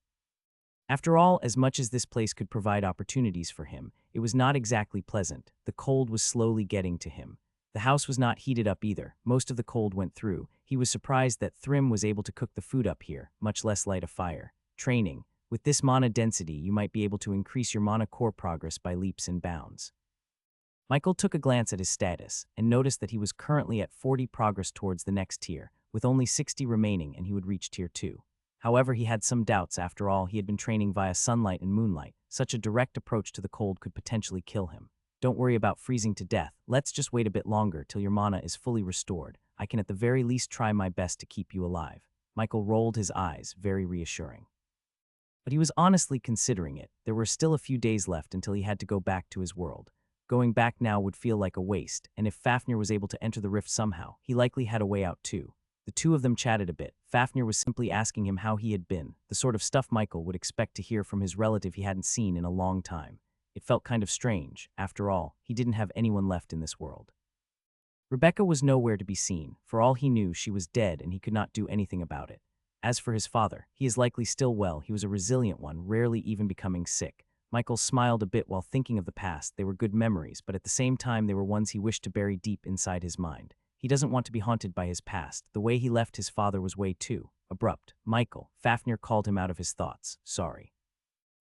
After all, as much as this place could provide opportunities for him, it was not exactly pleasant. The cold was slowly getting to him. The house was not heated up either. Most of the cold went through. He was surprised that Thrym was able to cook the food up here, much less light a fire. Training. With this mana density, you might be able to increase your mana core progress by leaps and bounds. Michael took a glance at his status and noticed that he was currently at 40 progress towards the next tier, with only 60 remaining, and he would reach tier 2. However, he had some doubts. After all, he had been training via sunlight and moonlight. Such a direct approach to the cold could potentially kill him. "Don't worry about freezing to death. Let's just wait a bit longer till your mana is fully restored. I can at the very least try my best to keep you alive." Michael rolled his eyes, very reassuring. But he was honestly considering it. There were still a few days left until he had to go back to his world. Going back now would feel like a waste, and if Fafnir was able to enter the rift somehow, he likely had a way out too. The two of them chatted a bit. Fafnir was simply asking him how he had been, the sort of stuff Michael would expect to hear from his relative he hadn't seen in a long time. It felt kind of strange. After all, he didn't have anyone left in this world. Rebecca was nowhere to be seen. For all he knew, she was dead and he could not do anything about it. As for his father, he is likely still well. He was a resilient one, rarely even becoming sick. Michael smiled a bit while thinking of the past. They were good memories, but at the same time they were ones he wished to bury deep inside his mind. He doesn't want to be haunted by his past. The way he left his father was way too abrupt. "Michael," Fafnir called him out of his thoughts. "Sorry."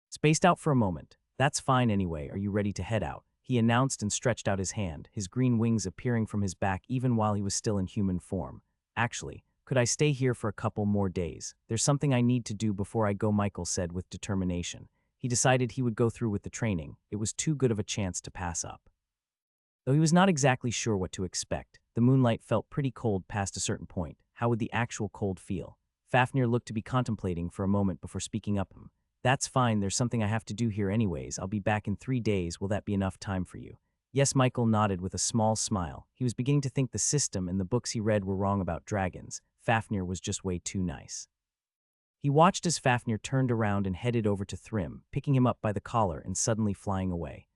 Spaced out for a moment. "That's fine anyway. Are you ready to head out?" he announced and stretched out his hand, his green wings appearing from his back even while he was still in human form. "Actually, could I stay here for a couple more days? There's something I need to do before I go," Michael said with determination. He decided he would go through with the training. It was too good of a chance to pass up. Though he was not exactly sure what to expect, the moonlight felt pretty cold past a certain point. How would the actual cold feel? Fafnir looked to be contemplating for a moment before speaking up. That's fine, there's something I have to do here anyways. I'll be back in 3 days. Will that be enough time for you? Yes, Michael nodded with a small smile. He was beginning to think the system and the books he read were wrong about dragons. Fafnir was just way too nice. He watched as Fafnir turned around and headed over to Thrym, picking him up by the collar and suddenly flying away.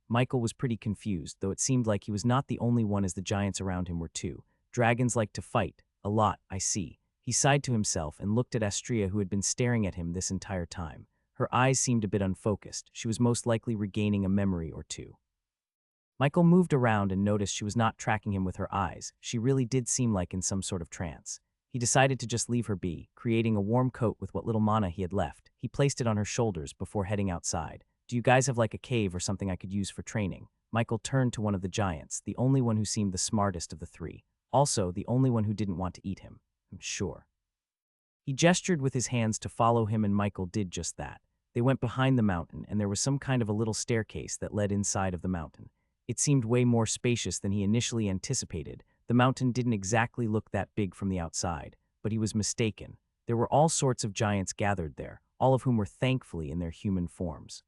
Michael was pretty confused, though it seemed like he was not the only one as the giants around him were too. Dragons like to fight. A lot, I see. He sighed to himself and looked at Astria, who had been staring at him this entire time. Her eyes seemed a bit unfocused. She was most likely regaining a memory or two. Michael moved around and noticed she was not tracking him with her eyes. She really did seem like in some sort of trance. He decided to just leave her be, creating a warm coat with what little mana he had left. He placed it on her shoulders before heading outside. Do you guys have like a cave or something I could use for training? Michael turned to one of the giants, the only one who seemed the smartest of the three. Also, the only one who didn't want to eat him. I'm sure. He gestured with his hands to follow him, and Michael did just that. They went behind the mountain, and there was some kind of a little staircase that led inside of the mountain. It seemed way more spacious than he initially anticipated. The mountain didn't exactly look that big from the outside, but he was mistaken. There were all sorts of giants gathered there, all of whom were thankfully in their human forms.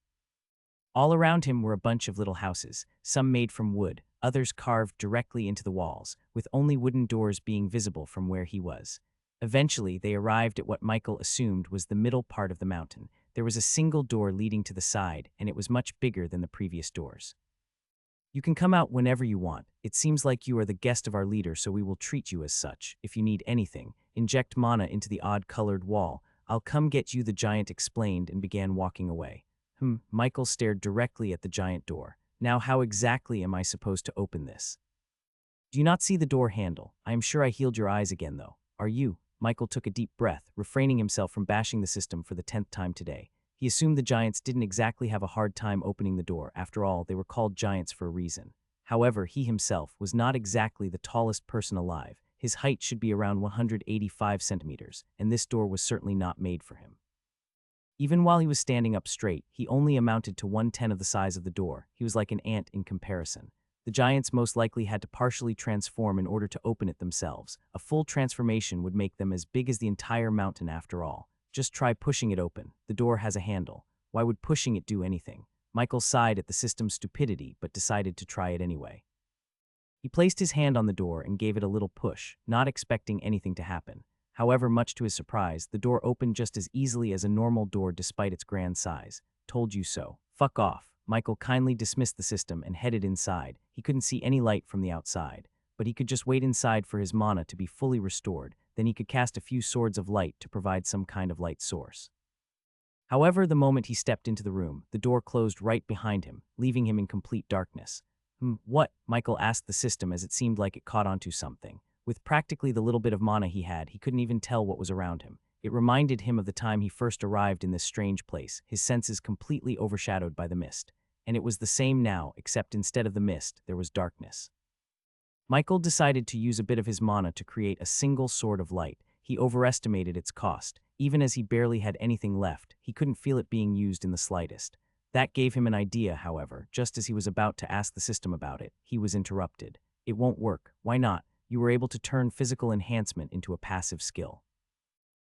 All around him were a bunch of little houses, some made from wood, others carved directly into the walls, with only wooden doors being visible from where he was. Eventually, they arrived at what Michael assumed was the middle part of the mountain. There was a single door leading to the side, and it was much bigger than the previous doors. You can come out whenever you want. It seems like you are the guest of our leader, so we will treat you as such. If you need anything, inject mana into the odd-colored wall. I'll come get you, the giant explained and began walking away. Michael stared directly at the giant door. Now how exactly am I supposed to open this? Do you not see the door handle? I am sure I healed your eyes again, though. Are you? Michael took a deep breath, refraining himself from bashing the system for the 10th time today. He assumed the giants didn't exactly have a hard time opening the door. After all, they were called giants for a reason. However, he himself was not exactly the tallest person alive. His height should be around 185 centimeters, and this door was certainly not made for him. Even while he was standing up straight, he only amounted to 1/10 of the size of the door. He was like an ant in comparison. The giants most likely had to partially transform in order to open it themselves. A full transformation would make them as big as the entire mountain after all. Just try pushing it open. The door has a handle. Why would pushing it do anything? Michael sighed at the system's stupidity, but decided to try it anyway. He placed his hand on the door and gave it a little push, not expecting anything to happen. However, much to his surprise, the door opened just as easily as a normal door despite its grand size. Told you so. Fuck off. Michael kindly dismissed the system and headed inside. He couldn't see any light from the outside, but he could just wait inside for his mana to be fully restored. Then he could cast a few swords of light to provide some kind of light source. However, the moment he stepped into the room, the door closed right behind him, leaving him in complete darkness. What? Michael asked the system as it seemed like it caught onto something. With practically the little bit of mana he had, he couldn't even tell what was around him. It reminded him of the time he first arrived in this strange place, his senses completely overshadowed by the mist. And it was the same now, except instead of the mist, there was darkness. Michael decided to use a bit of his mana to create a single sword of light. He overestimated its cost. Even as he barely had anything left, he couldn't feel it being used in the slightest. That gave him an idea, however. Just as he was about to ask the system about it, he was interrupted. It won't work. Why not? You were able to turn physical enhancement into a passive skill.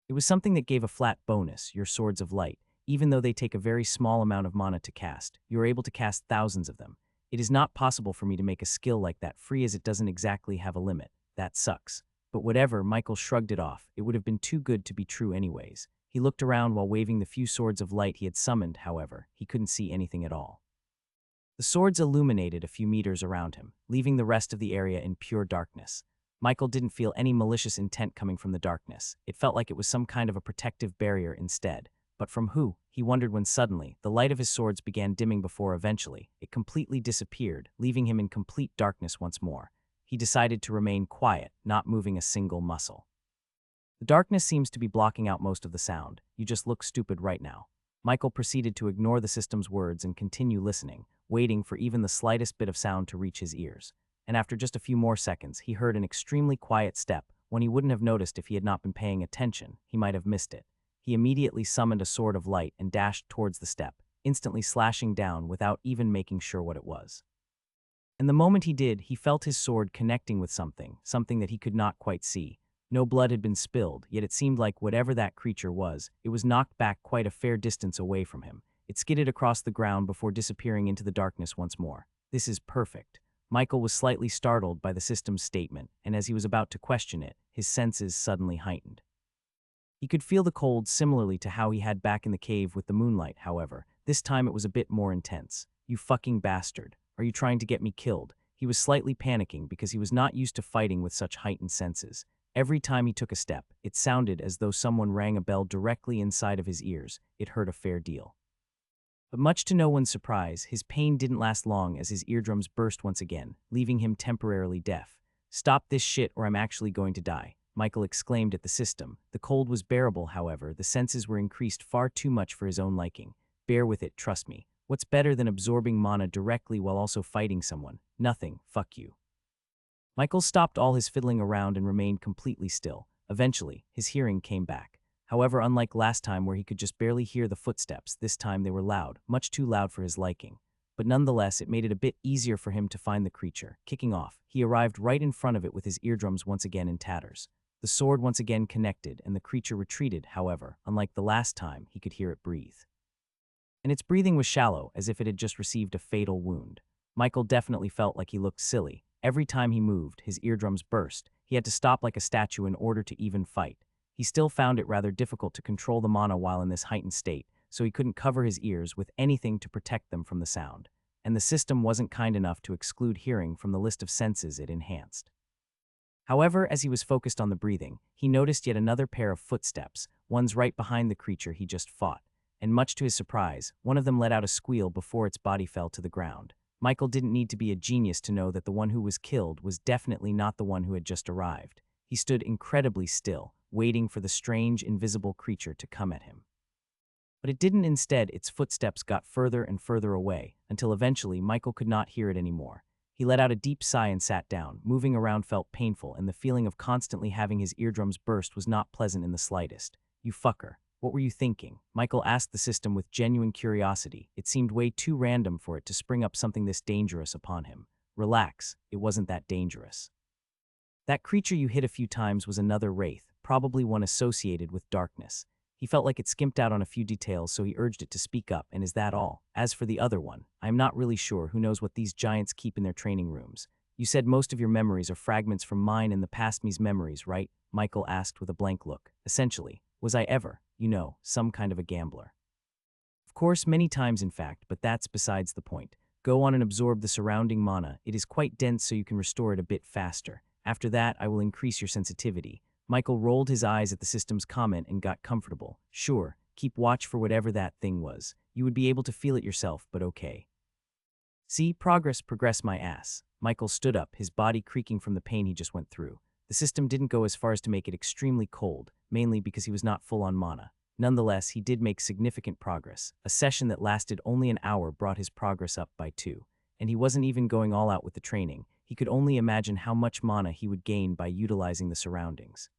It was something that gave a flat bonus, your swords of light. Even though they take a very small amount of mana to cast, you are able to cast thousands of them. It is not possible for me to make a skill like that free, as it doesn't exactly have a limit. That sucks. But whatever, Michael shrugged it off. It would have been too good to be true anyways. He looked around while waving the few swords of light he had summoned. However, he couldn't see anything at all. The swords illuminated a few meters around him, leaving the rest of the area in pure darkness. Michael didn't feel any malicious intent coming from the darkness. It felt like it was some kind of a protective barrier instead. But from who? He wondered when suddenly, the light of his swords began dimming before eventually, it completely disappeared, leaving him in complete darkness once more. He decided to remain quiet, not moving a single muscle. The darkness seems to be blocking out most of the sound. You just look stupid right now. Michael proceeded to ignore the system's words and continue listening, waiting for even the slightest bit of sound to reach his ears. And after just a few more seconds, he heard an extremely quiet step. When he wouldn't have noticed if he had not been paying attention, he might have missed it. He immediately summoned a sword of light and dashed towards the step, instantly slashing down without even making sure what it was. And the moment he did, he felt his sword connecting with something that he could not quite see. No blood had been spilled, yet it seemed like whatever that creature was, it was knocked back quite a fair distance away from him. It skidded across the ground before disappearing into the darkness once more. This is perfect. Michael was slightly startled by the system's statement, and as he was about to question it, his senses suddenly heightened. He could feel the cold similarly to how he had back in the cave with the moonlight, however. This time it was a bit more intense. You fucking bastard. Are you trying to get me killed? He was slightly panicking because he was not used to fighting with such heightened senses. Every time he took a step, it sounded as though someone rang a bell directly inside of his ears. It hurt a fair deal. But much to no one's surprise, his pain didn't last long as his eardrums burst once again, leaving him temporarily deaf. "Stop this shit or I'm actually going to die," Michael exclaimed at the system. The cold was bearable, however. The senses were increased far too much for his own liking. "Bear with it, trust me. What's better than absorbing mana directly while also fighting someone? Nothing, fuck you." Michael stopped all his fiddling around and remained completely still. Eventually, his hearing came back. However, unlike last time where he could just barely hear the footsteps, this time they were loud, much too loud for his liking. But nonetheless, it made it a bit easier for him to find the creature. Kicking off, he arrived right in front of it with his eardrums once again in tatters. The sword once again connected, and the creature retreated. However, unlike the last time, he could hear it breathe. And its breathing was shallow, as if it had just received a fatal wound. Michael definitely felt like he looked silly. Every time he moved, his eardrums burst. He had to stop like a statue in order to even fight. He still found it rather difficult to control the mana while in this heightened state, so he couldn't cover his ears with anything to protect them from the sound. And the system wasn't kind enough to exclude hearing from the list of senses it enhanced. However, as he was focused on the breathing, he noticed yet another pair of footsteps, ones right behind the creature he just fought. And much to his surprise, one of them let out a squeal before its body fell to the ground. Michael didn't need to be a genius to know that the one who was killed was definitely not the one who had just arrived. He stood incredibly still, waiting for the strange, invisible creature to come at him. But it didn't. Instead, its footsteps got further and further away, until eventually Michael could not hear it anymore. He let out a deep sigh and sat down. Moving around felt painful, and the feeling of constantly having his eardrums burst was not pleasant in the slightest. "You fucker. What were you thinking?" Michael asked the system with genuine curiosity. It seemed way too random for it to spring up something this dangerous upon him. "Relax, it wasn't that dangerous. That creature you hit a few times was another wraith, probably one associated with darkness." He felt like it skimped out on a few details, so he urged it to speak up. "And is that all? As for the other one, I am not really sure. Who knows what these giants keep in their training rooms? You said most of your memories are fragments from mine and the past me's memories, right?" Michael asked with a blank look. "Essentially. Was I ever, some kind of a gambler?" "Of course, many times in fact, but that's besides the point. Go on and absorb the surrounding mana. It is quite dense, so you can restore it a bit faster. After that, I will increase your sensitivity." Michael rolled his eyes at the system's comment and got comfortable. "Sure, keep watch for whatever that thing was. You would be able to feel it yourself, but okay." "See, progress my ass." Michael stood up, his body creaking from the pain he just went through. The system didn't go as far as to make it extremely cold, mainly because he was not full on mana. Nonetheless, he did make significant progress. A session that lasted only an hour brought his progress up by 2. And he wasn't even going all out with the training. He could only imagine how much mana he would gain by utilizing the surroundings.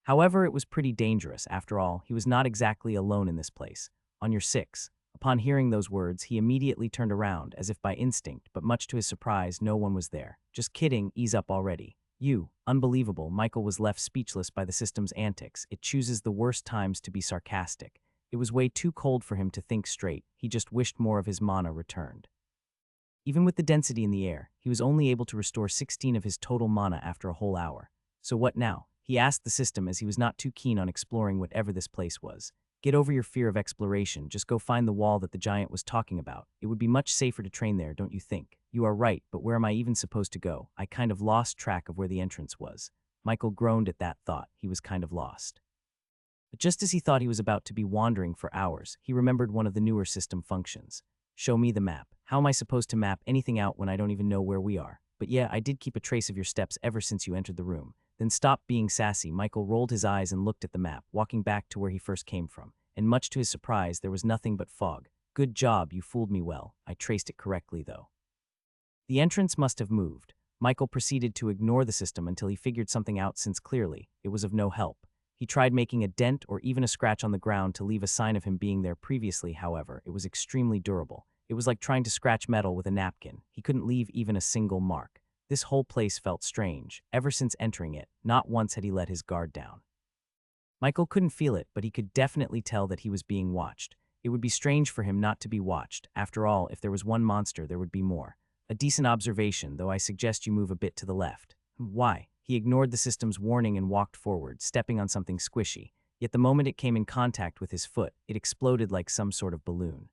However, it was pretty dangerous. After all, he was not exactly alone in this place. "On your 6. Upon hearing those words, he immediately turned around, as if by instinct, but much to his surprise, no one was there. "Just kidding, ease up already. You." Unbelievable, Michael was left speechless by the system's antics. It chooses the worst times to be sarcastic. It was way too cold for him to think straight. He just wished more of his mana returned. Even with the density in the air, he was only able to restore 16 of his total mana after a whole hour. "So what now?" he asked the system, as he was not too keen on exploring whatever this place was. "Get over your fear of exploration. Just go find the wall that the giant was talking about. It would be much safer to train there, don't you think?" "You are right, but where am I even supposed to go? I kind of lost track of where the entrance was." Michael groaned at that thought. He was kind of lost. But just as he thought he was about to be wandering for hours, he remembered one of the newer system functions. "Show me the map." How am I supposed to map anything out when I don't even know where we are? "But yeah, I did keep a trace of your steps ever since you entered the room." "Then stop being sassy." Michael rolled his eyes and looked at the map, walking back to where he first came from. And much to his surprise, there was nothing but fog. "Good job, you fooled me well. I traced it correctly, though." The entrance must have moved. Michael proceeded to ignore the system until he figured something out, since clearly it was of no help. He tried making a dent or even a scratch on the ground to leave a sign of him being there previously. However, it was extremely durable. It was like trying to scratch metal with a napkin. He couldn't leave even a single mark. This whole place felt strange. Ever since entering it, not once had he let his guard down. Michael couldn't feel it, but he could definitely tell that he was being watched. It would be strange for him not to be watched. After all, if there was one monster, there would be more. A decent observation, though I suggest you move a bit to the left. Why? He ignored the system's warning and walked forward, stepping on something squishy. Yet the moment it came in contact with his foot, it exploded like some sort of balloon.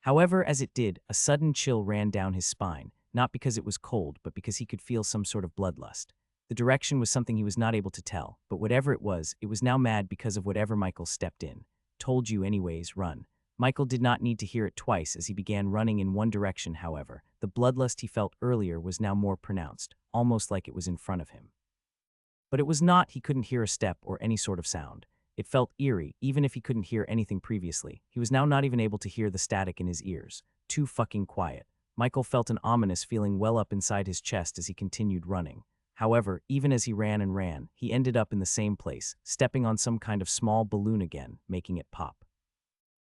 However, as it did, a sudden chill ran down his spine, not because it was cold, but because he could feel some sort of bloodlust. The direction was something he was not able to tell, but whatever it was now mad because of whatever Michael stepped in. Told you anyways, run. Michael did not need to hear it twice as he began running in one direction, however. The bloodlust he felt earlier was now more pronounced, almost like it was in front of him. But it was not. He couldn't hear a step or any sort of sound. It felt eerie, even if he couldn't hear anything previously. He was now not even able to hear the static in his ears. Too fucking quiet. Michael felt an ominous feeling well up inside his chest as he continued running. However, even as he ran and ran, he ended up in the same place, stepping on some kind of small balloon again, making it pop.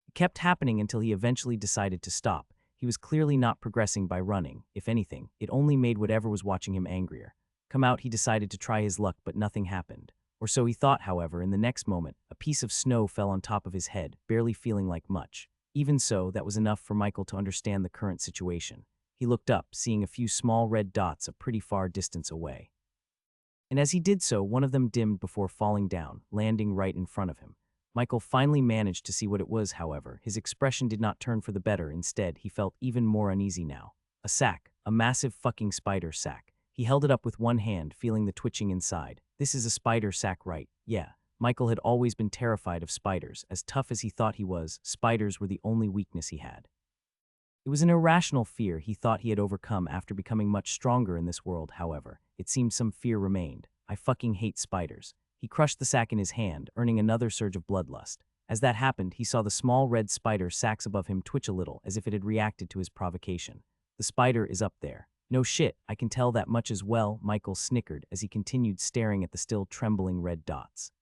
It kept happening until he eventually decided to stop. He was clearly not progressing by running. If anything, it only made whatever was watching him angrier. Come out, he decided to try his luck, but nothing happened. Or so he thought, however. In the next moment, a piece of snow fell on top of his head, barely feeling like much. Even so, that was enough for Michael to understand the current situation. He looked up, seeing a few small red dots a pretty far distance away. And as he did so, one of them dimmed before falling down, landing right in front of him. Michael finally managed to see what it was, however. His expression did not turn for the better. Instead, he felt even more uneasy now. A sack. A massive fucking spider sack. He held it up with one hand, feeling the twitching inside. This is a spider sack, right? Yeah. Michael had always been terrified of spiders. As tough as he thought he was, spiders were the only weakness he had. It was an irrational fear he thought he had overcome after becoming much stronger in this world, however. It seemed some fear remained. I fucking hate spiders. He crushed the sack in his hand, earning another surge of bloodlust. As that happened, he saw the small red spider sacks above him twitch a little, as if it had reacted to his provocation. The spider is up there. No shit, I can tell that much as well, Michael snickered as he continued staring at the still trembling red dots.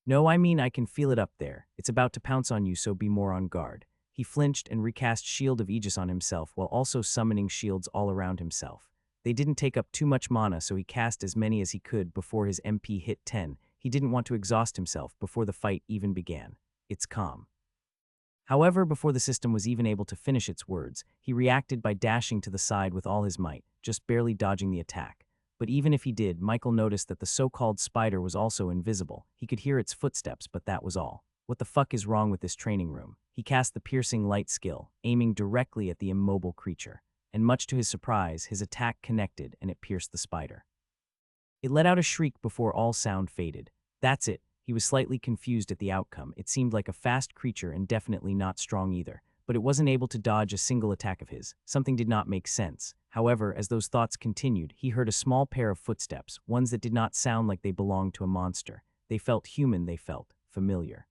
No, I mean I can feel it up there. It's about to pounce on you, so be more on guard. He flinched and recast Shield of Aegis on himself while also summoning shields all around himself. They didn't take up too much mana, so he cast as many as he could before his MP hit 10. He didn't want to exhaust himself before the fight even began. It's calm. However, before the system was even able to finish its words, he reacted by dashing to the side with all his might, just barely dodging the attack. But even if he did, Michael noticed that the so-called spider was also invisible. He could hear its footsteps, but that was all. What the fuck is wrong with this training room? He cast the piercing light skill, aiming directly at the immobile creature. And much to his surprise, his attack connected and it pierced the spider. It let out a shriek before all sound faded. That's it. He was slightly confused at the outcome. It seemed like a fast creature and definitely not strong either. But it wasn't able to dodge a single attack of his. Something did not make sense. However, as those thoughts continued, he heard a small pair of footsteps, ones that did not sound like they belonged to a monster. They felt human, they felt familiar.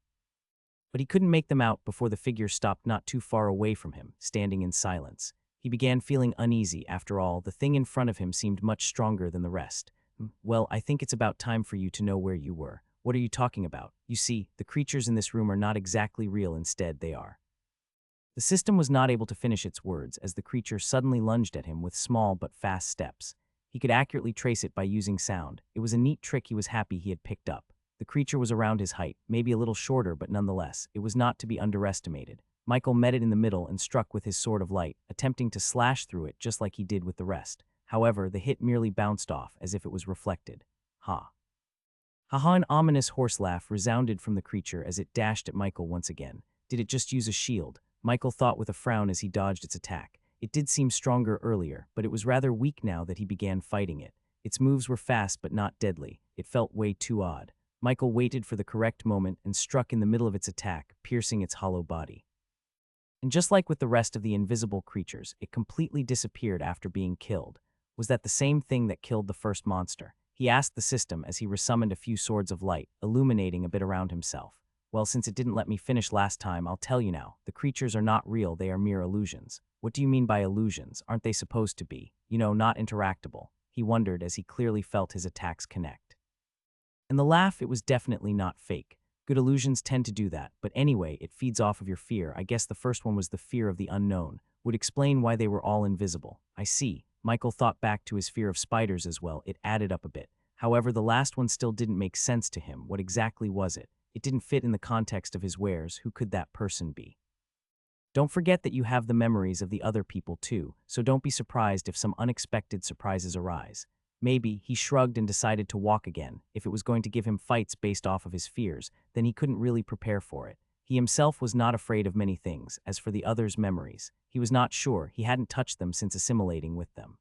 But he couldn't make them out before the figure stopped not too far away from him, standing in silence. He began feeling uneasy. After all, the thing in front of him seemed much stronger than the rest. Well, I think it's about time for you to know where you were. What are you talking about? You see, the creatures in this room are not exactly real, instead they are. The system was not able to finish its words as the creature suddenly lunged at him with small but fast steps. He could accurately trace it by using sound. It was a neat trick he was happy he had picked up. The creature was around his height, maybe a little shorter, but nonetheless, it was not to be underestimated. Michael met it in the middle and struck with his sword of light, attempting to slash through it just like he did with the rest. However, the hit merely bounced off as if it was reflected. Ha. Ha! An ominous horse laugh resounded from the creature as it dashed at Michael once again. Did it just use a shield? Michael thought with a frown as he dodged its attack. It did seem stronger earlier, but it was rather weak now that he began fighting it. Its moves were fast but not deadly. It felt way too odd. Michael waited for the correct moment and struck in the middle of its attack, piercing its hollow body. And just like with the rest of the invisible creatures, it completely disappeared after being killed. Was that the same thing that killed the first monster? He asked the system as he resummoned a few swords of light, illuminating a bit around himself. Well, since it didn't let me finish last time, I'll tell you now. The creatures are not real, they are mere illusions. What do you mean by illusions? Aren't they supposed to be? Not interactable. He wondered as he clearly felt his attacks connect. And the laugh, it was definitely not fake. Good illusions tend to do that, but anyway, it feeds off of your fear. I guess the first one was the fear of the unknown. Would explain why they were all invisible. I see. Michael thought back to his fear of spiders as well. It added up a bit. However, the last one still didn't make sense to him. What exactly was it? It didn't fit in the context of his wares. Who could that person be? Don't forget that you have the memories of the other people too, so don't be surprised if some unexpected surprises arise. Maybe he shrugged and decided to walk again. If it was going to give him fights based off of his fears, then he couldn't really prepare for it. He himself was not afraid of many things. As for the others' memories, he was not sure. He hadn't touched them since assimilating with them.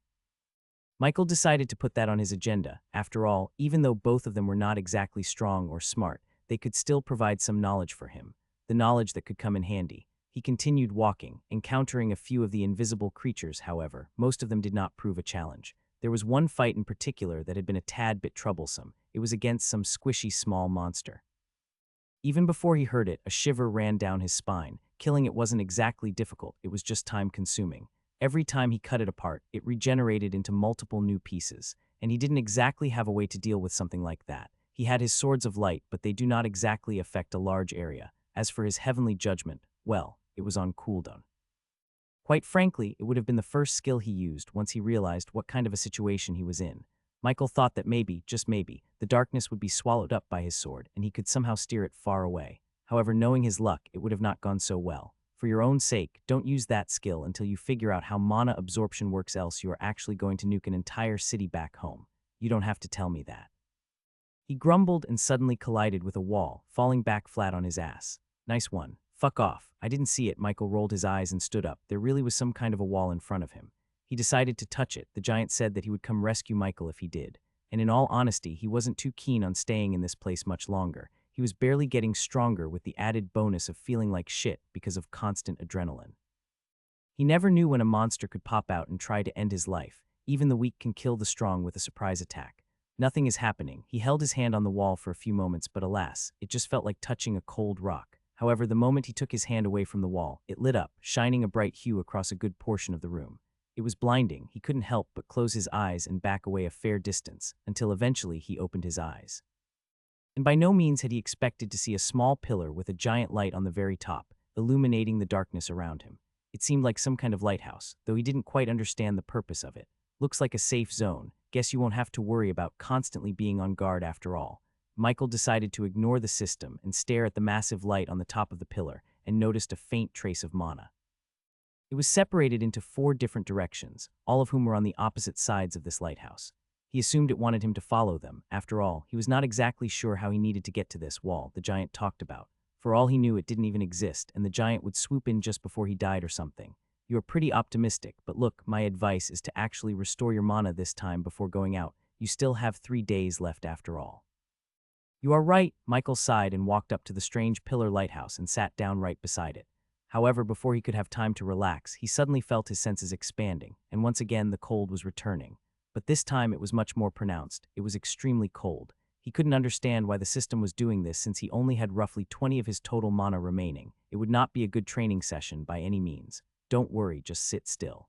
Michael decided to put that on his agenda. After all, even though both of them were not exactly strong or smart, they could still provide some knowledge for him, the knowledge that could come in handy. He continued walking, encountering a few of the invisible creatures. However, most of them did not prove a challenge. There was one fight in particular that had been a tad bit troublesome. It was against some squishy small monster. Even before he heard it, a shiver ran down his spine. Killing it wasn't exactly difficult, it was just time-consuming. Every time he cut it apart, it regenerated into multiple new pieces, and he didn't exactly have a way to deal with something like that. He had his swords of light, but they do not exactly affect a large area. As for his heavenly judgment, well, it was on cooldown. Quite frankly, it would have been the first skill he used once he realized what kind of a situation he was in. Michael thought that maybe, just maybe, the darkness would be swallowed up by his sword and he could somehow steer it far away. However, knowing his luck, it would have not gone so well. For your own sake, don't use that skill until you figure out how mana absorption works, else you are actually going to nuke an entire city back home. You don't have to tell me that. He grumbled and suddenly collided with a wall, falling back flat on his ass. Nice one. Fuck off. I didn't see it. Michael rolled his eyes and stood up. There really was some kind of a wall in front of him. He decided to touch it. The giant said that he would come rescue Michael if he did. And in all honesty, he wasn't too keen on staying in this place much longer. He was barely getting stronger with the added bonus of feeling like shit because of constant adrenaline. He never knew when a monster could pop out and try to end his life. Even the weak can kill the strong with a surprise attack. Nothing is happening. He held his hand on the wall for a few moments, but alas, it just felt like touching a cold rock. However, the moment he took his hand away from the wall, it lit up, shining a bright hue across a good portion of the room. It was blinding. He couldn't help but close his eyes and back away a fair distance, until eventually he opened his eyes. And by no means had he expected to see a small pillar with a giant light on the very top, illuminating the darkness around him. It seemed like some kind of lighthouse, though he didn't quite understand the purpose of it. Looks like a safe zone. Guess you won't have to worry about constantly being on guard after all. Michael decided to ignore the system and stare at the massive light on the top of the pillar and noticed a faint trace of mana. It was separated into 4 different directions, all of whom were on the opposite sides of this lighthouse. He assumed it wanted him to follow them. After all, he was not exactly sure how he needed to get to this wall the giant talked about. For all he knew, it didn't even exist, and the giant would swoop in just before he died or something. You are pretty optimistic, but look, my advice is to actually restore your mana this time before going out. You still have 3 days left after all. You are right, Michael sighed and walked up to the strange pillar lighthouse and sat down right beside it. However, before he could have time to relax, he suddenly felt his senses expanding, and once again the cold was returning. But this time it was much more pronounced. It was extremely cold. He couldn't understand why the system was doing this since he only had roughly 20 of his total mana remaining. It would not be a good training session by any means. Don't worry, just sit still.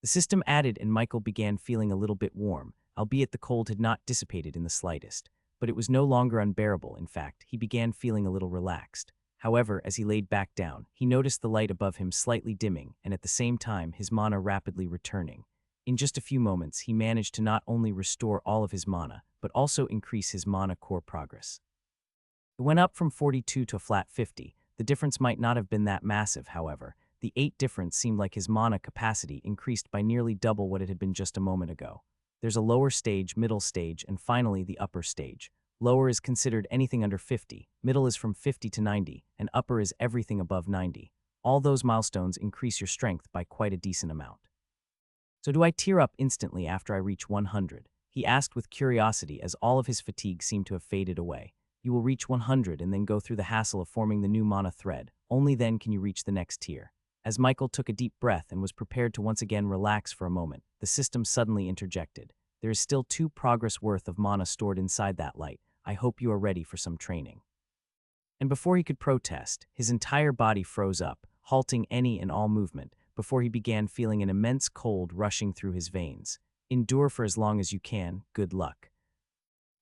The system added and Michael began feeling a little bit warm, albeit the cold had not dissipated in the slightest. But it was no longer unbearable. In fact, he began feeling a little relaxed. However, as he laid back down, he noticed the light above him slightly dimming, and at the same time his mana rapidly returning. In just a few moments, he managed to not only restore all of his mana, but also increase his mana core progress. It went up from 42 to a flat 50. The difference might not have been that massive, however. The 8 difference seemed like his mana capacity increased by nearly double what it had been just a moment ago. There's a lower stage, middle stage, and finally the upper stage. Lower is considered anything under 50, middle is from 50 to 90, and upper is everything above 90. All those milestones increase your strength by quite a decent amount. So do I tear up instantly after I reach 100? He asked with curiosity as all of his fatigue seemed to have faded away. You will reach 100 and then go through the hassle of forming the new mana thread. Only then can you reach the next tier. As Michael took a deep breath and was prepared to once again relax for a moment, the system suddenly interjected. There is still 2 progress worth of mana stored inside that light. I hope you are ready for some training. And before he could protest, his entire body froze up, halting any and all movement, before he began feeling an immense cold rushing through his veins. Endure for as long as you can. Good luck.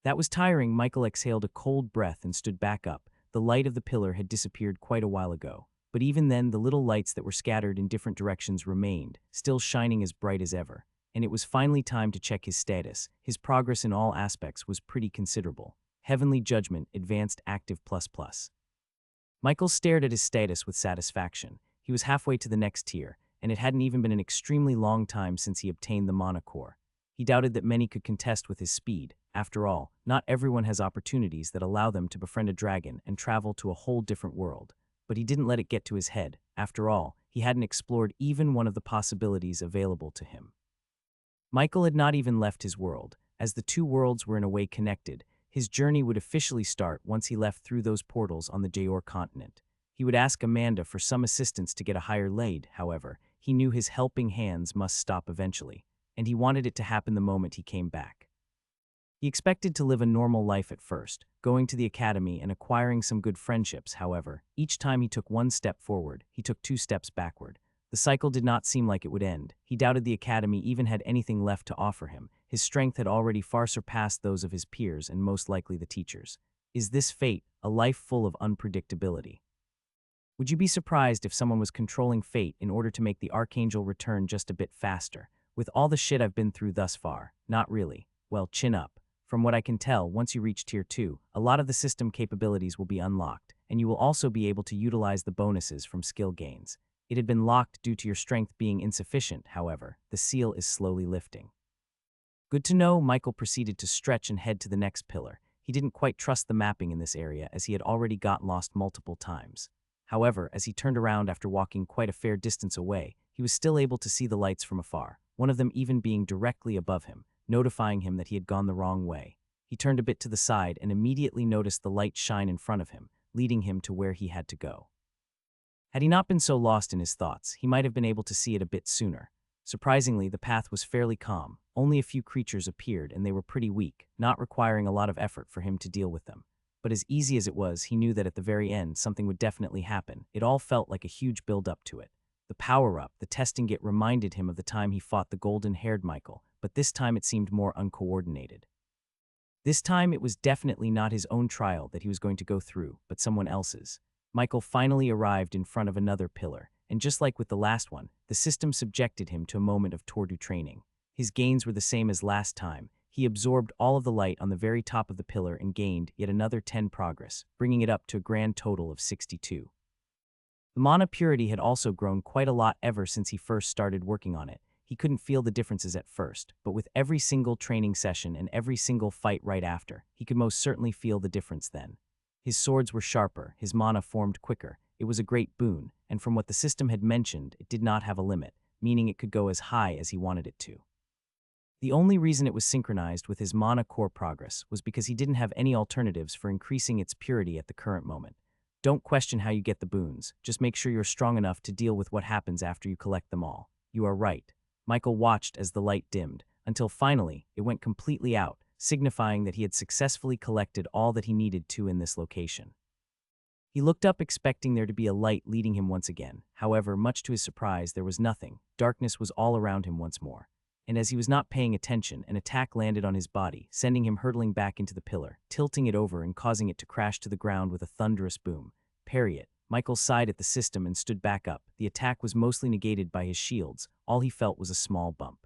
That was tiring. Michael exhaled a cold breath and stood back up. The light of the pillar had disappeared quite a while ago. But even then, the little lights that were scattered in different directions remained, still shining as bright as ever. and it was finally time to check his status. His progress in all aspects was pretty considerable. Heavenly Judgment, Advanced Active ++. Michael stared at his status with satisfaction. He was halfway to the next tier, and it hadn't even been an extremely long time since he obtained the mana core. He doubted that many could contest with his speed. After all, not everyone has opportunities that allow them to befriend a dragon and travel to a whole different world. But he didn't let it get to his head. After all, he hadn't explored even one of the possibilities available to him. Michael had not even left his world. As the two worlds were in a way connected, his journey would officially start once he left through those portals on the Jayor continent. He would ask Amanda for some assistance to get a higher laid. However, he knew his helping hands must stop eventually, and he wanted it to happen the moment he came back. He expected to live a normal life at first, going to the academy and acquiring some good friendships. However, each time he took one step forward, he took 2 steps backward. The cycle did not seem like it would end. He doubted the academy even had anything left to offer him. His strength had already far surpassed those of his peers and most likely the teachers. Is this fate, a life full of unpredictability? Would you be surprised if someone was controlling fate in order to make the Archangel return just a bit faster? With all the shit I've been through thus far, not really. Well, chin up. From what I can tell, once you reach Tier 2, a lot of the system capabilities will be unlocked, and you will also be able to utilize the bonuses from skill gains. It had been locked due to your strength being insufficient, however. The seal is slowly lifting. Good to know. Michael proceeded to stretch and head to the next pillar. He didn't quite trust the mapping in this area as he had already got lost multiple times. However, as he turned around after walking quite a fair distance away, he was still able to see the lights from afar, one of them even being directly above him, notifying him that he had gone the wrong way. He turned a bit to the side and immediately noticed the light shine in front of him, leading him to where he had to go. Had he not been so lost in his thoughts, he might have been able to see it a bit sooner. Surprisingly, the path was fairly calm. Only a few creatures appeared, and they were pretty weak, not requiring a lot of effort for him to deal with them. But as easy as it was, he knew that at the very end, something would definitely happen. It all felt like a huge build-up to it. The power-up, the testing it reminded him of the time he fought the golden-haired Michael, but this time it seemed more uncoordinated. This time it was definitely not his own trial that he was going to go through, but someone else's. Michael finally arrived in front of another pillar, and just like with the last one, the system subjected him to a moment of Tordu training. His gains were the same as last time. He absorbed all of the light on the very top of the pillar and gained yet another 10 progress, bringing it up to a grand total of 62. The mana purity had also grown quite a lot ever since he first started working on it. He couldn't feel the differences at first, but with every single training session and every single fight right after, he could most certainly feel the difference then. His swords were sharper, his mana formed quicker. It was a great boon, and from what the system had mentioned, it did not have a limit, meaning it could go as high as he wanted it to. The only reason it was synchronized with his mana core progress was because he didn't have any alternatives for increasing its purity at the current moment. Don't question how you get the boons, just make sure you're strong enough to deal with what happens after you collect them all. You are right. Michael watched as the light dimmed, until finally, it went completely out, signifying that he had successfully collected all that he needed to in this location. He looked up expecting there to be a light leading him once again. However, much to his surprise, there was nothing. Darkness was all around him once more. And as he was not paying attention, an attack landed on his body, sending him hurtling back into the pillar, tilting it over and causing it to crash to the ground with a thunderous boom. Parry it. Michael sighed at the system and stood back up. The attack was mostly negated by his shields. All he felt was a small bump.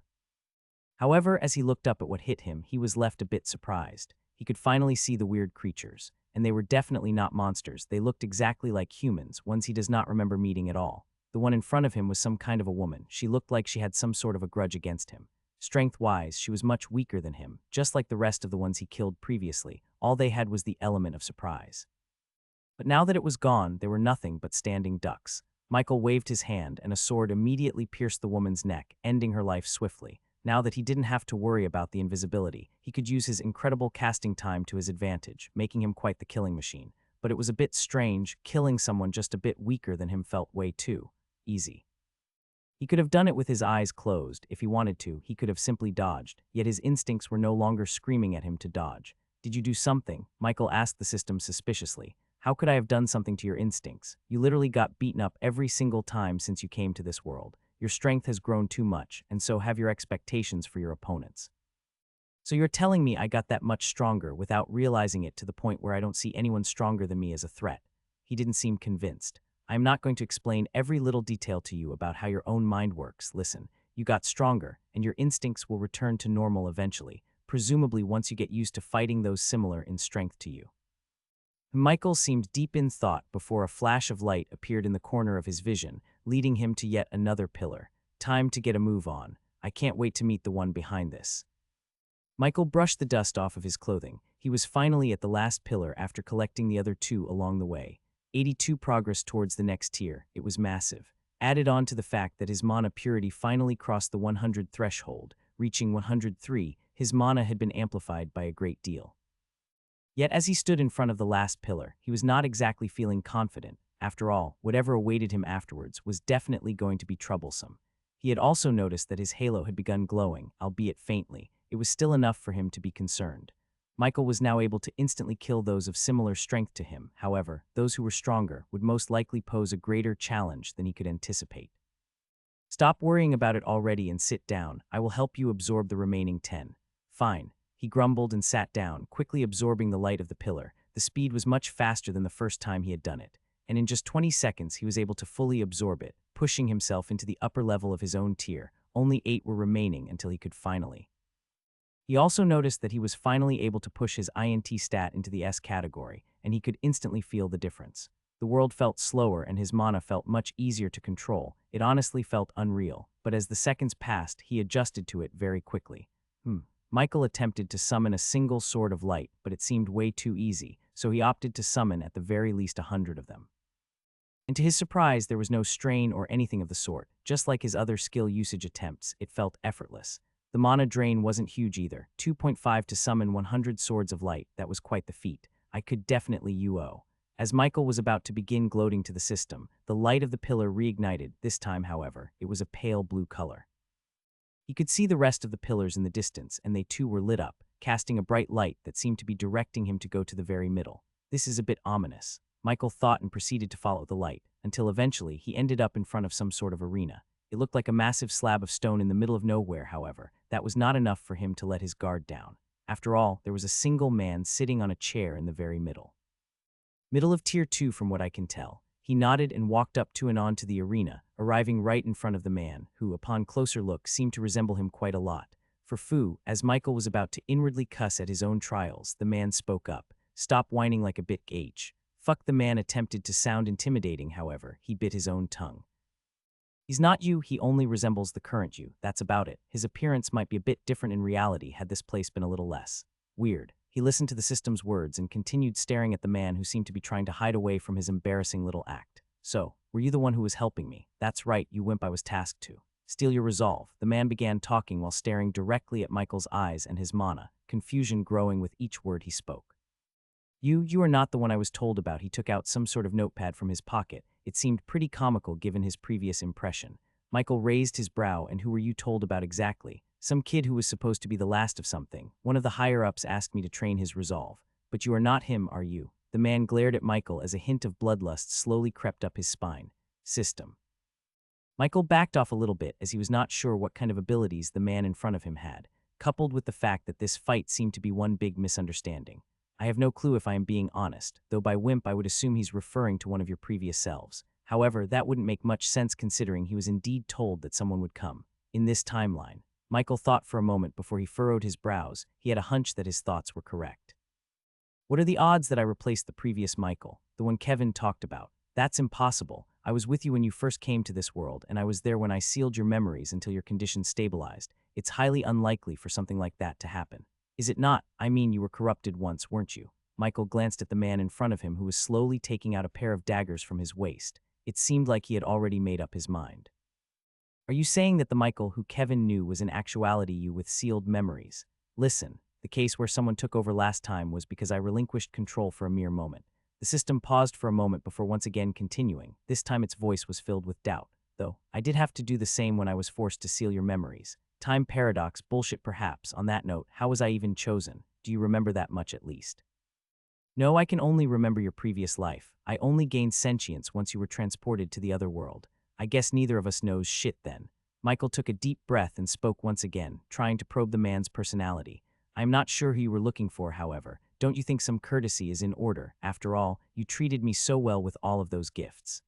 However, as he looked up at what hit him, he was left a bit surprised. He could finally see the weird creatures, and they were definitely not monsters. They looked exactly like humans, ones he does not remember meeting at all. The one in front of him was some kind of a woman. She looked like she had some sort of a grudge against him. Strength-wise, she was much weaker than him, just like the rest of the ones he killed previously. All they had was the element of surprise. But now that it was gone, they were nothing but standing ducks. Michael waved his hand, and a sword immediately pierced the woman's neck, ending her life swiftly. Now that he didn't have to worry about the invisibility, he could use his incredible casting time to his advantage, making him quite the killing machine. But it was a bit strange, killing someone just a bit weaker than him felt way too easy. He could have done it with his eyes closed. If he wanted to, he could have simply dodged, yet his instincts were no longer screaming at him to dodge. Did you do something? Michael asked the system suspiciously. How could I have done something to your instincts? You literally got beaten up every single time since you came to this world. Your strength has grown too much, and so have your expectations for your opponents. So you're telling me I got that much stronger without realizing it, to the point where I don't see anyone stronger than me as a threat? He didn't seem convinced. I am not going to explain every little detail to you about how your own mind works. Listen, You got stronger, and your instincts will return to normal eventually, presumably once you get used to fighting those similar in strength to you. Michael seemed deep in thought before a flash of light appeared in the corner of his vision, leading him to yet another pillar. Time to get a move on. I can't wait to meet the one behind this. Michael brushed the dust off of his clothing. He was finally at the last pillar after collecting the other two along the way. 82 progress towards the next tier. It was massive. Added on to the fact that his mana purity finally crossed the 100 threshold, reaching 103, his mana had been amplified by a great deal. Yet as he stood in front of the last pillar, he was not exactly feeling confident. After all, whatever awaited him afterwards was definitely going to be troublesome. He had also noticed that his halo had begun glowing, albeit faintly. It was still enough for him to be concerned. Michael was now able to instantly kill those of similar strength to him. However, those who were stronger would most likely pose a greater challenge than he could anticipate. Stop worrying about it already and sit down. I will help you absorb the remaining 10. Fine. He grumbled and sat down, quickly absorbing the light of the pillar. The speed was much faster than the first time he had done it, and in just 20 seconds he was able to fully absorb it, pushing himself into the upper level of his own tier. Only 8 were remaining until he could finally. He also noticed that he was finally able to push his INT stat into the S category, and he could instantly feel the difference. The world felt slower and his mana felt much easier to control. It honestly felt unreal, but as the seconds passed, he adjusted to it very quickly. Michael attempted to summon a single sword of light, but it seemed way too easy, so he opted to summon at the very least 100 of them. And to his surprise, there was no strain or anything of the sort. Just like his other skill usage attempts, it felt effortless. The mana drain wasn't huge either. 2.5 to summon 100 swords of light. That was quite the feat. I could definitely UO. As Michael was about to begin gloating to the system, the light of the pillar reignited. This time, however, it was a pale blue color. He could see the rest of the pillars in the distance, and they too were lit up, casting a bright light that seemed to be directing him to go to the very middle. This is a bit ominous. Michael thought and proceeded to follow the light, until eventually he ended up in front of some sort of arena. It looked like a massive slab of stone in the middle of nowhere, however. That was not enough for him to let his guard down. After all, there was a single man sitting on a chair in the very middle. Middle of Tier 2 from what I can tell. He nodded and walked up to and onto the arena, arriving right in front of the man, who, upon closer look, seemed to resemble him quite a lot. For Fu, as Michael was about to inwardly cuss at his own trials, the man spoke up. Stop whining like a bit H. Fuck. The man attempted to sound intimidating, however, he bit his own tongue. He's not you, he only resembles the current you, that's about it. His appearance might be a bit different in reality had this place been a little less weird. He listened to the system's words and continued staring at the man who seemed to be trying to hide away from his embarrassing little act. So, were you the one who was helping me? That's right, you wimp, I was tasked to. Steal your resolve. The man began talking while staring directly at Michael's eyes and his mana, confusion growing with each word he spoke. You are not the one I was told about. He took out some sort of notepad from his pocket. It seemed pretty comical given his previous impression. Michael raised his brow. And who were you told about exactly? Some kid who was supposed to be the last of something. One of the higher-ups asked me to train his resolve. But you are not him, are you? The man glared at Michael as a hint of bloodlust slowly crept up his spine. System. Michael backed off a little bit as he was not sure what kind of abilities the man in front of him had, coupled with the fact that this fight seemed to be one big misunderstanding. I have no clue if I am being honest, though by wimp I would assume he's referring to one of your previous selves. However, that wouldn't make much sense considering he was indeed told that someone would come. In this timeline. Michael thought for a moment before he furrowed his brows. He had a hunch that his thoughts were correct. What are the odds that I replaced the previous Michael, the one Kevin talked about? That's impossible. I was with you when you first came to this world, and I was there when I sealed your memories until your condition stabilized. It's highly unlikely for something like that to happen. Is it not? I mean, you were corrupted once, weren't you? Michael glanced at the man in front of him who was slowly taking out a pair of daggers from his waist. It seemed like he had already made up his mind. Are you saying that the Michael who Kevin knew was in actuality you with sealed memories? Listen, the case where someone took over last time was because I relinquished control for a mere moment. The system paused for a moment before once again continuing. This time its voice was filled with doubt. Though, I did have to do the same when I was forced to seal your memories. Time paradox, bullshit perhaps. On that note, how was I even chosen? Do you remember that much at least? No, I can only remember your previous life. I only gained sentience once you were transported to the other world. I guess neither of us knows shit then. Michael took a deep breath and spoke once again, trying to probe the man's personality. I am not sure who you were looking for, however. Don't you think some courtesy is in order? After all, you treated me so well with all of those gifts.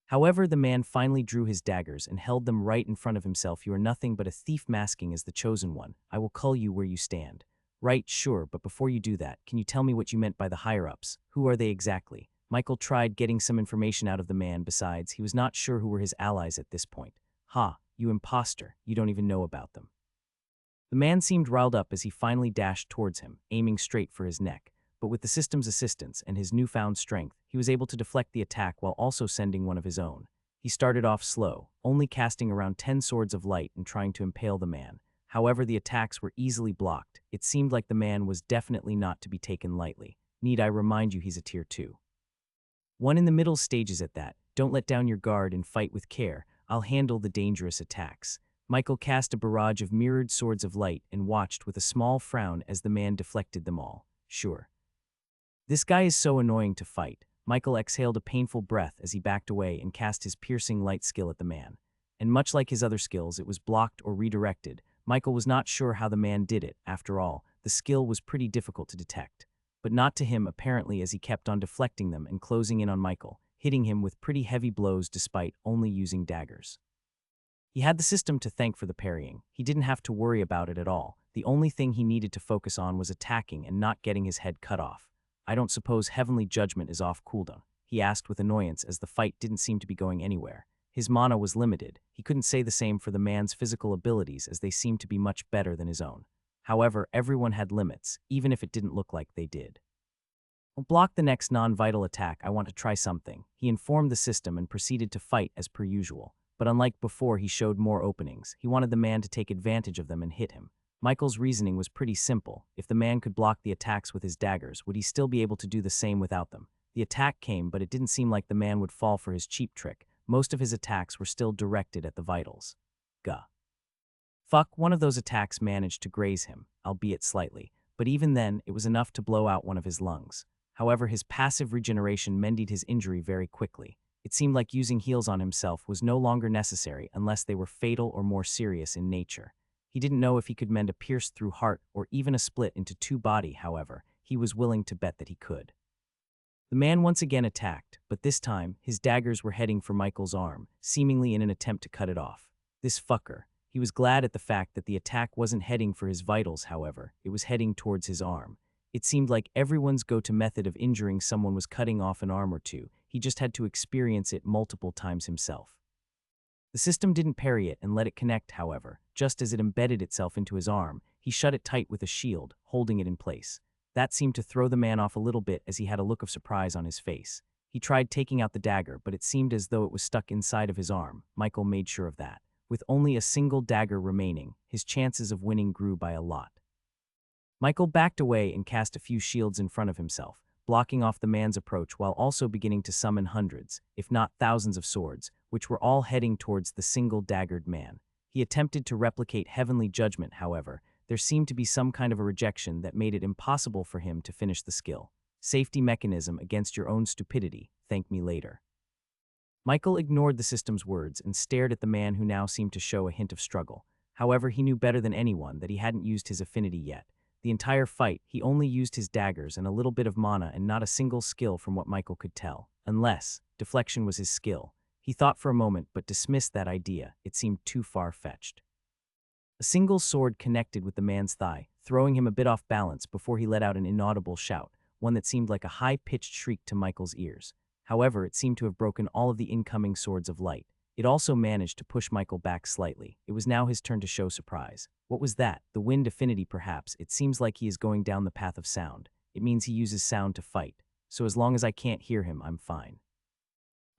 However, the man finally drew his daggers and held them right in front of himself. You are nothing but a thief masking as the chosen one. I will cull you where you stand. Right, sure, but before you do that, can you tell me what you meant by the higher-ups? Who are they exactly? Michael tried getting some information out of the man. Besides, he was not sure who were his allies at this point. Ha, you imposter, you don't even know about them. The man seemed riled up as he finally dashed towards him, aiming straight for his neck. But with the system's assistance and his newfound strength, he was able to deflect the attack while also sending one of his own. He started off slow, only casting around 10 swords of light and trying to impale the man. However, the attacks were easily blocked. It seemed like the man was definitely not to be taken lightly. Need I remind you he's a tier 2. One in the middle stages at that. Don't let down your guard and fight with care. I'll handle the dangerous attacks. Michael cast a barrage of mirrored swords of light and watched with a small frown as the man deflected them all. Sure. This guy is so annoying to fight. Michael exhaled a painful breath as he backed away and cast his piercing light skill at the man. And much like his other skills, it was blocked or redirected. Michael was not sure how the man did it. After all, the skill was pretty difficult to detect. But not to him, apparently, as he kept on deflecting them and closing in on Michael, hitting him with pretty heavy blows despite only using daggers. He had the system to thank for the parrying. He didn't have to worry about it at all. The only thing he needed to focus on was attacking and not getting his head cut off. I don't suppose Heavenly Judgment is off cooldown, he asked with annoyance as the fight didn't seem to be going anywhere. His mana was limited. He couldn't say the same for the man's physical abilities as they seemed to be much better than his own. However, everyone had limits, even if it didn't look like they did. I'll block the next non-vital attack. I want to try something. He informed the system and proceeded to fight as per usual. But unlike before, he showed more openings. He wanted the man to take advantage of them and hit him. Michael's reasoning was pretty simple. If the man could block the attacks with his daggers, would he still be able to do the same without them? The attack came, but it didn't seem like the man would fall for his cheap trick. Most of his attacks were still directed at the vitals. Gah. Fuck, one of those attacks managed to graze him, albeit slightly. But even then, it was enough to blow out one of his lungs. However, his passive regeneration mended his injury very quickly. It seemed like using heals on himself was no longer necessary unless they were fatal or more serious in nature. He didn't know if he could mend a pierced through heart or even a split into 2 body. However, he was willing to bet that he could. The man once again attacked, but this time, his daggers were heading for Michael's arm, seemingly in an attempt to cut it off. This fucker. He was glad at the fact that the attack wasn't heading for his vitals, however, it was heading towards his arm. It seemed like everyone's go-to method of injuring someone was cutting off an arm or two. He just had to experience it multiple times himself. The system didn't parry it and let it connect, however. Just as it embedded itself into his arm, he shut it tight with a shield, holding it in place. That seemed to throw the man off a little bit as he had a look of surprise on his face. He tried taking out the dagger, but it seemed as though it was stuck inside of his arm. Michael made sure of that. With only a single dagger remaining, his chances of winning grew by a lot. Michael backed away and cast a few shields in front of himself, blocking off the man's approach while also beginning to summon hundreds, if not thousands of swords, which were all heading towards the single daggered man. He attempted to replicate Heavenly Judgment, however. There seemed to be some kind of a rejection that made it impossible for him to finish the skill. Safety mechanism against your own stupidity. Thank me later. Michael ignored the system's words and stared at the man who now seemed to show a hint of struggle. However, he knew better than anyone that he hadn't used his affinity yet. The entire fight, he only used his daggers and a little bit of mana and not a single skill from what Michael could tell. Unless deflection was his skill. He thought for a moment but dismissed that idea. It seemed too far-fetched. A single sword connected with the man's thigh, throwing him a bit off balance before he let out an inaudible shout, one that seemed like a high-pitched shriek to Michael's ears. However, it seemed to have broken all of the incoming swords of light. It also managed to push Michael back slightly. It was now his turn to show surprise. What was that? The wind affinity, perhaps. It seems like he is going down the path of sound. It means he uses sound to fight. So as long as I can't hear him, I'm fine.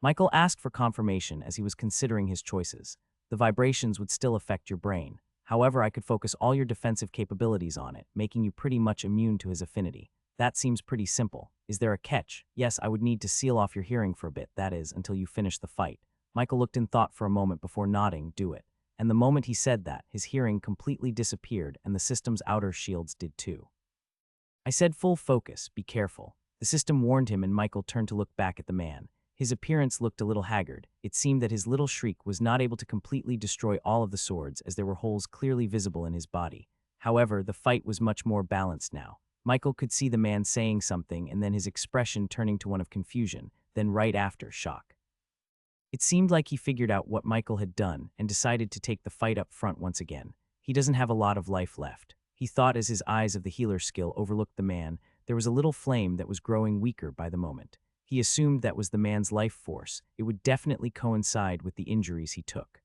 Michael asked for confirmation as he was considering his choices. The vibrations would still affect your brain. However, I could focus all your defensive capabilities on it, making you pretty much immune to his affinity. That seems pretty simple. Is there a catch? Yes, I would need to seal off your hearing for a bit, that is, until you finish the fight. Michael looked in thought for a moment before nodding, do it. And the moment he said that, his hearing completely disappeared and the system's outer shields did too. I said full focus, be careful. The system warned him and Michael turned to look back at the man. His appearance looked a little haggard. It seemed that his little shriek was not able to completely destroy all of the swords as there were holes clearly visible in his body. However, the fight was much more balanced now. Michael could see the man saying something and then his expression turning to one of confusion, then right after, shock. It seemed like he figured out what Michael had done and decided to take the fight up front once again. He doesn't have a lot of life left. He thought as his eyes of the healer skill overlooked the man, there was a little flame that was growing weaker by the moment. He assumed that was the man's life force. It would definitely coincide with the injuries he took.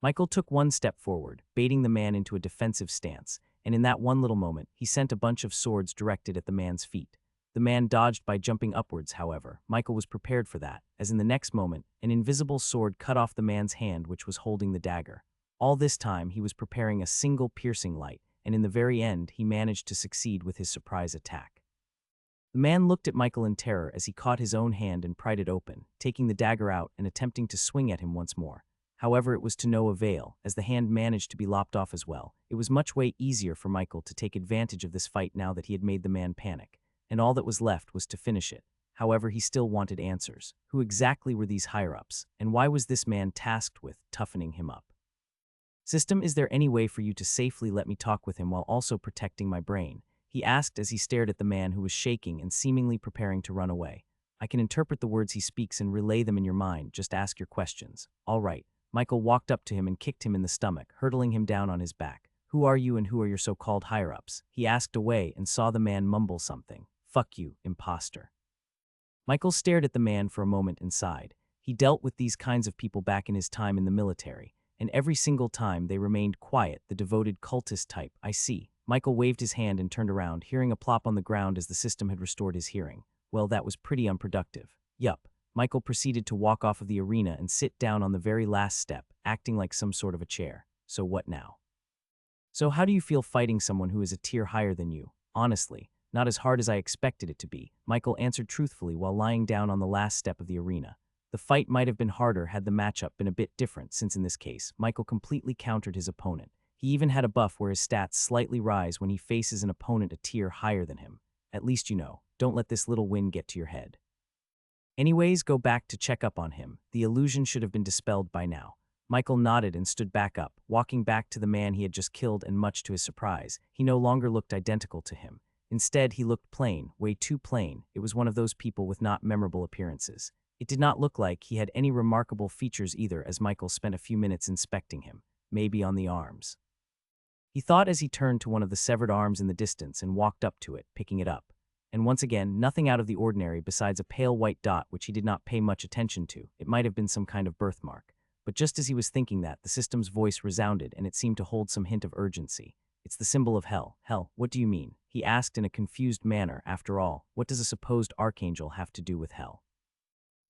Michael took one step forward, baiting the man into a defensive stance, and in that one little moment, he sent a bunch of swords directed at the man's feet. The man dodged by jumping upwards, however. Michael was prepared for that, as in the next moment, an invisible sword cut off the man's hand which was holding the dagger. All this time, he was preparing a single piercing light, and in the very end, he managed to succeed with his surprise attack. The man looked at Michael in terror as he caught his own hand and pried it open, taking the dagger out and attempting to swing at him once more. However, it was to no avail, as the hand managed to be lopped off as well. It was much way easier for Michael to take advantage of this fight now that he had made the man panic, and all that was left was to finish it. However, he still wanted answers. Who exactly were these higher-ups, and why was this man tasked with toughening him up? System, is there any way for you to safely let me talk with him while also protecting my brain? He asked as he stared at the man who was shaking and seemingly preparing to run away. I can interpret the words he speaks and relay them in your mind, just ask your questions. All right. Michael walked up to him and kicked him in the stomach, hurtling him down on his back. Who are you and who are your so-called higher-ups? He asked away and saw the man mumble something. Fuck you, imposter. Michael stared at the man for a moment and sighed. He dealt with these kinds of people back in his time in the military, and every single time they remained quiet, the devoted cultist type. I see. Michael waved his hand and turned around, hearing a plop on the ground as the system had restored his hearing. Well, that was pretty unproductive. Yup. Michael proceeded to walk off of the arena and sit down on the very last step, acting like some sort of a chair. So what now? So how do you feel fighting someone who is a tier higher than you? Honestly, not as hard as I expected it to be, Michael answered truthfully while lying down on the last step of the arena. The fight might have been harder had the matchup been a bit different, since in this case, Michael completely countered his opponent. He even had a buff where his stats slightly rise when he faces an opponent a tier higher than him. At least you know, don't let this little win get to your head. Anyways, go back to check up on him. The illusion should have been dispelled by now. Michael nodded and stood back up, walking back to the man he had just killed, and much to his surprise, he no longer looked identical to him. Instead, he looked plain, way too plain. It was one of those people with not memorable appearances. It did not look like he had any remarkable features either, as Michael spent a few minutes inspecting him, maybe on the arms. He thought as he turned to one of the severed arms in the distance and walked up to it, picking it up. And once again, nothing out of the ordinary besides a pale white dot which he did not pay much attention to. It might have been some kind of birthmark. But just as he was thinking that, the system's voice resounded, and it seemed to hold some hint of urgency. It's the symbol of hell. Hell, what do you mean? He asked in a confused manner. After all, what does a supposed archangel have to do with hell?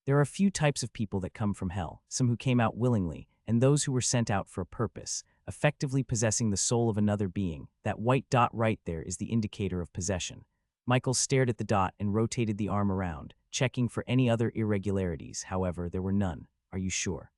There are a few types of people that come from hell, some who came out willingly, and those who were sent out for a purpose, effectively possessing the soul of another being. That white dot right there is the indicator of possession. Michael stared at the dot and rotated the arm around, checking for any other irregularities. However, there were none. Are you sure?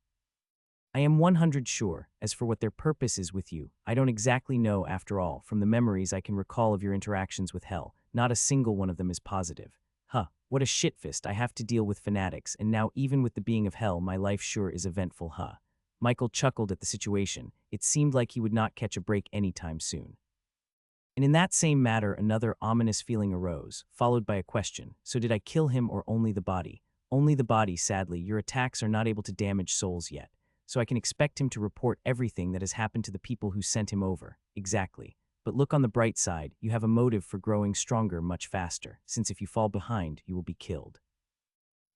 I am 100% sure. As for what their purpose is with you, I don't exactly know. After all, from the memories I can recall of your interactions with hell, not a single one of them is positive. Huh, what a shitfist. I have to deal with fanatics, and now even with the being of hell, my life sure is eventful, huh? Michael chuckled at the situation. It seemed like he would not catch a break anytime soon. And in that same matter, another ominous feeling arose, followed by a question. So did I kill him or only the body? Only the body, sadly. Your attacks are not able to damage souls yet. So I can expect him to report everything that has happened to the people who sent him over. Exactly. But look on the bright side, you have a motive for growing stronger much faster, since if you fall behind, you will be killed.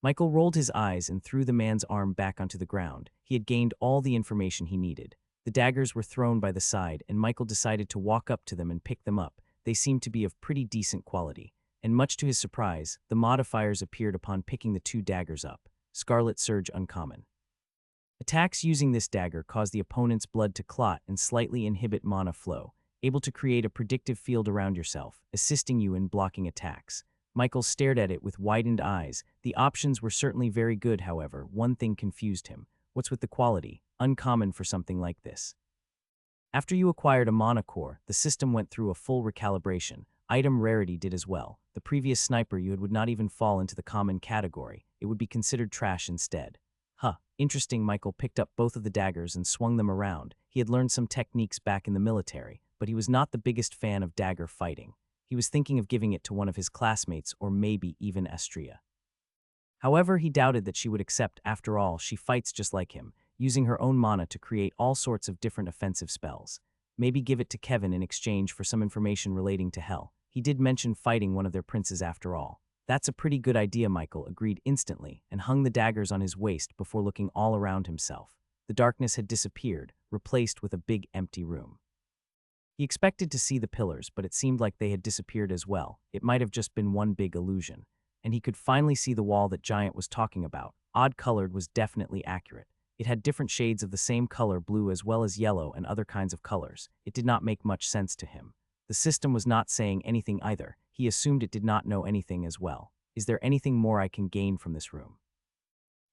Michael rolled his eyes and threw the man's arm back onto the ground. He had gained all the information he needed. The daggers were thrown by the side, and Michael decided to walk up to them and pick them up. They seemed to be of pretty decent quality. And much to his surprise, the modifiers appeared upon picking the two daggers up. Scarlet Surge Uncommon. Attacks using this dagger cause the opponent's blood to clot and slightly inhibit mana flow, able to create a predictive field around yourself, assisting you in blocking attacks. Michael stared at it with widened eyes. The options were certainly very good, however. One thing confused him. What's with the quality? Uncommon for something like this. After you acquired a mana core, the system went through a full recalibration. Item rarity did as well. The previous sniper you had would not even fall into the common category. It would be considered trash instead. Huh, interesting. Michael picked up both of the daggers and swung them around. He had learned some techniques back in the military, but he was not the biggest fan of dagger fighting. He was thinking of giving it to one of his classmates or maybe even Astria. However, he doubted that she would accept. After all, she fights just like him, using her own mana to create all sorts of different offensive spells. Maybe give it to Kevin in exchange for some information relating to hell. He did mention fighting one of their princes after all. That's a pretty good idea, Michael agreed instantly and hung the daggers on his waist before looking all around himself. The darkness had disappeared, replaced with a big empty room. He expected to see the pillars, but it seemed like they had disappeared as well. It might have just been one big illusion. And he could finally see the wall that Giant was talking about. Odd-colored was definitely accurate. It had different shades of the same color, blue as well as yellow and other kinds of colors. It did not make much sense to him. The system was not saying anything either. He assumed it did not know anything as well. Is there anything more I can gain from this room?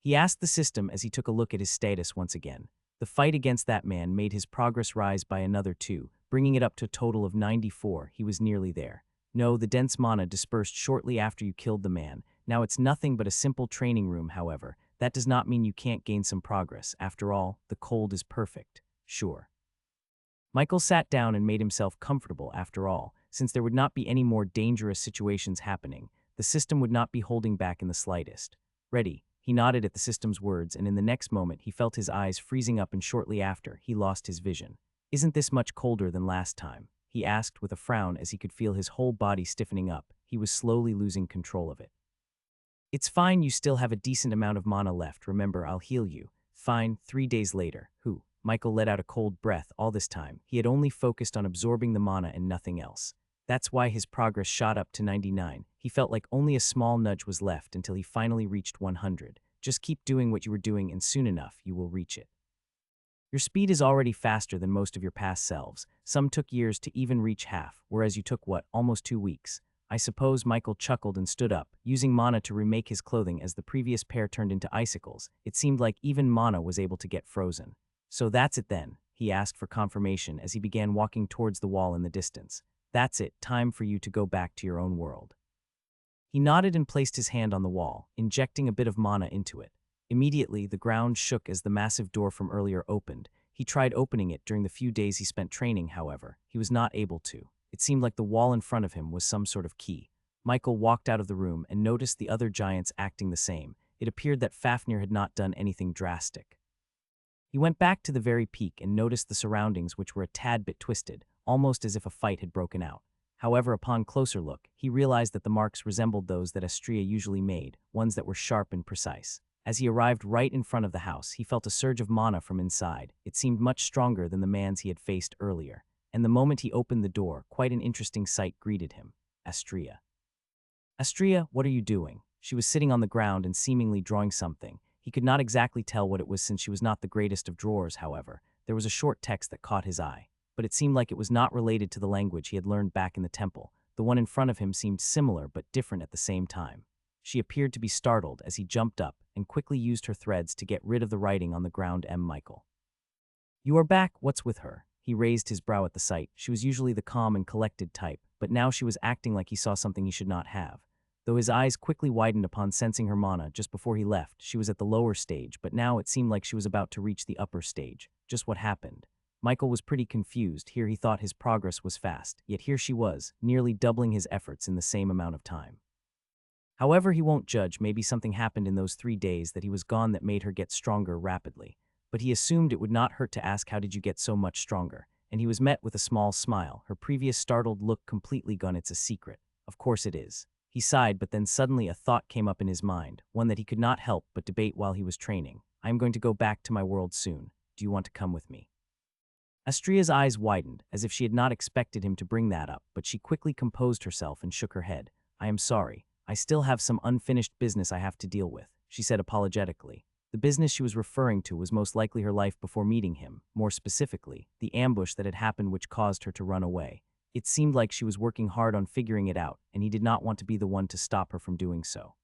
He asked the system as he took a look at his status once again. The fight against that man made his progress rise by another 2, bringing it up to a total of 94. He was nearly there. No, the dense mana dispersed shortly after you killed the man. Now it's nothing but a simple training room, however. That does not mean you can't gain some progress. After all, the cold is perfect. Sure. Michael sat down and made himself comfortable. After all, since there would not be any more dangerous situations happening, the system would not be holding back in the slightest. Ready. He nodded at the system's words, and in the next moment he felt his eyes freezing up, and shortly after, he lost his vision. Isn't this much colder than last time? He asked with a frown as he could feel his whole body stiffening up. He was slowly losing control of it. It's fine, you still have a decent amount of mana left. Remember, I'll heal you. Fine. 3 days later. Michael let out a cold breath. All this time, he had only focused on absorbing the mana and nothing else. That's why his progress shot up to 99. He felt like only a small nudge was left until he finally reached 100. Just keep doing what you were doing and soon enough you will reach it. Your speed is already faster than most of your past selves. Some took years to even reach half, whereas you took almost 2 weeks. I suppose. Michael chuckled and stood up, using mana to remake his clothing as the previous pair turned into icicles. It seemed like even mana was able to get frozen. So that's it then, he asked for confirmation as he began walking towards the wall in the distance. That's it, time for you to go back to your own world. He nodded and placed his hand on the wall, injecting a bit of mana into it. Immediately, the ground shook as the massive door from earlier opened. He tried opening it during the few days he spent training, however. He was not able to. It seemed like the wall in front of him was some sort of key. Michael walked out of the room and noticed the other giants acting the same. It appeared that Fafnir had not done anything drastic. He went back to the very peak and noticed the surroundings, which were a tad bit twisted, almost as if a fight had broken out. However, upon closer look, he realized that the marks resembled those that Astrea usually made, ones that were sharp and precise. As he arrived right in front of the house, he felt a surge of mana from inside. It seemed much stronger than the man's he had faced earlier. And the moment he opened the door, quite an interesting sight greeted him. Astrea. Astrea, what are you doing? She was sitting on the ground and seemingly drawing something. He could not exactly tell what it was since she was not the greatest of drawers, however. There was a short text that caught his eye. But it seemed like it was not related to the language he had learned back in the temple. The one in front of him seemed similar but different at the same time. She appeared to be startled as he jumped up and quickly used her threads to get rid of the writing on the ground. Michael. You are back, what's with her? He raised his brow at the sight. She was usually the calm and collected type, but now she was acting like he saw something he should not have. Though his eyes quickly widened upon sensing her mana just before he left, she was at the lower stage, but now it seemed like she was about to reach the upper stage. Just what happened? Michael was pretty confused. Here he thought his progress was fast, yet here she was, nearly doubling his efforts in the same amount of time. However, he won't judge. Maybe something happened in those 3 days that he was gone that made her get stronger rapidly. But he assumed it would not hurt to ask, how did you get so much stronger? And he was met with a small smile, her previous startled look completely gone. It's a secret. Of course it is. He sighed, but then suddenly a thought came up in his mind, one that he could not help but debate while he was training. I am going to go back to my world soon. Do you want to come with me? Astrea's eyes widened, as if she had not expected him to bring that up, but she quickly composed herself and shook her head. I am sorry. I still have some unfinished business I have to deal with, she said apologetically. The business she was referring to was most likely her life before meeting him, more specifically, the ambush that had happened which caused her to run away. It seemed like she was working hard on figuring it out, and he did not want to be the one to stop her from doing so.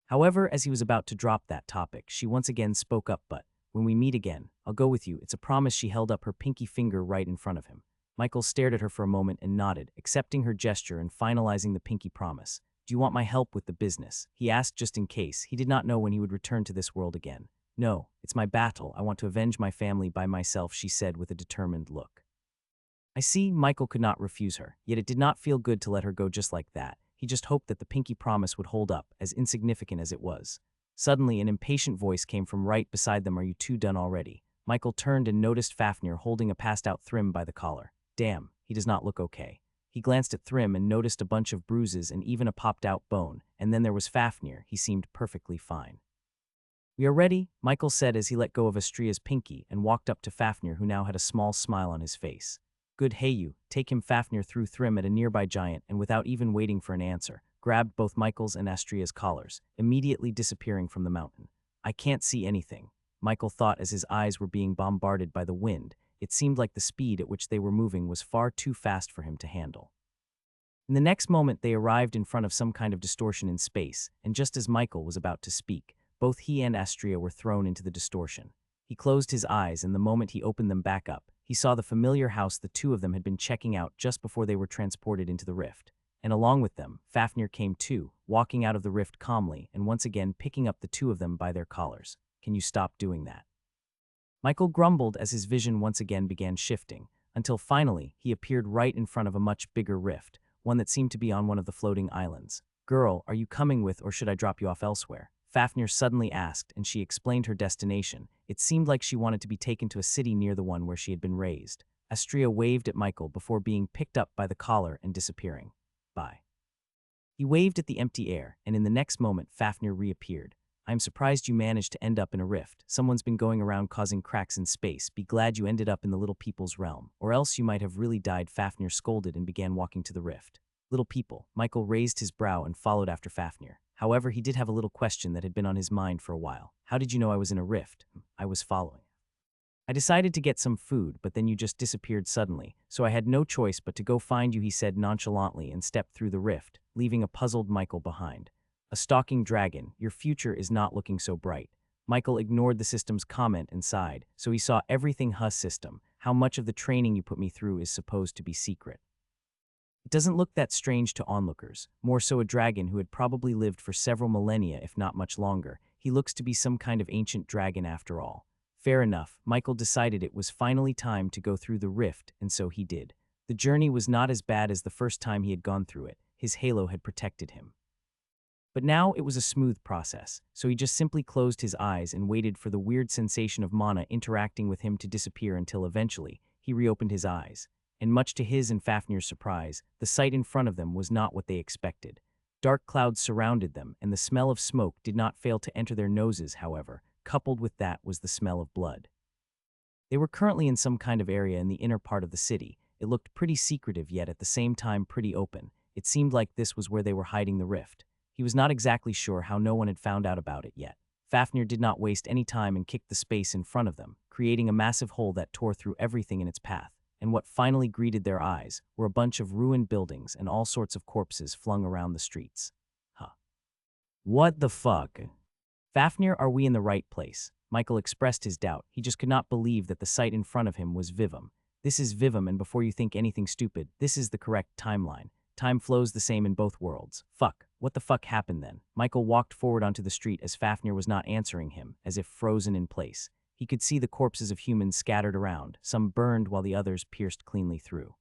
However, as he was about to drop that topic, she once again spoke up. But when we meet again, I'll go with you. It's a promise. She held up her pinky finger right in front of him. Michael stared at her for a moment and nodded, accepting her gesture and finalizing the pinky promise. Do you want my help with the business? He asked just in case. He did not know when he would return to this world again. No, it's my battle. I want to avenge my family by myself, she said with a determined look. I see. Michael could not refuse her, yet it did not feel good to let her go just like that. He just hoped that the pinky promise would hold up, as insignificant as it was. Suddenly, an impatient voice came from right beside them. "Are you two done already?" Michael turned and noticed Fafnir holding a passed-out Thrym by the collar. Damn, he does not look okay. He glanced at Thrym and noticed a bunch of bruises and even a popped-out bone, and then there was Fafnir. He seemed perfectly fine. "We are ready," Michael said as he let go of Astria's pinky and walked up to Fafnir, who now had a small smile on his face. "Good, hey you." Take him. Fafnir threw Thrym at a nearby giant and without even waiting for an answer, grabbed both Michael's and Astria's collars, immediately disappearing from the mountain. "I can't see anything," Michael thought as his eyes were being bombarded by the wind. It seemed like the speed at which they were moving was far too fast for him to handle. In the next moment they arrived in front of some kind of distortion in space, and just as Michael was about to speak, both he and Astria were thrown into the distortion. He closed his eyes, and the moment he opened them back up, he saw the familiar house the two of them had been checking out just before they were transported into the rift. And along with them, Fafnir came too, walking out of the rift calmly and once again picking up the two of them by their collars. "Can you stop doing that?" Michael grumbled as his vision once again began shifting, until finally he appeared right in front of a much bigger rift, one that seemed to be on one of the floating islands. "Girl, are you coming with, or should I drop you off elsewhere?" Fafnir suddenly asked, and she explained her destination. It seemed like she wanted to be taken to a city near the one where she had been raised. Astria waved at Michael before being picked up by the collar and disappearing. "Bye." He waved at the empty air, and in the next moment Fafnir reappeared. "I'm surprised you managed to end up in a rift. Someone's been going around causing cracks in space. Be glad you ended up in the little people's realm, or else you might have really died." Fafnir scolded and began walking to the rift. "Little people." Michael raised his brow and followed after Fafnir. However, he did have a little question that had been on his mind for a while. "How did you know I was in a rift?" "I was following. I decided to get some food, but then you just disappeared suddenly, so I had no choice but to go find you," he said nonchalantly and stepped through the rift, leaving a puzzled Michael behind. "A stalking dragon, your future is not looking so bright." Michael ignored the system's comment and sighed, "So he saw everything. Huh, system, how much of the training you put me through is supposed to be secret?" It doesn't look that strange to onlookers, more so a dragon who had probably lived for several millennia if not much longer. He looks to be some kind of ancient dragon after all. Fair enough, Michael decided it was finally time to go through the rift, and so he did. The journey was not as bad as the first time he had gone through it. His halo had protected him. But now it was a smooth process, so he just simply closed his eyes and waited for the weird sensation of mana interacting with him to disappear until eventually he reopened his eyes. And much to his and Fafnir's surprise, the sight in front of them was not what they expected. Dark clouds surrounded them, and the smell of smoke did not fail to enter their noses, however. Coupled with that was the smell of blood. They were currently in some kind of area in the inner part of the city. It looked pretty secretive, yet at the same time pretty open. It seemed like this was where they were hiding the rift. He was not exactly sure how no one had found out about it yet. Fafnir did not waste any time and kicked the space in front of them, creating a massive hole that tore through everything in its path. And what finally greeted their eyes were a bunch of ruined buildings and all sorts of corpses flung around the streets. Huh. What the fuck? "Fafnir, are we in the right place?" Michael expressed his doubt. He just could not believe that the sight in front of him was Vivum. This is Vivum, and before you think anything stupid, this is the correct timeline. Time flows the same in both worlds. Fuck. What the fuck happened then? Michael walked forward onto the street as Fafnir was not answering him, as if frozen in place. He could see the corpses of humans scattered around, some burned while the others pierced cleanly through.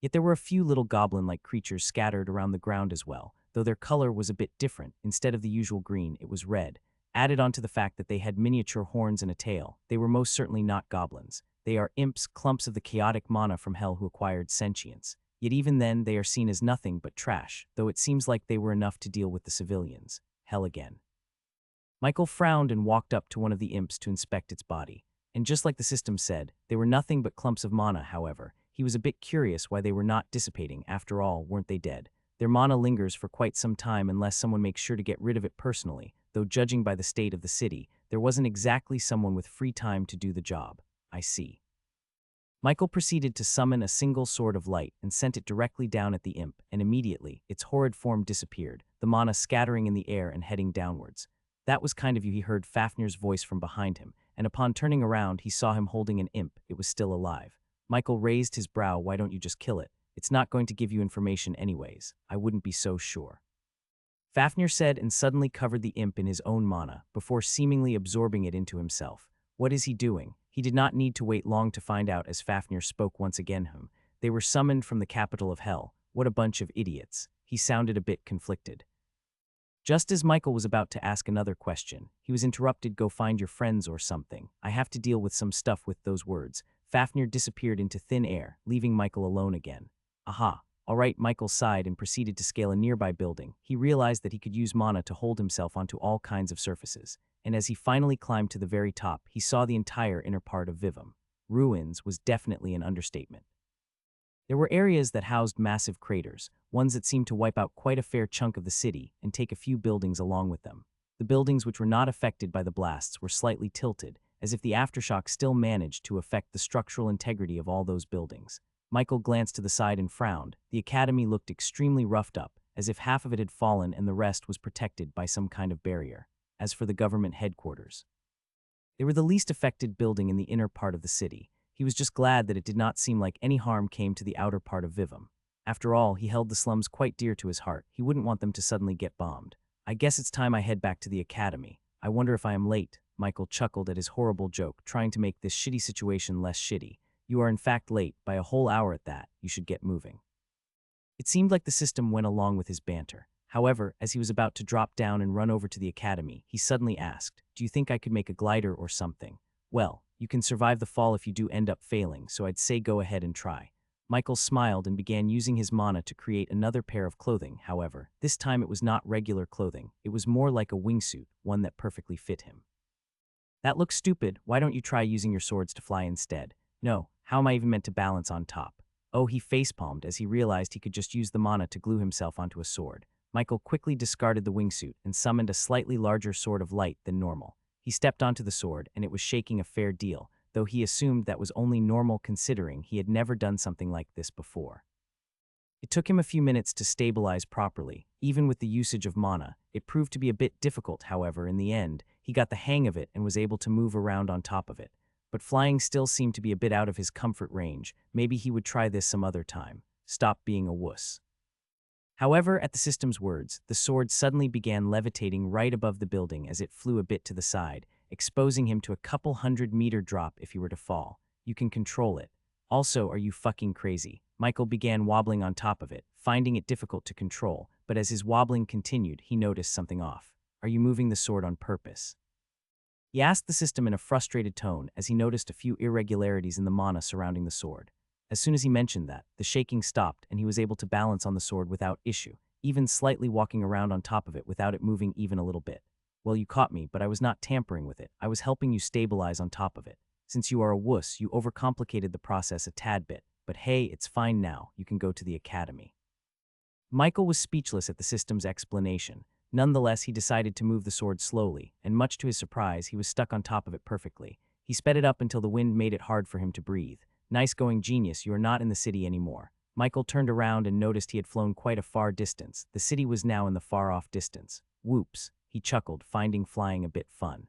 Yet there were a few little goblin-like creatures scattered around the ground as well, though their color was a bit different. Instead of the usual green, it was red. Added onto the fact that they had miniature horns and a tail, they were most certainly not goblins. They are imps, clumps of the chaotic mana from hell who acquired sentience. Yet even then, they are seen as nothing but trash, though it seems like they were enough to deal with the civilians. Hell again. Michael frowned and walked up to one of the imps to inspect its body. And just like the system said, they were nothing but clumps of mana, however. He was a bit curious why they were not dissipating. After all, weren't they dead? Their mana lingers for quite some time unless someone makes sure to get rid of it personally, though judging by the state of the city, there wasn't exactly someone with free time to do the job. I see. Michael proceeded to summon a single sword of light and sent it directly down at the imp, and immediately, its horrid form disappeared, the mana scattering in the air and heading downwards. "That was kind of you," he heard Fafnir's voice from behind him, and upon turning around he saw him holding an imp. It was still alive. Michael raised his brow. "Why don't you just kill it? It's not going to give you information anyways. I wouldn't be so sure." Fafnir said and suddenly covered the imp in his own mana, before seemingly absorbing it into himself. What is he doing? He did not need to wait long to find out as Fafnir spoke once again. They were summoned from the capital of hell. What a bunch of idiots. He sounded a bit conflicted. Just as Michael was about to ask another question, he was interrupted. Go find your friends or something. I have to deal with some stuff. With those words, Fafnir disappeared into thin air, leaving Michael alone again. Aha. All right, Michael sighed and proceeded to scale a nearby building. He realized that he could use mana to hold himself onto all kinds of surfaces, and as he finally climbed to the very top, he saw the entire inner part of Vivum. Ruins was definitely an understatement. There were areas that housed massive craters, ones that seemed to wipe out quite a fair chunk of the city and take a few buildings along with them. The buildings which were not affected by the blasts were slightly tilted, as if the aftershock still managed to affect the structural integrity of all those buildings. Michael glanced to the side and frowned. The academy looked extremely roughed up, as if half of it had fallen and the rest was protected by some kind of barrier. As for the government headquarters, they were the least affected building in the inner part of the city. He was just glad that it did not seem like any harm came to the outer part of Vivum. After all, he held the slums quite dear to his heart. He wouldn't want them to suddenly get bombed. I guess it's time I head back to the academy. I wonder if I am late. Michael chuckled at his horrible joke, trying to make this shitty situation less shitty. You are in fact late, by a whole hour at that. You should get moving. It seemed like the system went along with his banter. However, as he was about to drop down and run over to the academy, he suddenly asked, do you think I could make a glider or something? Well, you can survive the fall if you do end up failing, so I'd say go ahead and try. Michael smiled and began using his mana to create another pair of clothing. However, this time it was not regular clothing. It was more like a wingsuit, one that perfectly fit him. That looks stupid. Why don't you try using your swords to fly instead? No, how am I even meant to balance on top? Oh, he facepalmed as he realized he could just use the mana to glue himself onto a sword. Michael quickly discarded the wingsuit and summoned a slightly larger sword of light than normal. He stepped onto the sword, and it was shaking a fair deal, though he assumed that was only normal considering he had never done something like this before. It took him a few minutes to stabilize properly. Even with the usage of mana, it proved to be a bit difficult. However, in the end, he got the hang of it and was able to move around on top of it. But flying still seemed to be a bit out of his comfort range. Maybe he would try this some other time. Stop being a wuss. However, at the system's words, the sword suddenly began levitating right above the building as it flew a bit to the side, exposing him to a couple 100-meter drop if he were to fall. You can control it. Also, are you fucking crazy? Michael began wobbling on top of it, finding it difficult to control, but as his wobbling continued, he noticed something off. Are you moving the sword on purpose? He asked the system in a frustrated tone as he noticed a few irregularities in the mana surrounding the sword. As soon as he mentioned that, the shaking stopped and he was able to balance on the sword without issue, even slightly walking around on top of it without it moving even a little bit. Well, you caught me, but I was not tampering with it. I was helping you stabilize on top of it. Since you are a wuss, you overcomplicated the process a tad bit. But hey, it's fine now. You can go to the academy. Michael was speechless at the system's explanation. Nonetheless, he decided to move the sword slowly, and much to his surprise, he was stuck on top of it perfectly. He sped it up until the wind made it hard for him to breathe. Nice going, genius. You are not in the city anymore. Michael turned around and noticed he had flown quite a far distance. The city was now in the far-off distance. Whoops, he chuckled, finding flying a bit fun.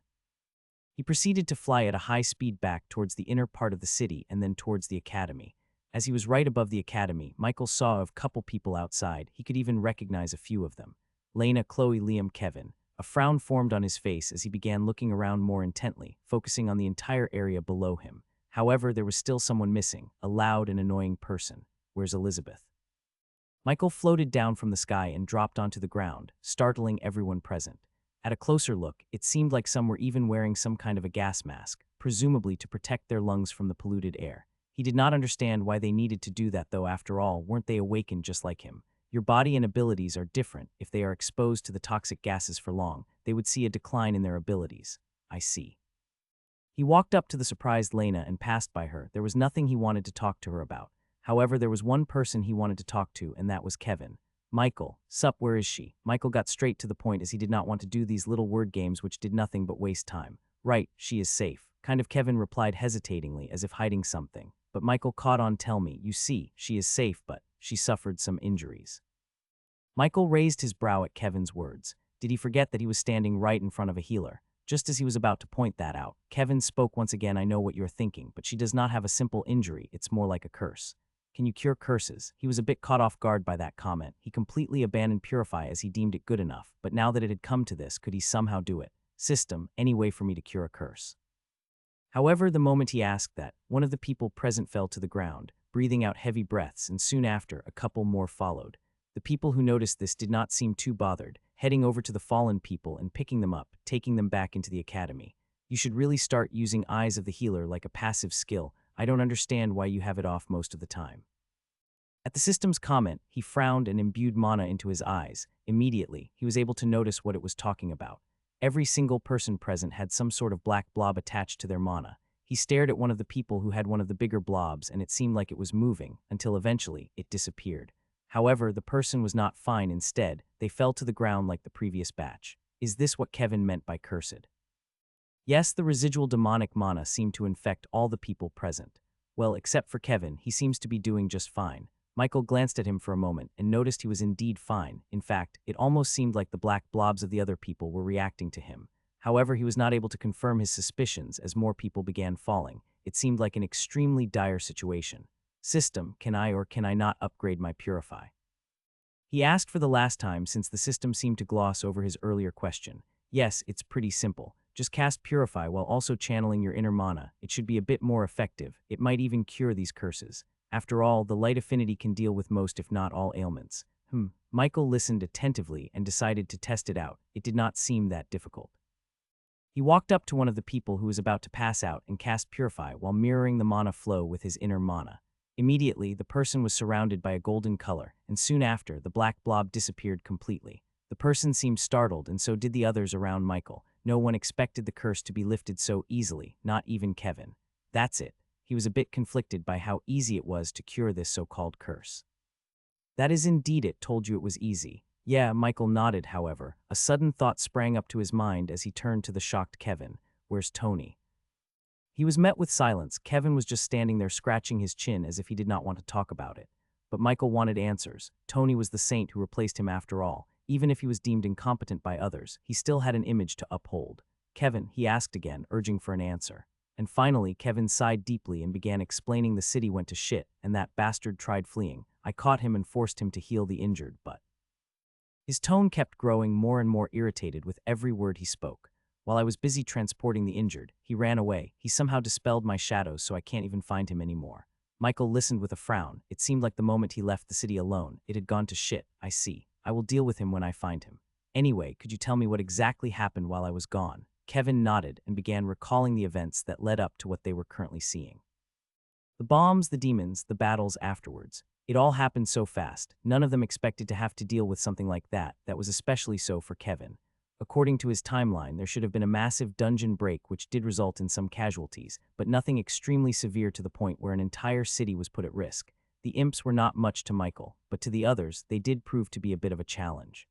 He proceeded to fly at a high speed back towards the inner part of the city and then towards the academy. As he was right above the academy, Michael saw a couple people outside. He could even recognize a few of them. Lena, Chloe, Liam, Kevin. A frown formed on his face as he began looking around more intently, focusing on the entire area below him. However, there was still someone missing, a loud and annoying person. Where's Elizabeth? Michael floated down from the sky and dropped onto the ground, startling everyone present. At a closer look, it seemed like some were even wearing some kind of a gas mask, presumably to protect their lungs from the polluted air. He did not understand why they needed to do that though. After all, weren't they awakened just like him? Your body and abilities are different. If they are exposed to the toxic gases for long, they would see a decline in their abilities. I see. He walked up to the surprised Lena and passed by her. There was nothing he wanted to talk to her about. However, there was one person he wanted to talk to, and that was Kevin. Michael, sup, where is she? Michael got straight to the point as he did not want to do these little word games which did nothing but waste time. Right, she is safe. Kind of, Kevin replied hesitatingly as if hiding something. But Michael caught on. Tell me, you see, she is safe, but she suffered some injuries. Michael raised his brow at Kevin's words. Did he forget that he was standing right in front of a healer? Just as he was about to point that out, Kevin spoke once again. I know what you're thinking, but she does not have a simple injury. It's more like a curse. Can you cure curses? He was a bit caught off guard by that comment. He completely abandoned Purify as he deemed it good enough, but now that it had come to this, could he somehow do it? System, any way for me to cure a curse? However, the moment he asked that, one of the people present fell to the ground, breathing out heavy breaths, and soon after, a couple more followed. The people who noticed this did not seem too bothered, heading over to the fallen people and picking them up, taking them back into the academy. You should really start using Eyes of the Healer like a passive skill. I don't understand why you have it off most of the time. At the system's comment, he frowned and imbued mana into his eyes. Immediately, he was able to notice what it was talking about. Every single person present had some sort of black blob attached to their mana. He stared at one of the people who had one of the bigger blobs, and it seemed like it was moving, until eventually it disappeared. However, the person was not fine. Instead, they fell to the ground like the previous batch. Is this what Kevin meant by cursed? Yes, the residual demonic mana seemed to infect all the people present. Well, except for Kevin, he seems to be doing just fine. Michael glanced at him for a moment and noticed he was indeed fine. In fact, it almost seemed like the black blobs of the other people were reacting to him. However, he was not able to confirm his suspicions as more people began falling. It seemed like an extremely dire situation. System, can I or can I not upgrade my Purify? He asked for the last time since the system seemed to gloss over his earlier question. Yes, it's pretty simple. Just cast Purify while also channeling your inner mana. It should be a bit more effective. It might even cure these curses. After all, the light affinity can deal with most if not all ailments. Michael listened attentively and decided to test it out. It did not seem that difficult. He walked up to one of the people who was about to pass out and cast Purify while mirroring the mana flow with his inner mana. Immediately, the person was surrounded by a golden color, and soon after, the black blob disappeared completely. The person seemed startled, and so did the others around Michael. No one expected the curse to be lifted so easily, not even Kevin. That's it. He was a bit conflicted by how easy it was to cure this so-called curse. That is indeed it, told you it was easy. Yeah, Michael nodded, however. A sudden thought sprang up to his mind as he turned to the shocked Kevin. Where's Tony? He was met with silence. Kevin was just standing there scratching his chin as if he did not want to talk about it. But Michael wanted answers. Tony was the saint who replaced him after all. Even if he was deemed incompetent by others, he still had an image to uphold. Kevin, he asked again, urging for an answer. And finally, Kevin sighed deeply and began explaining the city went to shit, and that bastard tried fleeing. I caught him and forced him to heal the injured, but... His tone kept growing more and more irritated with every word he spoke. While I was busy transporting the injured, he ran away. He somehow dispelled my shadows so I can't even find him anymore. Michael listened with a frown. It seemed like the moment he left the city alone, it had gone to shit. I see. I will deal with him when I find him. Anyway, could you tell me what exactly happened while I was gone? Kevin nodded and began recalling the events that led up to what they were currently seeing. The bombs, the demons, the battles afterwards. It all happened so fast. None of them expected to have to deal with something like that. That was especially so for Kevin. According to his timeline, there should have been a massive dungeon break which did result in some casualties, but nothing extremely severe to the point where an entire city was put at risk. The imps were not much to Michael, but to the others, they did prove to be a bit of a challenge.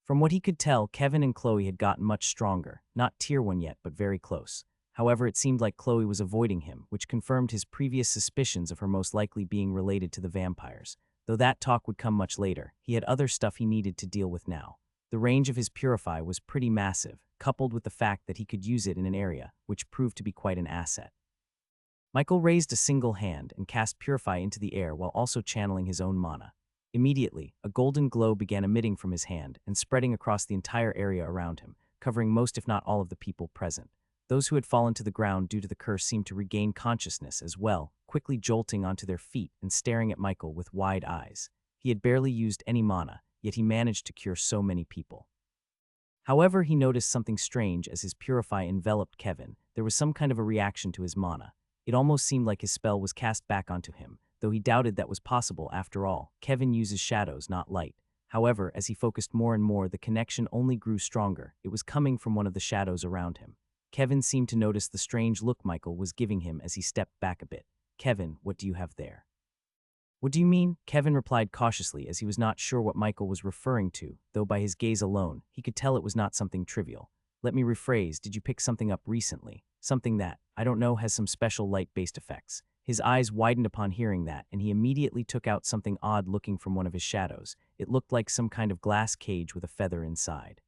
From what he could tell, Kevin and Chloe had gotten much stronger, not tier 1 yet, but very close. However, it seemed like Chloe was avoiding him, which confirmed his previous suspicions of her most likely being related to the vampires. Though that talk would come much later, he had other stuff he needed to deal with now. The range of his Purify was pretty massive, coupled with the fact that he could use it in an area, which proved to be quite an asset. Michael raised a single hand and cast Purify into the air while also channeling his own mana. Immediately, a golden glow began emitting from his hand and spreading across the entire area around him, covering most if not all of the people present. Those who had fallen to the ground due to the curse seemed to regain consciousness as well, quickly jolting onto their feet and staring at Michael with wide eyes. He had barely used any mana, yet he managed to cure so many people. However, he noticed something strange as his Purify enveloped Kevin. There was some kind of a reaction to his mana. It almost seemed like his spell was cast back onto him, though he doubted that was possible. After all, Kevin uses shadows, not light. However, as he focused more and more, the connection only grew stronger. It was coming from one of the shadows around him. Kevin seemed to notice the strange look Michael was giving him as he stepped back a bit. Kevin, what do you have there? What do you mean? Kevin replied cautiously as he was not sure what Michael was referring to, though by his gaze alone, he could tell it was not something trivial. Let me rephrase, did you pick something up recently? Something that, I don't know, has some special light-based effects. His eyes widened upon hearing that, and he immediately took out something odd looking from one of his shadows. It looked like some kind of glass cage with a feather inside.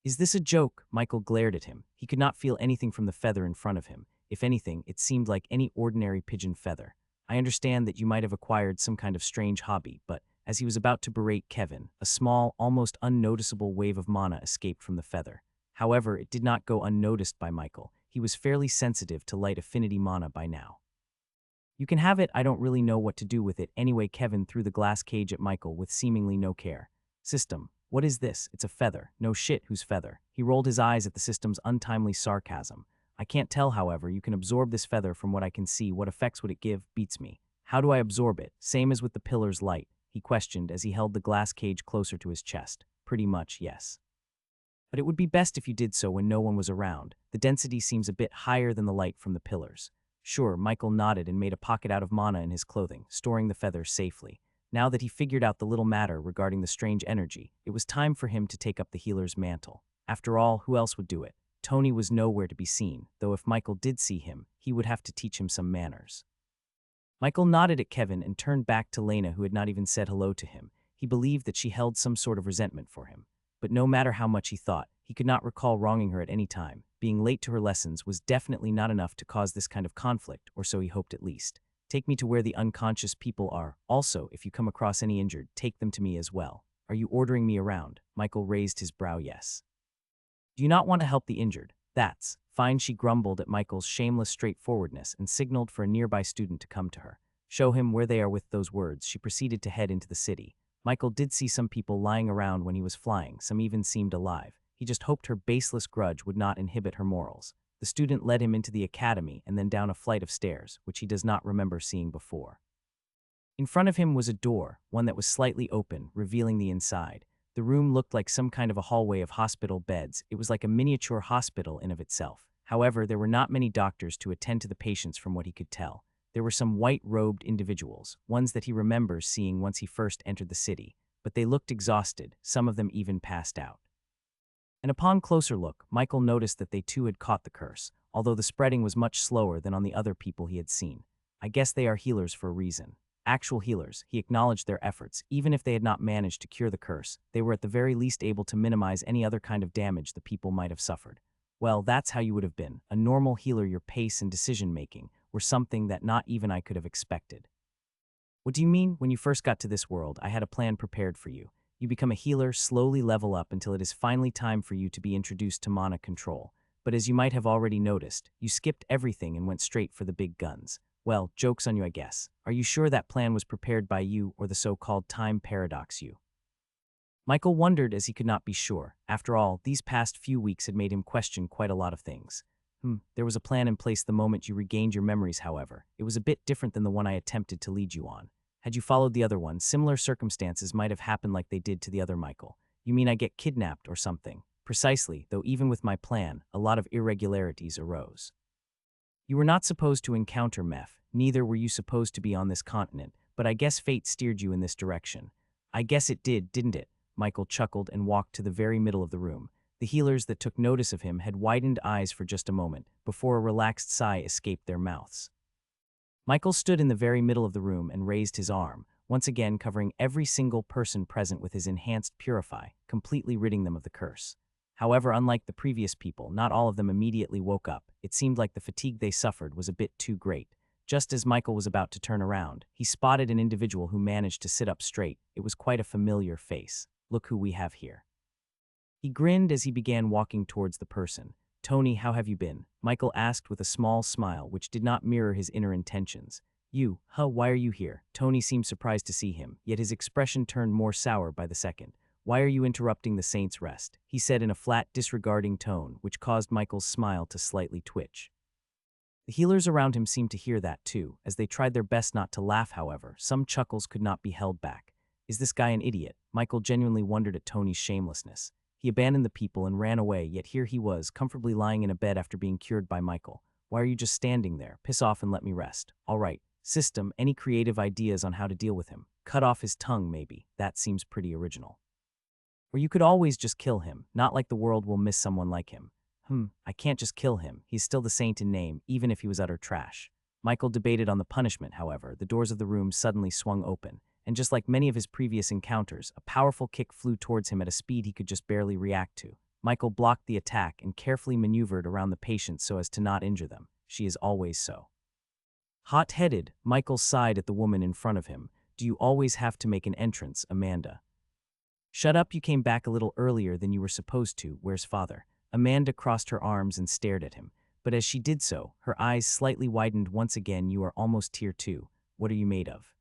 Is this a joke? Michael glared at him. He could not feel anything from the feather in front of him. If anything, it seemed like any ordinary pigeon feather. I understand that you might have acquired some kind of strange hobby, but as he was about to berate Kevin, a small, almost unnoticeable wave of mana escaped from the feather. However, it did not go unnoticed by Michael. He was fairly sensitive to light affinity mana by now. You can have it, I don't really know what to do with it. Anyway, Kevin threw the glass cage at Michael with seemingly no care. System, what is this? It's a feather. No shit, whose feather? He rolled his eyes at the system's untimely sarcasm. I can't tell, however, you can absorb this feather from what I can see. What effects would it give? Beats me. How do I absorb it? Same as with the pillar's light, he questioned as he held the glass cage closer to his chest. Pretty much, yes. But it would be best if you did so when no one was around. The density seems a bit higher than the light from the pillars. Sure, Michael nodded and made a pocket out of mana in his clothing, storing the feather safely. Now that he figured out the little matter regarding the strange energy, it was time for him to take up the healer's mantle. After all, who else would do it? Tony was nowhere to be seen, though if Michael did see him, he would have to teach him some manners. Michael nodded at Kevin and turned back to Lena, who had not even said hello to him. He believed that she held some sort of resentment for him. But no matter how much he thought, he could not recall wronging her at any time. Being late to her lessons was definitely not enough to cause this kind of conflict, or so he hoped at least. Take me to where the unconscious people are. Also, if you come across any injured, take them to me as well. Are you ordering me around? Michael raised his brow. Yes. Do you not want to help the injured? That's fine. She grumbled at Michael's shameless straightforwardness and signaled for a nearby student to come to her. Show him where they are. With those words, she proceeded to head into the city. Michael did see some people lying around when he was flying, some even seemed alive. He just hoped her baseless grudge would not inhibit her morals. The student led him into the academy and then down a flight of stairs, which he does not remember seeing before. In front of him was a door, one that was slightly open, revealing the inside. The room looked like some kind of a hallway of hospital beds. It was like a miniature hospital in of itself. However, there were not many doctors to attend to the patients from what he could tell. There were some white-robed individuals, ones that he remembers seeing once he first entered the city, but they looked exhausted, some of them even passed out. And upon closer look, Michael noticed that they too had caught the curse, although the spreading was much slower than on the other people he had seen. I guess they are healers for a reason. Actual healers, he acknowledged their efforts. Even if they had not managed to cure the curse, they were at the very least able to minimize any other kind of damage the people might have suffered. Well, that's how you would have been. A normal healer. Your pace and decision-making were something that not even I could have expected. What do you mean? When you first got to this world, I had a plan prepared for you. You become a healer, slowly level up until it is finally time for you to be introduced to mana control. But as you might have already noticed, you skipped everything and went straight for the big guns. Well, joke's on you, I guess. Are you sure that plan was prepared by you or the so-called time paradox you? Michael wondered as he could not be sure. After all, these past few weeks had made him question quite a lot of things. There was a plan in place the moment you regained your memories, however. It was a bit different than the one I attempted to lead you on. Had you followed the other one, similar circumstances might have happened like they did to the other Michael. You mean I get kidnapped or something? Precisely, though even with my plan, a lot of irregularities arose. You were not supposed to encounter Meph, neither were you supposed to be on this continent, but I guess fate steered you in this direction. I guess it did, didn't it? Michael chuckled and walked to the very middle of the room. The healers that took notice of him had widened eyes for just a moment, before a relaxed sigh escaped their mouths. Michael stood in the very middle of the room and raised his arm, once again covering every single person present with his enhanced Purify, completely ridding them of the curse. However, unlike the previous people, not all of them immediately woke up. It seemed like the fatigue they suffered was a bit too great. Just as Michael was about to turn around, he spotted an individual who managed to sit up straight. It was quite a familiar face. Look who we have here. He grinned as he began walking towards the person. Tony, how have you been? Michael asked with a small smile which did not mirror his inner intentions. Why are you here? Tony seemed surprised to see him, yet his expression turned more sour by the second. Why are you interrupting the saint's rest? He said in a flat, disregarding tone, which caused Michael's smile to slightly twitch. The healers around him seemed to hear that too, as they tried their best not to laugh. However, some chuckles could not be held back. Is this guy an idiot? Michael genuinely wondered at Tony's shamelessness. He abandoned the people and ran away, yet here he was, comfortably lying in a bed after being cured by Michael. Why are you just standing there? Piss off and let me rest. All right. System, any creative ideas on how to deal with him? Cut off his tongue, maybe. That seems pretty original. Or you could always just kill him, not like the world will miss someone like him. I can't just kill him. He's still the saint in name, even if he was utter trash. Michael debated on the punishment, however. The doors of the room suddenly swung open, and just like many of his previous encounters, a powerful kick flew towards him at a speed he could just barely react to. Michael blocked the attack and carefully maneuvered around the patient so as to not injure them. She is always so. Hot-headed, Michael sighed at the woman in front of him. Do you always have to make an entrance, Amanda? Shut up, you came back a little earlier than you were supposed to. Where's father? Amanda crossed her arms and stared at him. but as she did so, her eyes slightly widened once again. You are almost tier 2. What are you made of?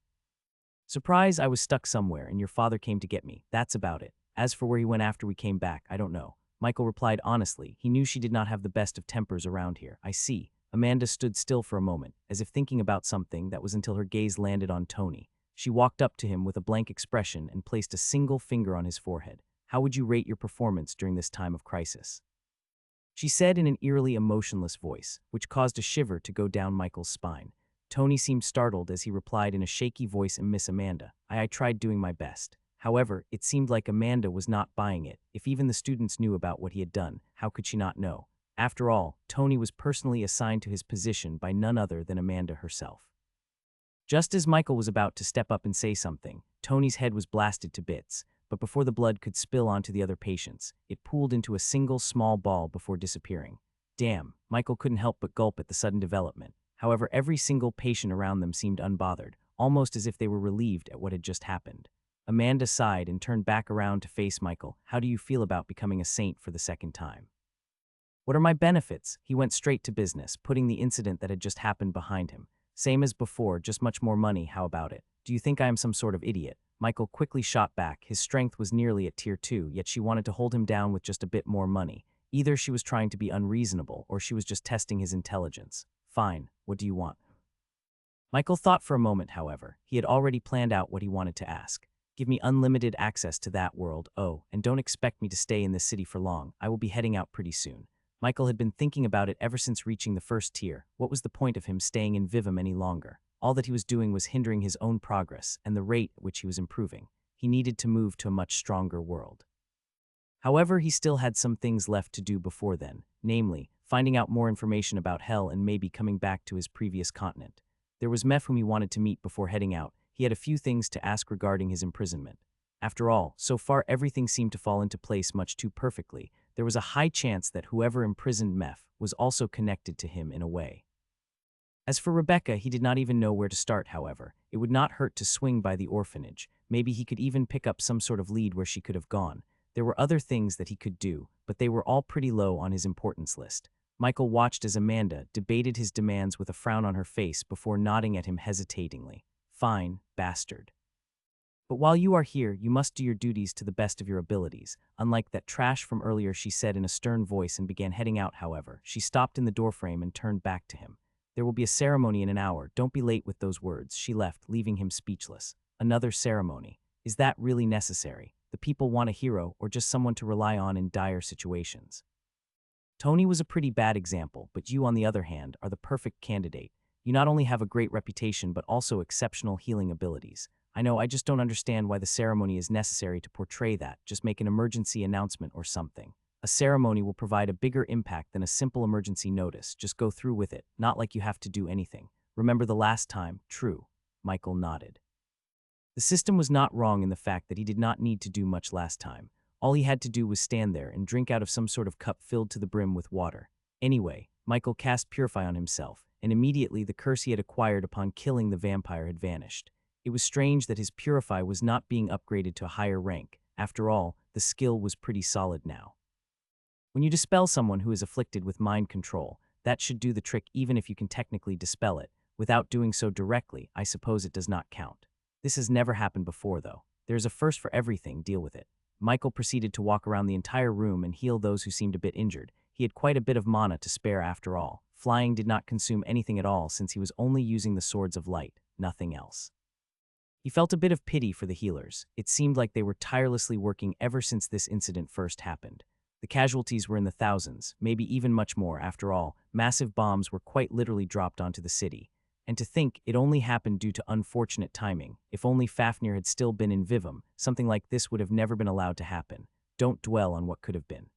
Surprise, I was stuck somewhere and your father came to get me. That's about it. As for where he went after we came back, I don't know. Michael replied honestly. He knew she did not have the best of tempers around here. I see. Amanda stood still for a moment, as if thinking about something. That was until her gaze landed on Tony. She walked up to him with a blank expression and placed a single finger on his forehead. How would you rate your performance during this time of crisis? She said in an eerily emotionless voice, which caused a shiver to go down Michael's spine. Tony seemed startled as he replied in a shaky voice, and Miss Amanda, I tried doing my best. However, it seemed like Amanda was not buying it. If even the students knew about what he had done, how could she not know? After all, Tony was personally assigned to his position by none other than Amanda herself. Just as Michael was about to step up and say something, Tony's head was blasted to bits, but before the blood could spill onto the other patients, it pooled into a single small ball before disappearing. Damn, Michael couldn't help but gulp at the sudden development. However, every single patient around them seemed unbothered, almost as if they were relieved at what had just happened. Amanda sighed and turned back around to face Michael. How do you feel about becoming a saint for the second time? What are my benefits? He went straight to business, putting the incident that had just happened behind him. Same as before, just much more money. How about it? Do you think I am some sort of idiot? Michael quickly shot back. His strength was nearly at tier 2, yet she wanted to hold him down with just a bit more money. Either she was trying to be unreasonable, or she was just testing his intelligence. Fine, what do you want? Michael thought for a moment, however. He had already planned out what he wanted to ask. Give me unlimited access to that world, oh, and don't expect me to stay in this city for long. I will be heading out pretty soon. Michael had been thinking about it ever since reaching the first tier. What was the point of him staying in Vivum any longer? All that he was doing was hindering his own progress and the rate at which he was improving. He needed to move to a much stronger world. However, he still had some things left to do before then, namely, finding out more information about Hell and maybe coming back to his previous continent. There was Meph whom he wanted to meet before heading out. He had a few things to ask regarding his imprisonment. After all, so far everything seemed to fall into place much too perfectly. There was a high chance that whoever imprisoned Meph was also connected to him in a way. As for Rebecca, he did not even know where to start, however. It would not hurt to swing by the orphanage. Maybe he could even pick up some sort of lead where she could have gone. There were other things that he could do, but they were all pretty low on his importance list. Michael watched as Amanda debated his demands with a frown on her face before nodding at him hesitatingly. Fine, bastard. But while you are here, you must do your duties to the best of your abilities. Unlike that trash from earlier, she said in a stern voice and began heading out. However, she stopped in the doorframe and turned back to him. There will be a ceremony in an hour. Don't be late. With those words, she left, leaving him speechless. Another ceremony. Is that really necessary? The people want a hero or just someone to rely on in dire situations. Tony was a pretty bad example, but you, on the other hand, are the perfect candidate. You not only have a great reputation, but also exceptional healing abilities. I know, I just don't understand why the ceremony is necessary to portray that. Just make an emergency announcement or something. A ceremony will provide a bigger impact than a simple emergency notice. Just go through with it, not like you have to do anything. Remember the last time? True. Michael nodded. The system was not wrong in the fact that he did not need to do much last time. All he had to do was stand there and drink out of some sort of cup filled to the brim with water. Anyway, Michael cast Purify on himself, and immediately the curse he had acquired upon killing the vampire had vanished. It was strange that his Purify was not being upgraded to a higher rank. After all, the skill was pretty solid now. When you dispel someone who is afflicted with mind control, that should do the trick even if you can technically dispel it. Without doing so directly, I suppose it does not count. This has never happened before, though. There is a first for everything. Deal with it. Michael proceeded to walk around the entire room and heal those who seemed a bit injured. He had quite a bit of mana to spare after all. Flying did not consume anything at all since he was only using the swords of light, nothing else. He felt a bit of pity for the healers. It seemed like they were tirelessly working ever since this incident first happened. The casualties were in the thousands, maybe even much more. After all, massive bombs were quite literally dropped onto the city. And to think it only happened due to unfortunate timing. If only Fafnir had still been in Vivum, something like this would have never been allowed to happen. Don't dwell on what could have been.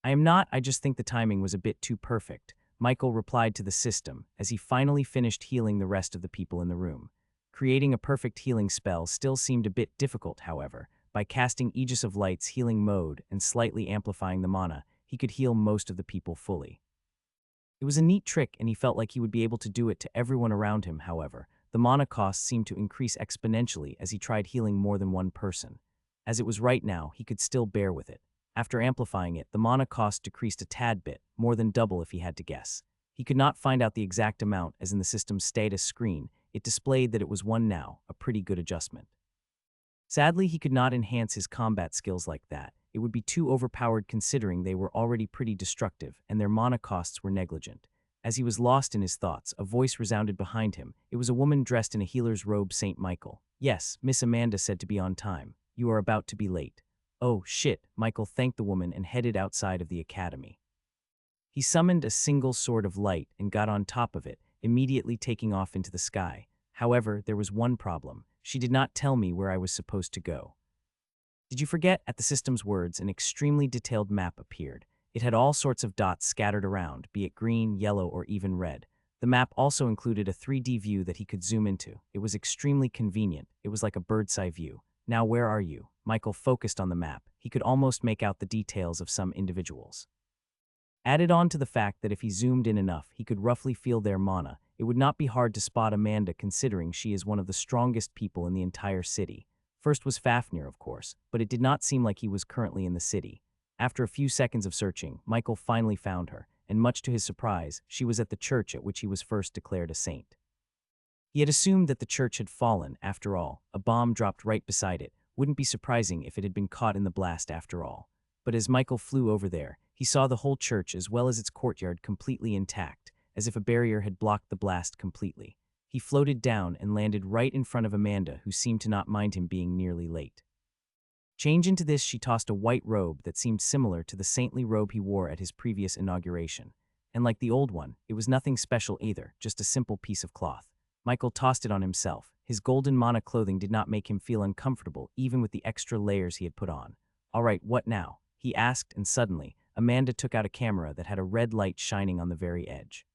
I am not, I just think the timing was a bit too perfect, Michael replied to the system as he finally finished healing the rest of the people in the room. Creating a perfect healing spell still seemed a bit difficult, however. By casting Aegis of Light's healing mode and slightly amplifying the mana, he could heal most of the people fully. It was a neat trick, and he felt like he would be able to do it to everyone around him. However, the mana cost seemed to increase exponentially as he tried healing more than one person. As it was right now, he could still bear with it. After amplifying it, the mana cost decreased a tad bit, more than double if he had to guess. He could not find out the exact amount as in the system's status screen, it displayed that it was 1 now, a pretty good adjustment. Sadly, he could not enhance his combat skills like that. It would be too overpowered considering they were already pretty destructive and their mana costs were negligent. As he was lost in his thoughts, a voice resounded behind him. It was a woman dressed in a healer's robe, St. Michael. Yes, Miss Amanda said to be on time. You are about to be late. Oh, shit, Michael thanked the woman and headed outside of the academy. He summoned a single sword of light and got on top of it, immediately taking off into the sky. However, there was one problem. She did not tell me where I was supposed to go. Did you forget? At the system's words, an extremely detailed map appeared. It had all sorts of dots scattered around, be it green, yellow, or even red. The map also included a 3D view that he could zoom into. It was extremely convenient. It was like a bird's-eye view. Now where are you? Michael focused on the map. He could almost make out the details of some individuals. Added on to the fact that if he zoomed in enough, he could roughly feel their mana, it would not be hard to spot Amanda considering she is one of the strongest people in the entire city. First was Fafnir, of course, but it did not seem like he was currently in the city. After a few seconds of searching, Michael finally found her, and much to his surprise, she was at the church at which he was first declared a saint. He had assumed that the church had fallen, after all. A bomb dropped right beside it. Wouldn't be surprising if it had been caught in the blast after all. But as Michael flew over there, he saw the whole church as well as its courtyard completely intact, as if a barrier had blocked the blast completely. He floated down and landed right in front of Amanda, who seemed to not mind him being nearly late. Change into this, she tossed a white robe that seemed similar to the saintly robe he wore at his previous inauguration. And like the old one, it was nothing special either, just a simple piece of cloth. Michael tossed it on himself. His golden mana clothing did not make him feel uncomfortable, even with the extra layers he had put on. All right, what now? He asked, and suddenly, Amanda took out a camera that had a red light shining on the very edge.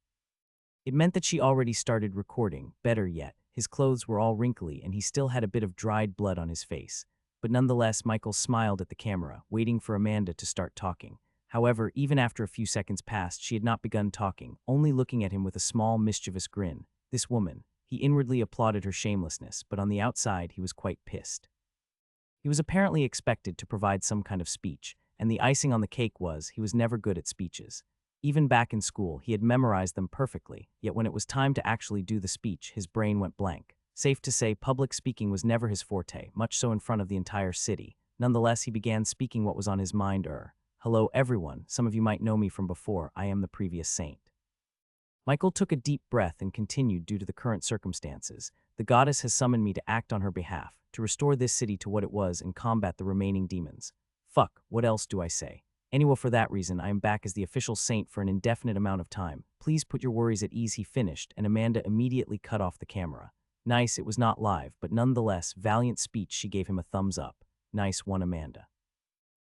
It meant that she already started recording. Better yet, his clothes were all wrinkly and he still had a bit of dried blood on his face. But nonetheless, Michael smiled at the camera, waiting for Amanda to start talking. However, even after a few seconds passed, she had not begun talking, only looking at him with a small, mischievous grin. This woman. He inwardly applauded her shamelessness, but on the outside he was quite pissed. He was apparently expected to provide some kind of speech, and the icing on the cake was he was never good at speeches. Even back in school, he had memorized them perfectly, yet when it was time to actually do the speech, his brain went blank. Safe to say, public speaking was never his forte, much so in front of the entire city. Nonetheless, he began speaking what was on his mind. Hello everyone, some of you might know me from before, I am the previous saint. Michael took a deep breath and continued. Due to the current circumstances, the goddess has summoned me to act on her behalf, to restore this city to what it was and combat the remaining demons. Fuck, what else do I say? Anyway, for that reason, I am back as the official saint for an indefinite amount of time. Please put your worries at ease, he finished, and Amanda immediately cut off the camera. Nice, it was not live, but nonetheless, valiant speech. She gave him a thumbs up. Nice one, Amanda.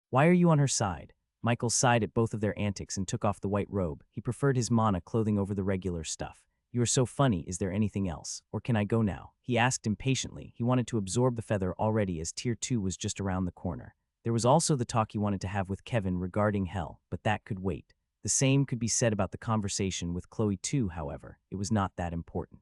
Why are you on her side? Michael sighed at both of their antics and took off the white robe. He preferred his mana clothing over the regular stuff. You are so funny, is there anything else? Or can I go now? He asked impatiently. He wanted to absorb the feather already as Tier 2 was just around the corner. There was also the talk he wanted to have with Kevin regarding hell, but that could wait. The same could be said about the conversation with Chloe too, however. It was not that important.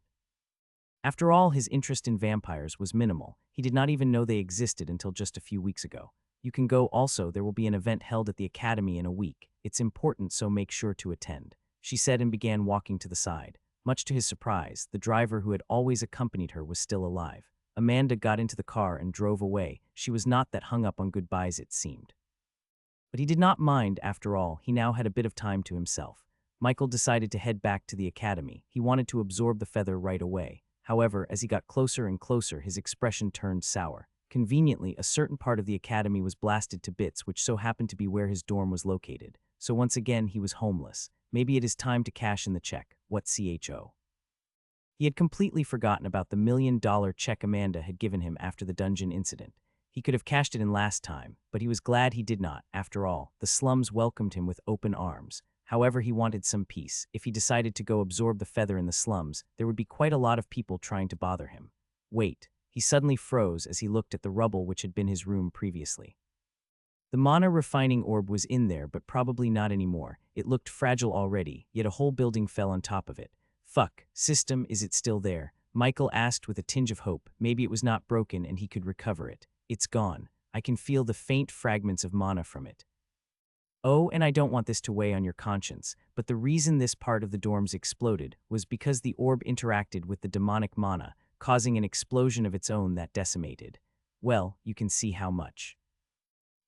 After all, his interest in vampires was minimal. He did not even know they existed until just a few weeks ago. You can go also, there will be an event held at the academy in a week. It's important, so make sure to attend, she said and began walking to the side. Much to his surprise, the driver who had always accompanied her was still alive. Amanda got into the car and drove away. She was not that hung up on goodbyes, it seemed. But he did not mind, after all, he now had a bit of time to himself. Michael decided to head back to the academy. He wanted to absorb the feather right away. However, as he got closer and closer, his expression turned sour. Conveniently, a certain part of the academy was blasted to bits, which so happened to be where his dorm was located. So once again, he was homeless. Maybe it is time to cash in the check. What CHO? He had completely forgotten about the $1 million check Amanda had given him after the dungeon incident. He could have cashed it in last time, but he was glad he did not. After all, the slums welcomed him with open arms. However, he wanted some peace. If he decided to go absorb the feather in the slums, there would be quite a lot of people trying to bother him. Wait. He suddenly froze as he looked at the rubble which had been his room previously. The mana refining orb was in there, but probably not anymore. It looked fragile already, yet a whole building fell on top of it. Fuck, system, is it still there? Michael asked with a tinge of hope. Maybe it was not broken and he could recover it. It's gone. I can feel the faint fragments of mana from it. Oh, and I don't want this to weigh on your conscience, but the reason this part of the dorms exploded was because the orb interacted with the demonic mana, causing an explosion of its own that decimated. Well, you can see how much.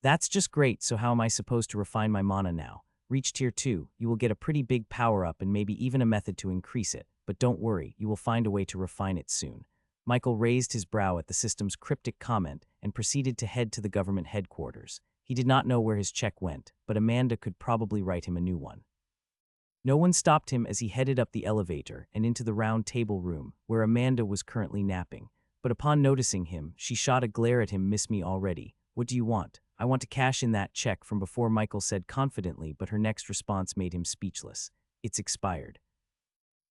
That's just great, so how am I supposed to refine my mana now? Reach tier 2, you will get a pretty big power-up and maybe even a method to increase it, but don't worry, you will find a way to refine it soon. Michael raised his brow at the system's cryptic comment and proceeded to head to the government headquarters. He did not know where his check went, but Amanda could probably write him a new one. No one stopped him as he headed up the elevator and into the round table room, where Amanda was currently napping. But upon noticing him, she shot a glare at him. Miss me already. What do you want? I want to cash in that check from before, Michael said confidently, but her next response made him speechless. It's expired.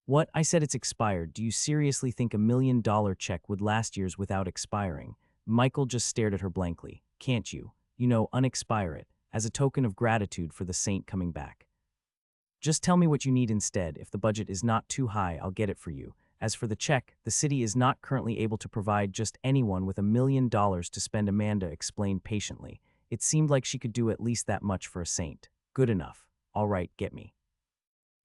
What? I said it's expired. Do you seriously think $1 million check would last years without expiring? Michael just stared at her blankly. Can't you, unexpire it, as a token of gratitude for the saint coming back? Just tell me what you need instead. If the budget is not too high, I'll get it for you. As for the check, the city is not currently able to provide just anyone with $1 million to spend, Amanda explained patiently. It seemed like she could do at least that much for a saint. Good enough. All right, get me.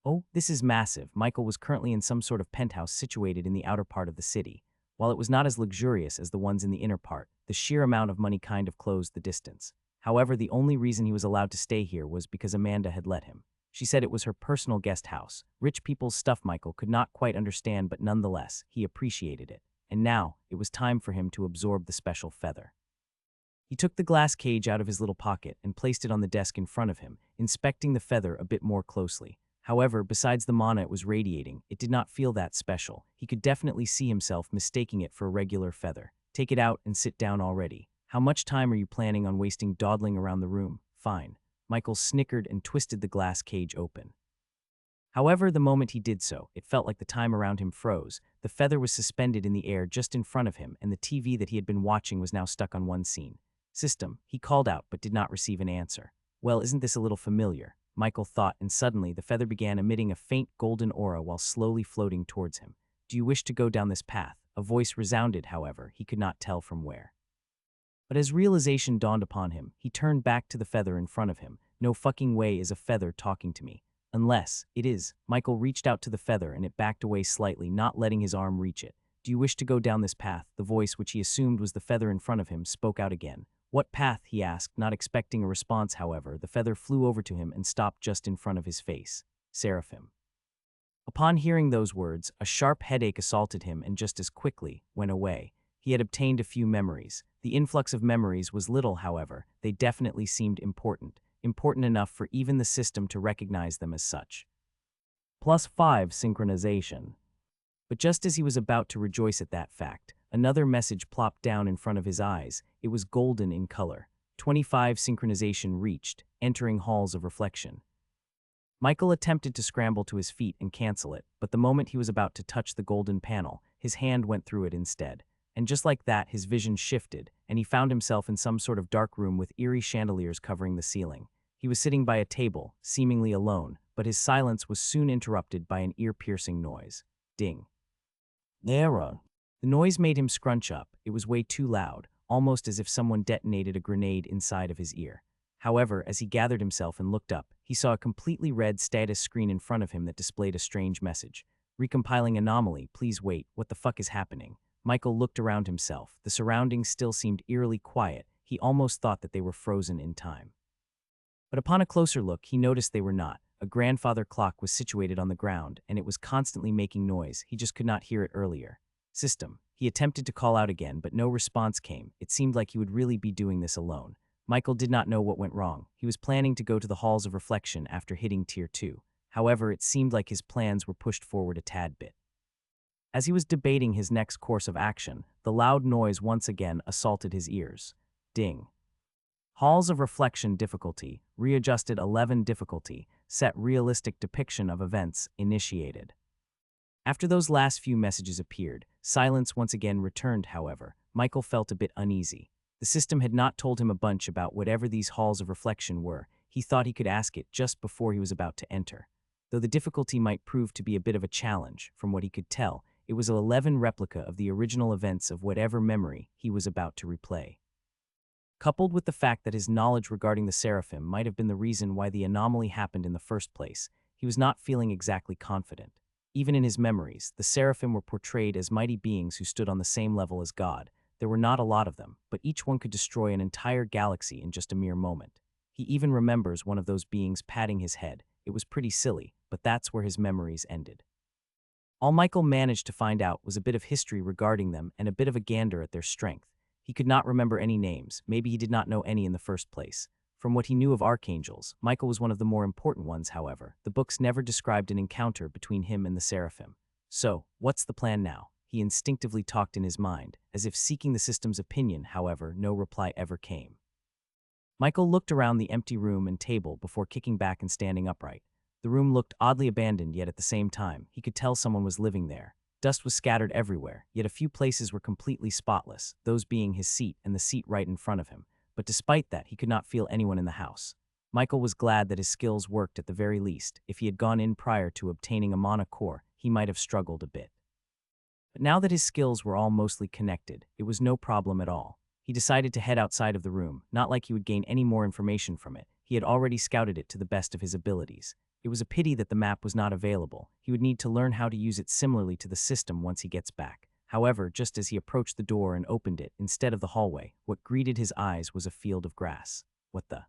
Oh, this is massive. Michael was currently in some sort of penthouse situated in the outer part of the city. While it was not as luxurious as the ones in the inner part, the sheer amount of money kind of closed the distance. However, the only reason he was allowed to stay here was because Amanda had let him. She said it was her personal guest house. Rich people's stuff. Michael could not quite understand, but nonetheless, he appreciated it. And now, it was time for him to absorb the special feather. He took the glass cage out of his little pocket and placed it on the desk in front of him, inspecting the feather a bit more closely. However, besides the mana it was radiating, it did not feel that special. He could definitely see himself mistaking it for a regular feather. Take it out and sit down already. How much time are you planning on wasting dawdling around the room? Fine. Michael snickered and twisted the glass cage open. However, the moment he did so, it felt like the time around him froze. The feather was suspended in the air just in front of him, and the TV that he had been watching was now stuck on one scene. System, he called out but did not receive an answer. Well, isn't this a little familiar? Michael thought, and suddenly the feather began emitting a faint golden aura while slowly floating towards him. Do you wish to go down this path? A voice resounded, however, he could not tell from where. But as realization dawned upon him, he turned back to the feather in front of him. No fucking way is a feather talking to me. Unless it is. Michael reached out to the feather and it backed away slightly, not letting his arm reach it. Do you wish to go down this path? The voice, which he assumed was the feather in front of him, spoke out again. What path? He asked, not expecting a response. However, the feather flew over to him and stopped just in front of his face. Seraphim. Upon hearing those words, a sharp headache assaulted him and just as quickly went away. He had obtained a few memories. The influx of memories was little, however. They definitely seemed important. Important enough for even the system to recognize them as such. +5 synchronization. But just as he was about to rejoice at that fact, another message plopped down in front of his eyes. It was golden in color. 25 synchronization reached, entering halls of reflection. Michael attempted to scramble to his feet and cancel it, but the moment he was about to touch the golden panel, his hand went through it instead. And just like that, his vision shifted, and he found himself in some sort of dark room with eerie chandeliers covering the ceiling. He was sitting by a table, seemingly alone, but his silence was soon interrupted by an ear-piercing noise. Ding. There. The noise made him scrunch up. It was way too loud, almost as if someone detonated a grenade inside of his ear. However, as he gathered himself and looked up, he saw a completely red status screen in front of him that displayed a strange message. Recompiling anomaly, please wait, what the fuck is happening? Michael looked around himself. The surroundings still seemed eerily quiet. He almost thought that they were frozen in time. But upon a closer look, he noticed they were not. A grandfather clock was situated on the ground, and it was constantly making noise. He just could not hear it earlier. System. He attempted to call out again, but no response came. It seemed like he would really be doing this alone. Michael did not know what went wrong. He was planning to go to the halls of reflection after hitting tier 2. However, it seemed like his plans were pushed forward a tad bit. As he was debating his next course of action, the loud noise once again assaulted his ears. Ding. Halls of reflection difficulty, readjusted 11 difficulty, set realistic depiction of events, initiated. After those last few messages appeared, silence once again returned. However, Michael felt a bit uneasy. The system had not told him a bunch about whatever these halls of reflection were. He thought he could ask it just before he was about to enter. Though the difficulty might prove to be a bit of a challenge, from what he could tell, it was an 11 replica of the original events of whatever memory he was about to replay. Coupled with the fact that his knowledge regarding the seraphim might have been the reason why the anomaly happened in the first place, he was not feeling exactly confident. Even in his memories, the seraphim were portrayed as mighty beings who stood on the same level as God. There were not a lot of them, but each one could destroy an entire galaxy in just a mere moment. He even remembers one of those beings patting his head. It was pretty silly, but that's where his memories ended. All Michael managed to find out was a bit of history regarding them and a bit of a gander at their strength. He could not remember any names, maybe he did not know any in the first place. From what he knew of archangels, Michael was one of the more important ones, however. The books never described an encounter between him and the seraphim. So, what's the plan now? He instinctively talked in his mind, as if seeking the system's opinion. However, no reply ever came. Michael looked around the empty room and table before kicking back and standing upright. The room looked oddly abandoned, yet at the same time, he could tell someone was living there. Dust was scattered everywhere, yet a few places were completely spotless, those being his seat and the seat right in front of him. But despite that, he could not feel anyone in the house. Michael was glad that his skills worked at the very least. If he had gone in prior to obtaining a mana core, he might have struggled a bit. But now that his skills were all mostly connected, it was no problem at all. He decided to head outside of the room, not like he would gain any more information from it. He had already scouted it to the best of his abilities. It was a pity that the map was not available. He would need to learn how to use it similarly to the system once he gets back. However, just as he approached the door and opened it, instead of the hallway, what greeted his eyes was a field of grass. What the?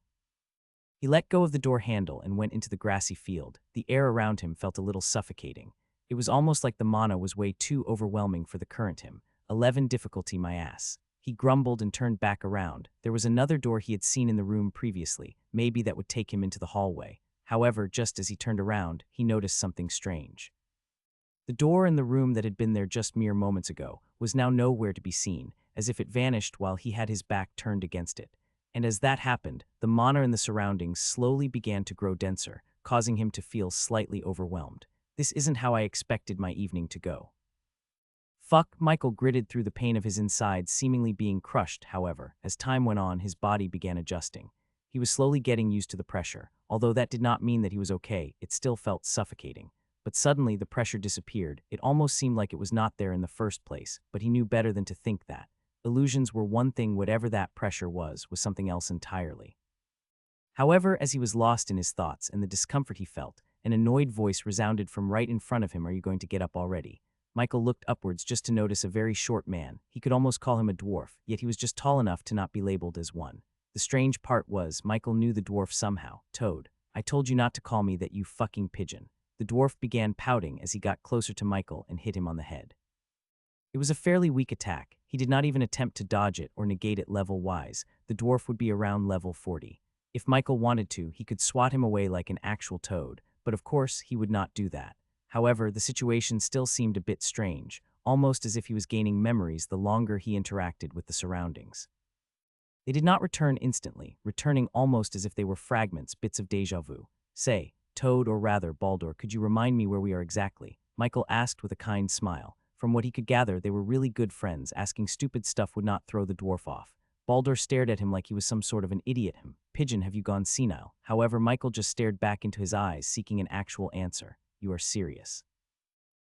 He let go of the door handle and went into the grassy field. The air around him felt a little suffocating. It was almost like the mana was way too overwhelming for the current him. 11 difficulty my ass. He grumbled and turned back around. There was another door he had seen in the room previously. Maybe that would take him into the hallway. However, just as he turned around, he noticed something strange. The door in the room that had been there just mere moments ago was now nowhere to be seen, as if it vanished while he had his back turned against it. And as that happened, the mana in the surroundings slowly began to grow denser, causing him to feel slightly overwhelmed. This isn't how I expected my evening to go. Fuck, Michael gritted through the pain of his insides seemingly being crushed. However, as time went on, his body began adjusting. He was slowly getting used to the pressure. Although that did not mean that he was okay, it still felt suffocating. But suddenly the pressure disappeared. It almost seemed like it was not there in the first place, but he knew better than to think that. Illusions were one thing, whatever that pressure was something else entirely. However, as he was lost in his thoughts and the discomfort he felt, an annoyed voice resounded from right in front of him. Are you going to get up already? Michael looked upwards just to notice a very short man. He could almost call him a dwarf, yet he was just tall enough to not be labeled as one. The strange part was, Michael knew the dwarf somehow. Toad, I told you not to call me that, you fucking pigeon. The dwarf began pouting as he got closer to Michael and hit him on the head. It was a fairly weak attack. He did not even attempt to dodge it or negate it level-wise. The dwarf would be around level 40. If Michael wanted to, he could swat him away like an actual toad, but of course he would not do that. However, the situation still seemed a bit strange, almost as if he was gaining memories the longer he interacted with the surroundings. They did not return instantly, returning almost as if they were fragments, bits of déjà vu. Say, Toad, or rather, Baldur, could you remind me where we are exactly? Michael asked with a kind smile. From what he could gather, they were really good friends. Asking stupid stuff would not throw the dwarf off. Baldur stared at him like he was some sort of an idiot. Pigeon, have you gone senile? However, Michael just stared back into his eyes, seeking an actual answer. You are serious.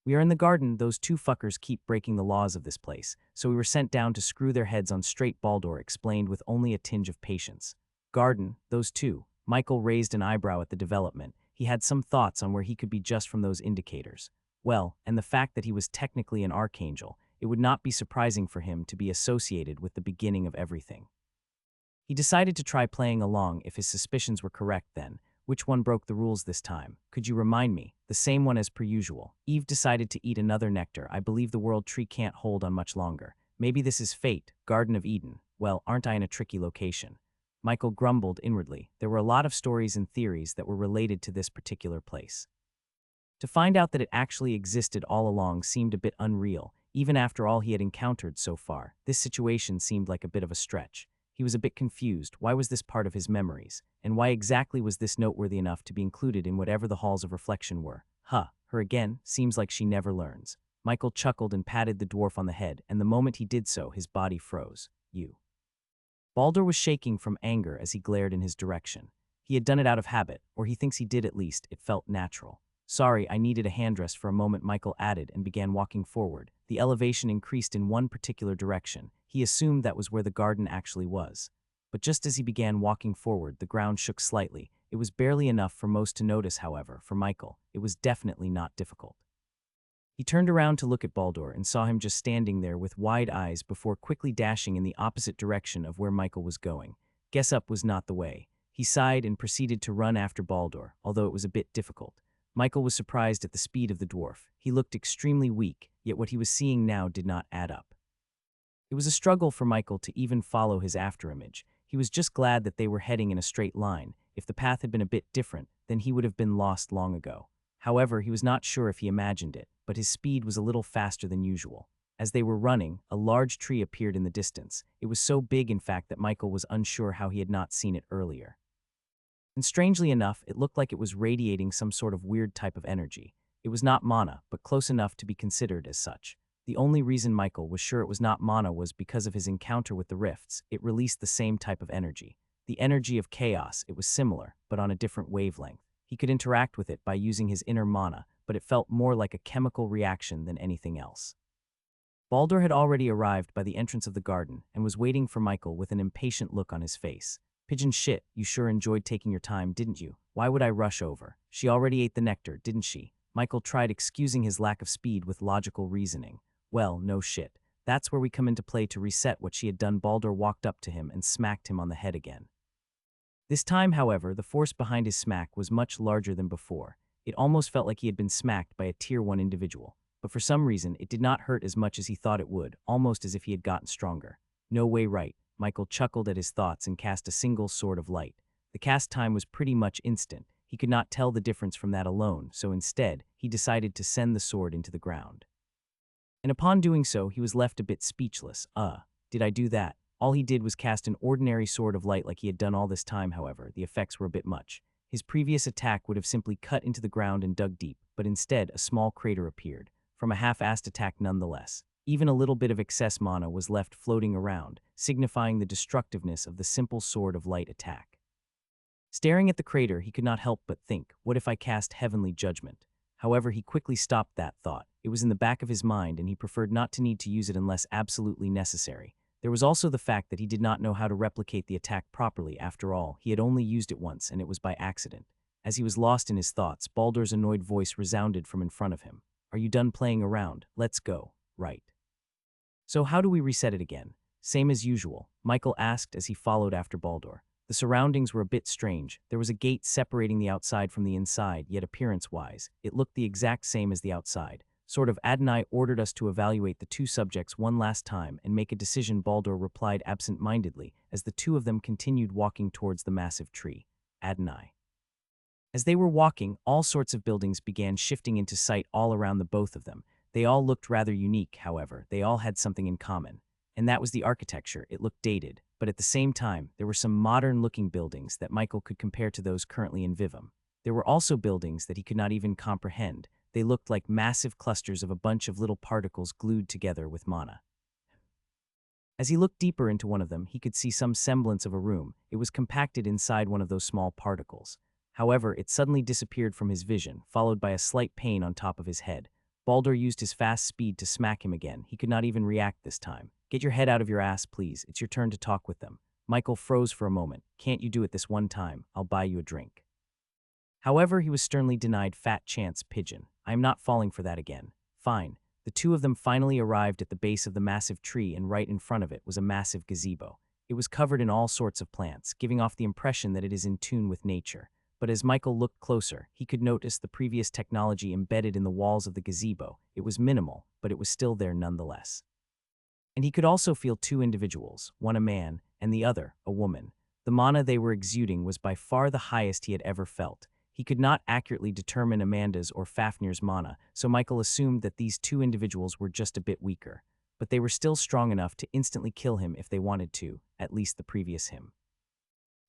We are in the garden. Those two fuckers keep breaking the laws of this place, so we were sent down to screw their heads on straight, Baldur explained with only a tinge of patience. Garden, those two. Michael raised an eyebrow at the development. He had some thoughts on where he could be just from those indicators. Well, and the fact that he was technically an archangel, it would not be surprising for him to be associated with the beginning of everything. He decided to try playing along if his suspicions were correct then. Which one broke the rules this time? Could you remind me? The same one as per usual. Eve decided to eat another nectar. I believe the world tree can't hold on much longer. Maybe this is fate, Garden of Eden. Well, aren't I in a tricky location? Michael grumbled inwardly. There were a lot of stories and theories that were related to this particular place. To find out that it actually existed all along seemed a bit unreal. Even after all he had encountered so far, this situation seemed like a bit of a stretch. He was a bit confused. Why was this part of his memories? And why exactly was this noteworthy enough to be included in whatever the halls of reflection were? Her again? Seems like she never learns. Michael chuckled and patted the dwarf on the head, and the moment he did so, his body froze. You. Baldur was shaking from anger as he glared in his direction. He had done it out of habit, or he thinks he did at least. It felt natural. Sorry, I needed a handrest for a moment, Michael added and began walking forward. The elevation increased in one particular direction. He assumed that was where the garden actually was. But just as he began walking forward, the ground shook slightly. It was barely enough for most to notice, however. For Michael, it was definitely not difficult. He turned around to look at Baldur and saw him just standing there with wide eyes before quickly dashing in the opposite direction of where Michael was going. Guess up was not the way. He sighed and proceeded to run after Baldur, although it was a bit difficult. Michael was surprised at the speed of the dwarf. He looked extremely weak, yet what he was seeing now did not add up. It was a struggle for Michael to even follow his afterimage. He was just glad that they were heading in a straight line. If the path had been a bit different, then he would have been lost long ago. However, he was not sure if he imagined it, but his speed was a little faster than usual. As they were running, a large tree appeared in the distance. It was so big, in fact, that Michael was unsure how he had not seen it earlier. And strangely enough, it looked like it was radiating some sort of weird type of energy. It was not mana, but close enough to be considered as such. The only reason Michael was sure it was not mana was because of his encounter with the rifts. It released the same type of energy. The energy of chaos. It was similar, but on a different wavelength. He could interact with it by using his inner mana, but it felt more like a chemical reaction than anything else. Baldur had already arrived by the entrance of the garden and was waiting for Michael with an impatient look on his face. "Pigeon shit, you sure enjoyed taking your time, didn't you? Why would I rush over? She already ate the nectar, didn't she?" Michael tried excusing his lack of speed with logical reasoning. "Well, no shit. That's where we come into play to reset what she had done." Baldur walked up to him and smacked him on the head again. This time, however, the force behind his smack was much larger than before. It almost felt like he had been smacked by a Tier 1 individual. But for some reason, it did not hurt as much as he thought it would, almost as if he had gotten stronger. "No way, right." Michael chuckled at his thoughts and cast a single sword of light. The cast time was pretty much instant. He could not tell the difference from that alone, so instead, he decided to send the sword into the ground. And upon doing so, he was left a bit speechless. Did I do that? All he did was cast an ordinary sword of light like he had done all this time. However, the effects were a bit much. His previous attack would have simply cut into the ground and dug deep, but instead a small crater appeared. From a half-assed attack nonetheless. Even a little bit of excess mana was left floating around, signifying the destructiveness of the simple sword of light attack. Staring at the crater, he could not help but think, what if I cast Heavenly Judgment? However, he quickly stopped that thought. It was in the back of his mind and he preferred not to need to use it unless absolutely necessary. There was also the fact that he did not know how to replicate the attack properly. After all, he had only used it once and it was by accident. As he was lost in his thoughts, Baldur's annoyed voice resounded from in front of him. "Are you done playing around? Let's go." "Right. So how do we reset it again?" "Same as usual," Michael asked as he followed after Baldur. The surroundings were a bit strange. There was a gate separating the outside from the inside, yet appearance-wise, it looked the exact same as the outside. Sort of. "Adonai ordered us to evaluate the two subjects one last time and make a decision," Baldur replied absent-mindedly as the two of them continued walking towards the massive tree. "Adonai." As they were walking, all sorts of buildings began shifting into sight all around the both of them. They all looked rather unique, however. They all had something in common. And that was the architecture. It looked dated, but at the same time, there were some modern-looking buildings that Michael could compare to those currently in Vivum. There were also buildings that he could not even comprehend. They looked like massive clusters of a bunch of little particles glued together with mana. As he looked deeper into one of them, he could see some semblance of a room. It was compacted inside one of those small particles. However, it suddenly disappeared from his vision, followed by a slight pain on top of his head. Baldur used his fast speed to smack him again. He could not even react this time. "Get your head out of your ass, please. It's your turn to talk with them." Michael froze for a moment. "Can't you do it this one time? I'll buy you a drink." However, he was sternly denied. "Fat chance, pigeon. I am not falling for that again." "Fine." The two of them finally arrived at the base of the massive tree, and right in front of it was a massive gazebo. It was covered in all sorts of plants, giving off the impression that it is in tune with nature. But as Michael looked closer, he could notice the previous technology embedded in the walls of the gazebo. It was minimal, but it was still there nonetheless. And he could also feel two individuals, one a man, and the other a woman. The mana they were exuding was by far the highest he had ever felt. He could not accurately determine Amanda's or Fafnir's mana, so Michael assumed that these two individuals were just a bit weaker. But they were still strong enough to instantly kill him if they wanted to, at least the previous him.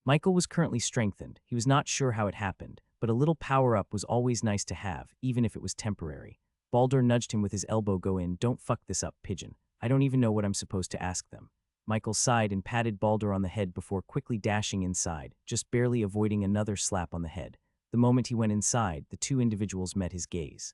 Michael was currently strengthened. He was not sure how it happened, but a little power-up was always nice to have, even if it was temporary. Baldur nudged him with his elbow. "Go in, don't fuck this up, pigeon. I don't even know what I'm supposed to ask them." Michael sighed and patted Baldur on the head before quickly dashing inside, just barely avoiding another slap on the head. The moment he went inside, the two individuals met his gaze.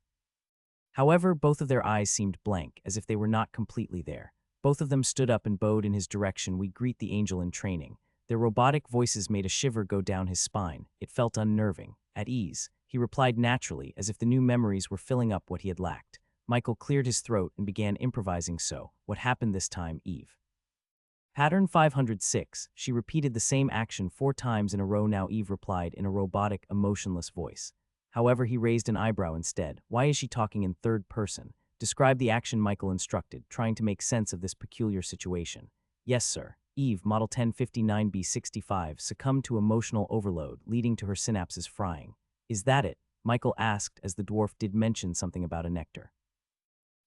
However, both of their eyes seemed blank, as if they were not completely there. Both of them stood up and bowed in his direction. "We greet the angel in training." Their robotic voices made a shiver go down his spine. It felt unnerving. At ease, he replied naturally, as if the new memories were filling up what he had lacked. Michael cleared his throat and began improvising. So, what happened this time, Eve? Pattern 506. She repeated the same action 4 times in a row now, Eve replied in a robotic, emotionless voice. However, he raised an eyebrow instead. Why is she talking in third person? Describe the action, Michael instructed, trying to make sense of this peculiar situation. Yes, sir. Eve, model 1059B65, succumbed to emotional overload, leading to her synapses frying. Is that it? Michael asked, as the dwarf did mention something about a nectar.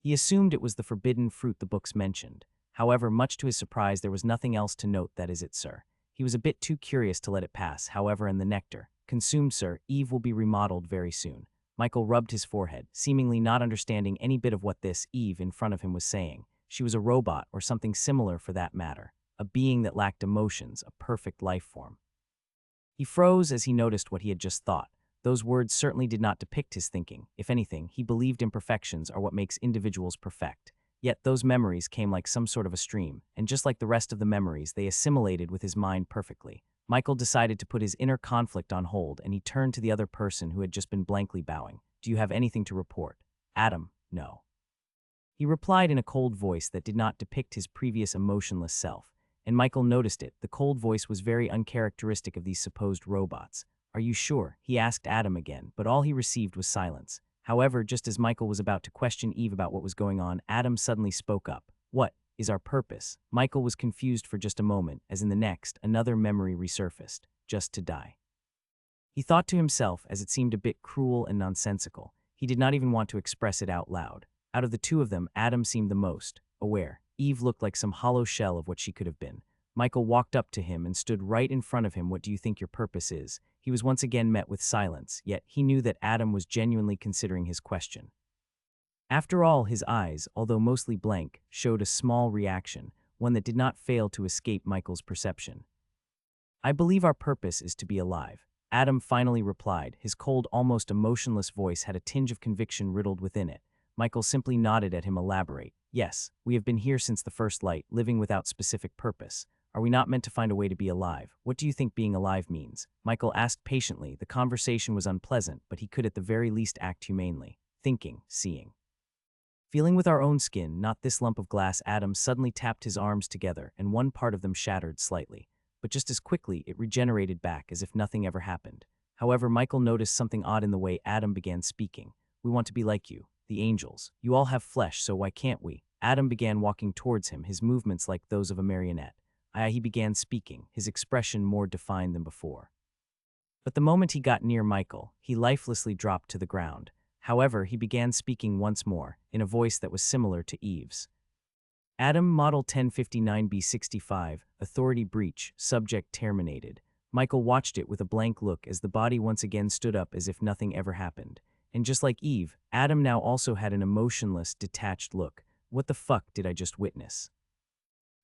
He assumed it was the forbidden fruit the books mentioned. However, much to his surprise, there was nothing else to note. That is it, sir. He was a bit too curious to let it pass. However, and the nectar. Consumed, sir. Eve will be remodeled very soon. Michael rubbed his forehead, seemingly not understanding any bit of what this Eve in front of him was saying. She was a robot, or something similar for that matter. A being that lacked emotions, a perfect life form. He froze as he noticed what he had just thought. Those words certainly did not depict his thinking. If anything, he believed imperfections are what makes individuals perfect. Yet those memories came like some sort of a stream, and just like the rest of the memories, they assimilated with his mind perfectly. Michael decided to put his inner conflict on hold, and he turned to the other person who had just been blankly bowing. Do you have anything to report? Adam, no. He replied in a cold voice that did not depict his previous emotionless self, and Michael noticed it. The cold voice was very uncharacteristic of these supposed robots. Are you sure? He asked Adam again, but all he received was silence. However, just as Michael was about to question Eve about what was going on, Adam suddenly spoke up. What is our purpose? Michael was confused for just a moment, as in the next, another memory resurfaced, just to die. He thought to himself, as it seemed a bit cruel and nonsensical. He did not even want to express it out loud. Out of the two of them, Adam seemed the most aware. Eve looked like some hollow shell of what she could have been. Michael walked up to him and stood right in front of him. What do you think your purpose is? He was once again met with silence, yet he knew that Adam was genuinely considering his question. After all, his eyes, although mostly blank, showed a small reaction, one that did not fail to escape Michael's perception. I believe our purpose is to be alive. Adam finally replied. His cold, almost emotionless voice had a tinge of conviction riddled within it. Michael simply nodded at him. Elaborate. Yes, we have been here since the first light, living without specific purpose. Are we not meant to find a way to be alive? What do you think being alive means? Michael asked patiently. The conversation was unpleasant, but he could at the very least act humanely. Thinking, seeing. Feeling with our own skin, not this lump of glass. Adam suddenly tapped his arms together, and one part of them shattered slightly. But just as quickly, it regenerated back as if nothing ever happened. However, Michael noticed something odd in the way Adam began speaking. We want to be like you, the angels. You all have flesh, so why can't we? Adam began walking towards him, his movements like those of a marionette. He began speaking, his expression more defined than before. But the moment he got near Michael, he lifelessly dropped to the ground. However, he began speaking once more, in a voice that was similar to Eve's. Adam, model 1059B65, authority breach, subject terminated. Michael watched it with a blank look as the body once again stood up as if nothing ever happened. And just like Eve, Adam now also had an emotionless, detached look. What the fuck did I just witness?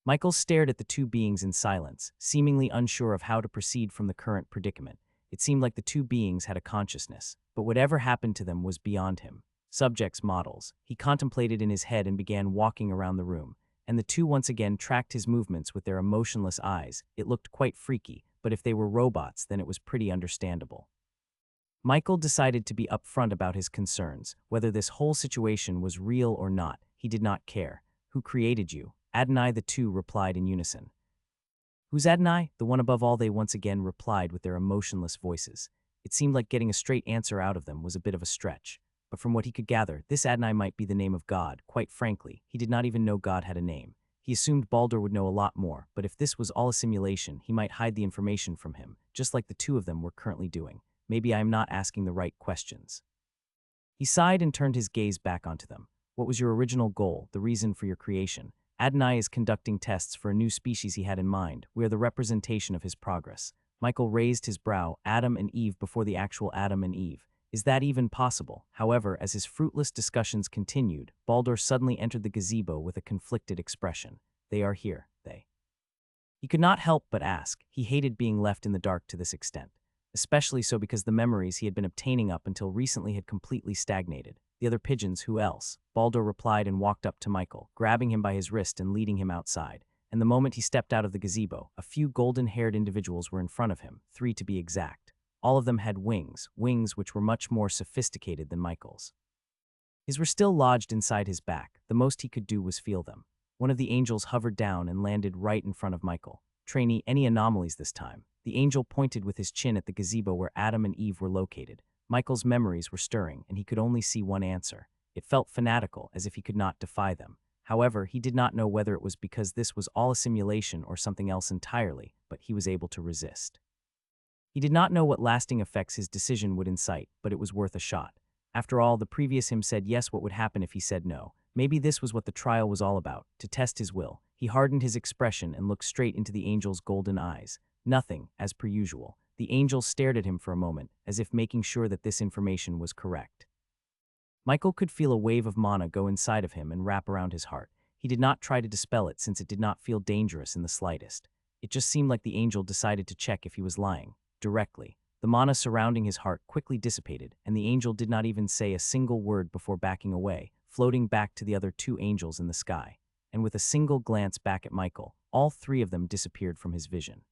Michael stared at the two beings in silence, seemingly unsure of how to proceed from the current predicament. It seemed like the two beings had a consciousness, but whatever happened to them was beyond him. Subjects, models. He contemplated in his head and began walking around the room, and the two once again tracked his movements with their emotionless eyes. It looked quite freaky, but if they were robots, then it was pretty understandable. Michael decided to be upfront about his concerns. Whether this whole situation was real or not, he did not care. Who created you? Adonai, the two replied in unison. Who's Adonai? The one above all, they once again replied with their emotionless voices. It seemed like getting a straight answer out of them was a bit of a stretch. But from what he could gather, this Adonai might be the name of God. Quite frankly, he did not even know God had a name. He assumed Baldur would know a lot more, but if this was all a simulation, he might hide the information from him, just like the two of them were currently doing. Maybe I am not asking the right questions. He sighed and turned his gaze back onto them. What was your original goal, the reason for your creation? Adonai is conducting tests for a new species he had in mind. We are the representation of his progress. Michael raised his brow. Adam and Eve before the actual Adam and Eve. Is that even possible? However, as his fruitless discussions continued, Baldur suddenly entered the gazebo with a conflicted expression. They are here, they. He could not help but ask. He hated being left in the dark to this extent. Especially so because the memories he had been obtaining up until recently had completely stagnated. The other pigeons, who else? Baldur replied and walked up to Michael, grabbing him by his wrist and leading him outside. and the moment he stepped out of the gazebo, a few golden-haired individuals were in front of him, 3 to be exact. All of them had wings which were much more sophisticated than Michael's. His were still lodged inside his back. The most he could do was feel them. One of the angels hovered down and landed right in front of Michael. Trainee, any anomalies this time? The angel pointed with his chin at the gazebo where Adam and Eve were located. Michael's memories were stirring, and he could only see one answer. It felt fanatical, as if he could not defy them. However, he did not know whether it was because this was all a simulation or something else entirely, but he was able to resist. He did not know what lasting effects his decision would incite, but it was worth a shot. After all, the previous him said yes. What would happen if he said no? Maybe this was what the trial was all about, to test his will. He hardened his expression and looked straight into the angel's golden eyes. Nothing, as per usual. The angel stared at him for a moment, as if making sure that this information was correct. Michael could feel a wave of mana go inside of him and wrap around his heart. He did not try to dispel it since it did not feel dangerous in the slightest. It just seemed like the angel decided to check if he was lying, directly. The mana surrounding his heart quickly dissipated, and the angel did not even say a single word before backing away, floating back to the other 2 angels in the sky. And with a single glance back at Michael, all 3 of them disappeared from his vision.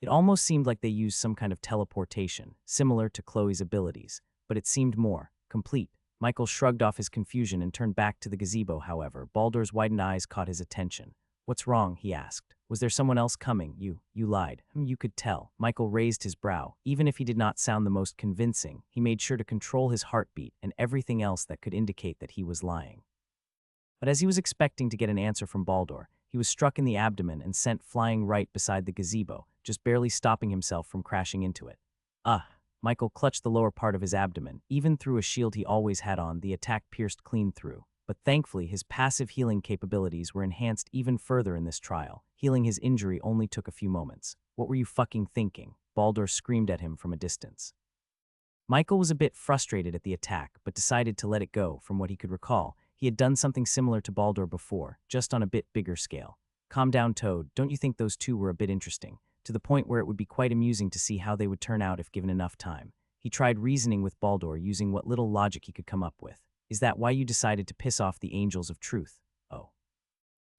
It almost seemed like they used some kind of teleportation, similar to Chloe's abilities, but it seemed more complete. Michael shrugged off his confusion and turned back to the gazebo. However, Baldur's widened eyes caught his attention. "What's wrong?" he asked. "Was there someone else coming? You lied." You could tell." Michael raised his brow. Even if he did not sound the most convincing, he made sure to control his heartbeat and everything else that could indicate that he was lying. But as he was expecting to get an answer from Baldur, he was struck in the abdomen and sent flying right beside the gazebo, just barely stopping himself from crashing into it. Michael clutched the lower part of his abdomen. Even through a shield he always had on, the attack pierced clean through. But thankfully, his passive healing capabilities were enhanced even further in this trial. Healing his injury only took a few moments. "What were you fucking thinking?" Baldur screamed at him from a distance. Michael was a bit frustrated at the attack, but decided to let it go. From what he could recall, he had done something similar to Baldur before, just on a bit bigger scale. "Calm down, Toad. Don't you think those 2 were a bit interesting? To the point where it would be quite amusing to see how they would turn out if given enough time." He tried reasoning with Baldur using what little logic he could come up with. "Is that why you decided to piss off the angels of truth?" "Oh."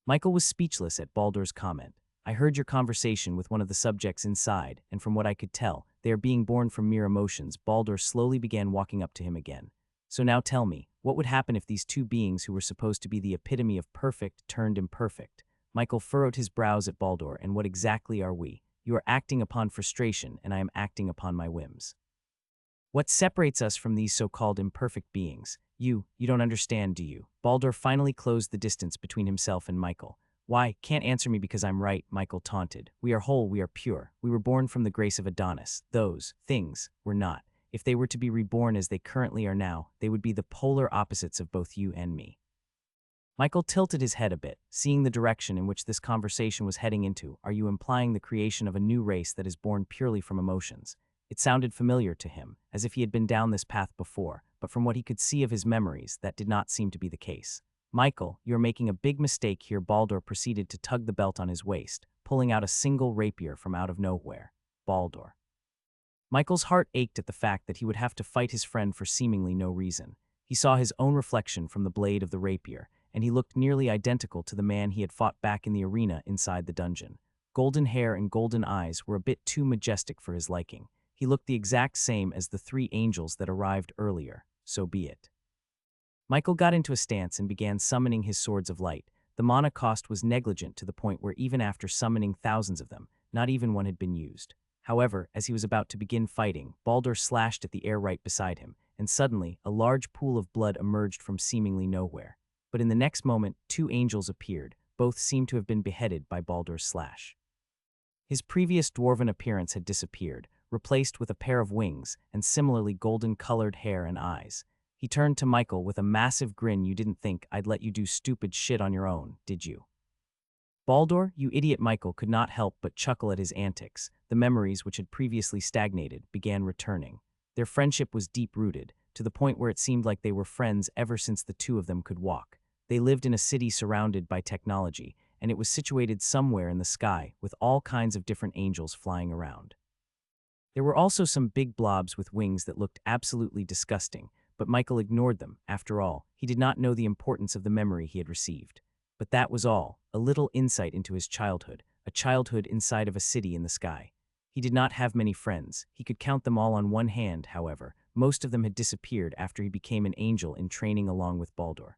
Michael was speechless at Baldur's comment. "I heard your conversation with one of the subjects inside, and from what I could tell, they are being born from mere emotions." Baldur slowly began walking up to him again. "So now tell me, what would happen if these 2 beings who were supposed to be the epitome of perfect turned imperfect?" Michael furrowed his brows at Baldur. "And what exactly are we? You are acting upon frustration, and I am acting upon my whims. What separates us from these so-called imperfect beings? You don't understand, do you?" Baldur finally closed the distance between himself and Michael. "Why, can't answer me because I'm right," Michael taunted. "We are whole, we are pure. We were born from the grace of Adonis. Those things were not. If they were to be reborn as they currently are now, they would be the polar opposites of both you and me." Michael tilted his head a bit, seeing the direction in which this conversation was heading into. "Are you implying the creation of a new race that is born purely from emotions?" It sounded familiar to him, as if he had been down this path before, but from what he could see of his memories, that did not seem to be the case. "Michael, you're making a big mistake here." Baldur proceeded to tug the belt on his waist, pulling out a single rapier from out of nowhere. Baldur. Michael's heart ached at the fact that he would have to fight his friend for seemingly no reason. He saw his own reflection from the blade of the rapier, and he looked nearly identical to the man he had fought back in the arena inside the dungeon. Golden hair and golden eyes were a bit too majestic for his liking. He looked the exact same as the 3 angels that arrived earlier. So be it. Michael got into a stance and began summoning his swords of light. The mana cost was negligent to the point where even after summoning thousands of them, not even one had been used. However, as he was about to begin fighting, Baldur slashed at the air right beside him, and suddenly, a large pool of blood emerged from seemingly nowhere. But in the next moment, 2 angels appeared. Both seemed to have been beheaded by Baldur's slash. His previous dwarven appearance had disappeared, replaced with a pair of wings and similarly golden-colored hair and eyes. He turned to Michael with a massive grin. "You didn't think I'd let you do stupid shit on your own, did you?" "Baldur, you idiot." Michael could not help but chuckle at his antics. The memories, which had previously stagnated, began returning. Their friendship was deep-rooted, to the point where it seemed like they were friends ever since the 2 of them could walk. They lived in a city surrounded by technology, and it was situated somewhere in the sky, with all kinds of different angels flying around. There were also some big blobs with wings that looked absolutely disgusting, but Michael ignored them. After all, he did not know the importance of the memory he had received. But that was all, a little insight into his childhood, a childhood inside of a city in the sky. He did not have many friends. He could count them all on one hand, however. Most of them had disappeared after he became an angel in training along with Baldur.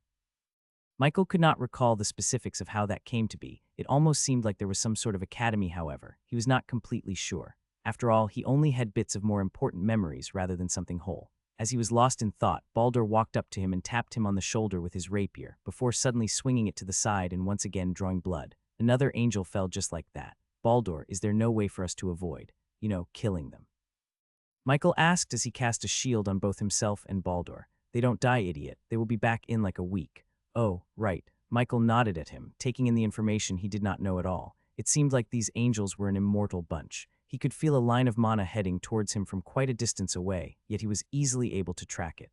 Michael could not recall the specifics of how that came to be. It almost seemed like there was some sort of academy, however. He was not completely sure. After all, he only had bits of more important memories rather than something whole. As he was lost in thought, Baldur walked up to him and tapped him on the shoulder with his rapier, before suddenly swinging it to the side and once again drawing blood. Another angel fell just like that. Baldur, is there no way for us to avoid, killing them? Michael asked as he cast a shield on both himself and Baldur. They don't die, idiot. They will be back in like a week. Oh, right. Michael nodded at him, taking in the information he did not know at all. It seemed like these angels were an immortal bunch. He could feel a line of mana heading towards him from quite a distance away, yet he was easily able to track it.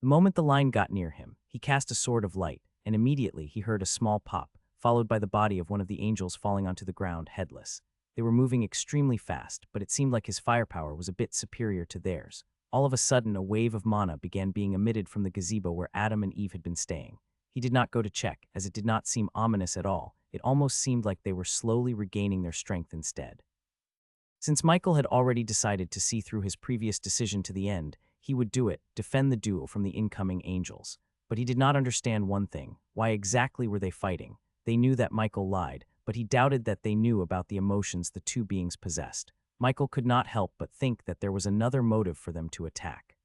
The moment the line got near him, he cast a sword of light, and immediately he heard a small pop, followed by the body of one of the angels falling onto the ground headless. They were moving extremely fast, but it seemed like his firepower was a bit superior to theirs. All of a sudden, a wave of mana began being emitted from the gazebo where Adam and Eve had been staying. He did not go to check, as it did not seem ominous at all. It almost seemed like they were slowly regaining their strength instead. Since Michael had already decided to see through his previous decision to the end, he would do it, defend the duo from the incoming angels. But he did not understand one thing. Why exactly were they fighting? They knew that Michael lied, but he doubted that they knew about the emotions the two beings possessed. Michael could not help but think that there was another motive for them to attack.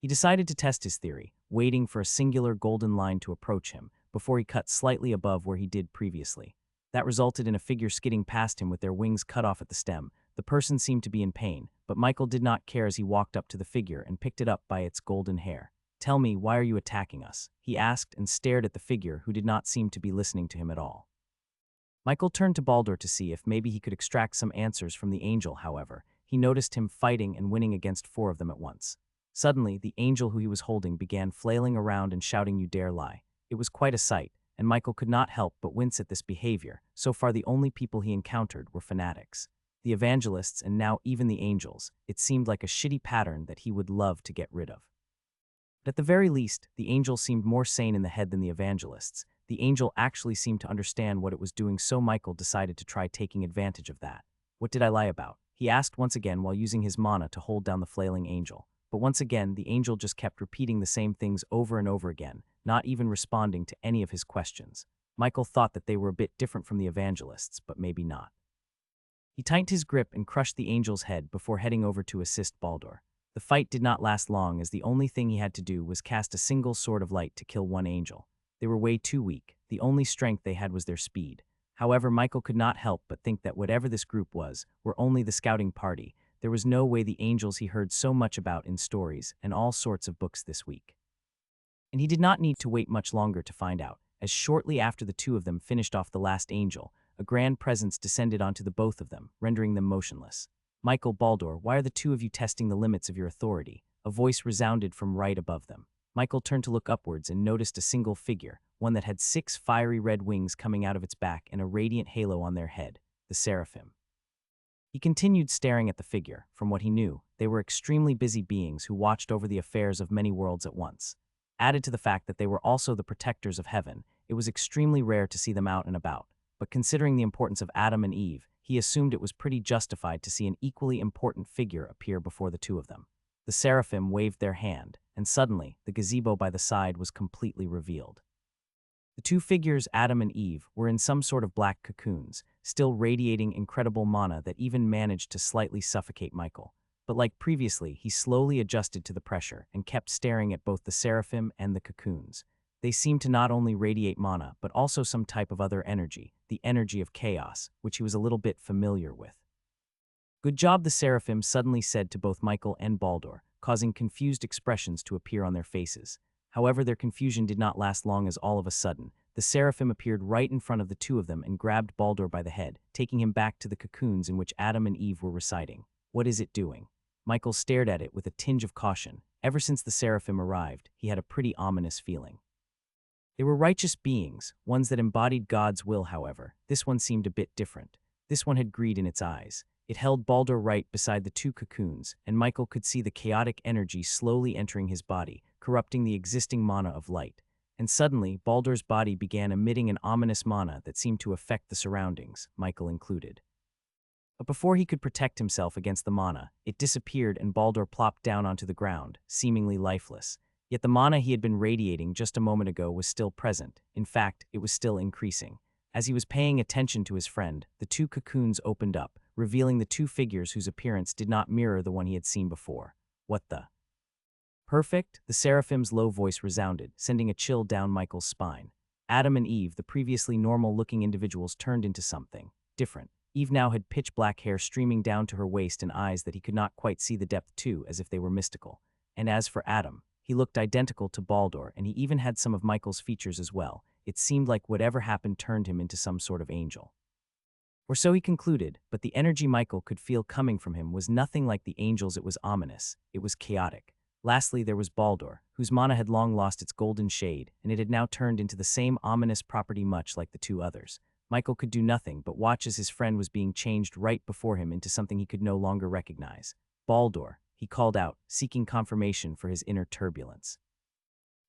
He decided to test his theory, waiting for a singular golden line to approach him, before he cut slightly above where he did previously. That resulted in a figure skidding past him with their wings cut off at the stem. The person seemed to be in pain, but Michael did not care as he walked up to the figure and picked it up by its golden hair. "Tell me, why are you attacking us?" he asked and stared at the figure, who did not seem to be listening to him at all. Michael turned to Baldur to see if maybe he could extract some answers from the angel. However, he noticed him fighting and winning against 4 of them at once. Suddenly, the angel who he was holding began flailing around and shouting, "You dare lie." It was quite a sight, and Michael could not help but wince at this behavior. So far, the only people he encountered were fanatics. The evangelists and now even the angels. It seemed like a shitty pattern that he would love to get rid of. But at the very least, the angel seemed more sane in the head than the evangelists. The angel actually seemed to understand what it was doing, so Michael decided to try taking advantage of that. "What did I lie about?" he asked once again while using his mana to hold down the flailing angel. But once again, the angel just kept repeating the same things over and over again, not even responding to any of his questions. Michael thought that they were a bit different from the evangelists, but maybe not. He tightened his grip and crushed the angel's head before heading over to assist Baldur. The fight did not last long, as the only thing he had to do was cast a single sword of light to kill one angel. They were way too weak. The only strength they had was their speed. However, Michael could not help but think that whatever this group was, were only the scouting party. There was no way the angels he heard so much about in stories and all sorts of books this week. And he did not need to wait much longer to find out, as shortly after the two of them finished off the last angel, a grand presence descended onto the both of them, rendering them motionless. "Michael, Baldur, why are the two of you testing the limits of your authority?" A voice resounded from right above them. Michael turned to look upwards and noticed a single figure, one that had 6 fiery red wings coming out of its back and a radiant halo on their head, the seraphim. He continued staring at the figure. From what he knew, they were extremely busy beings who watched over the affairs of many worlds at once. Added to the fact that they were also the protectors of heaven, it was extremely rare to see them out and about. But considering the importance of Adam and Eve, he assumed it was pretty justified to see an equally important figure appear before the two of them. The seraphim waved their hand, and suddenly, the gazebo by the side was completely revealed. The two figures, Adam and Eve, were in some sort of black cocoons, still radiating incredible mana that even managed to slightly suffocate Michael. But like previously, he slowly adjusted to the pressure and kept staring at both the seraphim and the cocoons. They seemed to not only radiate mana, but also some type of other energy, the energy of chaos, which he was a little bit familiar with. "Good job," the seraphim suddenly said to both Michael and Baldur, causing confused expressions to appear on their faces. However, their confusion did not last long, as all of a sudden, the seraphim appeared right in front of the two of them and grabbed Baldur by the head, taking him back to the cocoons in which Adam and Eve were residing. "What is it doing?" Michael stared at it with a tinge of caution. Ever since the seraphim arrived, he had a pretty ominous feeling. They were righteous beings, ones that embodied God's will. However, this one seemed a bit different. This one had greed in its eyes. It held Baldur right beside the two cocoons, and Michael could see the chaotic energy slowly entering his body, corrupting the existing mana of light. and suddenly Baldur's body began emitting an ominous mana that seemed to affect the surroundings, Michael included. But before he could protect himself against the mana, it disappeared and Baldur plopped down onto the ground, seemingly lifeless. Yet the mana he had been radiating just a moment ago was still present. In fact, it was still increasing. As he was paying attention to his friend, the two cocoons opened up, revealing the two figures whose appearance did not mirror the one he had seen before. What the? Perfect? The seraphim's low voice resounded, sending a chill down Michael's spine. Adam and Eve, the previously normal-looking individuals, turned into something different. Eve now had pitch-black hair streaming down to her waist and eyes that he could not quite see the depth to, as if they were mystical. And as for Adam, he looked identical to Baldur, and he even had some of Michael's features as well. It seemed like whatever happened turned him into some sort of angel. Or so he concluded, but the energy Michael could feel coming from him was nothing like the angels. It was ominous. It was chaotic. Lastly, there was Baldur, whose mana had long lost its golden shade, and it had now turned into the same ominous property much like the two others. Michael could do nothing but watch as his friend was being changed right before him into something he could no longer recognize. Baldur, he called out, seeking confirmation for his inner turbulence.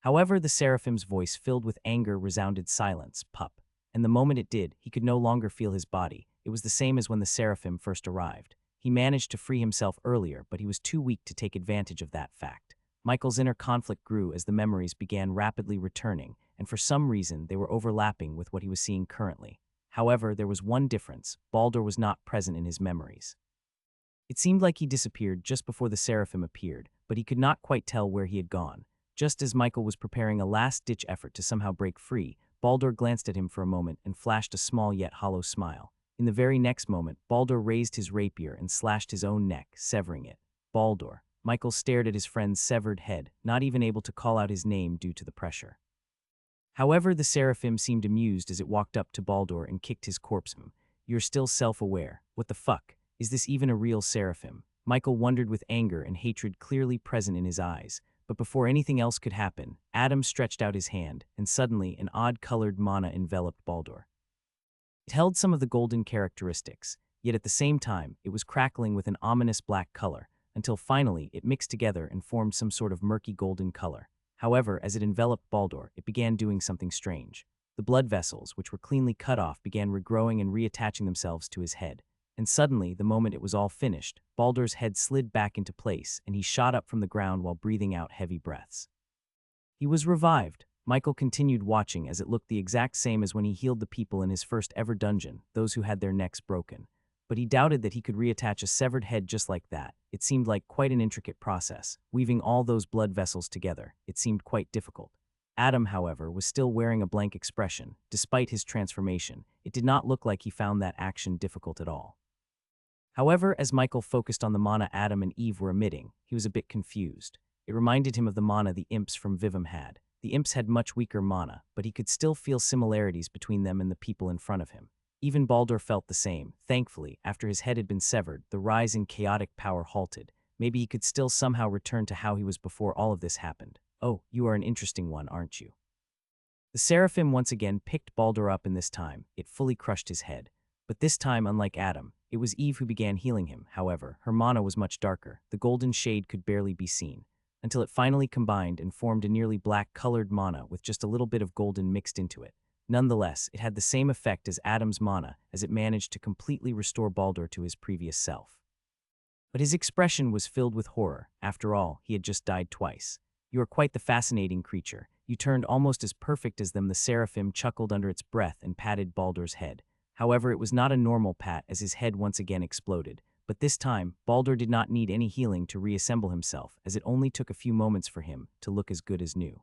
However, the seraphim's voice filled with anger resounded silence, pup. And the moment it did, he could no longer feel his body. It was the same as when the seraphim first arrived. He managed to free himself earlier, but he was too weak to take advantage of that fact. Michael's inner conflict grew as the memories began rapidly returning, and for some reason they were overlapping with what he was seeing currently. However, there was one difference. Baldur was not present in his memories. It seemed like he disappeared just before the seraphim appeared, but he could not quite tell where he had gone. Just as Michael was preparing a last-ditch effort to somehow break free, Baldur glanced at him for a moment and flashed a small yet hollow smile. In the very next moment, Baldur raised his rapier and slashed his own neck, severing it. Baldur. Michael stared at his friend's severed head, not even able to call out his name due to the pressure. However, the seraphim seemed amused as it walked up to Baldur and kicked his corpse. You're still self-aware. What the fuck? Is this even a real seraphim? Michael wondered with anger and hatred clearly present in his eyes. But before anything else could happen, Adam stretched out his hand, and suddenly an odd-colored mana enveloped Baldur. It held some of the golden characteristics, yet at the same time, it was crackling with an ominous black color, until finally it mixed together and formed some sort of murky golden color. However, as it enveloped Baldur, it began doing something strange. The blood vessels, which were cleanly cut off, began regrowing and reattaching themselves to his head. And suddenly, the moment it was all finished, Baldur's head slid back into place, and he shot up from the ground while breathing out heavy breaths. He was revived. Michael continued watching as it looked the exact same as when he healed the people in his first ever dungeon, those who had their necks broken. But he doubted that he could reattach a severed head just like that. It seemed like quite an intricate process, weaving all those blood vessels together. It seemed quite difficult. Adam, however, was still wearing a blank expression. Despite his transformation, it did not look like he found that action difficult at all. However, as Michael focused on the mana Adam and Eve were emitting, he was a bit confused. It reminded him of the mana the imps from Vivim had. The imps had much weaker mana, but he could still feel similarities between them and the people in front of him. Even Baldur felt the same. Thankfully, after his head had been severed, the rise in chaotic power halted. Maybe he could still somehow return to how he was before all of this happened. Oh, you are an interesting one, aren't you? The seraphim once again picked Baldur up, and this time, it fully crushed his head. But this time, unlike Adam, it was Eve who began healing him. However, her mana was much darker. The golden shade could barely be seen, until it finally combined and formed a nearly black-colored mana with just a little bit of golden mixed into it. Nonetheless, it had the same effect as Adam's mana, as it managed to completely restore Baldur to his previous self. But his expression was filled with horror. After all, he had just died twice. You are quite the fascinating creature. You turned almost as perfect as them. The seraphim chuckled under its breath and patted Baldur's head. However, it was not a normal pat, as his head once again exploded. But this time, Baldur did not need any healing to reassemble himself, as it only took a few moments for him to look as good as new.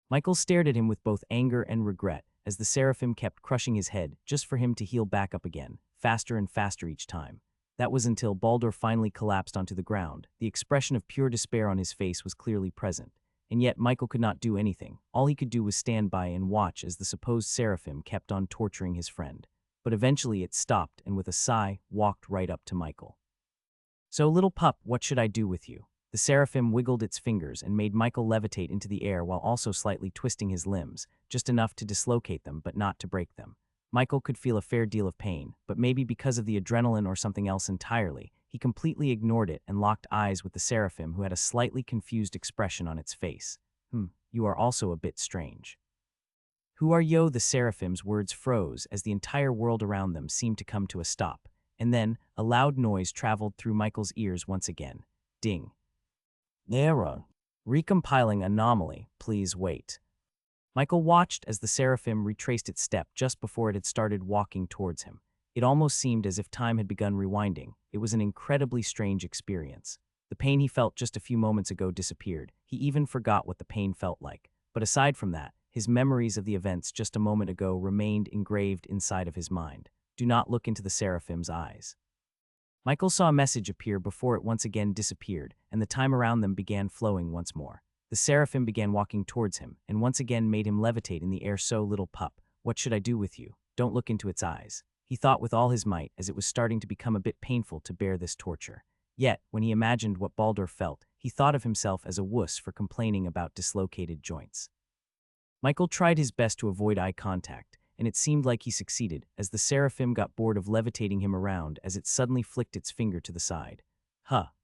Michael stared at him with both anger and regret, as the seraphim kept crushing his head just for him to heal back up again, faster and faster each time. That was until Baldur finally collapsed onto the ground. The expression of pure despair on his face was clearly present, and yet Michael could not do anything. All he could do was stand by and watch as the supposed seraphim kept on torturing his friend. But eventually it stopped and with a sigh, walked right up to Michael. So, little pup, what should I do with you? The seraphim wiggled its fingers and made Michael levitate into the air while also slightly twisting his limbs, just enough to dislocate them but not to break them. Michael could feel a fair deal of pain, but maybe because of the adrenaline or something else entirely, he completely ignored it and locked eyes with the seraphim, who had a slightly confused expression on its face. you are also a bit strange. Who are yo? The seraphim's words froze as the entire world around them seemed to come to a stop, and then a loud noise traveled through Michael's ears once again. Ding. Error. Recompiling anomaly, please wait. Michael watched as the seraphim retraced its step just before it had started walking towards him. It almost seemed as if time had begun rewinding. It was an incredibly strange experience. The pain he felt just a few moments ago disappeared. He even forgot what the pain felt like. But aside from that, his memories of the events just a moment ago remained engraved inside of his mind. Do not look into the seraphim's eyes. Michael saw a message appear before it once again disappeared, and the time around them began flowing once more. The seraphim began walking towards him, and once again made him levitate in the air. So, little pup, what should I do with you? Don't look into its eyes. He thought with all his might, as it was starting to become a bit painful to bear this torture. Yet, when he imagined what Baldur felt, he thought of himself as a wuss for complaining about dislocated joints. Michael tried his best to avoid eye contact, and it seemed like he succeeded, as the seraphim got bored of levitating him around as it suddenly flicked its finger to the side.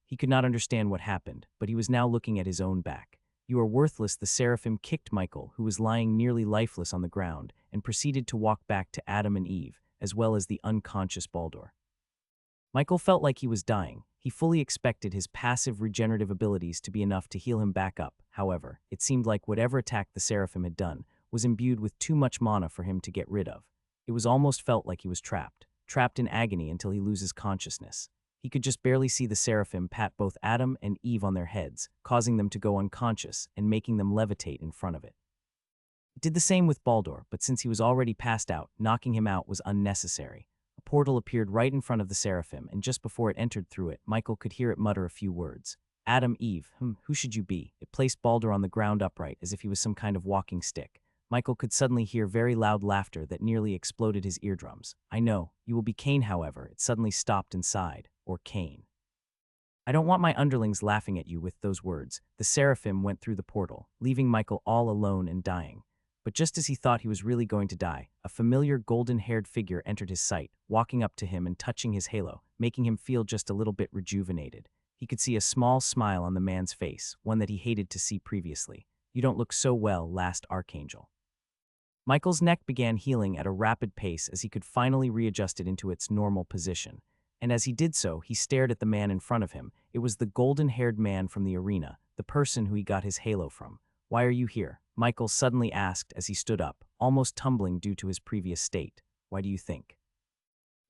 He could not understand what happened, but he was now looking at his own back. You are worthless. The seraphim kicked Michael, who was lying nearly lifeless on the ground, and proceeded to walk back to Adam and Eve, as well as the unconscious Baldur. Michael felt like he was dying. He fully expected his passive regenerative abilities to be enough to heal him back up. However, it seemed like whatever attack the seraphim had done was imbued with too much mana for him to get rid of. It was almost felt like he was trapped in agony until he loses consciousness. He could just barely see the seraphim pat both Adam and Eve on their heads, causing them to go unconscious and making them levitate in front of it. It did the same with Baldur, but since he was already passed out, knocking him out was unnecessary. A portal appeared right in front of the seraphim, and just before it entered through it, Michael could hear it mutter a few words. Adam, Eve, who should you be? It placed Baldur on the ground upright as if he was some kind of walking stick. Michael could suddenly hear very loud laughter that nearly exploded his eardrums. I know, you will be Cain. However, it suddenly stopped and sighed. Or Cain. I don't want my underlings laughing at you. With those words, the seraphim went through the portal, leaving Michael all alone and dying. But just as he thought he was really going to die, a familiar golden-haired figure entered his sight, walking up to him and touching his halo, making him feel just a little bit rejuvenated. He could see a small smile on the man's face, one that he hated to see previously. You don't look so well, last archangel. Michael's neck began healing at a rapid pace as he could finally readjust it into its normal position. And as he did so, he stared at the man in front of him. It was the golden-haired man from the arena, the person who he got his halo from. Why are you here? Michael suddenly asked as he stood up, almost tumbling due to his previous state. Why do you think?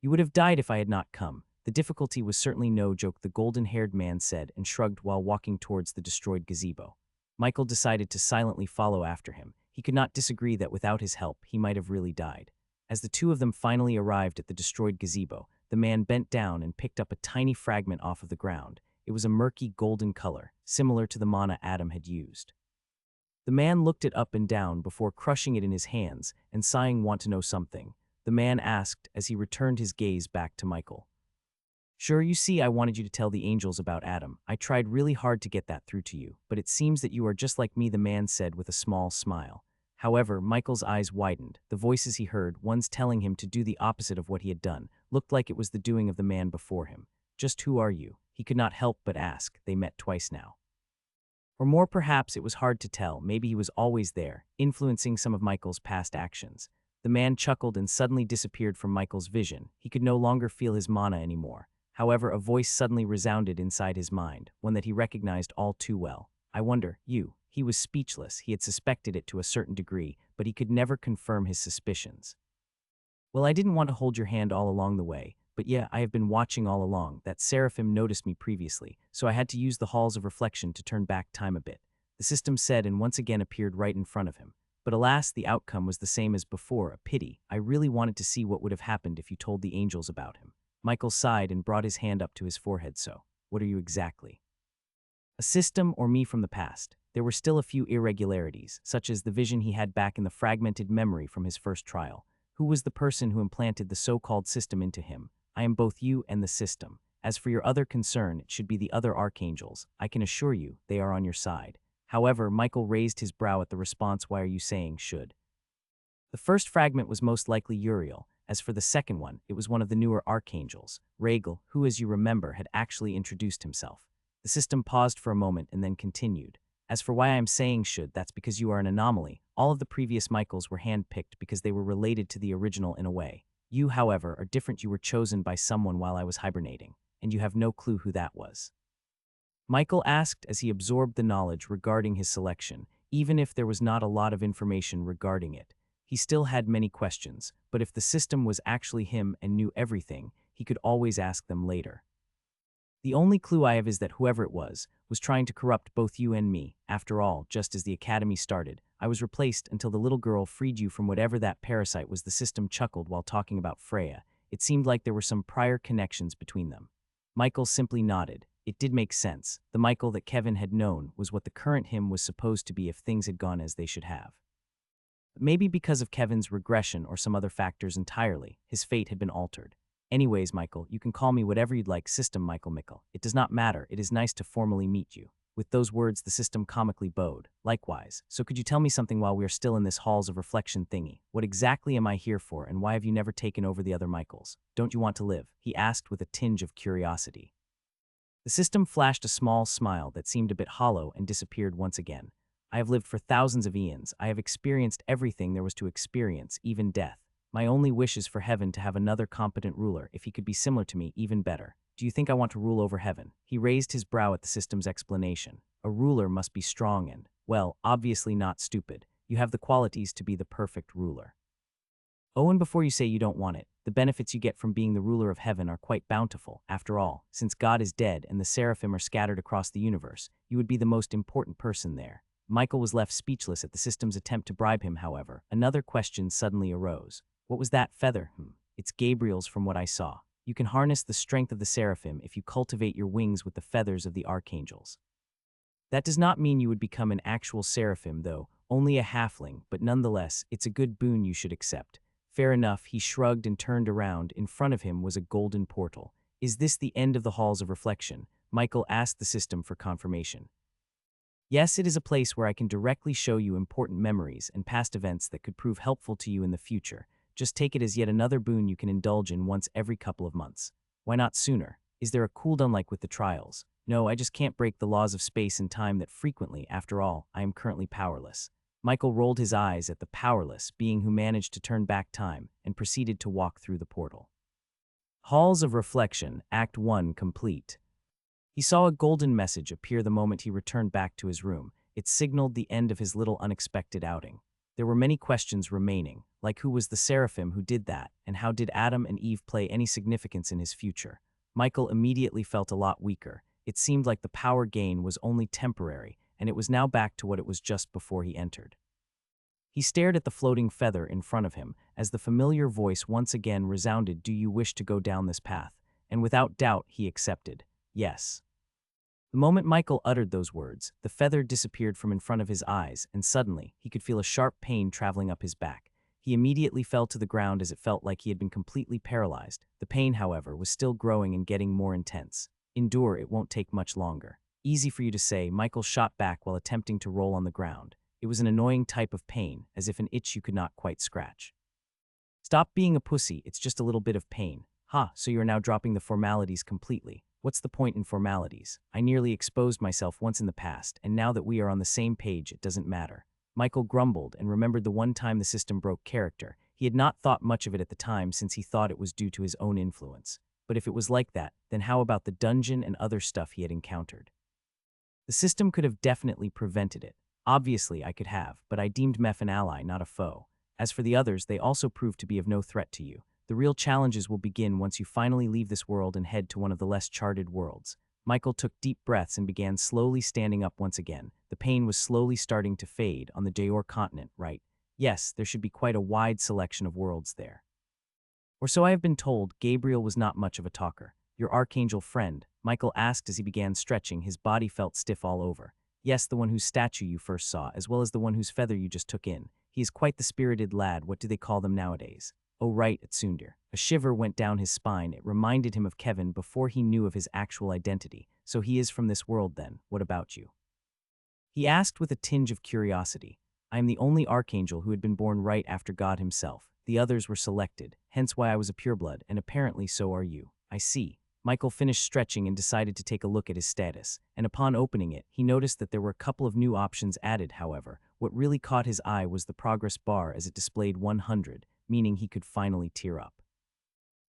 You would have died if I had not come. The difficulty was certainly no joke, the golden-haired man said and shrugged while walking towards the destroyed gazebo. Michael decided to silently follow after him. He could not disagree that without his help, he might have really died. As the two of them finally arrived at the destroyed gazebo, the man bent down and picked up a tiny fragment off of the ground. It was a murky golden color, similar to the mana Adam had used. The man looked it up and down before crushing it in his hands and sighing. Want to know something? The man asked as he returned his gaze back to Michael. Sure, you see, I wanted you to tell the angels about Adam. I tried really hard to get that through to you, but it seems that you are just like me, the man said with a small smile. However, Michael's eyes widened. The voices he heard, ones telling him to do the opposite of what he had done, looked like it was the doing of the man before him. Just who are you? He could not help but ask. They met twice now. Or more perhaps, it was hard to tell. Maybe he was always there, influencing some of Michael's past actions. The man chuckled and suddenly disappeared from Michael's vision. He could no longer feel his mana anymore. However, a voice suddenly resounded inside his mind, one that he recognized all too well. I wonder, you. He was speechless. He had suspected it to a certain degree, but he could never confirm his suspicions. Well, I didn't want to hold your hand all along the way, but yeah, I have been watching all along. That seraphim noticed me previously, so I had to use the halls of reflection to turn back time a bit. The system said and once again appeared right in front of him. But alas, the outcome was the same as before. A pity. I really wanted to see what would have happened if you told the angels about him. Michael sighed and brought his hand up to his forehead. So, what are you exactly? A system or me from the past? There were still a few irregularities, such as the vision he had back in the fragmented memory from his first trial. Who was the person who implanted the so-called system into him? I am both you and the system. As for your other concern, it should be the other archangels. I can assure you, they are on your side. However, Michael raised his brow at the response. Why are you saying should? The first fragment was most likely Uriel. As for the second one, it was one of the newer archangels, Rhaegal, who, as you remember, had actually introduced himself. The system paused for a moment and then continued. As for why I am saying should, that's because you are an anomaly. All of the previous Michaels were handpicked because they were related to the original in a way. You, however, are different. You were chosen by someone while I was hibernating, and you have no clue who that was. Michael asked as he absorbed the knowledge regarding his selection. Even if there was not a lot of information regarding it, he still had many questions, but if the system was actually him and knew everything, he could always ask them later. The only clue I have is that whoever it was trying to corrupt both you and me. After all, just as the academy started, I was replaced until the little girl freed you from whatever that parasite was. The system chuckled while talking about Freya. It seemed like there were some prior connections between them. Michael simply nodded. It did make sense. The Michael that Kevin had known was what the current him was supposed to be if things had gone as they should have. But maybe because of Kevin's regression or some other factors entirely, his fate had been altered. Anyways, Michael, you can call me whatever you'd like. System Michael Mickle. It does not matter. It is nice to formally meet you. With those words, the system comically bowed. Likewise. So could you tell me something while we are still in this halls of reflection thingy? What exactly am I here for, and why have you never taken over the other Michaels? Don't you want to live? He asked with a tinge of curiosity. The system flashed a small smile that seemed a bit hollow and disappeared once again. I have lived for thousands of eons. I have experienced everything there was to experience, even death. My only wish is for heaven to have another competent ruler. If he could be similar to me, even better. Do you think I want to rule over heaven? He raised his brow at the system's explanation. A ruler must be strong and, well, obviously not stupid. You have the qualities to be the perfect ruler. Oh, and before you say you don't want it, the benefits you get from being the ruler of heaven are quite bountiful. After all, since God is dead and the seraphim are scattered across the universe, you would be the most important person there. Michael was left speechless at the system's attempt to bribe him, however. Another question suddenly arose. What was that feather? It's Gabriel's from what I saw. You can harness the strength of the seraphim if you cultivate your wings with the feathers of the archangels. That does not mean you would become an actual seraphim, though, only a halfling, but nonetheless, it's a good boon you should accept. Fair enough. He shrugged and turned around. In front of him was a golden portal. Is this the end of the halls of reflection? Michael asked the system for confirmation. Yes, it is a place where I can directly show you important memories and past events that could prove helpful to you in the future. Just take it as yet another boon you can indulge in once every couple of months. Why not sooner? Is there a cooldown like with the trials? No, I just can't break the laws of space and time that frequently, after all, I am currently powerless. Michael rolled his eyes at the powerless being who managed to turn back time and proceeded to walk through the portal. Halls of Reflection, Act 1 complete. He saw a golden message appear the moment he returned back to his room. It signaled the end of his little unexpected outing. There were many questions remaining, like who was the seraphim who did that, and how did Adam and Eve play any significance in his future? Michael immediately felt a lot weaker. It seemed like the power gain was only temporary, and it was now back to what it was just before he entered. He stared at the floating feather in front of him as the familiar voice once again resounded, "Do you wish to go down this path?" And without doubt, he accepted. Yes. The moment Michael uttered those words, the feather disappeared from in front of his eyes, and suddenly, he could feel a sharp pain traveling up his back. He immediately fell to the ground as it felt like he had been completely paralyzed. The pain, however, was still growing and getting more intense. Endure, it won't take much longer. Easy for you to say, Michael shot back while attempting to roll on the ground. It was an annoying type of pain, as if an itch you could not quite scratch. Stop being a pussy, it's just a little bit of pain. Ha, so you are now dropping the formalities completely. What's the point in formalities? I nearly exposed myself once in the past, and now that we are on the same page, it doesn't matter. Michael grumbled and remembered the one time the system broke character. He had not thought much of it at the time since he thought it was due to his own influence. But if it was like that, then how about the dungeon and other stuff he had encountered? The system could have definitely prevented it. Obviously, I could have, but I deemed Meph an ally, not a foe. As for the others, they also proved to be of no threat to you. The real challenges will begin once you finally leave this world and head to one of the less charted worlds. Michael took deep breaths and began slowly standing up once again. The pain was slowly starting to fade on the Dayor continent, right? Yes, there should be quite a wide selection of worlds there. Or so I have been told. Gabriel was not much of a talker. Your archangel friend, Michael asked as he began stretching. His body felt stiff all over. Yes, the one whose statue you first saw, as well as the one whose feather you just took in. He is quite the spirited lad. What do they call them nowadays? Oh right, Tsundir. A shiver went down his spine. It reminded him of Kevin before he knew of his actual identity. So he is from this world then. What about you? He asked with a tinge of curiosity. I am the only archangel who had been born right after God himself. The others were selected, hence why I was a pureblood, and apparently so are you. I see. Michael finished stretching and decided to take a look at his status, and upon opening it, he noticed that there were a couple of new options added. However, what really caught his eye was the progress bar as it displayed 100, meaning he could finally tear up.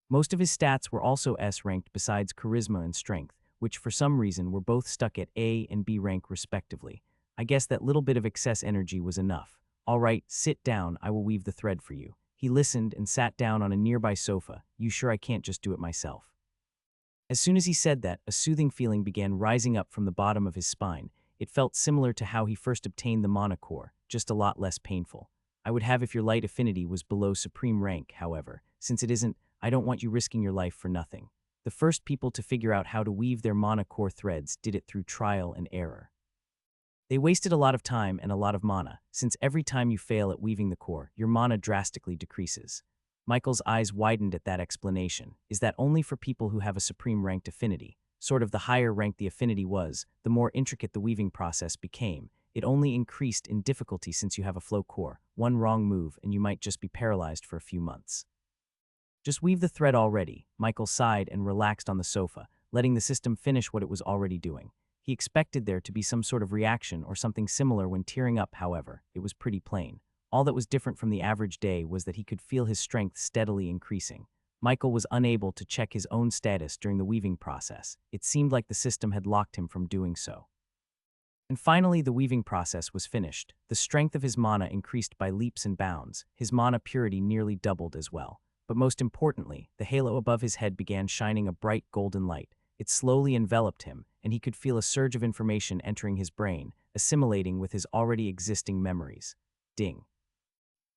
Most of his stats were also S-ranked besides charisma and strength, which for some reason were both stuck at A and B rank respectively. I guess that little bit of excess energy was enough. All right, sit down, I will weave the thread for you. He listened and sat down on a nearby sofa. You sure I can't just do it myself? As soon as he said that, a soothing feeling began rising up from the bottom of his spine. It felt similar to how he first obtained the mana core, just a lot less painful. I would have if your light affinity was below supreme rank, however. Since it isn't, I don't want you risking your life for nothing. The first people to figure out how to weave their mana core threads did it through trial and error. They wasted a lot of time and a lot of mana, since every time you fail at weaving the core, your mana drastically decreases. Michael's eyes widened at that explanation. Is that only for people who have a supreme ranked affinity? Sort of the higher rank the affinity was, the more intricate the weaving process became. It only increased in difficulty since you have a flow core. One wrong move and you might just be paralyzed for a few months. Just weave the thread already. Michael sighed and relaxed on the sofa, letting the system finish what it was already doing. He expected there to be some sort of reaction or something similar when tearing up, however. It was pretty plain. All that was different from the average day was that he could feel his strength steadily increasing. Michael was unable to check his own status during the weaving process. It seemed like the system had locked him from doing so. And finally, the weaving process was finished. The strength of his mana increased by leaps and bounds. His mana purity nearly doubled as well. But most importantly, the halo above his head began shining a bright golden light. It slowly enveloped him, and he could feel a surge of information entering his brain, assimilating with his already existing memories. Ding.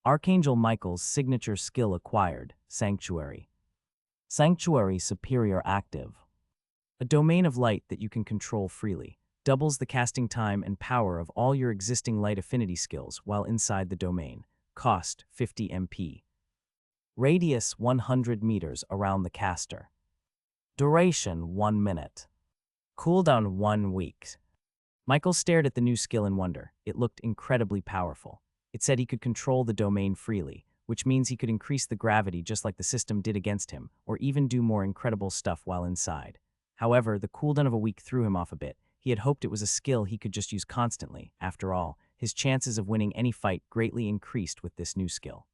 Archangel Michael's signature skill acquired, Sanctuary. Sanctuary Superior Active. A domain of light that you can control freely. Doubles the casting time and power of all your existing light affinity skills while inside the domain. Cost 50 MP. Radius 100 meters around the caster. Duration 1 minute. Cooldown 1 week. Michael stared at the new skill in wonder. It looked incredibly powerful. It said he could control the domain freely, which means he could increase the gravity just like the system did against him, or even do more incredible stuff while inside. However, the cooldown of a week threw him off a bit. He had hoped it was a skill he could just use constantly. After all, his chances of winning any fight greatly increased with this new skill.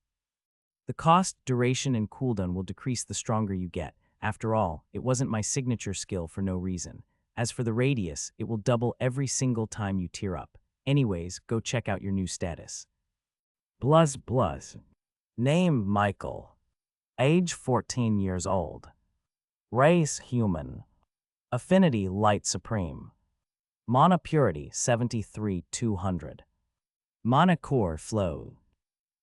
The cost, duration, and cooldown will decrease the stronger you get. After all, it wasn't my signature skill for no reason. As for the radius, it will double every single time you tear up. Anyways, go check out your new status. Bluzz. Name Michael. Age 14 years old. Race human. Affinity light supreme. Mana purity 73,200. Mana core flow.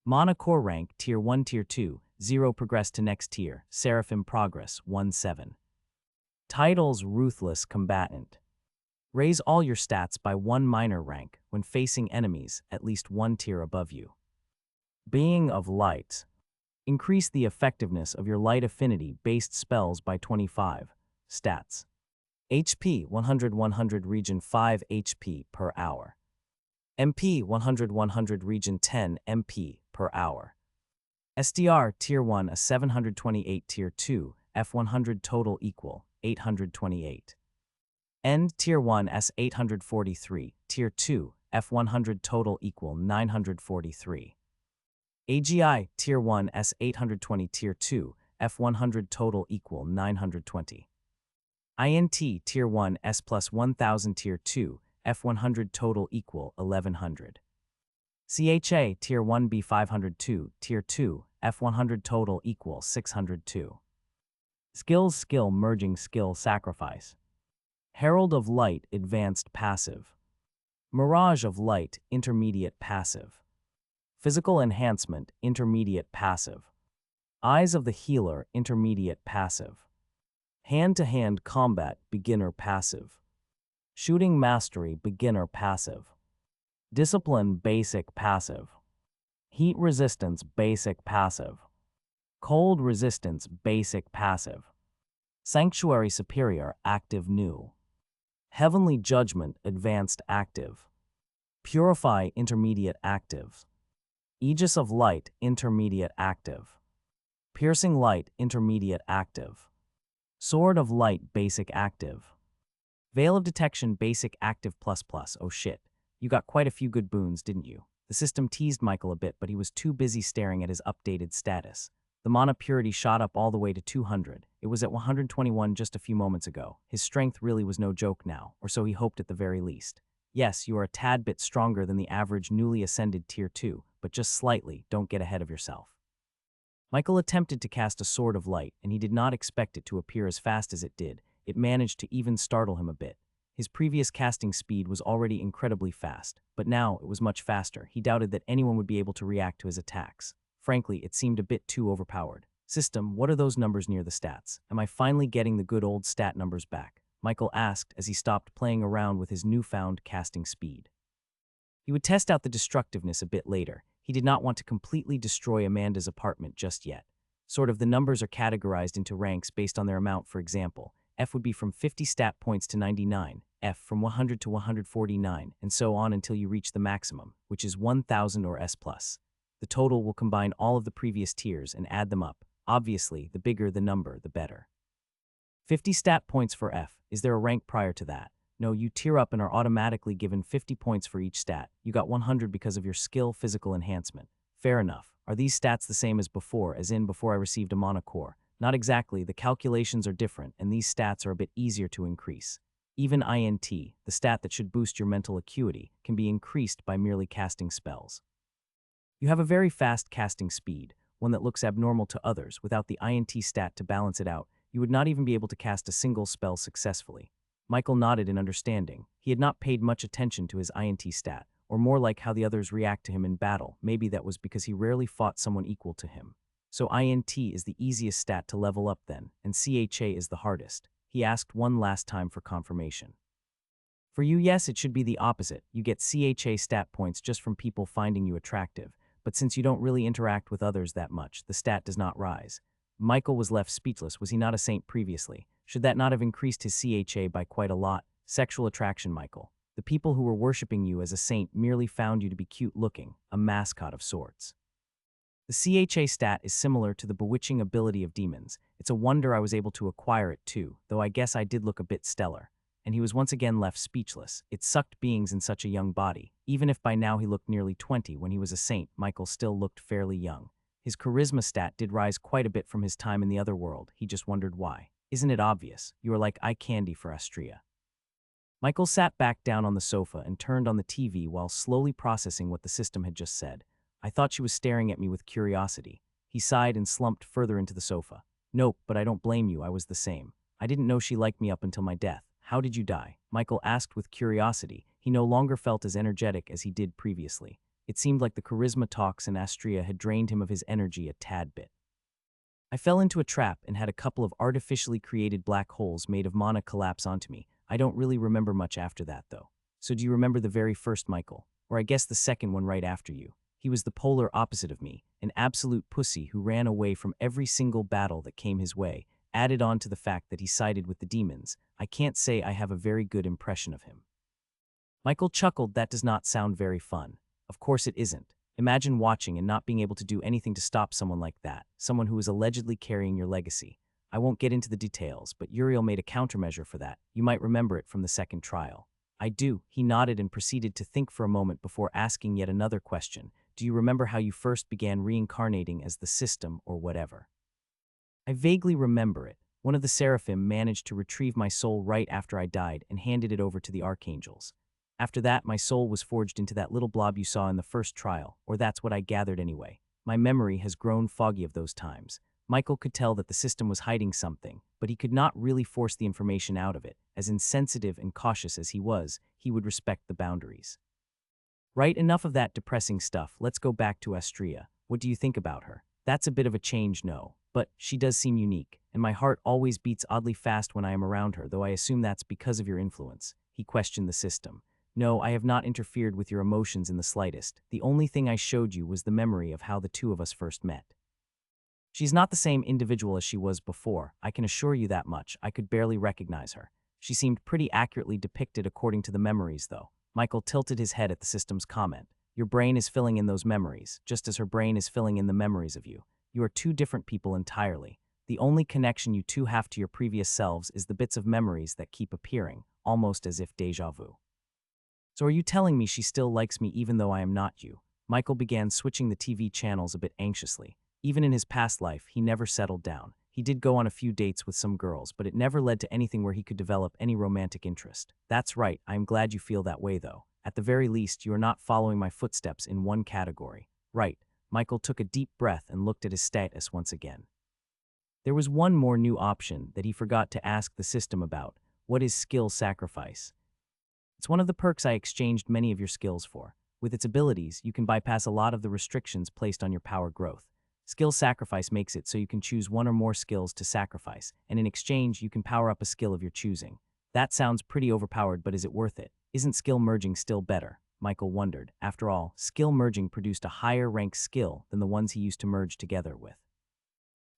Mana core rank tier 1 tier 2, 0 progress to next tier, Seraphim progress 1-7. Titles Ruthless Combatant. Raise all your stats by 1 minor rank when facing enemies at least 1 tier above you. Being of Light. Increase the effectiveness of your light affinity-based spells by 25. Stats. HP 100-100 region 5 HP per hour. MP 100-100 region 10 MP per hour. SDR Tier 1 a 728 Tier 2 F100 total equal 828. End Tier 1 S 843 Tier 2 F100 total equal 943. AGI Tier 1 S 820 Tier 2 F100 total equal 920. INT Tier 1 S plus 1000 Tier 2 F100 total equal 1100. CHA Tier 1 B 502 Tier 2 F100 total equal 602. Skills Skill Merging Skill Sacrifice. Herald of Light Advanced Passive. Mirage of Light Intermediate Passive. Physical Enhancement Intermediate Passive. Eyes of the Healer Intermediate Passive. Hand-to-Hand Combat Beginner Passive. Shooting Mastery Beginner Passive. Discipline Basic Passive. Heat Resistance Basic Passive. Cold Resistance Basic Passive. Sanctuary Superior Active New. Heavenly Judgment Advanced Active. Purify Intermediate Active. Aegis of Light Intermediate Active. Piercing Light Intermediate Active. Sword of Light Basic Active. Veil of Detection Basic Active Plus Plus. Oh shit. You got quite a few good boons, didn't you? The system teased Michael a bit, but he was too busy staring at his updated status. The mana purity shot up all the way to 200. It was at 121 just a few moments ago. His strength really was no joke now, or so he hoped at the very least. Yes, you are a tad bit stronger than the average newly ascended Tier 2, but just slightly, don't get ahead of yourself. Michael attempted to cast a Sword of Light, and he did not expect it to appear as fast as it did. It managed to even startle him a bit. His previous casting speed was already incredibly fast, but now it was much faster. He doubted that anyone would be able to react to his attacks. Frankly, it seemed a bit too overpowered. System, what are those numbers near the stats? Am I finally getting the good old stat numbers back? Michael asked as he stopped playing around with his newfound casting speed. He would test out the destructiveness a bit later. He did not want to completely destroy Amanda's apartment just yet. The numbers are categorized into ranks based on their amount. For example, F would be from 50 stat points to 99, F from 100 to 149, and so on until you reach the maximum, which is 1000 or S+. The total will combine all of the previous tiers and add them up. Obviously, the bigger the number, the better. 50 stat points for F. Is there a rank prior to that? No, you tier up and are automatically given 50 points for each stat. You got 100 because of your skill physical enhancement. Fair enough. Are these stats the same as before, as in before I received a mana core? Not exactly, the calculations are different, and these stats are a bit easier to increase. Even INT, the stat that should boost your mental acuity, can be increased by merely casting spells. You have a very fast casting speed, one that looks abnormal to others. Without the INT stat to balance it out, you would not even be able to cast a single spell successfully. Michael nodded in understanding. He had not paid much attention to his INT stat, or more like how the others react to him in battle. Maybe that was because he rarely fought someone equal to him. So INT is the easiest stat to level up then, and CHA is the hardest. He asked one last time for confirmation. For you, yes, it should be the opposite. You get CHA stat points just from people finding you attractive, but since you don't really interact with others that much, the stat does not rise. Michael was left speechless. Was he not a saint previously? Should that not have increased his CHA by quite a lot? Sexual attraction, Michael. The people who were worshipping you as a saint merely found you to be cute-looking, a mascot of sorts. The CHA stat is similar to the bewitching ability of demons. It's a wonder I was able to acquire it too, though I guess I did look a bit stellar. And he was once again left speechless. It sucked beings in such a young body. Even if by now he looked nearly 20 when he was a saint, Michael still looked fairly young. His charisma stat did rise quite a bit from his time in the other world. He just wondered why. Isn't it obvious? You are like eye candy for Astria. Michael sat back down on the sofa and turned on the TV while slowly processing what the system had just said. I thought she was staring at me with curiosity. He sighed and slumped further into the sofa. Nope, but I don't blame you, I was the same. I didn't know she liked me up until my death. How did you die? Michael asked with curiosity. He no longer felt as energetic as he did previously. It seemed like the charisma talks in Astria had drained him of his energy a tad bit. I fell into a trap and had a couple of artificially created black holes made of mana collapse onto me. I don't really remember much after that, though. So do you remember the very first Michael? Or I guess the second one right after you? He was the polar opposite of me, an absolute pussy who ran away from every single battle that came his way, added on to the fact that he sided with the demons. I can't say I have a very good impression of him. Michael chuckled. That does not sound very fun. Of course it isn't. Imagine watching and not being able to do anything to stop someone like that, someone who is allegedly carrying your legacy. I won't get into the details, but Uriel made a countermeasure for that. You might remember it from the second trial. I do. He nodded and proceeded to think for a moment before asking yet another question. Do you remember how you first began reincarnating as the system or whatever? I vaguely remember it. One of the seraphim managed to retrieve my soul right after I died and handed it over to the archangels. After that, my soul was forged into that little blob you saw in the first trial, or that's what I gathered anyway. My memory has grown foggy of those times. Michael could tell that the system was hiding something, but he could not really force the information out of it. As insensitive and cautious as he was, he would respect the boundaries. Right, enough of that depressing stuff. Let's go back to Astria. What do you think about her? That's a bit of a change, no, but she does seem unique, and my heart always beats oddly fast when I am around her, though I assume that's because of your influence. He questioned the system. No, I have not interfered with your emotions in the slightest. The only thing I showed you was the memory of how the two of us first met. She's not the same individual as she was before, I can assure you that much. I could barely recognize her. She seemed pretty accurately depicted according to the memories, though. Michael tilted his head at the system's comment. Your brain is filling in those memories, just as her brain is filling in the memories of you. You are two different people entirely. The only connection you two have to your previous selves is the bits of memories that keep appearing, almost as if déjà vu. So are you telling me she still likes me even though I am not you? Michael began switching the TV channels a bit anxiously. Even in his past life, he never settled down. He did go on a few dates with some girls, but it never led to anything where he could develop any romantic interest. That's right, I am glad you feel that way though. At the very least, you are not following my footsteps in one category. Right. Michael took a deep breath and looked at his status once again. There was one more new option that he forgot to ask the system about. What is skill sacrifice? It's one of the perks I exchanged many of your skills for. With its abilities, you can bypass a lot of the restrictions placed on your power growth. Skill sacrifice makes it so you can choose one or more skills to sacrifice, and in exchange, you can power up a skill of your choosing. That sounds pretty overpowered, but is it worth it? Isn't skill merging still better? Michael wondered. After all, skill merging produced a higher ranked skill than the ones he used to merge together with.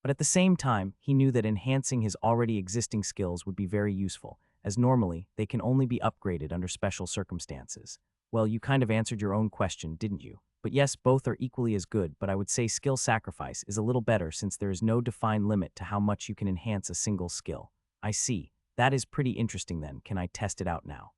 But at the same time, he knew that enhancing his already existing skills would be very useful, as normally, they can only be upgraded under special circumstances. Well, you kind of answered your own question, didn't you? But yes, both are equally as good, but I would say skill sacrifice is a little better since there is no defined limit to how much you can enhance a single skill. I see. That is pretty interesting then. Can I test it out now?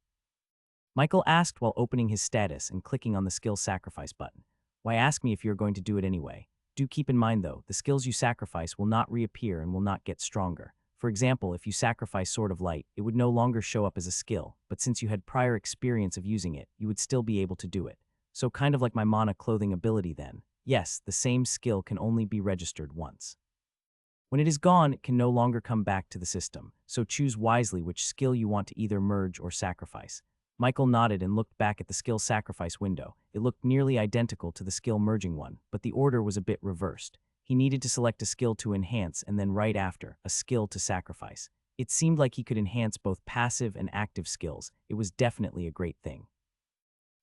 Michael asked while opening his status and clicking on the skill sacrifice button. Why ask me if you're going to do it anyway? Do keep in mind though, the skills you sacrifice will not reappear and will not get stronger. For example, if you sacrifice Sword of Light, it would no longer show up as a skill, but since you had prior experience of using it, you would still be able to do it. So kind of like my mana clothing ability then. Yes, the same skill can only be registered once. When it is gone, it can no longer come back to the system, so choose wisely which skill you want to either merge or sacrifice. Michael nodded and looked back at the skill sacrifice window. It looked nearly identical to the skill merging one, but the order was a bit reversed. He needed to select a skill to enhance and then right after, a skill to sacrifice. It seemed like he could enhance both passive and active skills. It was definitely a great thing.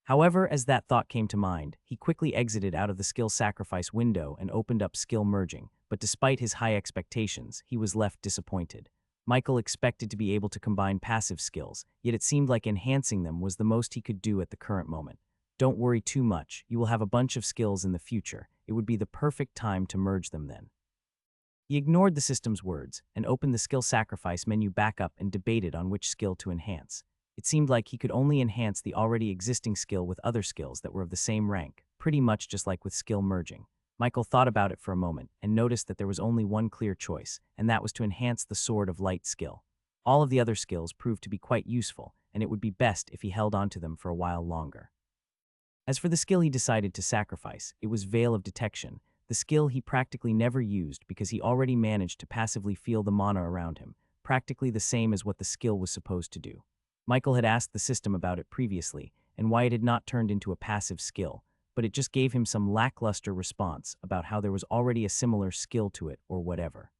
However, as that thought came to mind, he quickly exited out of the skill sacrifice window and opened up skill merging, but despite his high expectations, he was left disappointed. Michael expected to be able to combine passive skills, yet it seemed like enhancing them was the most he could do at the current moment. Don't worry too much, you will have a bunch of skills in the future. It would be the perfect time to merge them then. He ignored the system's words and opened the skill sacrifice menu back up and debated on which skill to enhance. It seemed like he could only enhance the already existing skill with other skills that were of the same rank, pretty much just like with skill merging. Michael thought about it for a moment and noticed that there was only one clear choice, and that was to enhance the Sword of Light skill. All of the other skills proved to be quite useful, and it would be best if he held on to them for a while longer. As for the skill he decided to sacrifice, it was Veil of Detection, the skill he practically never used because he already managed to passively feel the mana around him, practically the same as what the skill was supposed to do. Michael had asked the system about it previously, and why it had not turned into a passive skill, but it just gave him some lackluster response about how there was already a similar skill to it or whatever.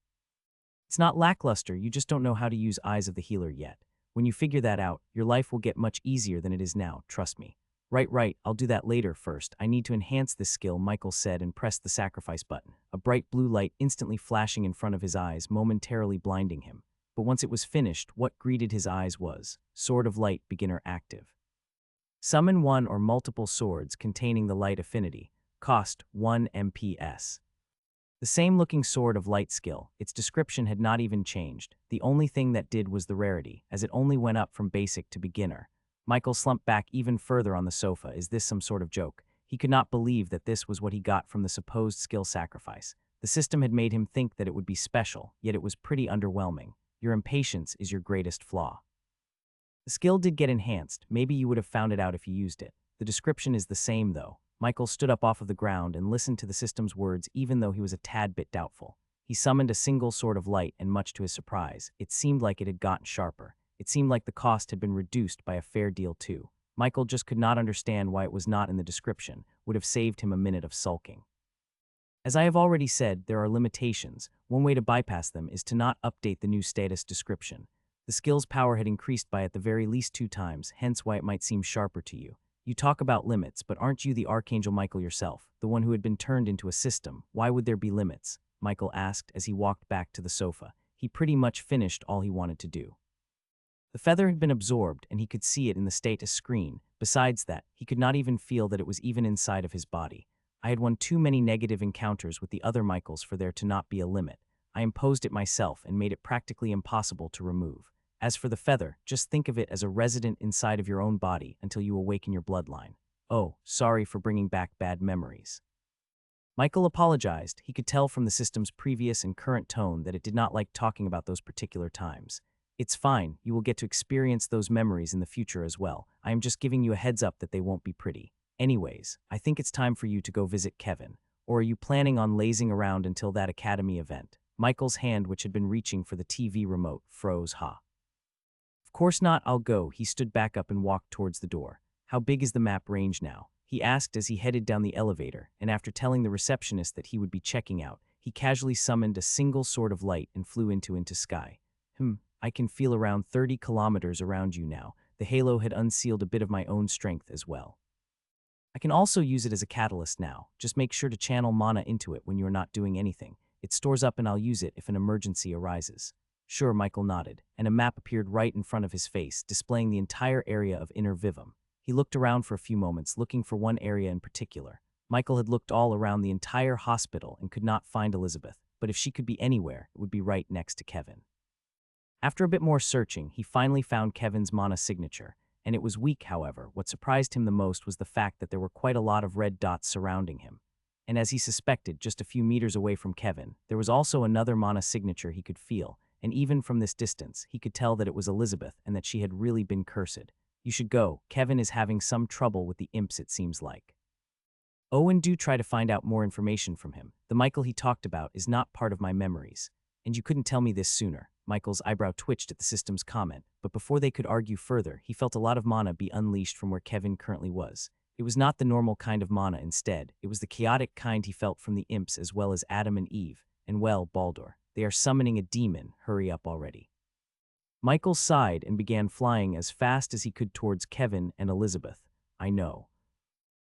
It's not lackluster, you just don't know how to use Eyes of the Healer yet. When you figure that out, your life will get much easier than it is now, trust me. Right, I'll do that later first. I need to enhance this skill, Michael said and pressed the sacrifice button. A bright blue light instantly flashing in front of his eyes, momentarily blinding him. But once it was finished, what greeted his eyes was Sword of Light Beginner Active. Summon one or multiple swords containing the light affinity. Cost 1 MPS. The same looking Sword of Light skill, its description had not even changed. The only thing that did was the rarity, as it only went up from basic to beginner. Michael slumped back even further on the sofa. Is this some sort of joke? He could not believe that this was what he got from the supposed skill sacrifice. The system had made him think that it would be special, yet it was pretty underwhelming. Your impatience is your greatest flaw. The skill did get enhanced. Maybe you would have found it out if you used it. The description is the same though. Michael stood up off of the ground and listened to the system's words even though he was a tad bit doubtful. He summoned a single Sword of Light and much to his surprise, it seemed like it had gotten sharper. It seemed like the cost had been reduced by a fair deal too. Michael just could not understand why it was not in the description, would have saved him a minute of sulking. As I have already said, there are limitations. One way to bypass them is to not update the new status description. The skill's power had increased by at the very least 2 times, hence why it might seem sharper to you. You talk about limits, but aren't you the Archangel Michael yourself, the one who had been turned into a system? Why would there be limits? Michael asked as he walked back to the sofa. He pretty much finished all he wanted to do. The feather had been absorbed, and he could see it in the status screen. Besides that, he could not even feel that it was even inside of his body. I had won too many negative encounters with the other Michaels for there to not be a limit. I imposed it myself and made it practically impossible to remove. As for the feather, just think of it as a resident inside of your own body until you awaken your bloodline. Oh, sorry for bringing back bad memories. Michael apologized. He could tell from the system's previous and current tone that it did not like talking about those particular times. It's fine, you will get to experience those memories in the future as well. I am just giving you a heads up that they won't be pretty. Anyways, I think it's time for you to go visit Kevin. Or are you planning on lazing around until that academy event? Michael's hand, which had been reaching for the TV remote, froze. Of course not, I'll go. He stood back up and walked towards the door. How big is the map range now? He asked as he headed down the elevator, and after telling the receptionist that he would be checking out, he casually summoned a single sword of light and flew into sky. I can feel around 30 kilometers around you now. The halo had unsealed a bit of my own strength as well. I can also use it as a catalyst now. Just make sure to channel mana into it when you're not doing anything. It stores up and I'll use it if an emergency arises. Sure, Michael nodded, and a map appeared right in front of his face, displaying the entire area of Inner Vivum. He looked around for a few moments, looking for one area in particular. Michael had looked all around the entire hospital and could not find Elizabeth, but if she could be anywhere, it would be right next to Kevin. After a bit more searching, he finally found Kevin's mana signature, and it was weak, however. What surprised him the most was the fact that there were quite a lot of red dots surrounding him. And as he suspected, just a few meters away from Kevin, there was also another mana signature he could feel, and even from this distance, he could tell that it was Elizabeth and that she had really been cursed. You should go. Kevin is having some trouble with the imps, it seems like. Oh, and do try to find out more information from him. The Michael he talked about is not part of my memories. And you couldn't tell me this sooner. Michael's eyebrow twitched at the system's comment, but before they could argue further, he felt a lot of mana be unleashed from where Kevin currently was. It was not the normal kind of mana instead. It was the chaotic kind he felt from the imps as well as Adam and Eve. And well, Baldur, they are summoning a demon. Hurry up already. Michael sighed and began flying as fast as he could towards Kevin and Elizabeth. I know.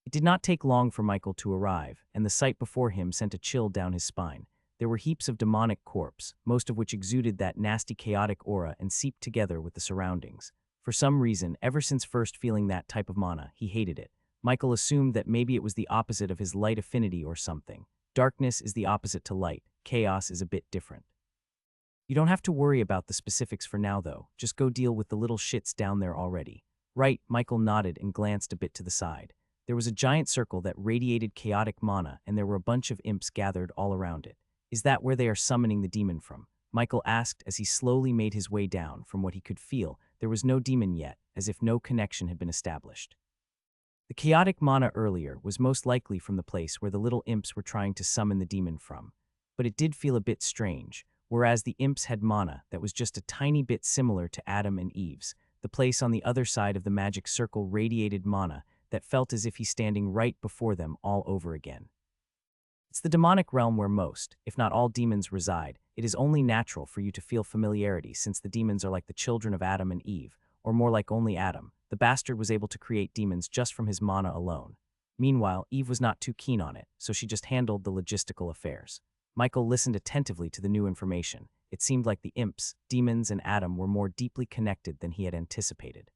It did not take long for Michael to arrive, and the sight before him sent a chill down his spine. There were heaps of demonic corpses, most of which exuded that nasty chaotic aura and seeped together with the surroundings. For some reason, ever since first feeling that type of mana, he hated it. Michael assumed that maybe it was the opposite of his light affinity or something. Darkness is the opposite to light. Chaos is a bit different. You don't have to worry about the specifics for now, though. Just go deal with the little shits down there already. Right, Michael nodded and glanced a bit to the side. There was a giant circle that radiated chaotic mana, and there were a bunch of imps gathered all around it. Is that where they are summoning the demon from? Michael asked as he slowly made his way down. From what he could feel, there was no demon yet, as if no connection had been established. The chaotic mana earlier was most likely from the place where the little imps were trying to summon the demon from. But it did feel a bit strange. Whereas the imps had mana that was just a tiny bit similar to Adam and Eve's, the place on the other side of the magic circle radiated mana that felt as if he's standing right before them all over again. It's the demonic realm where most, if not all demons reside. It is only natural for you to feel familiarity since the demons are like the children of Adam and Eve, or more like only Adam. The bastard was able to create demons just from his mana alone. Meanwhile, Eve was not too keen on it, so she just handled the logistical affairs. Michael listened attentively to the new information. It seemed like the imps, demons, and Adam were more deeply connected than he had anticipated.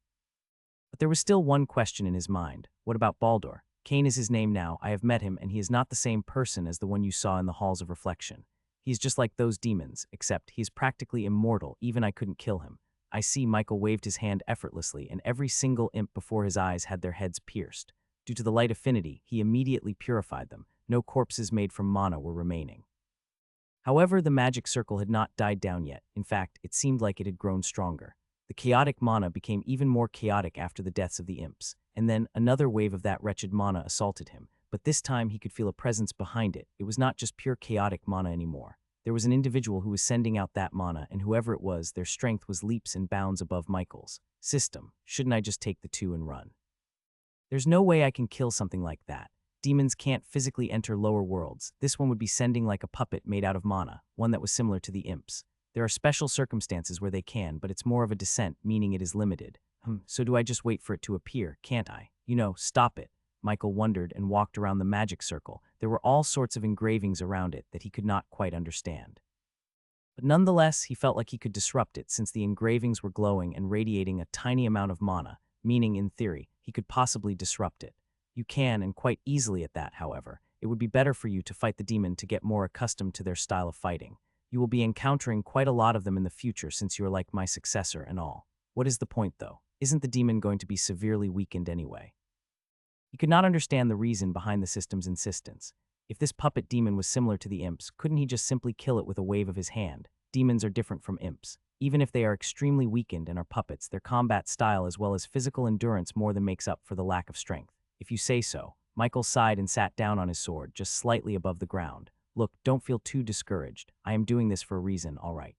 But there was still one question in his mind. What about Baldur? Cain is his name now. I have met him, and he is not the same person as the one you saw in the Halls of Reflection. He is just like those demons, except he is practically immortal. Even I couldn't kill him. I see. Michael waved his hand effortlessly, and every single imp before his eyes had their heads pierced. Due to the light affinity, he immediately purified them. No corpses made from mana were remaining. However, the magic circle had not died down yet. In fact, it seemed like it had grown stronger. The chaotic mana became even more chaotic after the deaths of the imps, and then another wave of that wretched mana assaulted him, but this time he could feel a presence behind it. It was not just pure chaotic mana anymore. There was an individual who was sending out that mana, and whoever it was, their strength was leaps and bounds above Michael's. System, shouldn't I just take the two and run? There's no way I can kill something like that. Demons can't physically enter lower worlds. This one would be sending like a puppet made out of mana, one that was similar to the imps. There are special circumstances where they can, but it's more of a descent, meaning it is limited. So do I just wait for it to appear, can't I? Stop it. Michael wondered and walked around the magic circle. There were all sorts of engravings around it that he could not quite understand. But nonetheless, he felt like he could disrupt it since the engravings were glowing and radiating a tiny amount of mana, meaning, in theory, he could possibly disrupt it. You can, and quite easily at that, however. It would be better for you to fight the demon to get more accustomed to their style of fighting. You will be encountering quite a lot of them in the future since you are like my successor and all. What is the point, though? Isn't the demon going to be severely weakened anyway? He could not understand the reason behind the system's insistence. If this puppet demon was similar to the imps, couldn't he just simply kill it with a wave of his hand? Demons are different from imps. Even if they are extremely weakened and are puppets, their combat style as well as physical endurance more than makes up for the lack of strength. If you say so. Michael sighed and sat down on his sword, just slightly above the ground. Look, don't feel too discouraged. I am doing this for a reason, all right.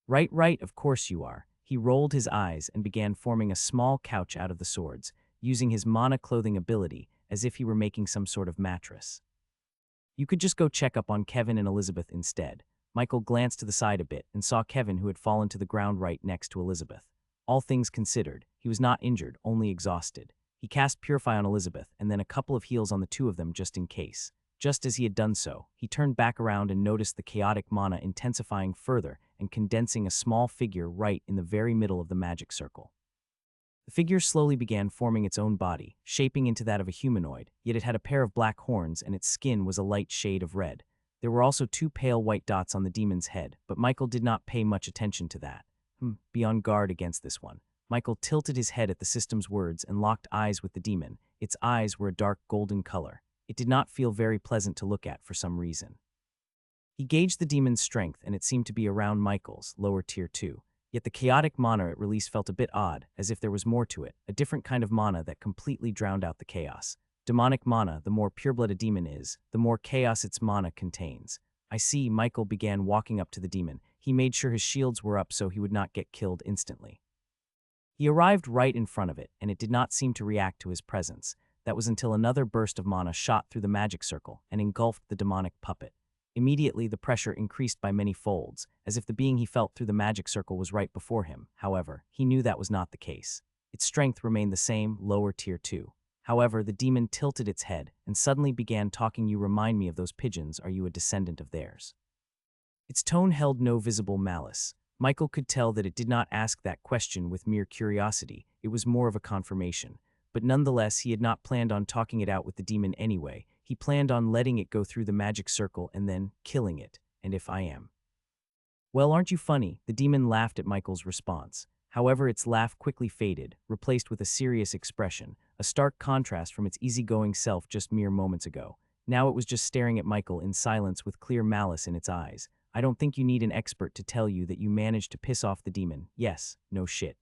Right, of course you are. He rolled his eyes and began forming a small couch out of the swords, using his mana clothing ability as if he were making some sort of mattress. You could just go check up on Kevin and Elizabeth instead. Michael glanced to the side a bit and saw Kevin, who had fallen to the ground right next to Elizabeth. All things considered, he was not injured, only exhausted. He cast Purify on Elizabeth and then a couple of heals on the two of them just in case. Just as he had done so, he turned back around and noticed the chaotic mana intensifying further and condensing a small figure right in the very middle of the magic circle. The figure slowly began forming its own body, shaping into that of a humanoid, yet it had a pair of black horns and its skin was a light shade of red. There were also two pale white dots on the demon's head, but Michael did not pay much attention to that. Be on guard against this one. Michael tilted his head at the system's words and locked eyes with the demon. Its eyes were a dark golden color. It did not feel very pleasant to look at for some reason. He gauged the demon's strength and it seemed to be around Michael's, lower tier 2. Yet the chaotic mana it released felt a bit odd, as if there was more to it, a different kind of mana that completely drowned out the chaos. Demonic mana, the more pureblood a demon is, the more chaos its mana contains. I see. Michael began walking up to the demon. He made sure his shields were up so he would not get killed instantly. He arrived right in front of it, and it did not seem to react to his presence. That was until another burst of mana shot through the magic circle and engulfed the demonic puppet. Immediately, the pressure increased by many folds, as if the being he felt through the magic circle was right before him. However, he knew that was not the case. Its strength remained the same, lower tier 2. However, the demon tilted its head and suddenly began talking. You remind me of those pigeons. Are you a descendant of theirs? Its tone held no visible malice. Michael could tell that it did not ask that question with mere curiosity. It was more of a confirmation. But nonetheless, he had not planned on talking it out with the demon anyway. He planned on letting it go through the magic circle and then killing it. And if I am. Well, aren't you funny? The demon laughed at Michael's response. However, its laugh quickly faded, replaced with a serious expression, a stark contrast from its easygoing self just mere moments ago. Now it was just staring at Michael in silence with clear malice in its eyes. I don't think you need an expert to tell you that you managed to piss off the demon. Yes, no shit.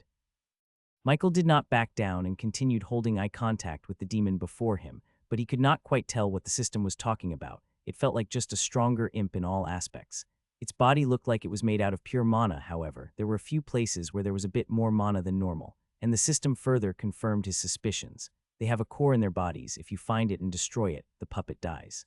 Michael did not back down and continued holding eye contact with the demon before him, but he could not quite tell what the system was talking about. It felt like just a stronger imp in all aspects. Its body looked like it was made out of pure mana, however. There were a few places where there was a bit more mana than normal, and the system further confirmed his suspicions. They have a core in their bodies. If you find it and destroy it, the puppet dies.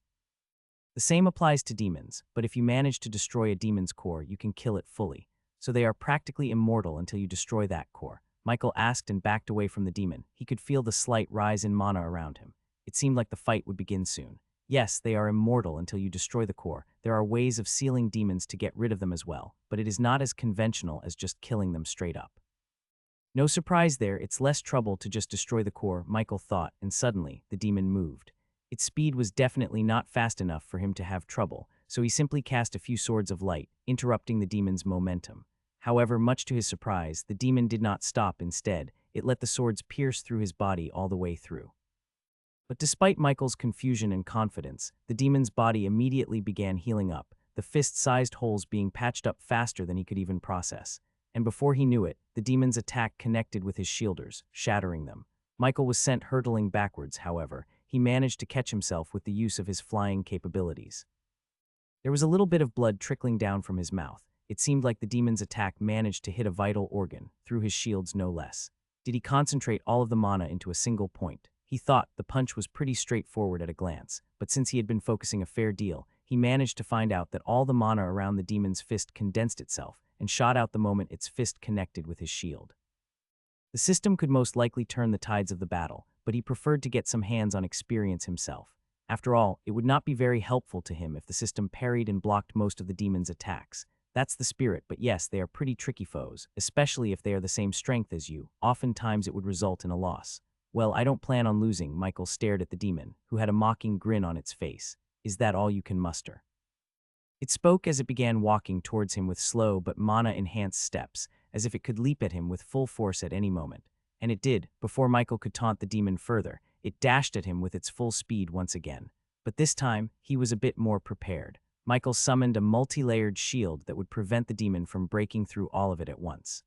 The same applies to demons, but if you manage to destroy a demon's core, you can kill it fully. So they are practically immortal until you destroy that core. Michael asked and backed away from the demon. He could feel the slight rise in mana around him. It seemed like the fight would begin soon. Yes, they are immortal until you destroy the core. There are ways of sealing demons to get rid of them as well, but it is not as conventional as just killing them straight up. No surprise there, it's less trouble to just destroy the core, Michael thought, and suddenly, the demon moved. Its speed was definitely not fast enough for him to have trouble, so he simply cast a few swords of light, interrupting the demon's momentum. However, much to his surprise, the demon did not stop. Instead, it let the swords pierce through his body all the way through. But despite Michael's confusion and confidence, the demon's body immediately began healing up, the fist-sized holes being patched up faster than he could even process. And before he knew it, the demon's attack connected with his shielders, shattering them. Michael was sent hurtling backwards, however. He managed to catch himself with the use of his flying capabilities. There was a little bit of blood trickling down from his mouth. It seemed like the demon's attack managed to hit a vital organ, through his shields no less. Did he concentrate all of the mana into a single point? He thought the punch was pretty straightforward at a glance, but since he had been focusing a fair deal, he managed to find out that all the mana around the demon's fist condensed itself and shot out the moment its fist connected with his shield. The system could most likely turn the tides of the battle, but he preferred to get some hands-on experience himself. After all, it would not be very helpful to him if the system parried and blocked most of the demon's attacks. That's the spirit, but yes, they are pretty tricky foes, especially if they are the same strength as you. Oftentimes it would result in a loss. Well, I don't plan on losing. Michael stared at the demon, who had a mocking grin on its face. Is that all you can muster? It spoke as it began walking towards him with slow but mana-enhanced steps, as if it could leap at him with full force at any moment. And it did. Before Michael could taunt the demon further, it dashed at him with its full speed once again. But this time, he was a bit more prepared. Michael summoned a multi-layered shield that would prevent the demon from breaking through all of it at once.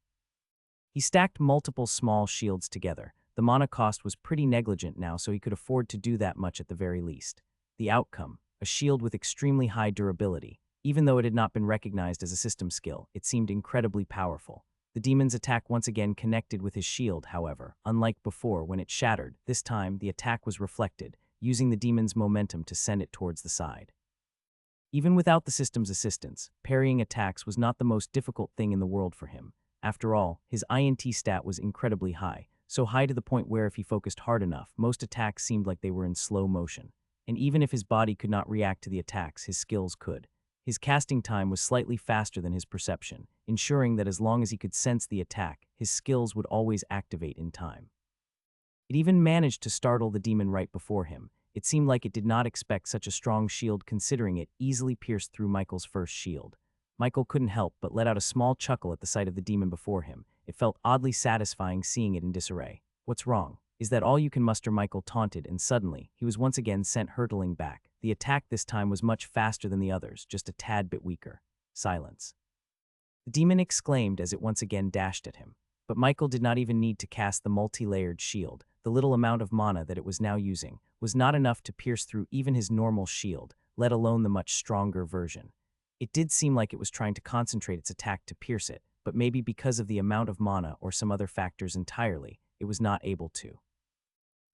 He stacked multiple small shields together. The mana cost was pretty negligent now, so he could afford to do that much at the very least. The outcome, a shield with extremely high durability. Even though it had not been recognized as a system skill, it seemed incredibly powerful. The demon's attack once again connected with his shield, however. Unlike before, when it shattered, this time the attack was reflected, using the demon's momentum to send it towards the side. Even without the system's assistance, parrying attacks was not the most difficult thing in the world for him. After all, his INT stat was incredibly high, so high to the point where if he focused hard enough, most attacks seemed like they were in slow motion. And even if his body could not react to the attacks, his skills could. His casting time was slightly faster than his perception, ensuring that as long as he could sense the attack, his skills would always activate in time. It even managed to startle the demon right before him. It seemed like it did not expect such a strong shield, considering it easily pierced through Michael's first shield. Michael couldn't help but let out a small chuckle at the sight of the demon before him. It felt oddly satisfying seeing it in disarray. "What's wrong? Is that all you can muster?" Michael taunted, and suddenly, he was once again sent hurtling back. The attack this time was much faster than the others, just a tad bit weaker. Silence. The demon exclaimed as it once again dashed at him. But Michael did not even need to cast the multi-layered shield. The little amount of mana that it was now using was not enough to pierce through even his normal shield, let alone the much stronger version. It did seem like it was trying to concentrate its attack to pierce it, but maybe because of the amount of mana or some other factors entirely, it was not able to.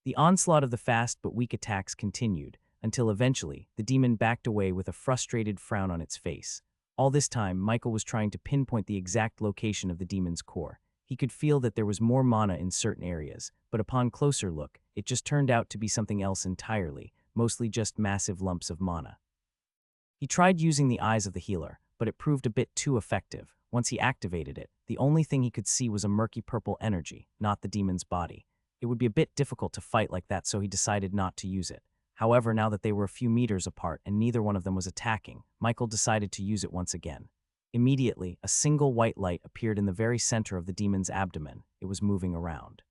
The onslaught of the fast but weak attacks continued, until eventually, the demon backed away with a frustrated frown on its face. All this time, Michael was trying to pinpoint the exact location of the demon's core. He could feel that there was more mana in certain areas, but upon closer look, it just turned out to be something else entirely, mostly just massive lumps of mana. He tried using the eyes of the healer, but it proved a bit too effective. Once he activated it, the only thing he could see was a murky purple energy, not the demon's body. It would be a bit difficult to fight like that, so he decided not to use it. However, now that they were a few meters apart and neither one of them was attacking, Michael decided to use it once again. Immediately, a single white light appeared in the very center of the demon's abdomen. It was moving around.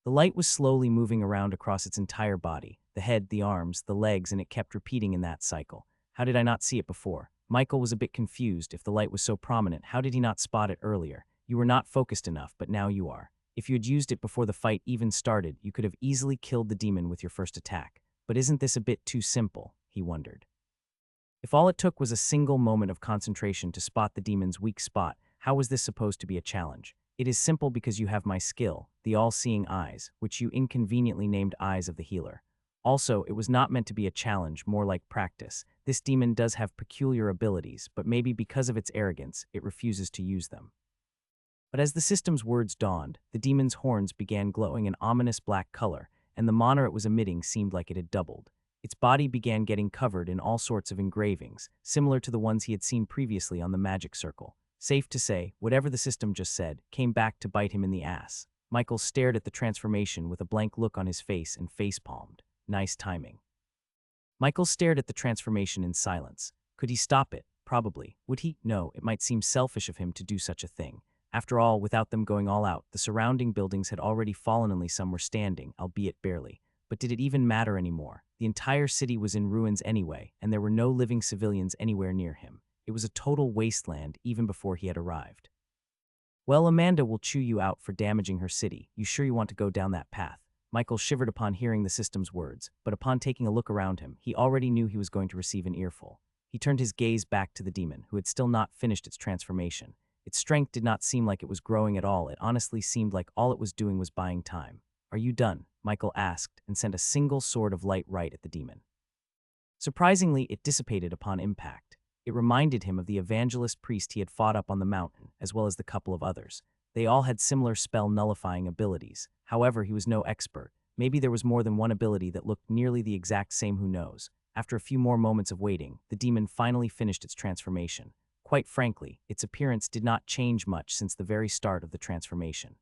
The light was slowly moving around across its entire body, the head, the arms, the legs, and it kept repeating in that cycle. How did I not see it before? Michael was a bit confused. If the light was so prominent, how did he not spot it earlier? You were not focused enough, but now you are. If you had used it before the fight even started, you could have easily killed the demon with your first attack. But isn't this a bit too simple? He wondered. If all it took was a single moment of concentration to spot the demon's weak spot, how was this supposed to be a challenge? It is simple because you have my skill, the all-seeing eyes, which you inconveniently named Eyes of the Healer. Also, it was not meant to be a challenge, more like practice. This demon does have peculiar abilities, but maybe because of its arrogance, it refuses to use them. But as the system's words dawned, the demon's horns began glowing an ominous black color, and the mana it was emitting seemed like it had doubled. Its body began getting covered in all sorts of engravings, similar to the ones he had seen previously on the magic circle. Safe to say, whatever the system just said came back to bite him in the ass. Michael stared at the transformation with a blank look on his face and face-palmed. Nice timing. Michael stared at the transformation in silence. Could he stop it? Probably. Would he? No, it might seem selfish of him to do such a thing. After all, without them going all out, the surrounding buildings had already fallen, only some were standing, albeit barely. But did it even matter anymore? The entire city was in ruins anyway, and there were no living civilians anywhere near him. It was a total wasteland even before he had arrived. Well, Amanda will chew you out for damaging her city. You sure you want to go down that path? Michael shivered upon hearing the system's words, but upon taking a look around him, he already knew he was going to receive an earful. He turned his gaze back to the demon, who had still not finished its transformation. Its strength did not seem like it was growing at all. It honestly seemed like all it was doing was buying time. "Are you done?" Michael asked, and sent a single sword of light right at the demon. Surprisingly, it dissipated upon impact. It reminded him of the evangelist priest he had fought up on the mountain, as well as the couple of others. They all had similar spell-nullifying abilities. However, he was no expert. Maybe there was more than one ability that looked nearly the exact same, who knows. After a few more moments of waiting, the demon finally finished its transformation. Quite frankly, its appearance did not change much since the very start of the transformation.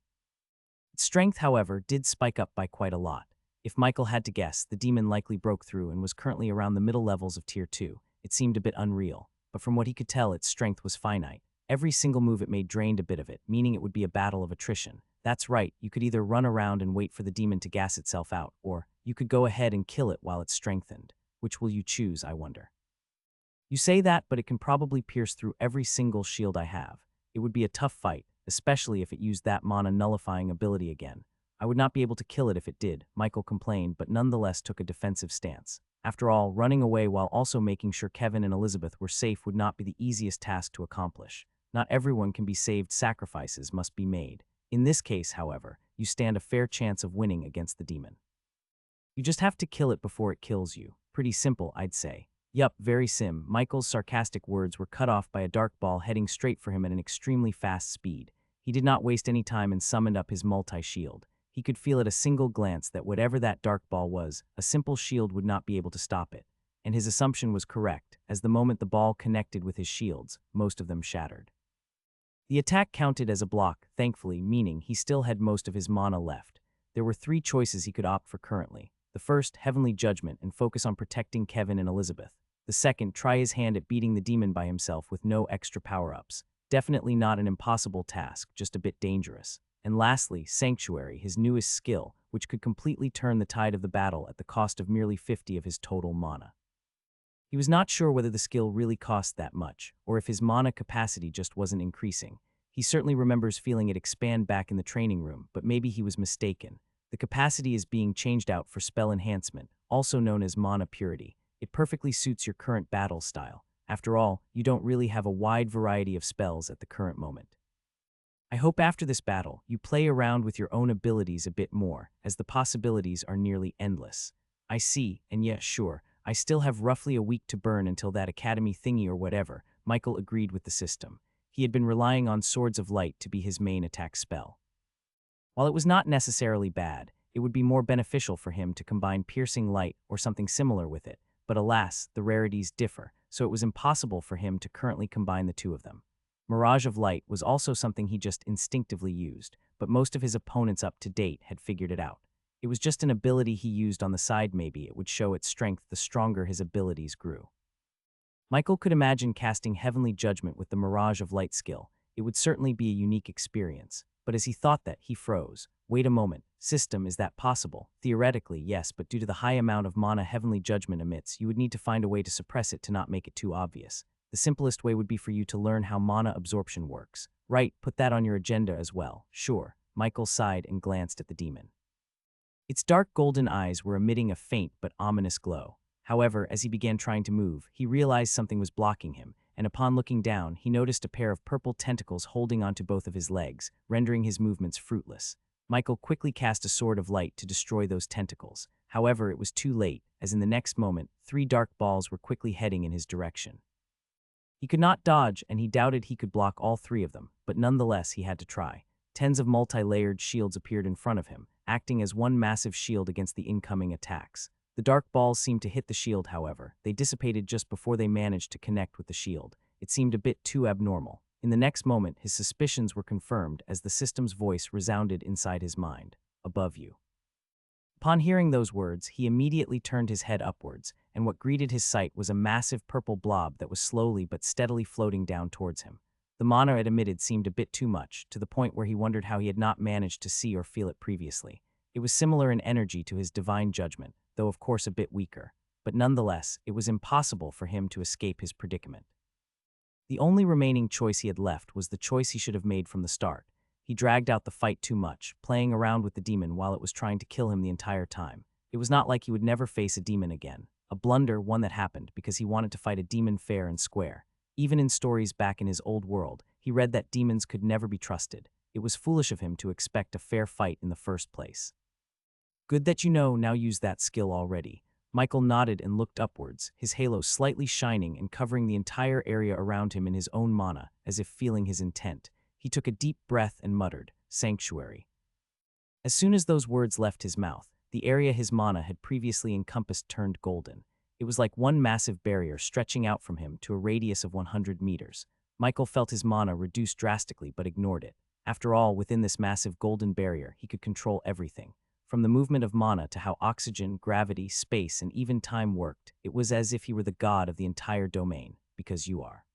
Its strength, however, did spike up by quite a lot. If Michael had to guess, the demon likely broke through and was currently around the middle levels of Tier 2. It seemed a bit unreal. but from what he could tell, its strength was finite. Every single move it made drained a bit of it, meaning it would be a battle of attrition. That's right, you could either run around and wait for the demon to gas itself out, or you could go ahead and kill it while it's strengthened. Which will you choose, I wonder? You say that, but it can probably pierce through every single shield I have. It would be a tough fight, especially if it used that mana nullifying ability again. I would not be able to kill it if it did, Michael complained, but nonetheless took a defensive stance. After all, running away while also making sure Kevin and Elizabeth were safe would not be the easiest task to accomplish. Not everyone can be saved, sacrifices must be made. In this case, however, you stand a fair chance of winning against the demon. You just have to kill it before it kills you. Pretty simple, I'd say. Yup, very sim. Michael's sarcastic words were cut off by a dark ball heading straight for him at an extremely fast speed. He did not waste any time and summoned up his multi-shield. He could feel at a single glance that whatever that dark ball was, a simple shield would not be able to stop it. And his assumption was correct, as the moment the ball connected with his shields, most of them shattered. The attack counted as a block, thankfully, meaning he still had most of his mana left. There were 3 choices he could opt for currently. The first, Heavenly Judgment, and focus on protecting Kevin and Elizabeth. The second, try his hand at beating the demon by himself with no extra power-ups. Definitely not an impossible task, just a bit dangerous. And lastly, Sanctuary, his newest skill, which could completely turn the tide of the battle at the cost of merely 50 of his total mana. He was not sure whether the skill really cost that much, or if his mana capacity just wasn't increasing. He certainly remembers feeling it expand back in the training room, but maybe he was mistaken. The capacity is being changed out for spell enhancement, also known as mana purity. It perfectly suits your current battle style. After all, you don't really have a wide variety of spells at the current moment. I hope after this battle, you play around with your own abilities a bit more, as the possibilities are nearly endless. I see, and yeah, sure, I still have roughly a week to burn until that academy thingy or whatever. Michael agreed with the system. He had been relying on Swords of Light to be his main attack spell. While it was not necessarily bad, it would be more beneficial for him to combine Piercing Light or something similar with it, but alas, the rarities differ, so it was impossible for him to currently combine the two of them. Mirage of Light was also something he just instinctively used, but most of his opponents up to date had figured it out. It was just an ability he used on the side. Maybe it would show its strength the stronger his abilities grew. Michael could imagine casting Heavenly Judgment with the Mirage of Light skill. It would certainly be a unique experience, but as he thought that, he froze. Wait a moment, system, is that possible? Theoretically, yes, but due to the high amount of mana Heavenly Judgment emits, you would need to find a way to suppress it to not make it too obvious. The simplest way would be for you to learn how mana absorption works. Right, put that on your agenda as well. Sure. Michael sighed and glanced at the demon. Its dark golden eyes were emitting a faint but ominous glow. However, as he began trying to move, he realized something was blocking him, and upon looking down, he noticed a pair of purple tentacles holding onto both of his legs, rendering his movements fruitless. Michael quickly cast a Sword of Light to destroy those tentacles. However, it was too late, as in the next moment, 3 dark balls were quickly heading in his direction. He could not dodge, and he doubted he could block all 3 of them, but nonetheless he had to try. Tens of multi-layered shields appeared in front of him, acting as one massive shield against the incoming attacks. The dark balls seemed to hit the shield, however. They dissipated just before they managed to connect with the shield. It seemed a bit too abnormal. In the next moment, his suspicions were confirmed as the system's voice resounded inside his mind. Above you. Upon hearing those words, he immediately turned his head upwards, and what greeted his sight was a massive purple blob that was slowly but steadily floating down towards him. The mana it emitted seemed a bit too much, to the point where he wondered how he had not managed to see or feel it previously. It was similar in energy to his divine judgment, though of course a bit weaker, but nonetheless, it was impossible for him to escape his predicament. The only remaining choice he had left was the choice he should have made from the start. He dragged out the fight too much, playing around with the demon while it was trying to kill him the entire time. It was not like he would never face a demon again. A blunder, one that happened because he wanted to fight a demon fair and square. Even in stories back in his old world, he read that demons could never be trusted. It was foolish of him to expect a fair fight in the first place. Good that you now use that skill already. Michael nodded and looked upwards, his halo slightly shining and covering the entire area around him in his own mana, as if feeling his intent. He took a deep breath and muttered, "Sanctuary." As soon as those words left his mouth, the area his mana had previously encompassed turned golden. It was like one massive barrier stretching out from him to a radius of 100 meters. Michael felt his mana reduce drastically but ignored it. After all, within this massive golden barrier, he could control everything. From the movement of mana to how oxygen, gravity, space, and even time worked, it was as if he were the god of the entire domain. because you are.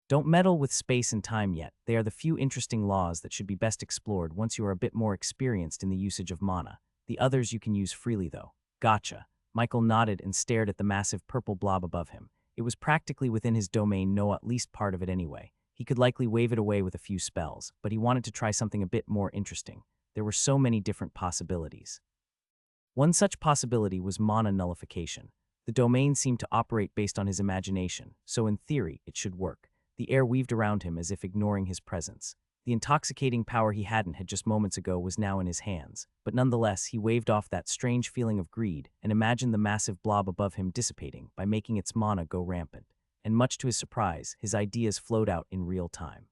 Don't meddle with space and time yet. They are the few interesting laws that should be best explored once you are a bit more experienced in the usage of mana. The others you can use freely, though. Gotcha. Michael nodded and stared at the massive purple blob above him. It was practically within his domain, know at least part of it anyway. He could likely wave it away with a few spells, but he wanted to try something a bit more interesting. There were so many different possibilities. One such possibility was mana nullification. The domain seemed to operate based on his imagination, so in theory, it should work. The air weaved around him as if ignoring his presence. The intoxicating power he hadn't had just moments ago was now in his hands, but nonetheless he waved off that strange feeling of greed and imagined the massive blob above him dissipating by making its mana go rampant. And much to his surprise, his ideas flowed out in real time.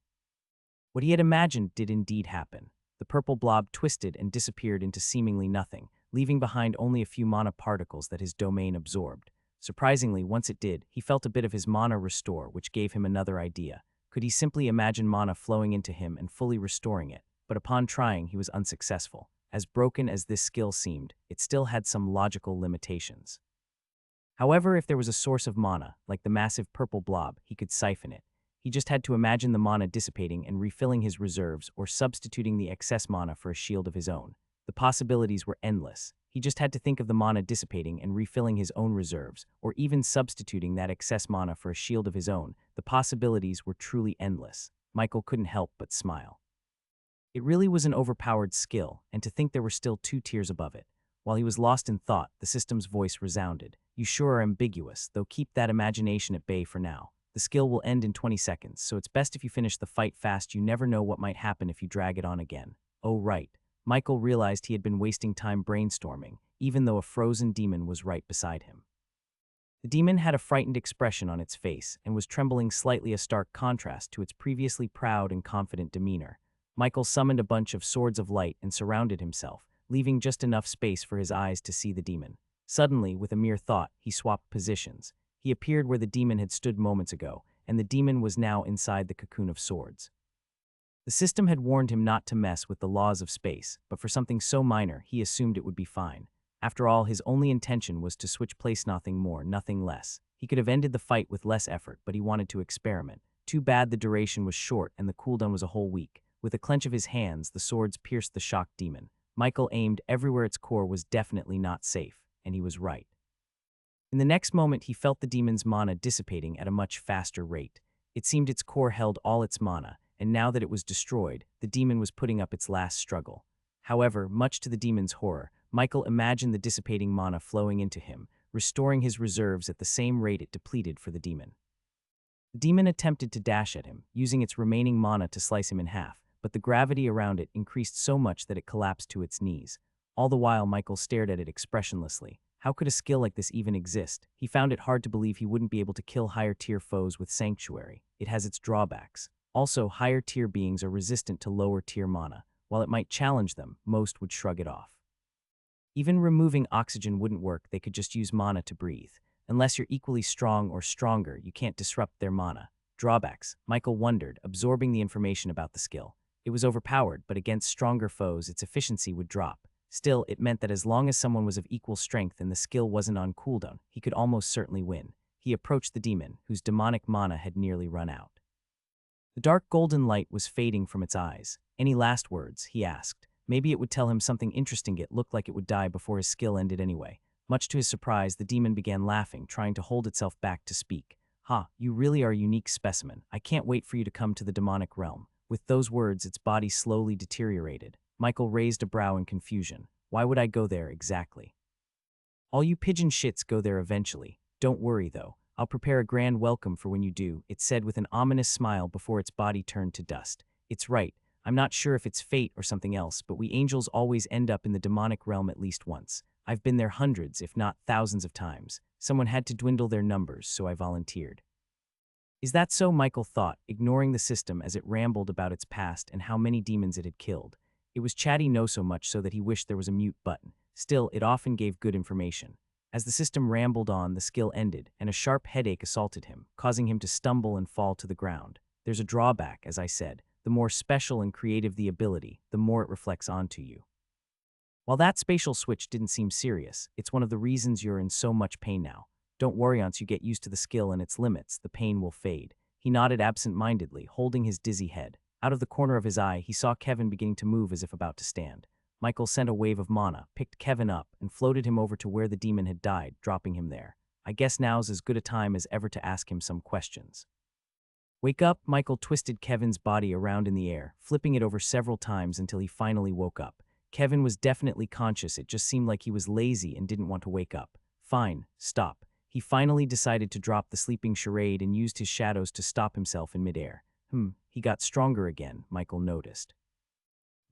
What he had imagined did indeed happen. The purple blob twisted and disappeared into seemingly nothing, leaving behind only a few mana particles that his domain absorbed. Surprisingly, once it did, he felt a bit of his mana restore, which gave him another idea. Could he simply imagine mana flowing into him and fully restoring it? But upon trying, he was unsuccessful. As broken as this skill seemed, it still had some logical limitations. However, if there was a source of mana, like the massive purple blob, he could siphon it. He just had to imagine the mana dissipating and refilling his reserves or substituting the excess mana for a shield of his own. The possibilities were endless. He just had to think of the mana dissipating and refilling his own reserves, or even substituting that excess mana for a shield of his own. The possibilities were truly endless. Michael couldn't help but smile. It really was an overpowered skill, and to think there were still 2 tiers above it. While he was lost in thought, the system's voice resounded. You sure are ambiguous, though keep that imagination at bay for now. The skill will end in 20 seconds, so it's best if you finish the fight fast. You never know what might happen if you drag it on again. Oh right. Michael realized he had been wasting time brainstorming, even though a frozen demon was right beside him. The demon had a frightened expression on its face and was trembling slightly, a stark contrast to its previously proud and confident demeanor. Michael summoned a bunch of swords of light and surrounded himself, leaving just enough space for his eyes to see the demon. Suddenly, with a mere thought, he swapped positions. He appeared where the demon had stood moments ago, and the demon was now inside the cocoon of swords. The system had warned him not to mess with the laws of space, but for something so minor, he assumed it would be fine. After all, his only intention was to switch place, nothing more, nothing less. He could have ended the fight with less effort, but he wanted to experiment. Too bad the duration was short and the cooldown was a whole week. With a clench of his hands, the swords pierced the shocked demon. Michael aimed everywhere its core was definitely not safe, and he was right. In the next moment, he felt the demon's mana dissipating at a much faster rate. It seemed its core held all its mana, and now that it was destroyed, the demon was putting up its last struggle. However, much to the demon's horror, Michael imagined the dissipating mana flowing into him, restoring his reserves at the same rate it depleted for the demon. The demon attempted to dash at him, using its remaining mana to slice him in half, but the gravity around it increased so much that it collapsed to its knees. All the while, Michael stared at it expressionlessly. How could a skill like this even exist? He found it hard to believe he wouldn't be able to kill higher-tier foes with Sanctuary. It has its drawbacks. Also, higher-tier beings are resistant to lower-tier mana. While it might challenge them, most would shrug it off. Even removing oxygen wouldn't work. They could just use mana to breathe. Unless you're equally strong or stronger, you can't disrupt their mana. Drawbacks, Michael wondered, absorbing the information about the skill. It was overpowered, but against stronger foes, its efficiency would drop. Still, it meant that as long as someone was of equal strength and the skill wasn't on cooldown, he could almost certainly win. He approached the demon, whose demonic mana had nearly run out. The dark golden light was fading from its eyes. Any last words? He asked. Maybe it would tell him something interesting. It looked like it would die before his skill ended anyway. Much to his surprise, the demon began laughing, trying to hold itself back to speak. "Ha, you really are a unique specimen. I can't wait for you to come to the demonic realm." With those words, its body slowly deteriorated. Michael raised a brow in confusion. Why would I go there exactly? All you pigeon shits go there eventually. Don't worry, though. I'll prepare a grand welcome for when you do, it said with an ominous smile before its body turned to dust. It's right. I'm not sure if it's fate or something else, but we angels always end up in the demonic realm at least once. I've been there hundreds, if not thousands of times. Someone had to dwindle their numbers, so I volunteered. Is that so? Michael thought, ignoring the system as it rambled about its past and how many demons it had killed. It was chatty, no so much so that he wished there was a mute button. Still, it often gave good information. As the system rambled on, the skill ended, and a sharp headache assaulted him, causing him to stumble and fall to the ground. There's a drawback, as I said. The more special and creative the ability, the more it reflects onto you. While that spatial switch didn't seem serious, it's one of the reasons you're in so much pain now. Don't worry once you get used to the skill and its limits, the pain will fade. He nodded absent-mindedly, holding his dizzy head. Out of the corner of his eye, he saw Kevin beginning to move as if about to stand. Michael sent a wave of mana, picked Kevin up, and floated him over to where the demon had died, dropping him there. I guess now's as good a time as ever to ask him some questions. Wake up, Michael twisted Kevin's body around in the air, flipping it over several times until he finally woke up. Kevin was definitely conscious, it just seemed like he was lazy and didn't want to wake up. Fine, stop. He finally decided to drop the sleeping charade and used his shadows to stop himself in midair. He got stronger again, Michael noticed.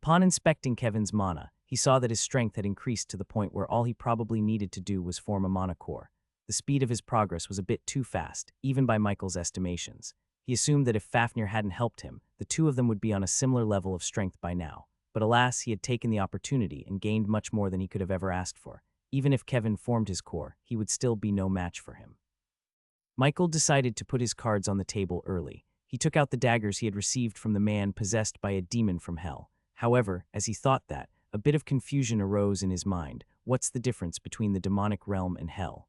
Upon inspecting Kevin's mana, he saw that his strength had increased to the point where all he probably needed to do was form a mana core. The speed of his progress was a bit too fast, even by Michael's estimations. He assumed that if Fafnir hadn't helped him, the two of them would be on a similar level of strength by now. But alas, he had taken the opportunity and gained much more than he could have ever asked for. Even if Kevin formed his core, he would still be no match for him. Michael decided to put his cards on the table early. He took out the daggers he had received from the man possessed by a demon from hell. However, as he thought that, a bit of confusion arose in his mind. What's the difference between the demonic realm and hell?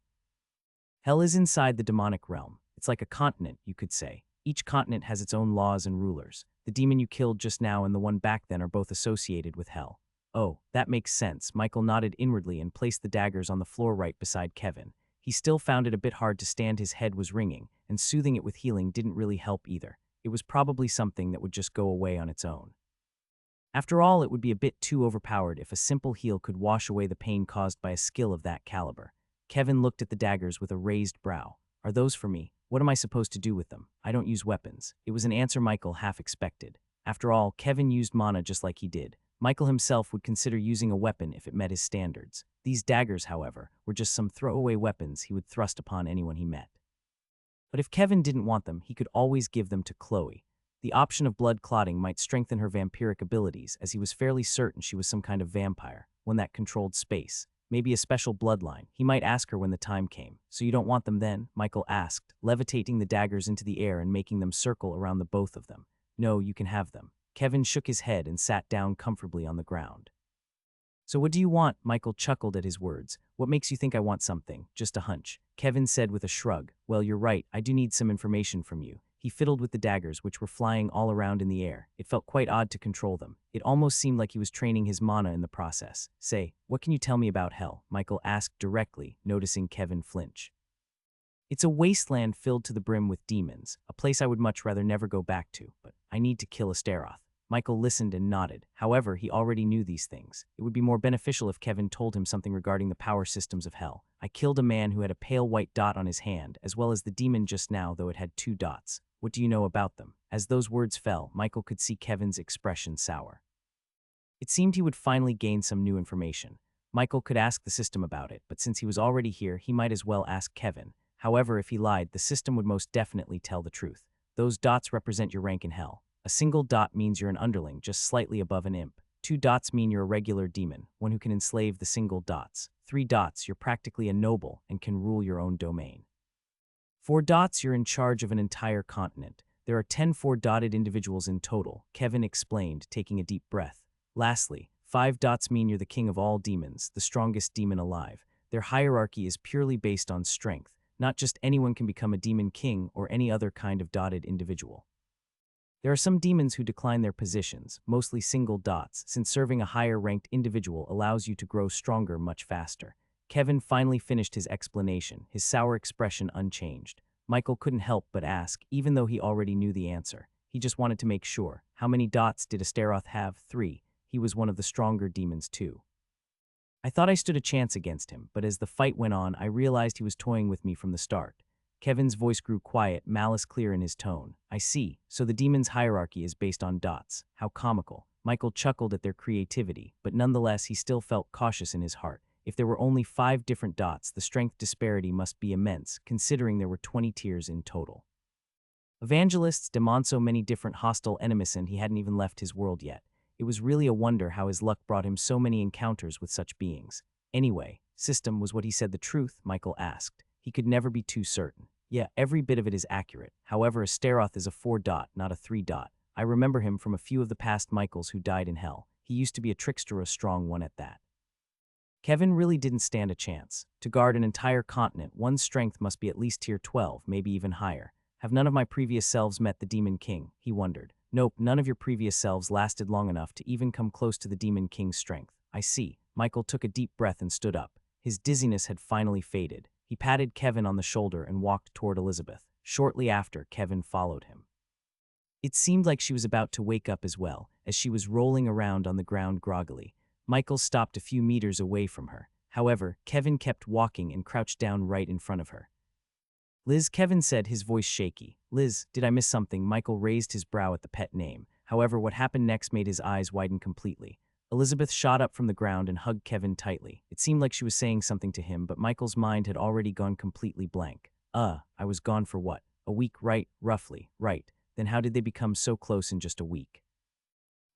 Hell is inside the demonic realm. It's like a continent, you could say. Each continent has its own laws and rulers. The demon you killed just now and the one back then are both associated with hell. Oh, that makes sense. Michael nodded inwardly and placed the daggers on the floor right beside Kevin. He still found it a bit hard to stand, his head was ringing, and soothing it with healing didn't really help either. It was probably something that would just go away on its own. After all, it would be a bit too overpowered if a simple heal could wash away the pain caused by a skill of that caliber. Kevin looked at the daggers with a raised brow. Are those for me? What am I supposed to do with them? I don't use weapons. It was an answer Michael half expected. After all, Kevin used mana just like he did. Michael himself would consider using a weapon if it met his standards. These daggers, however, were just some throwaway weapons he would thrust upon anyone he met. But if Kevin didn't want them, he could always give them to Chloe. The option of blood clotting might strengthen her vampiric abilities, as he was fairly certain she was some kind of vampire, one that controlled space. Maybe a special bloodline. He might ask her when the time came. So you don't want them then? Michael asked, levitating the daggers into the air and making them circle around the both of them. No, you can have them. Kevin shook his head and sat down comfortably on the ground. So what do you want? Michael chuckled at his words. What makes you think I want something? Just a hunch. Kevin said with a shrug. Well, you're right. I do need some information from you. He fiddled with the daggers, which were flying all around in the air. It felt quite odd to control them. It almost seemed like he was training his mana in the process. Say, what can you tell me about hell? Michael asked directly, noticing Kevin flinch. It's a wasteland filled to the brim with demons, a place I would much rather never go back to, but I need to kill Astaroth. Michael listened and nodded. However, he already knew these things. It would be more beneficial if Kevin told him something regarding the power systems of hell. I killed a man who had a pale white dot on his hand, as well as the demon just now, though it had 2 dots. What do you know about them? As those words fell, Michael could see Kevin's expression sour. It seemed he would finally gain some new information. Michael could ask the system about it, but since he was already here, he might as well ask Kevin. However, if he lied, the system would most definitely tell the truth. Those dots represent your rank in hell. A single dot means you're an underling, just slightly above an imp. 2 dots mean you're a regular demon, one who can enslave the single dots. 3 dots, you're practically a noble and can rule your own domain. 4 dots, you're in charge of an entire continent. There are 10 4-dotted individuals in total, Kevin explained, taking a deep breath. Lastly, 5 dots mean you're the king of all demons, the strongest demon alive. Their hierarchy is purely based on strength. Not just anyone can become a demon king or any other kind of dotted individual. There are some demons who decline their positions, mostly single dots, since serving a higher-ranked individual allows you to grow stronger much faster. Kevin finally finished his explanation, his sour expression unchanged. Michael couldn't help but ask, even though he already knew the answer. He just wanted to make sure. How many dots did Astaroth have? 3. He was one of the stronger demons too. I thought I stood a chance against him, but as the fight went on, I realized he was toying with me from the start. Kevin's voice grew quiet, malice clear in his tone. I see. So the demon's hierarchy is based on dots. How comical. Michael chuckled at their creativity, but nonetheless he still felt cautious in his heart. If there were only 5 different dots, the strength disparity must be immense, considering there were 20 tiers in total. Evangelists demand so many different hostile enemies and he hadn't even left his world yet. It was really a wonder how his luck brought him so many encounters with such beings. Anyway, system, was what he said the truth? Michael asked. He could never be too certain. Yeah, every bit of it is accurate. However, Astaroth is a 4-dot, not a 3-dot. I remember him from a few of the past Michaels who died in hell. He used to be a trickster, a strong one at that. Kevin really didn't stand a chance. To guard an entire continent, one's strength must be at least tier 12, maybe even higher. Have none of my previous selves met the Demon King? He wondered. Nope, none of your previous selves lasted long enough to even come close to the Demon King's strength. I see. Michael took a deep breath and stood up. His dizziness had finally faded. He patted Kevin on the shoulder and walked toward Elizabeth. Shortly after, Kevin followed him. It seemed like she was about to wake up as well, as she was rolling around on the ground groggily. Michael stopped a few meters away from her. However, Kevin kept walking and crouched down right in front of her. Liz, Kevin said, his voice shaky. Liz, did I miss something? Michael raised his brow at the pet name. However, what happened next made his eyes widen completely. Elizabeth shot up from the ground and hugged Kevin tightly. It seemed like she was saying something to him, but Michael's mind had already gone completely blank. I was gone for what? A week, right? Roughly, right. Then how did they become so close in just a week?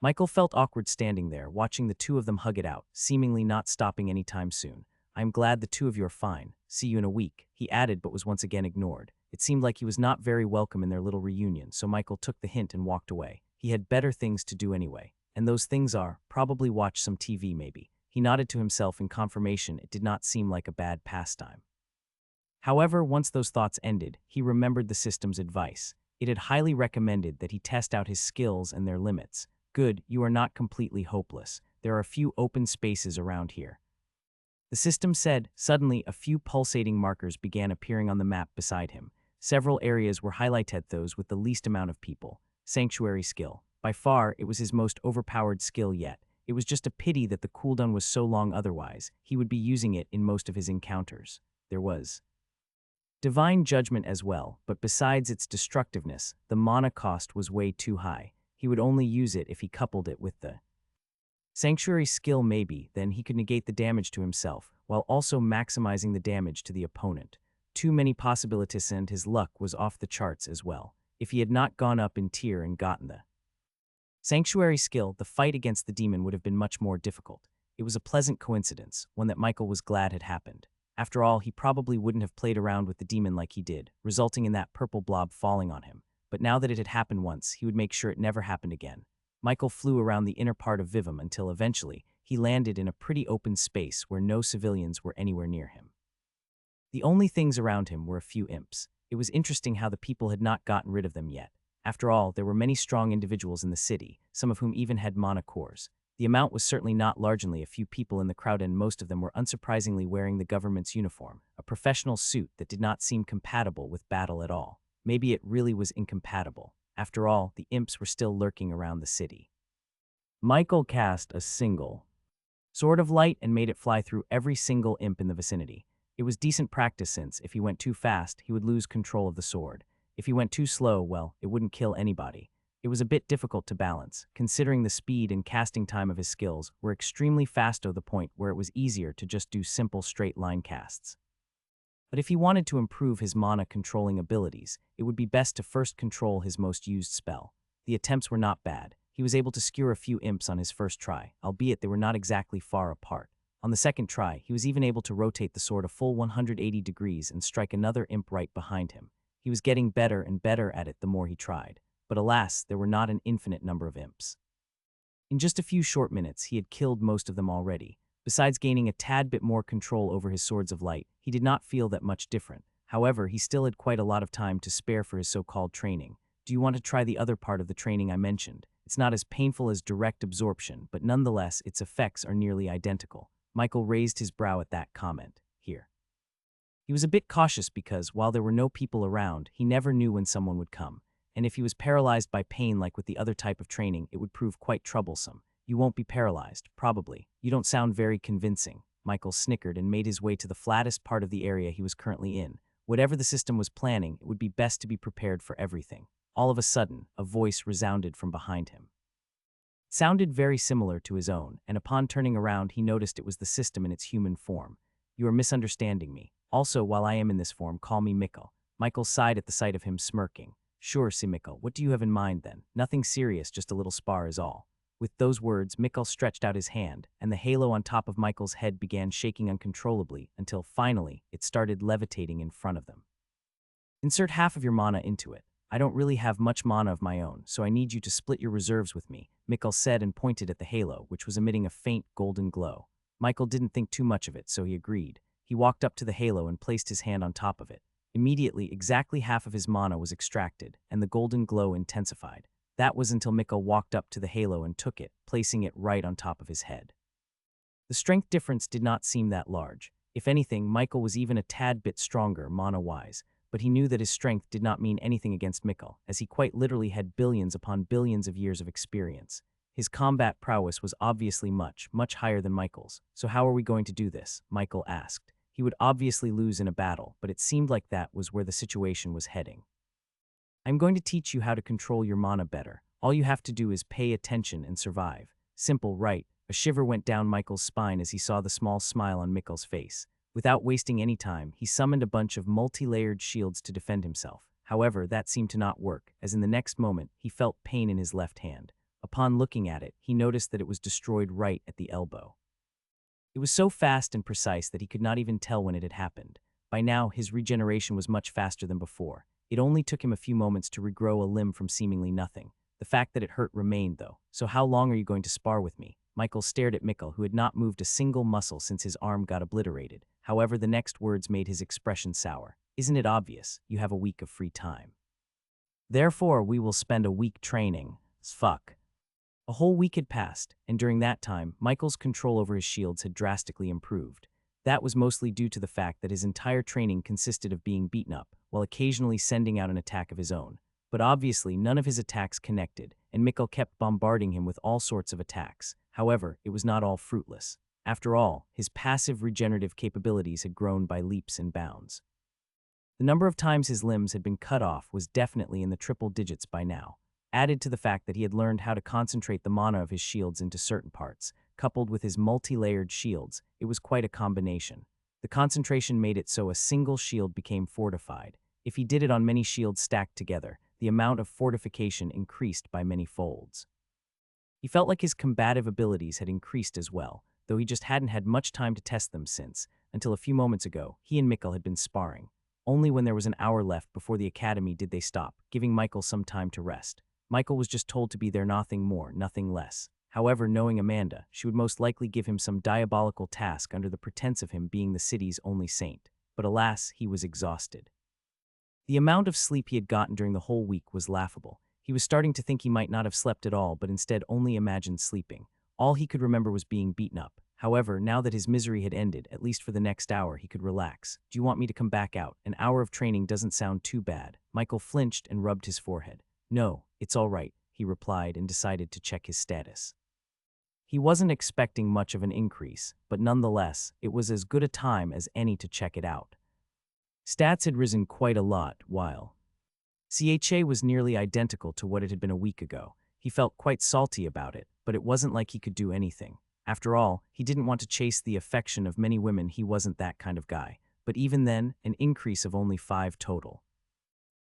Michael felt awkward standing there, watching the two of them hug it out, seemingly not stopping anytime soon. I'm glad the two of you are fine. See you in a week, he added, but was once again ignored. It seemed like he was not very welcome in their little reunion, so Michael took the hint and walked away. He had better things to do anyway. And those things are, probably watch some TV maybe. He nodded to himself in confirmation it did not seem like a bad pastime. However, once those thoughts ended, he remembered the system's advice. It had highly recommended that he test out his skills and their limits. Good, you are not completely hopeless. There are a few open spaces around here. The system said. Suddenly, a few pulsating markers began appearing on the map beside him. Several areas were highlighted, those with the least amount of people. Sanctuary skill. By far, it was his most overpowered skill yet. It was just a pity that the cooldown was so long, otherwise he would be using it in most of his encounters. There was Divine Judgment as well, but besides its destructiveness, the mana cost was way too high. He would only use it if he coupled it with the Sanctuary skill maybe, then he could negate the damage to himself, while also maximizing the damage to the opponent. Too many possibilities, and his luck was off the charts as well. If he had not gone up in tier and gotten the Sanctuary skill, the fight against the demon would have been much more difficult. It was a pleasant coincidence, one that Michael was glad had happened. After all, he probably wouldn't have played around with the demon like he did, resulting in that purple blob falling on him. But now that it had happened once, he would make sure it never happened again. Michael flew around the inner part of Vivum until eventually he landed in a pretty open space where no civilians were anywhere near him. The only things around him were a few imps. It was interesting how the people had not gotten rid of them yet. After all, there were many strong individuals in the city, some of whom even had mana cores. The amount was certainly not large, only a few people in the crowd, and most of them were unsurprisingly wearing the government's uniform, a professional suit that did not seem compatible with battle at all. Maybe it really was incompatible. After all, the imps were still lurking around the city. Michael cast a single sword of light and made it fly through every single imp in the vicinity. It was decent practice, since if he went too fast, he would lose control of the sword. If he went too slow, well, it wouldn't kill anybody. It was a bit difficult to balance, considering the speed and casting time of his skills were extremely fast to the point where it was easier to just do simple straight-line casts. But if he wanted to improve his mana-controlling abilities, it would be best to first control his most used spell. The attempts were not bad. He was able to skewer a few imps on his first try, albeit they were not exactly far apart. On the second try, he was even able to rotate the sword a full 180 degrees and strike another imp right behind him. He was getting better and better at it the more he tried. But alas, there were not an infinite number of imps. In just a few short minutes, he had killed most of them already. Besides gaining a tad bit more control over his swords of light, he did not feel that much different. However, he still had quite a lot of time to spare for his so-called training. Do you want to try the other part of the training I mentioned? It's not as painful as direct absorption, but nonetheless, its effects are nearly identical. Michael raised his brow at that comment. Here. He was a bit cautious because, while there were no people around, he never knew when someone would come. And if he was paralyzed by pain like with the other type of training, it would prove quite troublesome. You won't be paralyzed, probably. You don't sound very convincing. Michael snickered and made his way to the flattest part of the area he was currently in. Whatever the system was planning, it would be best to be prepared for everything. All of a sudden, a voice resounded from behind him. It sounded very similar to his own, and upon turning around, he noticed it was the system in its human form. You are misunderstanding me. Also, while I am in this form, call me Mikkel. Michael sighed at the sight of him smirking. Sure, see Mikkel, what do you have in mind then? Nothing serious, just a little spar is all. With those words, Mikkel stretched out his hand, and the halo on top of Michael's head began shaking uncontrollably until, finally, it started levitating in front of them. Insert half of your mana into it. I don't really have much mana of my own, so I need you to split your reserves with me, Mikkel said and pointed at the halo, which was emitting a faint golden glow. Michael didn't think too much of it, so he agreed. He walked up to the halo and placed his hand on top of it. Immediately, exactly half of his mana was extracted, and the golden glow intensified. That was until Mikkel walked up to the halo and took it, placing it right on top of his head. The strength difference did not seem that large. If anything, Michael was even a tad bit stronger, mana-wise, but he knew that his strength did not mean anything against Mikkel, as he quite literally had billions upon billions of years of experience. His combat prowess was obviously much, much higher than Michael's. So how are we going to do this? Michael asked. He would obviously lose in a battle, but it seemed like that was where the situation was heading. I'm going to teach you how to control your mana better. All you have to do is pay attention and survive. Simple, right? A shiver went down Michael's spine as he saw the small smile on Mikkel's face. Without wasting any time, he summoned a bunch of multi-layered shields to defend himself. However, that seemed to not work, as in the next moment, he felt pain in his left hand. Upon looking at it, he noticed that it was destroyed right at the elbow. It was so fast and precise that he could not even tell when it had happened. By now, his regeneration was much faster than before. It only took him a few moments to regrow a limb from seemingly nothing. The fact that it hurt remained, though. So how long are you going to spar with me? Michael stared at Mikkel, who had not moved a single muscle since his arm got obliterated. However, the next words made his expression sour. Isn't it obvious? You have a week of free time. Therefore, we will spend a week training. Fuck. A whole week had passed, and during that time, Michael's control over his shields had drastically improved. That was mostly due to the fact that his entire training consisted of being beaten up, while occasionally sending out an attack of his own. But obviously, none of his attacks connected, and Mikkel kept bombarding him with all sorts of attacks. However, it was not all fruitless. After all, his passive regenerative capabilities had grown by leaps and bounds. The number of times his limbs had been cut off was definitely in the triple digits by now. Added to the fact that he had learned how to concentrate the mana of his shields into certain parts, coupled with his multi-layered shields, it was quite a combination. The concentration made it so a single shield became fortified. If he did it on many shields stacked together, the amount of fortification increased by many folds. He felt like his combative abilities had increased as well, though he just hadn't had much time to test them since, until a few moments ago, he and Mikkel had been sparring. Only when there was an hour left before the academy did they stop, giving Michael some time to rest. Michael was just told to be there, nothing more, nothing less. However, knowing Amanda, she would most likely give him some diabolical task under the pretense of him being the city's only saint. But alas, he was exhausted. The amount of sleep he had gotten during the whole week was laughable. He was starting to think he might not have slept at all, but instead only imagined sleeping. All he could remember was being beaten up. However, now that his misery had ended, at least for the next hour, he could relax. Do you want me to come back out? An hour of training doesn't sound too bad. Michael flinched and rubbed his forehead. No, it's all right, he replied and decided to check his status. He wasn't expecting much of an increase, but nonetheless, it was as good a time as any to check it out. Stats had risen quite a lot, while CHA was nearly identical to what it had been a week ago. He felt quite salty about it, but it wasn't like he could do anything. After all, he didn't want to chase the affection of many women, he wasn't that kind of guy. But even then, an increase of only 5 total.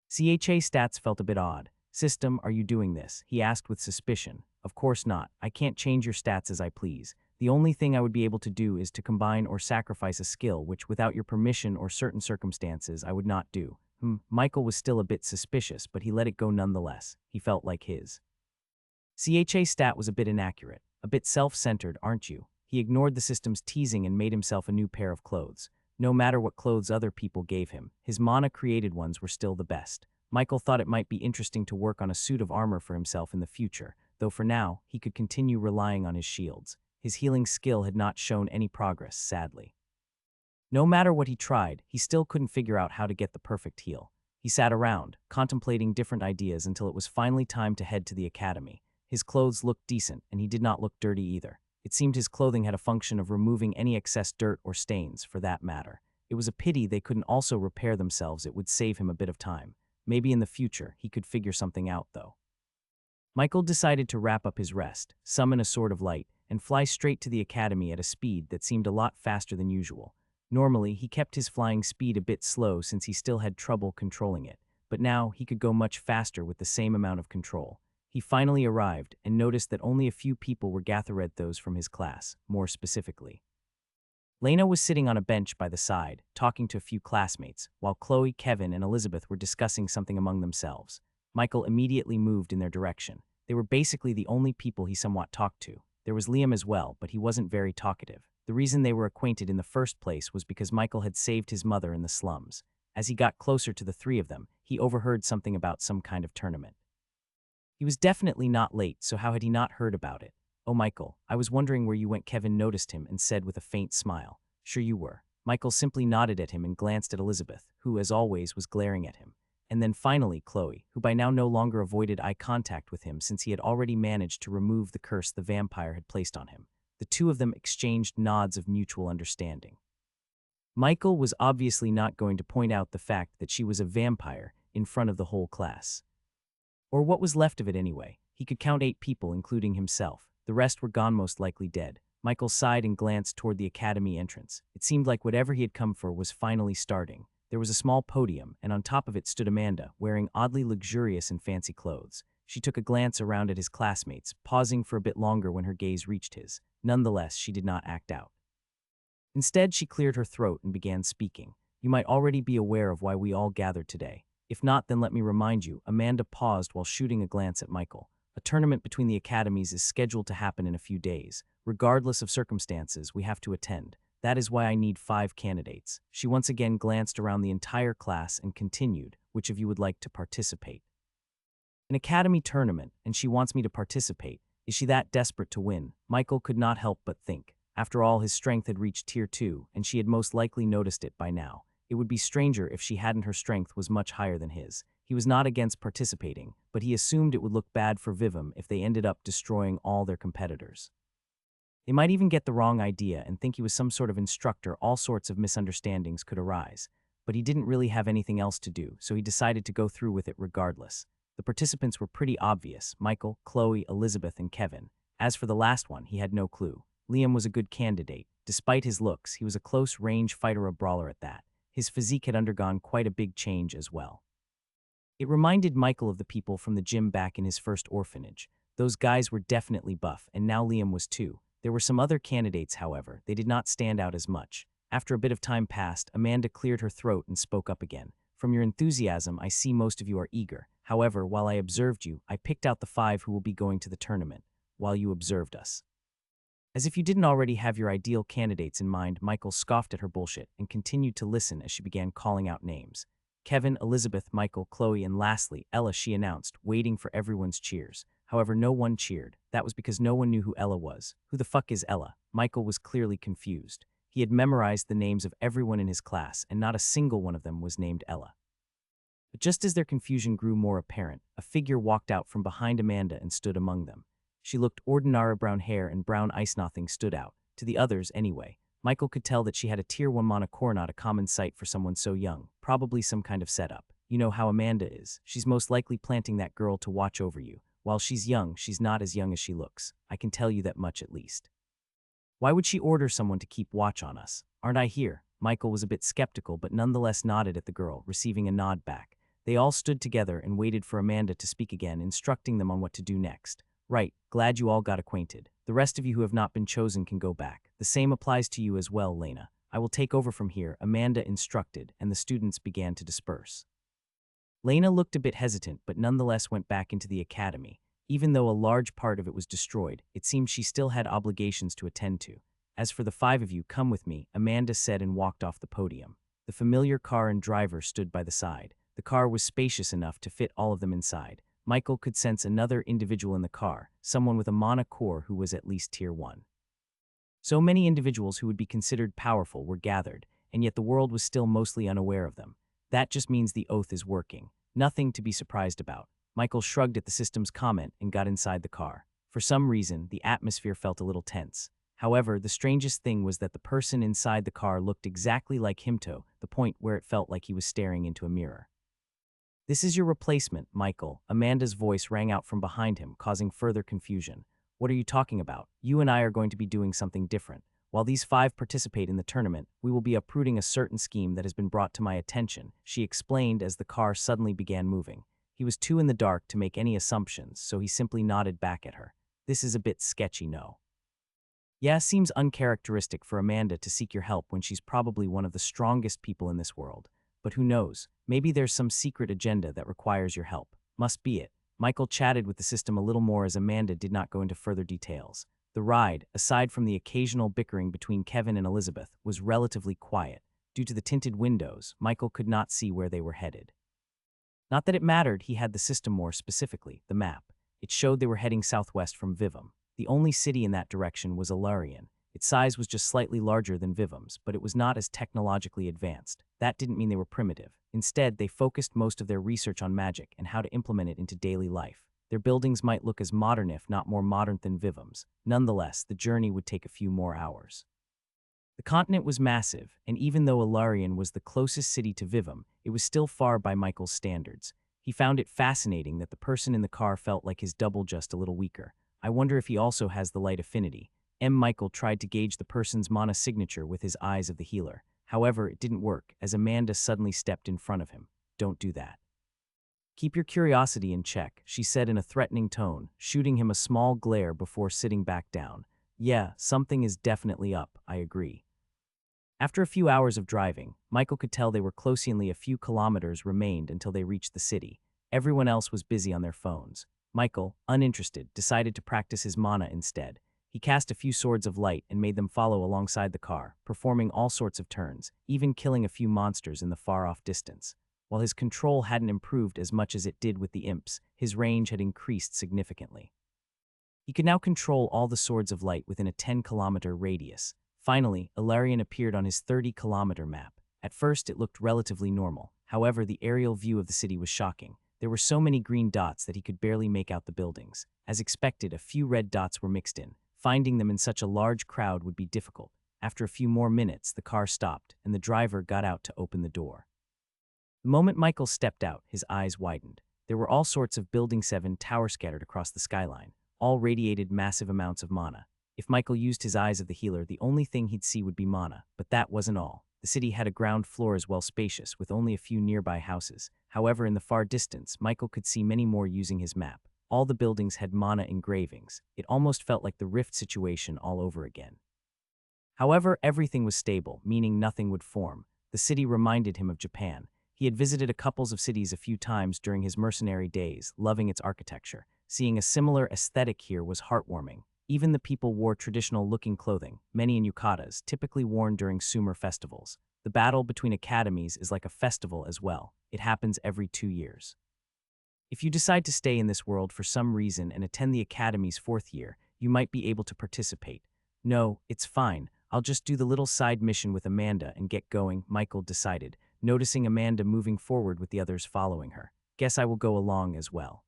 CHA stats felt a bit odd. System, are you doing this? He asked with suspicion. Of course not. I can't change your stats as I please. The only thing I would be able to do is to combine or sacrifice a skill which without your permission or certain circumstances I would not do. Michael was still a bit suspicious, but he let it go nonetheless. He felt like his CHA stat was a bit inaccurate, a bit self-centered, aren't you? He ignored the system's teasing and made himself a new pair of clothes. No matter what clothes other people gave him, his mana-created ones were still the best. Michael thought it might be interesting to work on a suit of armor for himself in the future, though for now, he could continue relying on his shields. His healing skill had not shown any progress, sadly. No matter what he tried, he still couldn't figure out how to get the perfect heal. He sat around, contemplating different ideas until it was finally time to head to the academy. His clothes looked decent, and he did not look dirty either. It seemed his clothing had a function of removing any excess dirt or stains, for that matter. It was a pity they couldn't also repair themselves. It would save him a bit of time. Maybe in the future, he could figure something out, though. Michael decided to wrap up his rest, summon a sword of light, and fly straight to the academy at a speed that seemed a lot faster than usual. Normally, he kept his flying speed a bit slow since he still had trouble controlling it, but now he could go much faster with the same amount of control. He finally arrived and noticed that only a few people were gathered, those from his class, more specifically. Lena was sitting on a bench by the side, talking to a few classmates, while Chloe, Kevin, and Elizabeth were discussing something among themselves. Michael immediately moved in their direction. They were basically the only people he somewhat talked to. There was Liam as well, but he wasn't very talkative. The reason they were acquainted in the first place was because Michael had saved his mother in the slums. As he got closer to the three of them, he overheard something about some kind of tournament. He was definitely not late, so how had he not heard about it? "Oh, Michael, I was wondering where you went." Kevin noticed him and said with a faint smile. "Sure you were." Michael simply nodded at him and glanced at Elizabeth, who, as always, was glaring at him. And then finally Chloe, who by now no longer avoided eye contact with him since he had already managed to remove the curse the vampire had placed on him. The two of them exchanged nods of mutual understanding. Michael was obviously not going to point out the fact that she was a vampire in front of the whole class. Or what was left of it anyway. He could count 8 people, including himself. The rest were gone, most likely dead. Michael sighed and glanced toward the academy entrance. It seemed like whatever he had come for was finally starting. There was a small podium, and on top of it stood Amanda, wearing oddly luxurious and fancy clothes. She took a glance around at his classmates, pausing for a bit longer when her gaze reached his. Nonetheless, she did not act out. Instead, she cleared her throat and began speaking. "You might already be aware of why we all gathered today. If not, then let me remind you." Amanda paused while shooting a glance at Michael. "A tournament between the academies is scheduled to happen in a few days. Regardless of circumstances, we have to attend. That is why I need 5 candidates." She once again glanced around the entire class and continued, "Which of you would like to participate?" "An academy tournament, and she wants me to participate. Is she that desperate to win?" Michael could not help but think. After all, his strength had reached tier 2, and she had most likely noticed it by now. It would be stranger if she hadn't. Her strength was much higher than his. He was not against participating, but he assumed it would look bad for Vivum if they ended up destroying all their competitors. They might even get the wrong idea and think he was some sort of instructor. All sorts of misunderstandings could arise. But he didn't really have anything else to do, so he decided to go through with it regardless. The participants were pretty obvious: Michael, Chloe, Elizabeth, and Kevin. As for the last one, he had no clue. Liam was a good candidate. Despite his looks, he was a close-range fighter, a brawler at that. His physique had undergone quite a big change as well. It reminded Michael of the people from the gym back in his first orphanage. Those guys were definitely buff, and now Liam was too. There were some other candidates, however. They did not stand out as much. After a bit of time passed, Amanda cleared her throat and spoke up again. "From your enthusiasm, I see most of you are eager. However, while I observed you, I picked out the 5 who will be going to the tournament, while you observed us." As if you didn't already have your ideal candidates in mind, Michael scoffed at her bullshit and continued to listen as she began calling out names. "Kevin, Elizabeth, Michael, Chloe, and lastly, Ella," she announced, waiting for everyone's cheers. However, no one cheered. That was because no one knew who Ella was. Who the fuck is Ella? Michael was clearly confused. He had memorized the names of everyone in his class, and not a single one of them was named Ella. But just as their confusion grew more apparent, a figure walked out from behind Amanda and stood among them. She looked ordinary. Brown hair and brown eyes. Nothing stood out. To the others, anyway. Michael could tell that she had a tier 1 monocore, not a common sight for someone so young. Probably some kind of setup. You know how Amanda is. She's most likely planting that girl to watch over you. While she's young, she's not as young as she looks. I can tell you that much at least. Why would she order someone to keep watch on us? Aren't I here? Michael was a bit skeptical, but nonetheless nodded at the girl, receiving a nod back. They all stood together and waited for Amanda to speak again, instructing them on what to do next. "Right, glad you all got acquainted. The rest of you who have not been chosen can go back. The same applies to you as well, Lena. I will take over from here," Amanda instructed, and the students began to disperse. Lena looked a bit hesitant, but nonetheless went back into the academy. Even though a large part of it was destroyed, it seemed she still had obligations to attend to. "As for the 5 of you, come with me," Amanda said and walked off the podium. The familiar car and driver stood by the side. The car was spacious enough to fit all of them inside. Michael could sense another individual in the car, someone with a monocore who was at least tier 1. So many individuals who would be considered powerful were gathered, and yet the world was still mostly unaware of them. That just means the oath is working. Nothing to be surprised about. Michael shrugged at the system's comment and got inside the car. For some reason, the atmosphere felt a little tense. However, the strangest thing was that the person inside the car looked exactly like him, to the point where it felt like he was staring into a mirror. "This is your replacement, Michael." Amanda's voice rang out from behind him, causing further confusion. "What are you talking about? You and I are going to be doing something different. While these 5 participate in the tournament, we will be uprooting a certain scheme that has been brought to my attention," she explained as the car suddenly began moving. He was too in the dark to make any assumptions, so he simply nodded back at her. "This is a bit sketchy, no?" "Yeah, seems uncharacteristic for Amanda to seek your help when she's probably one of the strongest people in this world. But who knows? Maybe there's some secret agenda that requires your help. Must be it." Michael chatted with the system a little more as Amanda did not go into further details. The ride, aside from the occasional bickering between Kevin and Elizabeth, was relatively quiet. Due to the tinted windows, Michael could not see where they were headed. Not that it mattered, he had the system more specifically, the map. It showed they were heading southwest from Vivum. The only city in that direction was Ilarion. Its size was just slightly larger than Vivum's, but it was not as technologically advanced. That didn't mean they were primitive. Instead, they focused most of their research on magic and how to implement it into daily life. Their buildings might look as modern if not more modern than Vivum's. Nonetheless, the journey would take a few more hours. The continent was massive, and even though Ilarion was the closest city to Vivum, it was still far by Michael's standards. He found it fascinating that the person in the car felt like his double, just a little weaker. I wonder if he also has the light affinity. Michael tried to gauge the person's mana signature with his eyes of the healer. However, it didn't work, as Amanda suddenly stepped in front of him. "Don't do that. Keep your curiosity in check," she said in a threatening tone, shooting him a small glare before sitting back down. "Yeah, something is definitely up, I agree." After a few hours of driving, Michael could tell they were close. Only a few kilometers remained until they reached the city. Everyone else was busy on their phones. Michael, uninterested, decided to practice his mana instead. He cast a few swords of light and made them follow alongside the car, performing all sorts of turns, even killing a few monsters in the far-off distance. While his control hadn't improved as much as it did with the imps, his range had increased significantly. He could now control all the swords of light within a 10-kilometer radius. Finally, Ilarion appeared on his 30-kilometer map. At first, it looked relatively normal. However, the aerial view of the city was shocking. There were so many green dots that he could barely make out the buildings. As expected, a few red dots were mixed in. Finding them in such a large crowd would be difficult. After a few more minutes, the car stopped, and the driver got out to open the door. The moment Michael stepped out, his eyes widened. There were all sorts of Building 7 towers scattered across the skyline. All radiated massive amounts of mana. If Michael used his eyes of the healer, the only thing he'd see would be mana. But that wasn't all. The city had a ground floor as well, spacious, with only a few nearby houses. However, in the far distance, Michael could see many more using his map. All the buildings had mana engravings. It almost felt like the Rift situation all over again. However, everything was stable, meaning nothing would form. The city reminded him of Japan. He had visited a couple of cities a few times during his mercenary days, loving its architecture. Seeing a similar aesthetic here was heartwarming. Even the people wore traditional-looking clothing, many in yukatas, typically worn during summer festivals. The battle between academies is like a festival as well. It happens every 2 years. If you decide to stay in this world for some reason and attend the academy's 4th year, you might be able to participate. "No, it's fine. I'll just do the little side mission with Amanda and get going," Michael decided, noticing Amanda moving forward with the others following her. "Guess I will go along as well."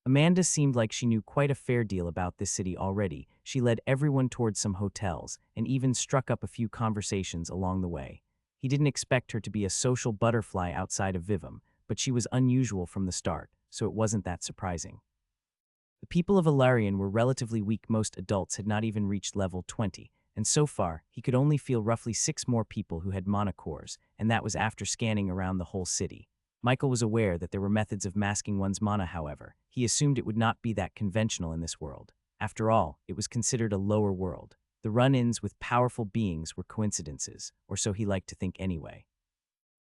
Amanda seemed like she knew quite a fair deal about this city already. She led everyone towards some hotels and even struck up a few conversations along the way. He didn't expect her to be a social butterfly outside of Vivum, but she was unusual from the start, so it wasn't that surprising. The people of Ilarion were relatively weak. Most adults had not even reached level 20, and so far, he could only feel roughly 6 more people who had mana cores, and that was after scanning around the whole city. Michael was aware that there were methods of masking one's mana. However, he assumed it would not be that conventional in this world. After all, it was considered a lower world. The run-ins with powerful beings were coincidences, or so he liked to think anyway.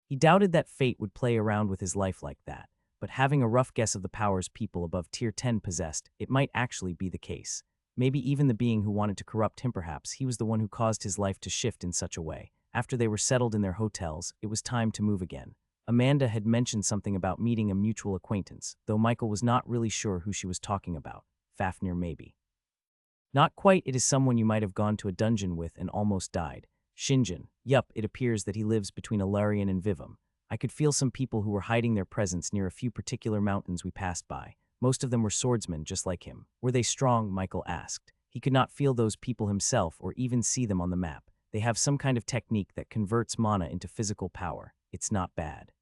He doubted that fate would play around with his life like that, but having a rough guess of the powers people above tier 10 possessed, it might actually be the case. Maybe even the being who wanted to corrupt him, perhaps he was the one who caused his life to shift in such a way. After they were settled in their hotels, it was time to move again. Amanda had mentioned something about meeting a mutual acquaintance, though Michael was not really sure who she was talking about. Fafnir, maybe. Not quite. It is someone you might have gone to a dungeon with and almost died. Shinjin. Yup, it appears that he lives between Ilarion and Vivum. I could feel some people who were hiding their presence near a few particular mountains we passed by. Most of them were swordsmen just like him. Were they strong? Michael asked. He could not feel those people himself or even see them on the map. They have some kind of technique that converts mana into physical power. It's not bad.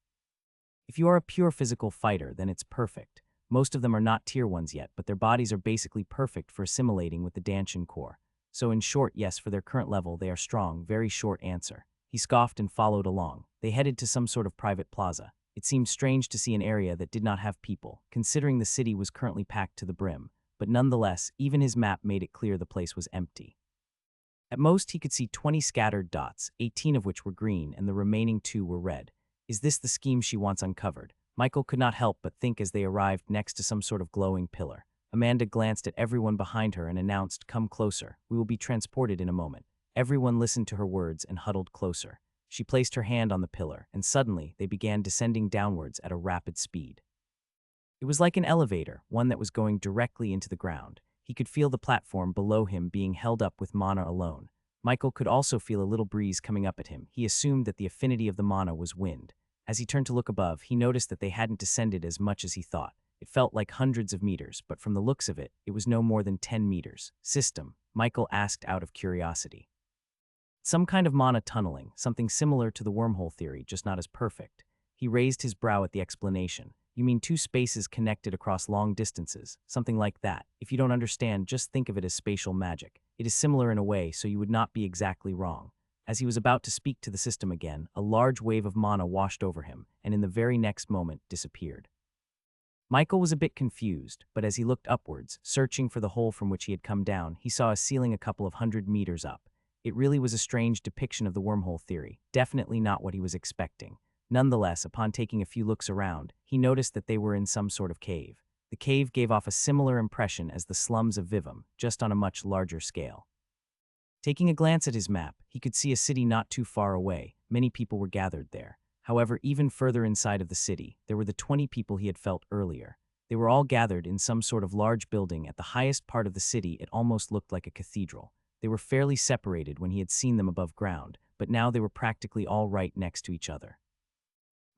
If you are a pure physical fighter, then it's perfect. Most of them are not tier 1s yet, but their bodies are basically perfect for assimilating with the Danshin core. So in short, yes, for their current level, they are strong. Very short answer. He scoffed and followed along. They headed to some sort of private plaza. It seemed strange to see an area that did not have people, considering the city was currently packed to the brim. But nonetheless, even his map made it clear the place was empty. At most, he could see 20 scattered dots, 18 of which were green and the remaining 2 were red. Is this the scheme she wants uncovered? Michael could not help but think as they arrived next to some sort of glowing pillar. Amanda glanced at everyone behind her and announced, "Come closer. We will be transported in a moment." Everyone listened to her words and huddled closer. She placed her hand on the pillar, and suddenly they began descending downwards at a rapid speed. It was like an elevator, one that was going directly into the ground. He could feel the platform below him being held up with mana alone. Michael could also feel a little breeze coming up at him. He assumed that the affinity of the mana was wind. As he turned to look above, he noticed that they hadn't descended as much as he thought. It felt like hundreds of meters, but from the looks of it, it was no more than 10 meters. System, Michael asked out of curiosity. Some kind of mana tunneling, something similar to the wormhole theory, just not as perfect. He raised his brow at the explanation. You mean two spaces connected across long distances, something like that. If you don't understand, just think of it as spatial magic. It is similar in a way, so you would not be exactly wrong. As he was about to speak to the system again, a large wave of mana washed over him, and in the very next moment disappeared. Michael was a bit confused, but as he looked upwards, searching for the hole from which he had come down, he saw a ceiling a couple of 100 meters up. It really was a strange depiction of the wormhole theory, definitely not what he was expecting. Nonetheless, upon taking a few looks around, he noticed that they were in some sort of cave. The cave gave off a similar impression as the slums of Vivum, just on a much larger scale. Taking a glance at his map, he could see a city not too far away. Many people were gathered there. However, even further inside of the city, there were the 20 people he had felt earlier. They were all gathered in some sort of large building at the highest part of the city. It almost looked like a cathedral. They were fairly separated when he had seen them above ground, but now they were practically all right next to each other.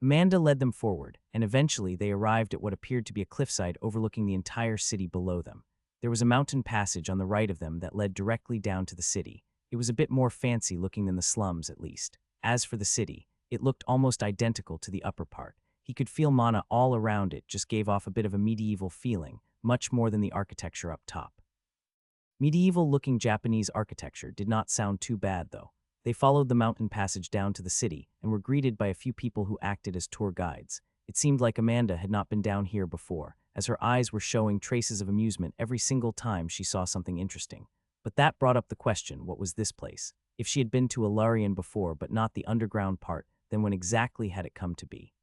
Amanda led them forward, and eventually they arrived at what appeared to be a cliffside overlooking the entire city below them. There was a mountain passage on the right of them that led directly down to the city. It was a bit more fancy looking than the slums, at least. As for the city, it looked almost identical to the upper part. He could feel mana all around it, just gave off a bit of a medieval feeling, much more than the architecture up top. Medieval-looking Japanese architecture did not sound too bad, though. They followed the mountain passage down to the city and were greeted by a few people who acted as tour guides. It seemed like Amanda had not been down here before, as her eyes were showing traces of amusement every single time she saw something interesting. But that brought up the question, what was this place? If she had been to Alarion before but not the underground part, then when exactly had it come to be?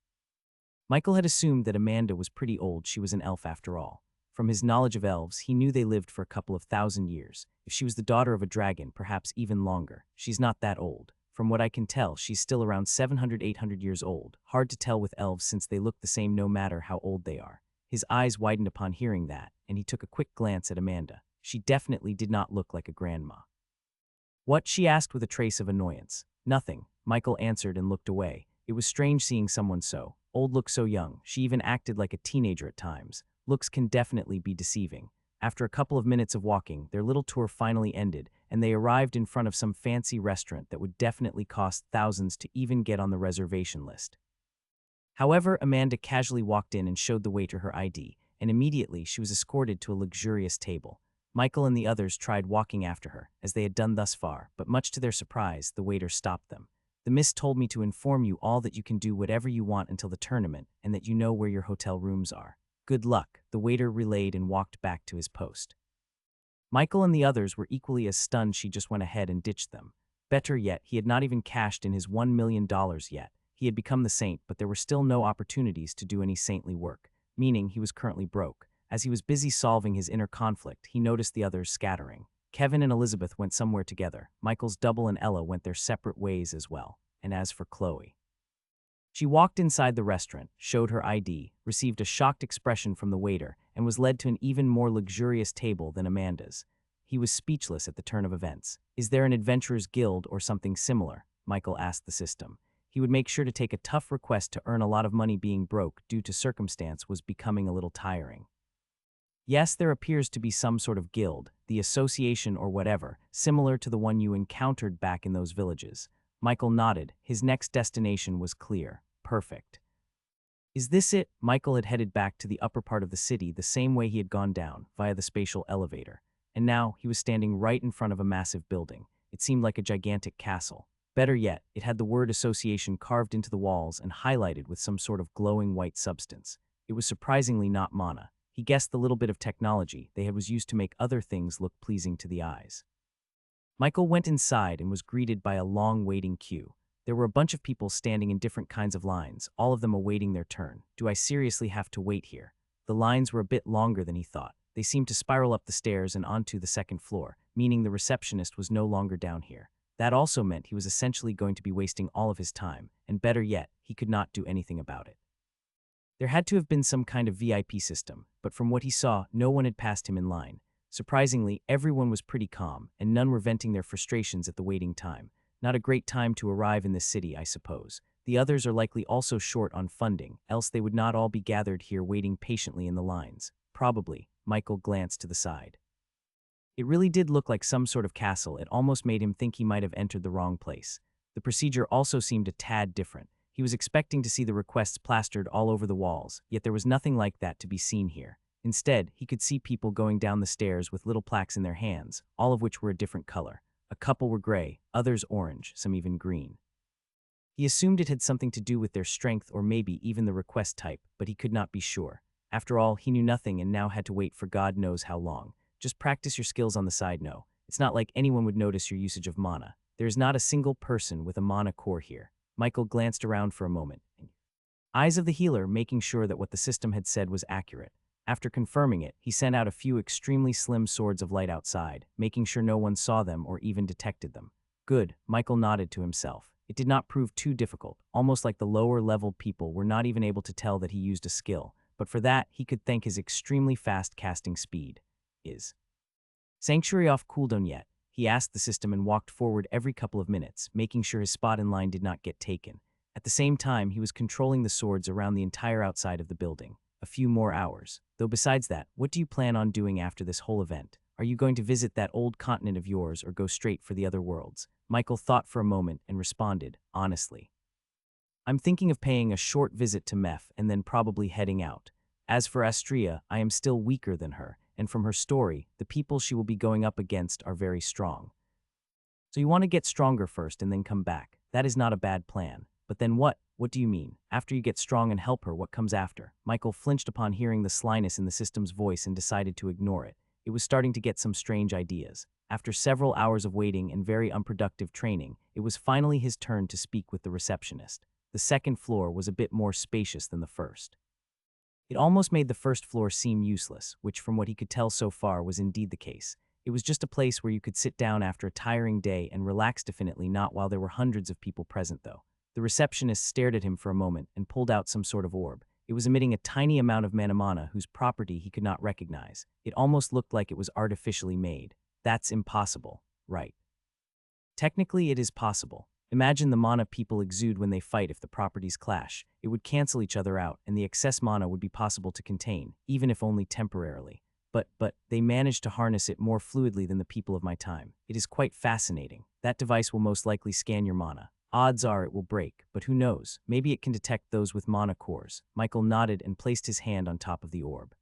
Michael had assumed that Amanda was pretty old. She was an elf after all. From his knowledge of elves, he knew they lived for a couple of thousand years. If she was the daughter of a dragon, perhaps even longer. She's not that old. From what I can tell, she's still around 700–800 years old. Hard to tell with elves since they look the same no matter how old they are. His eyes widened upon hearing that, and he took a quick glance at Amanda. She definitely did not look like a grandma. What? She asked with a trace of annoyance. Nothing, Michael answered and looked away. It was strange seeing someone so old look so young. She even acted like a teenager at times. Looks can definitely be deceiving. After a couple of minutes of walking, their little tour finally ended, and they arrived in front of some fancy restaurant that would definitely cost thousands to even get on the reservation list. However, Amanda casually walked in and showed the waiter her ID, and immediately she was escorted to a luxurious table. Michael and the others tried walking after her, as they had done thus far, but much to their surprise, the waiter stopped them. "The miss told me to inform you all that you can do whatever you want until the tournament, and that you know where your hotel rooms are. Good luck," the waiter relayed and walked back to his post. Michael and the others were equally as stunned. She just went ahead and ditched them. Better yet, he had not even cashed in his $1 million yet. He had become the saint, but there were still no opportunities to do any saintly work, meaning he was currently broke. As he was busy solving his inner conflict, he noticed the others scattering. Kevin and Elizabeth went somewhere together. Michael's double and Ella went their separate ways as well. And as for Chloe, she walked inside the restaurant, showed her ID, received a shocked expression from the waiter, and was led to an even more luxurious table than Amanda's. He was speechless at the turn of events. "Is there an adventurer's guild or something similar?" Michael asked the system. He would make sure to take a tough request to earn a lot of money. Being broke due to circumstance was becoming a little tiring. "Yes, there appears to be some sort of guild, the association or whatever, similar to the one you encountered back in those villages." Michael nodded. His next destination was clear. Perfect. Is this it? Michael had headed back to the upper part of the city the same way he had gone down, via the spatial elevator. And now he was standing right in front of a massive building. It seemed like a gigantic castle. Better yet, it had the word association carved into the walls and highlighted with some sort of glowing white substance. It was surprisingly not mana. He guessed the little bit of technology they had was used to make other things look pleasing to the eyes. Michael went inside and was greeted by a long waiting queue. There were a bunch of people standing in different kinds of lines, all of them awaiting their turn. Do I seriously have to wait here? The lines were a bit longer than he thought. They seemed to spiral up the stairs and onto the second floor, meaning the receptionist was no longer down here. That also meant he was essentially going to be wasting all of his time, and better yet, he could not do anything about it. There had to have been some kind of VIP system, but from what he saw, no one had passed him in line. Surprisingly, everyone was pretty calm, and none were venting their frustrations at the waiting time. Not a great time to arrive in this city, I suppose. The others are likely also short on funding, else they would not all be gathered here waiting patiently in the lines. Probably. Michael glanced to the side. It really did look like some sort of castle. It almost made him think he might have entered the wrong place. The procedure also seemed a tad different. He was expecting to see the requests plastered all over the walls, yet there was nothing like that to be seen here. Instead, he could see people going down the stairs with little plaques in their hands, all of which were a different color. A couple were gray, others orange, some even green. He assumed it had something to do with their strength or maybe even the request type, but he could not be sure. After all, he knew nothing and now had to wait for God knows how long. Just practice your skills on the side, no. It's not like anyone would notice your usage of mana. There is not a single person with a mana core here. Michael glanced around for a moment. Eyes of the healer, making sure that what the system had said was accurate. After confirming it, he sent out a few extremely slim swords of light outside, making sure no one saw them or even detected them. Good, Michael nodded to himself. It did not prove too difficult, almost like the lower-level people were not even able to tell that he used a skill, but for that, he could thank his extremely fast casting speed. Is Sanctuary off cooldown yet? He asked the system and walked forward every couple of minutes, making sure his spot in line did not get taken. At the same time, he was controlling the swords around the entire outside of the building. A few more hours. Though besides that, what do you plan on doing after this whole event? Are you going to visit that old continent of yours or go straight for the other worlds? Michael thought for a moment and responded, honestly. I'm thinking of paying a short visit to Meph and then probably heading out. As for Astria, I am still weaker than her, and from her story, the people she will be going up against are very strong. So you want to get stronger first and then come back. That is not a bad plan. But then what? What do you mean? After you get strong and help her, what comes after? Michael flinched upon hearing the slyness in the system's voice and decided to ignore it. It was starting to get some strange ideas. After several hours of waiting and very unproductive training, it was finally his turn to speak with the receptionist. The second floor was a bit more spacious than the first. It almost made the first floor seem useless, which from what he could tell so far was indeed the case. It was just a place where you could sit down after a tiring day and relax, definitely not while there were hundreds of people present though. The receptionist stared at him for a moment and pulled out some sort of orb. It was emitting a tiny amount of mana whose property he could not recognize. It almost looked like it was artificially made. That's impossible, right? Technically, it is possible. Imagine the mana people exude when they fight. If the properties clash, it would cancel each other out and the excess mana would be possible to contain, even if only temporarily. But they managed to harness it more fluidly than the people of my time. It is quite fascinating. That device will most likely scan your mana. Odds are it will break, but who knows? Maybe it can detect those with mana cores. Michael nodded and placed his hand on top of the orb.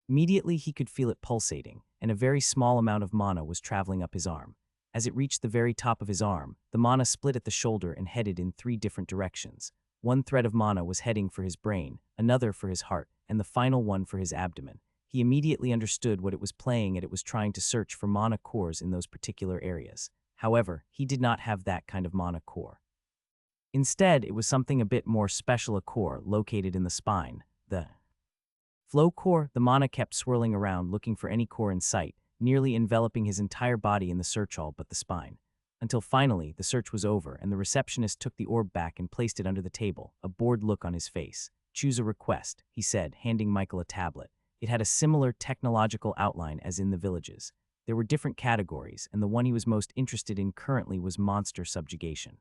Immediately he could feel it pulsating, and a very small amount of mana was traveling up his arm. As it reached the very top of his arm, the mana split at the shoulder and headed in 3 different directions. One thread of mana was heading for his brain, another for his heart, and the final one for his abdomen. He immediately understood what it was playing, and it was trying to search for mana cores in those particular areas. However, he did not have that kind of mana core. Instead, it was something a bit more special, a core located in the spine. The flow core. The mana kept swirling around looking for any core in sight, nearly enveloping his entire body in the search all but the spine. Until finally, the search was over and the receptionist took the orb back and placed it under the table, a bored look on his face. Choose a request, he said, handing Michael a tablet. It had a similar technological outline as in the villages. There were different categories, and the one he was most interested in currently was monster subjugation.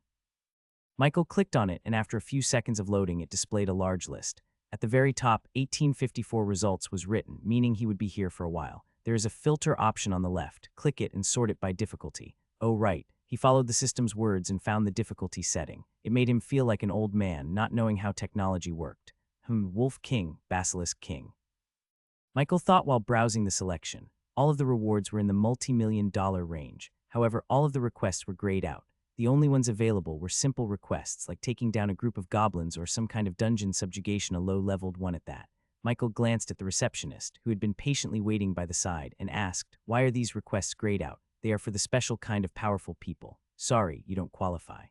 Michael clicked on it, and after a few seconds of loading, it displayed a large list. At the very top, 1854 results was written, meaning he would be here for a while. There is a filter option on the left. Click it and sort it by difficulty. Oh, right. He followed the system's words and found the difficulty setting. It made him feel like an old man, not knowing how technology worked. Wolf King, Basilisk King. Michael thought while browsing the selection. All of the rewards were in the multi-million-dollar range. However, all of the requests were grayed out. The only ones available were simple requests, like taking down a group of goblins or some kind of dungeon subjugation, a low-leveled one at that. Michael glanced at the receptionist, who had been patiently waiting by the side, and asked, "Why are these requests grayed out? They are for the special kind of powerful people. Sorry, you don't qualify."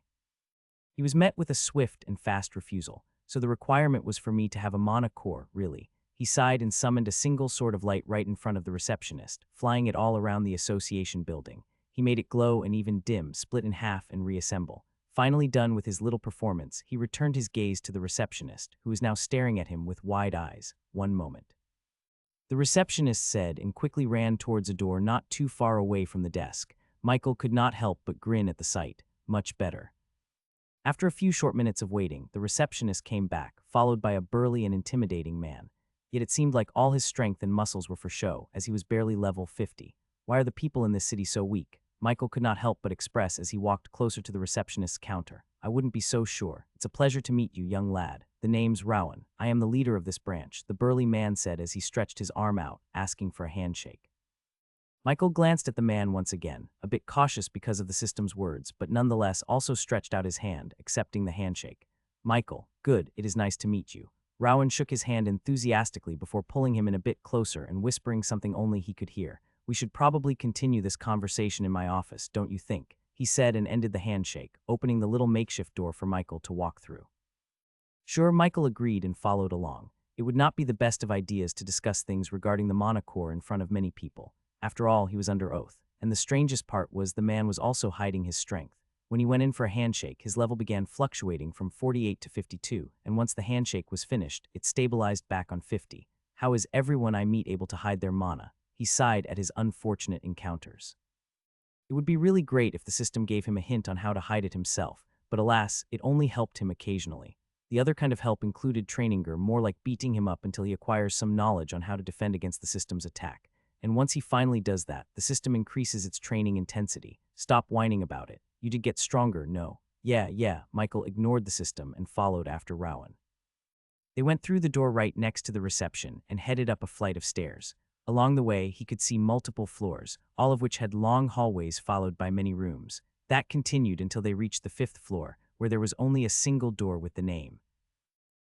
He was met with a swift and fast refusal. So the requirement was for me to have a mana core, really. He sighed and summoned a single sword of light right in front of the receptionist, flying it all around the association building. He made it glow and even dim, split in half and reassemble. Finally done with his little performance, he returned his gaze to the receptionist, who was now staring at him with wide eyes. One moment. The receptionist said and quickly ran towards a door not too far away from the desk. Michael could not help but grin at the sight. Much better. After a few short minutes of waiting, the receptionist came back, followed by a burly and intimidating man. Yet it seemed like all his strength and muscles were for show, as he was barely level 50. Why are the people in this city so weak? Michael could not help but express as he walked closer to the receptionist's counter. I wouldn't be so sure. It's a pleasure to meet you, young lad. The name's Rowan. I am the leader of this branch, the burly man said as he stretched his arm out, asking for a handshake. Michael glanced at the man once again, a bit cautious because of the system's words, but nonetheless also stretched out his hand, accepting the handshake. Michael, good, it is nice to meet you. Rowan shook his hand enthusiastically before pulling him in a bit closer and whispering something only he could hear. We should probably continue this conversation in my office, don't you think? He said and ended the handshake, opening the little makeshift door for Michael to walk through. Sure, Michael agreed and followed along. It would not be the best of ideas to discuss things regarding the Monocore in front of many people. After all, he was under oath, and the strangest part was the man was also hiding his strength. When he went in for a handshake, his level began fluctuating from 48 to 52, and once the handshake was finished, it stabilized back on 50. How is everyone I meet able to hide their mana? He sighed at his unfortunate encounters. It would be really great if the system gave him a hint on how to hide it himself, but alas, it only helped him occasionally. The other kind of help included training her, more like beating him up until he acquires some knowledge on how to defend against the system's attack. And once he finally does that, the system increases its training intensity. Stop whining about it. You did get stronger, no? Yeah, Michael ignored the system and followed after Rowan. They went through the door right next to the reception and headed up a flight of stairs. Along the way, he could see multiple floors, all of which had long hallways followed by many rooms. That continued until they reached the 5th floor, where there was only a single door with the name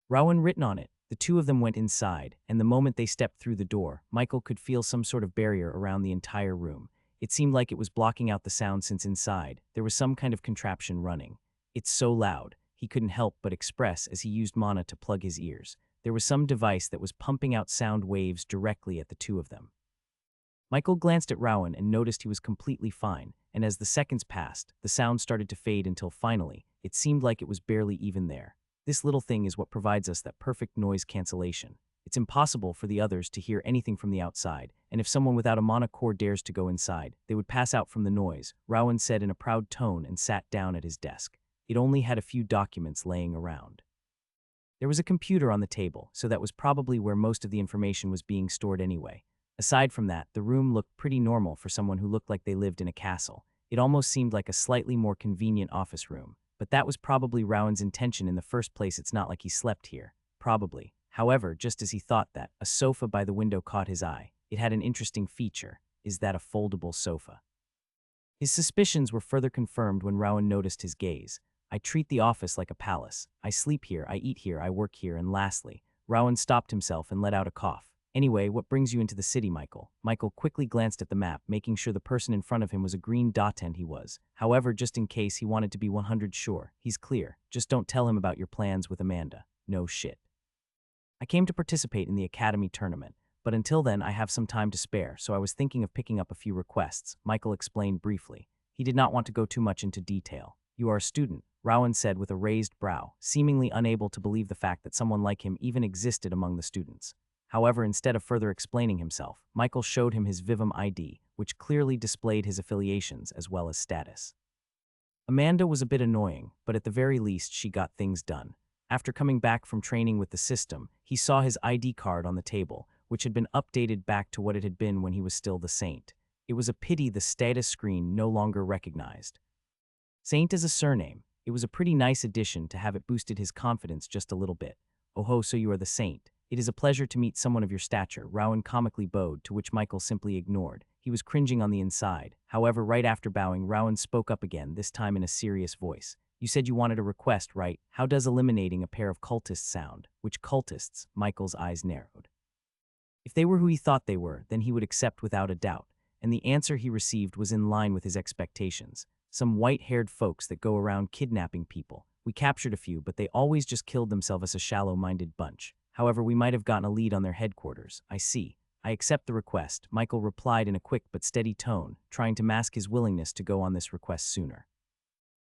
Rowan written on it. The two of them went inside, and the moment they stepped through the door, Michael could feel some sort of barrier around the entire room. It seemed like it was blocking out the sound since inside there was some kind of contraption running. It's so loud, he couldn't help but express as he used mana to plug his ears. There was some device that was pumping out sound waves directly at the two of them. Michael glanced at Rowan and noticed he was completely fine, and as the seconds passed, the sound started to fade until finally, it seemed like it was barely even there. This little thing is what provides us that perfect noise cancellation. It's impossible for the others to hear anything from the outside, and if someone without a mana core dares to go inside, they would pass out from the noise, Rowan said in a proud tone and sat down at his desk. It only had a few documents laying around. There was a computer on the table, so that was probably where most of the information was being stored anyway. Aside from that, the room looked pretty normal for someone who looked like they lived in a castle. It almost seemed like a slightly more convenient office room. But that was probably Rowan's intention in the first place. It's not like he slept here. Probably. However, just as he thought that, a sofa by the window caught his eye. It had an interesting feature. Is that a foldable sofa? His suspicions were further confirmed when Rowan noticed his gaze. I treat the office like a palace. I sleep here, I eat here, I work here, and lastly, Rowan stopped himself and let out a cough. Anyway, what brings you into the city, Michael? Michael quickly glanced at the map, making sure the person in front of him was a green dot, and he was. However, just in case he wanted to be 100 sure, he's clear. Just don't tell him about your plans with Amanda. No shit. I came to participate in the Academy tournament, but until then I have some time to spare, so I was thinking of picking up a few requests, Michael explained briefly. He did not want to go too much into detail. You are a student, Rowan said with a raised brow, seemingly unable to believe the fact that someone like him even existed among the students. However, instead of further explaining himself, Michael showed him his Vivum ID, which clearly displayed his affiliations as well as status. Amanda was a bit annoying, but at the very least she got things done. After coming back from training with the system, he saw his ID card on the table, which had been updated back to what it had been when he was still the Saint. It was a pity the status screen no longer recognized Saint as a surname. It was a pretty nice addition to have it boosted his confidence just a little bit. Oh ho, so you are the Saint. It is a pleasure to meet someone of your stature, Rowan comically bowed, to which Michael simply ignored. He was cringing on the inside. However, right after bowing, Rowan spoke up again, this time in a serious voice. You said you wanted a request, right? How does eliminating a pair of cultists sound? Which cultists? Michael's eyes narrowed. If they were who he thought they were, then he would accept without a doubt, and the answer he received was in line with his expectations. Some white-haired folks that go around kidnapping people. We captured a few, but they always just killed themselves as a shallow-minded bunch. However, we might have gotten a lead on their headquarters. I see. I accept the request, Michael replied in a quick but steady tone, trying to mask his willingness to go on this request sooner.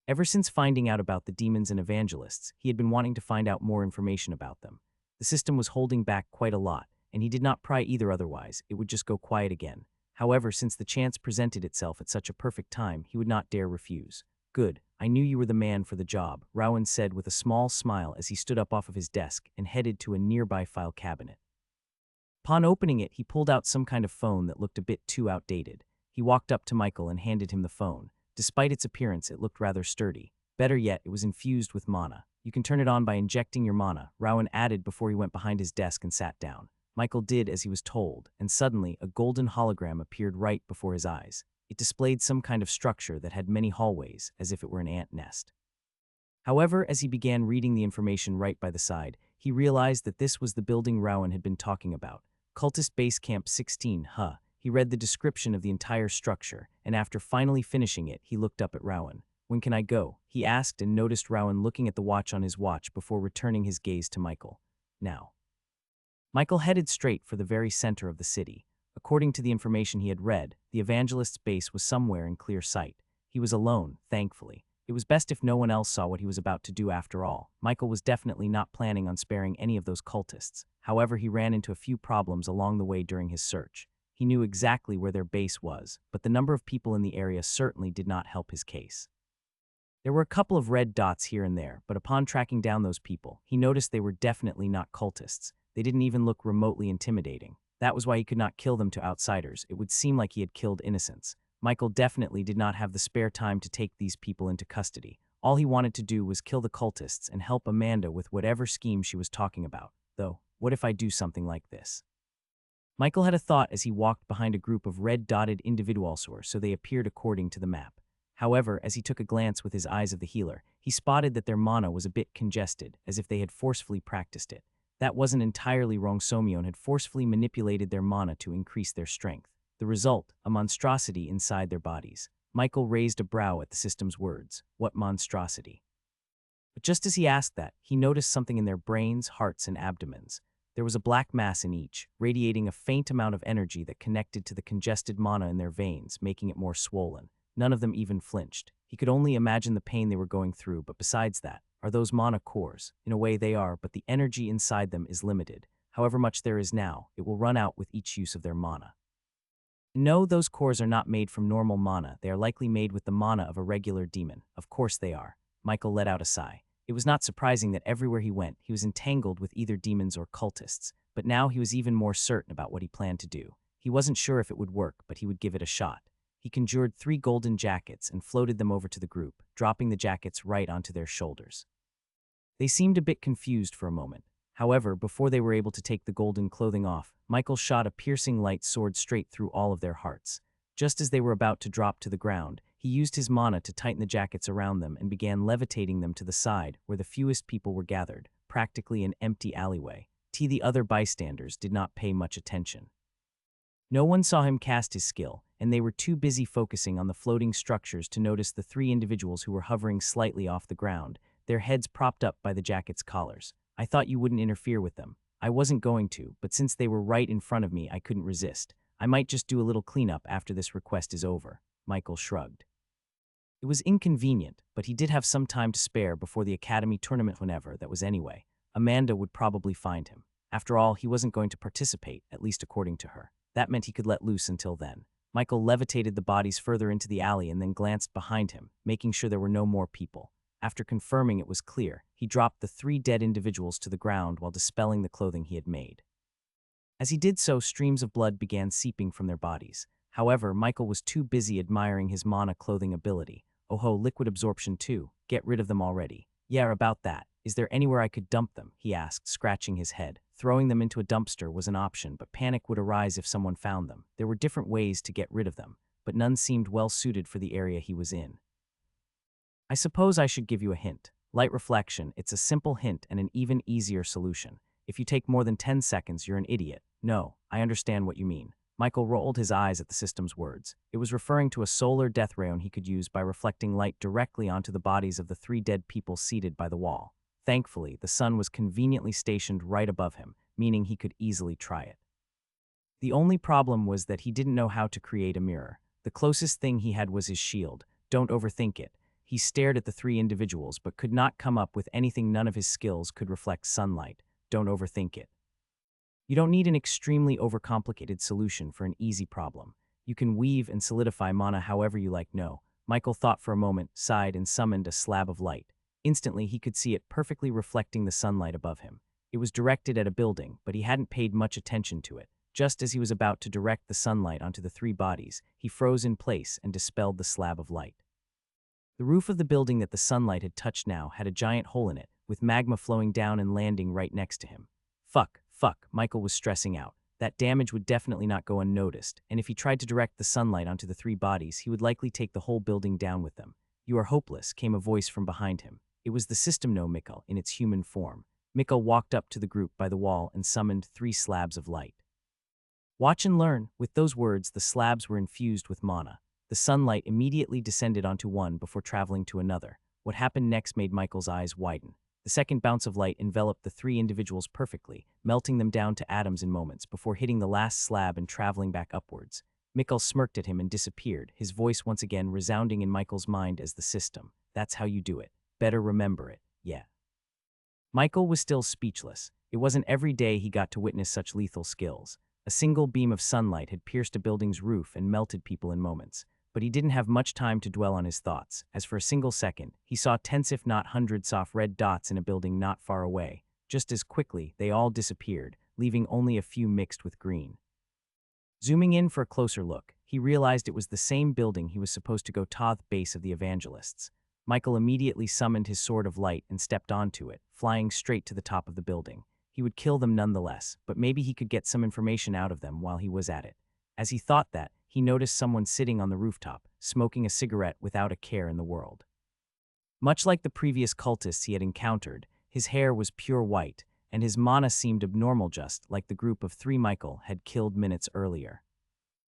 Ever since finding out about the demons and evangelists, he had been wanting to find out more information about them. The system was holding back quite a lot, and he did not pry either otherwise, it would just go quiet again. However, since the chance presented itself at such a perfect time, he would not dare refuse. Good, I knew you were the man for the job, Rowan said with a small smile as he stood up off of his desk and headed to a nearby file cabinet. Upon opening it, he pulled out some kind of phone that looked a bit too outdated. He walked up to Michael and handed him the phone. Despite its appearance, it looked rather sturdy. Better yet, it was infused with mana. You can turn it on by injecting your mana, Rowan added before he went behind his desk and sat down. Michael did as he was told, and suddenly a golden hologram appeared right before his eyes. It displayed some kind of structure that had many hallways, as if it were an ant nest. However, as he began reading the information right by the side, he realized that this was the building Rowan had been talking about. Cultist Base Camp 16, huh? He read the description of the entire structure, and after finally finishing it, he looked up at Rowan. When can I go? He asked and noticed Rowan looking at the watch on his watch before returning his gaze to Michael. Now. Michael headed straight for the very center of the city. According to the information he had read, the evangelist's base was somewhere in clear sight. He was alone, thankfully. It was best if no one else saw what he was about to do after all. Michael was definitely not planning on sparing any of those cultists. However, he ran into a few problems along the way during his search. He knew exactly where their base was, but the number of people in the area certainly did not help his case. There were a couple of red dots here and there, but upon tracking down those people, he noticed they were definitely not cultists. They didn't even look remotely intimidating. That was why he could not kill them to outsiders. It would seem like he had killed innocents. Michael definitely did not have the spare time to take these people into custody. All he wanted to do was kill the cultists and help Amanda with whatever scheme she was talking about. Though, what if I do something like this? Michael had a thought as he walked behind a group of red-dotted individuals, so they appeared according to the map. However, as he took a glance with his eyes of the healer, he spotted that their mana was a bit congested, as if they had forcefully practiced it. That wasn't entirely wrong. Somyeon had forcefully manipulated their mana to increase their strength. The result, a monstrosity inside their bodies. Michael raised a brow at the system's words. What monstrosity? But just as he asked that, he noticed something in their brains, hearts, and abdomens. There was a black mass in each, radiating a faint amount of energy that connected to the congested mana in their veins, making it more swollen. None of them even flinched. He could only imagine the pain they were going through, but besides that, are those mana cores? In a way they are, but the energy inside them is limited. However much there is now, it will run out with each use of their mana. No, those cores are not made from normal mana. They are likely made with the mana of a regular demon. Of course they are. Michael let out a sigh. It was not surprising that everywhere he went, he was entangled with either demons or cultists, but now he was even more certain about what he planned to do. He wasn't sure if it would work, but he would give it a shot. He conjured 3 golden jackets and floated them over to the group, dropping the jackets right onto their shoulders. They seemed a bit confused for a moment. However, before they were able to take the golden clothing off, Michael shot a piercing light sword straight through all of their hearts. Just as they were about to drop to the ground, he used his mana to tighten the jackets around them and began levitating them to the side where the fewest people were gathered, practically an empty alleyway. The other bystanders did not pay much attention. No one saw him cast his skill, and they were too busy focusing on the floating structures to notice the 3 individuals who were hovering slightly off the ground, their heads propped up by the jacket's collars. I thought you wouldn't interfere with them. I wasn't going to, but since they were right in front of me, I couldn't resist. I might just do a little cleanup after this request is over. Michael shrugged. It was inconvenient, but he did have some time to spare before the academy tournament whenever that was anyway. Amanda would probably find him. After all, he wasn't going to participate, at least according to her. That meant he could let loose until then. Michael levitated the bodies further into the alley and then glanced behind him, making sure there were no more people. After confirming it was clear, he dropped the 3 dead individuals to the ground while dispelling the clothing he had made. As he did so, streams of blood began seeping from their bodies. However, Michael was too busy admiring his mana clothing ability. Oh ho, liquid absorption too. Get rid of them already. Yeah, about that. Is there anywhere I could dump them? He asked, scratching his head. Throwing them into a dumpster was an option, but panic would arise if someone found them. There were different ways to get rid of them, but none seemed well suited for the area he was in. I suppose I should give you a hint. Light reflection, it's a simple hint and an even easier solution. If you take more than 10 seconds, you're an idiot. No, I understand what you mean. Michael rolled his eyes at the system's words. It was referring to a solar death rayon he could use by reflecting light directly onto the bodies of the 3 dead people seated by the wall. Thankfully, the sun was conveniently stationed right above him, meaning he could easily try it. The only problem was that he didn't know how to create a mirror. The closest thing he had was his shield. Don't overthink it. He stared at the three individuals but could not come up with anything. None of his skills could reflect sunlight. Don't overthink it. You don't need an extremely overcomplicated solution for an easy problem. You can weave and solidify mana however you like. No. Michael thought for a moment, sighed, and summoned a slab of light. Instantly, he could see it perfectly reflecting the sunlight above him. It was directed at a building, but he hadn't paid much attention to it. Just as he was about to direct the sunlight onto the three bodies, he froze in place and dispelled the slab of light. The roof of the building that the sunlight had touched now had a giant hole in it, with magma flowing down and landing right next to him. Fuck, Michael was stressing out. That damage would definitely not go unnoticed, and if he tried to direct the sunlight onto the three bodies, he would likely take the whole building down with them. You are hopeless, came a voice from behind him. It was the system no Mikkel in its human form. Mikkel walked up to the group by the wall and summoned 3 slabs of light. Watch and learn. With those words, the slabs were infused with mana. The sunlight immediately descended onto one before traveling to another. What happened next made Michael's eyes widen. The second bounce of light enveloped the 3 individuals perfectly, melting them down to atoms in moments before hitting the last slab and traveling back upwards. Mikkel smirked at him and disappeared, his voice once again resounding in Michael's mind as the system. That's how you do it. Better remember it, yeah. Michael was still speechless. It wasn't every day he got to witness such lethal skills. A single beam of sunlight had pierced a building's roof and melted people in moments. But he didn't have much time to dwell on his thoughts, as for a single second, he saw tens if not hundreds soft red dots in a building not far away. Just as quickly, they all disappeared, leaving only a few mixed with green. Zooming in for a closer look, he realized it was the same building he was supposed to go to the base of the evangelists. Michael immediately summoned his sword of light and stepped onto it, flying straight to the top of the building. He would kill them nonetheless, but maybe he could get some information out of them while he was at it. As he thought that, he noticed someone sitting on the rooftop, smoking a cigarette without a care in the world. Much like the previous cultists he had encountered, his hair was pure white, and his mana seemed abnormal just like the group of 3 Michael had killed minutes earlier.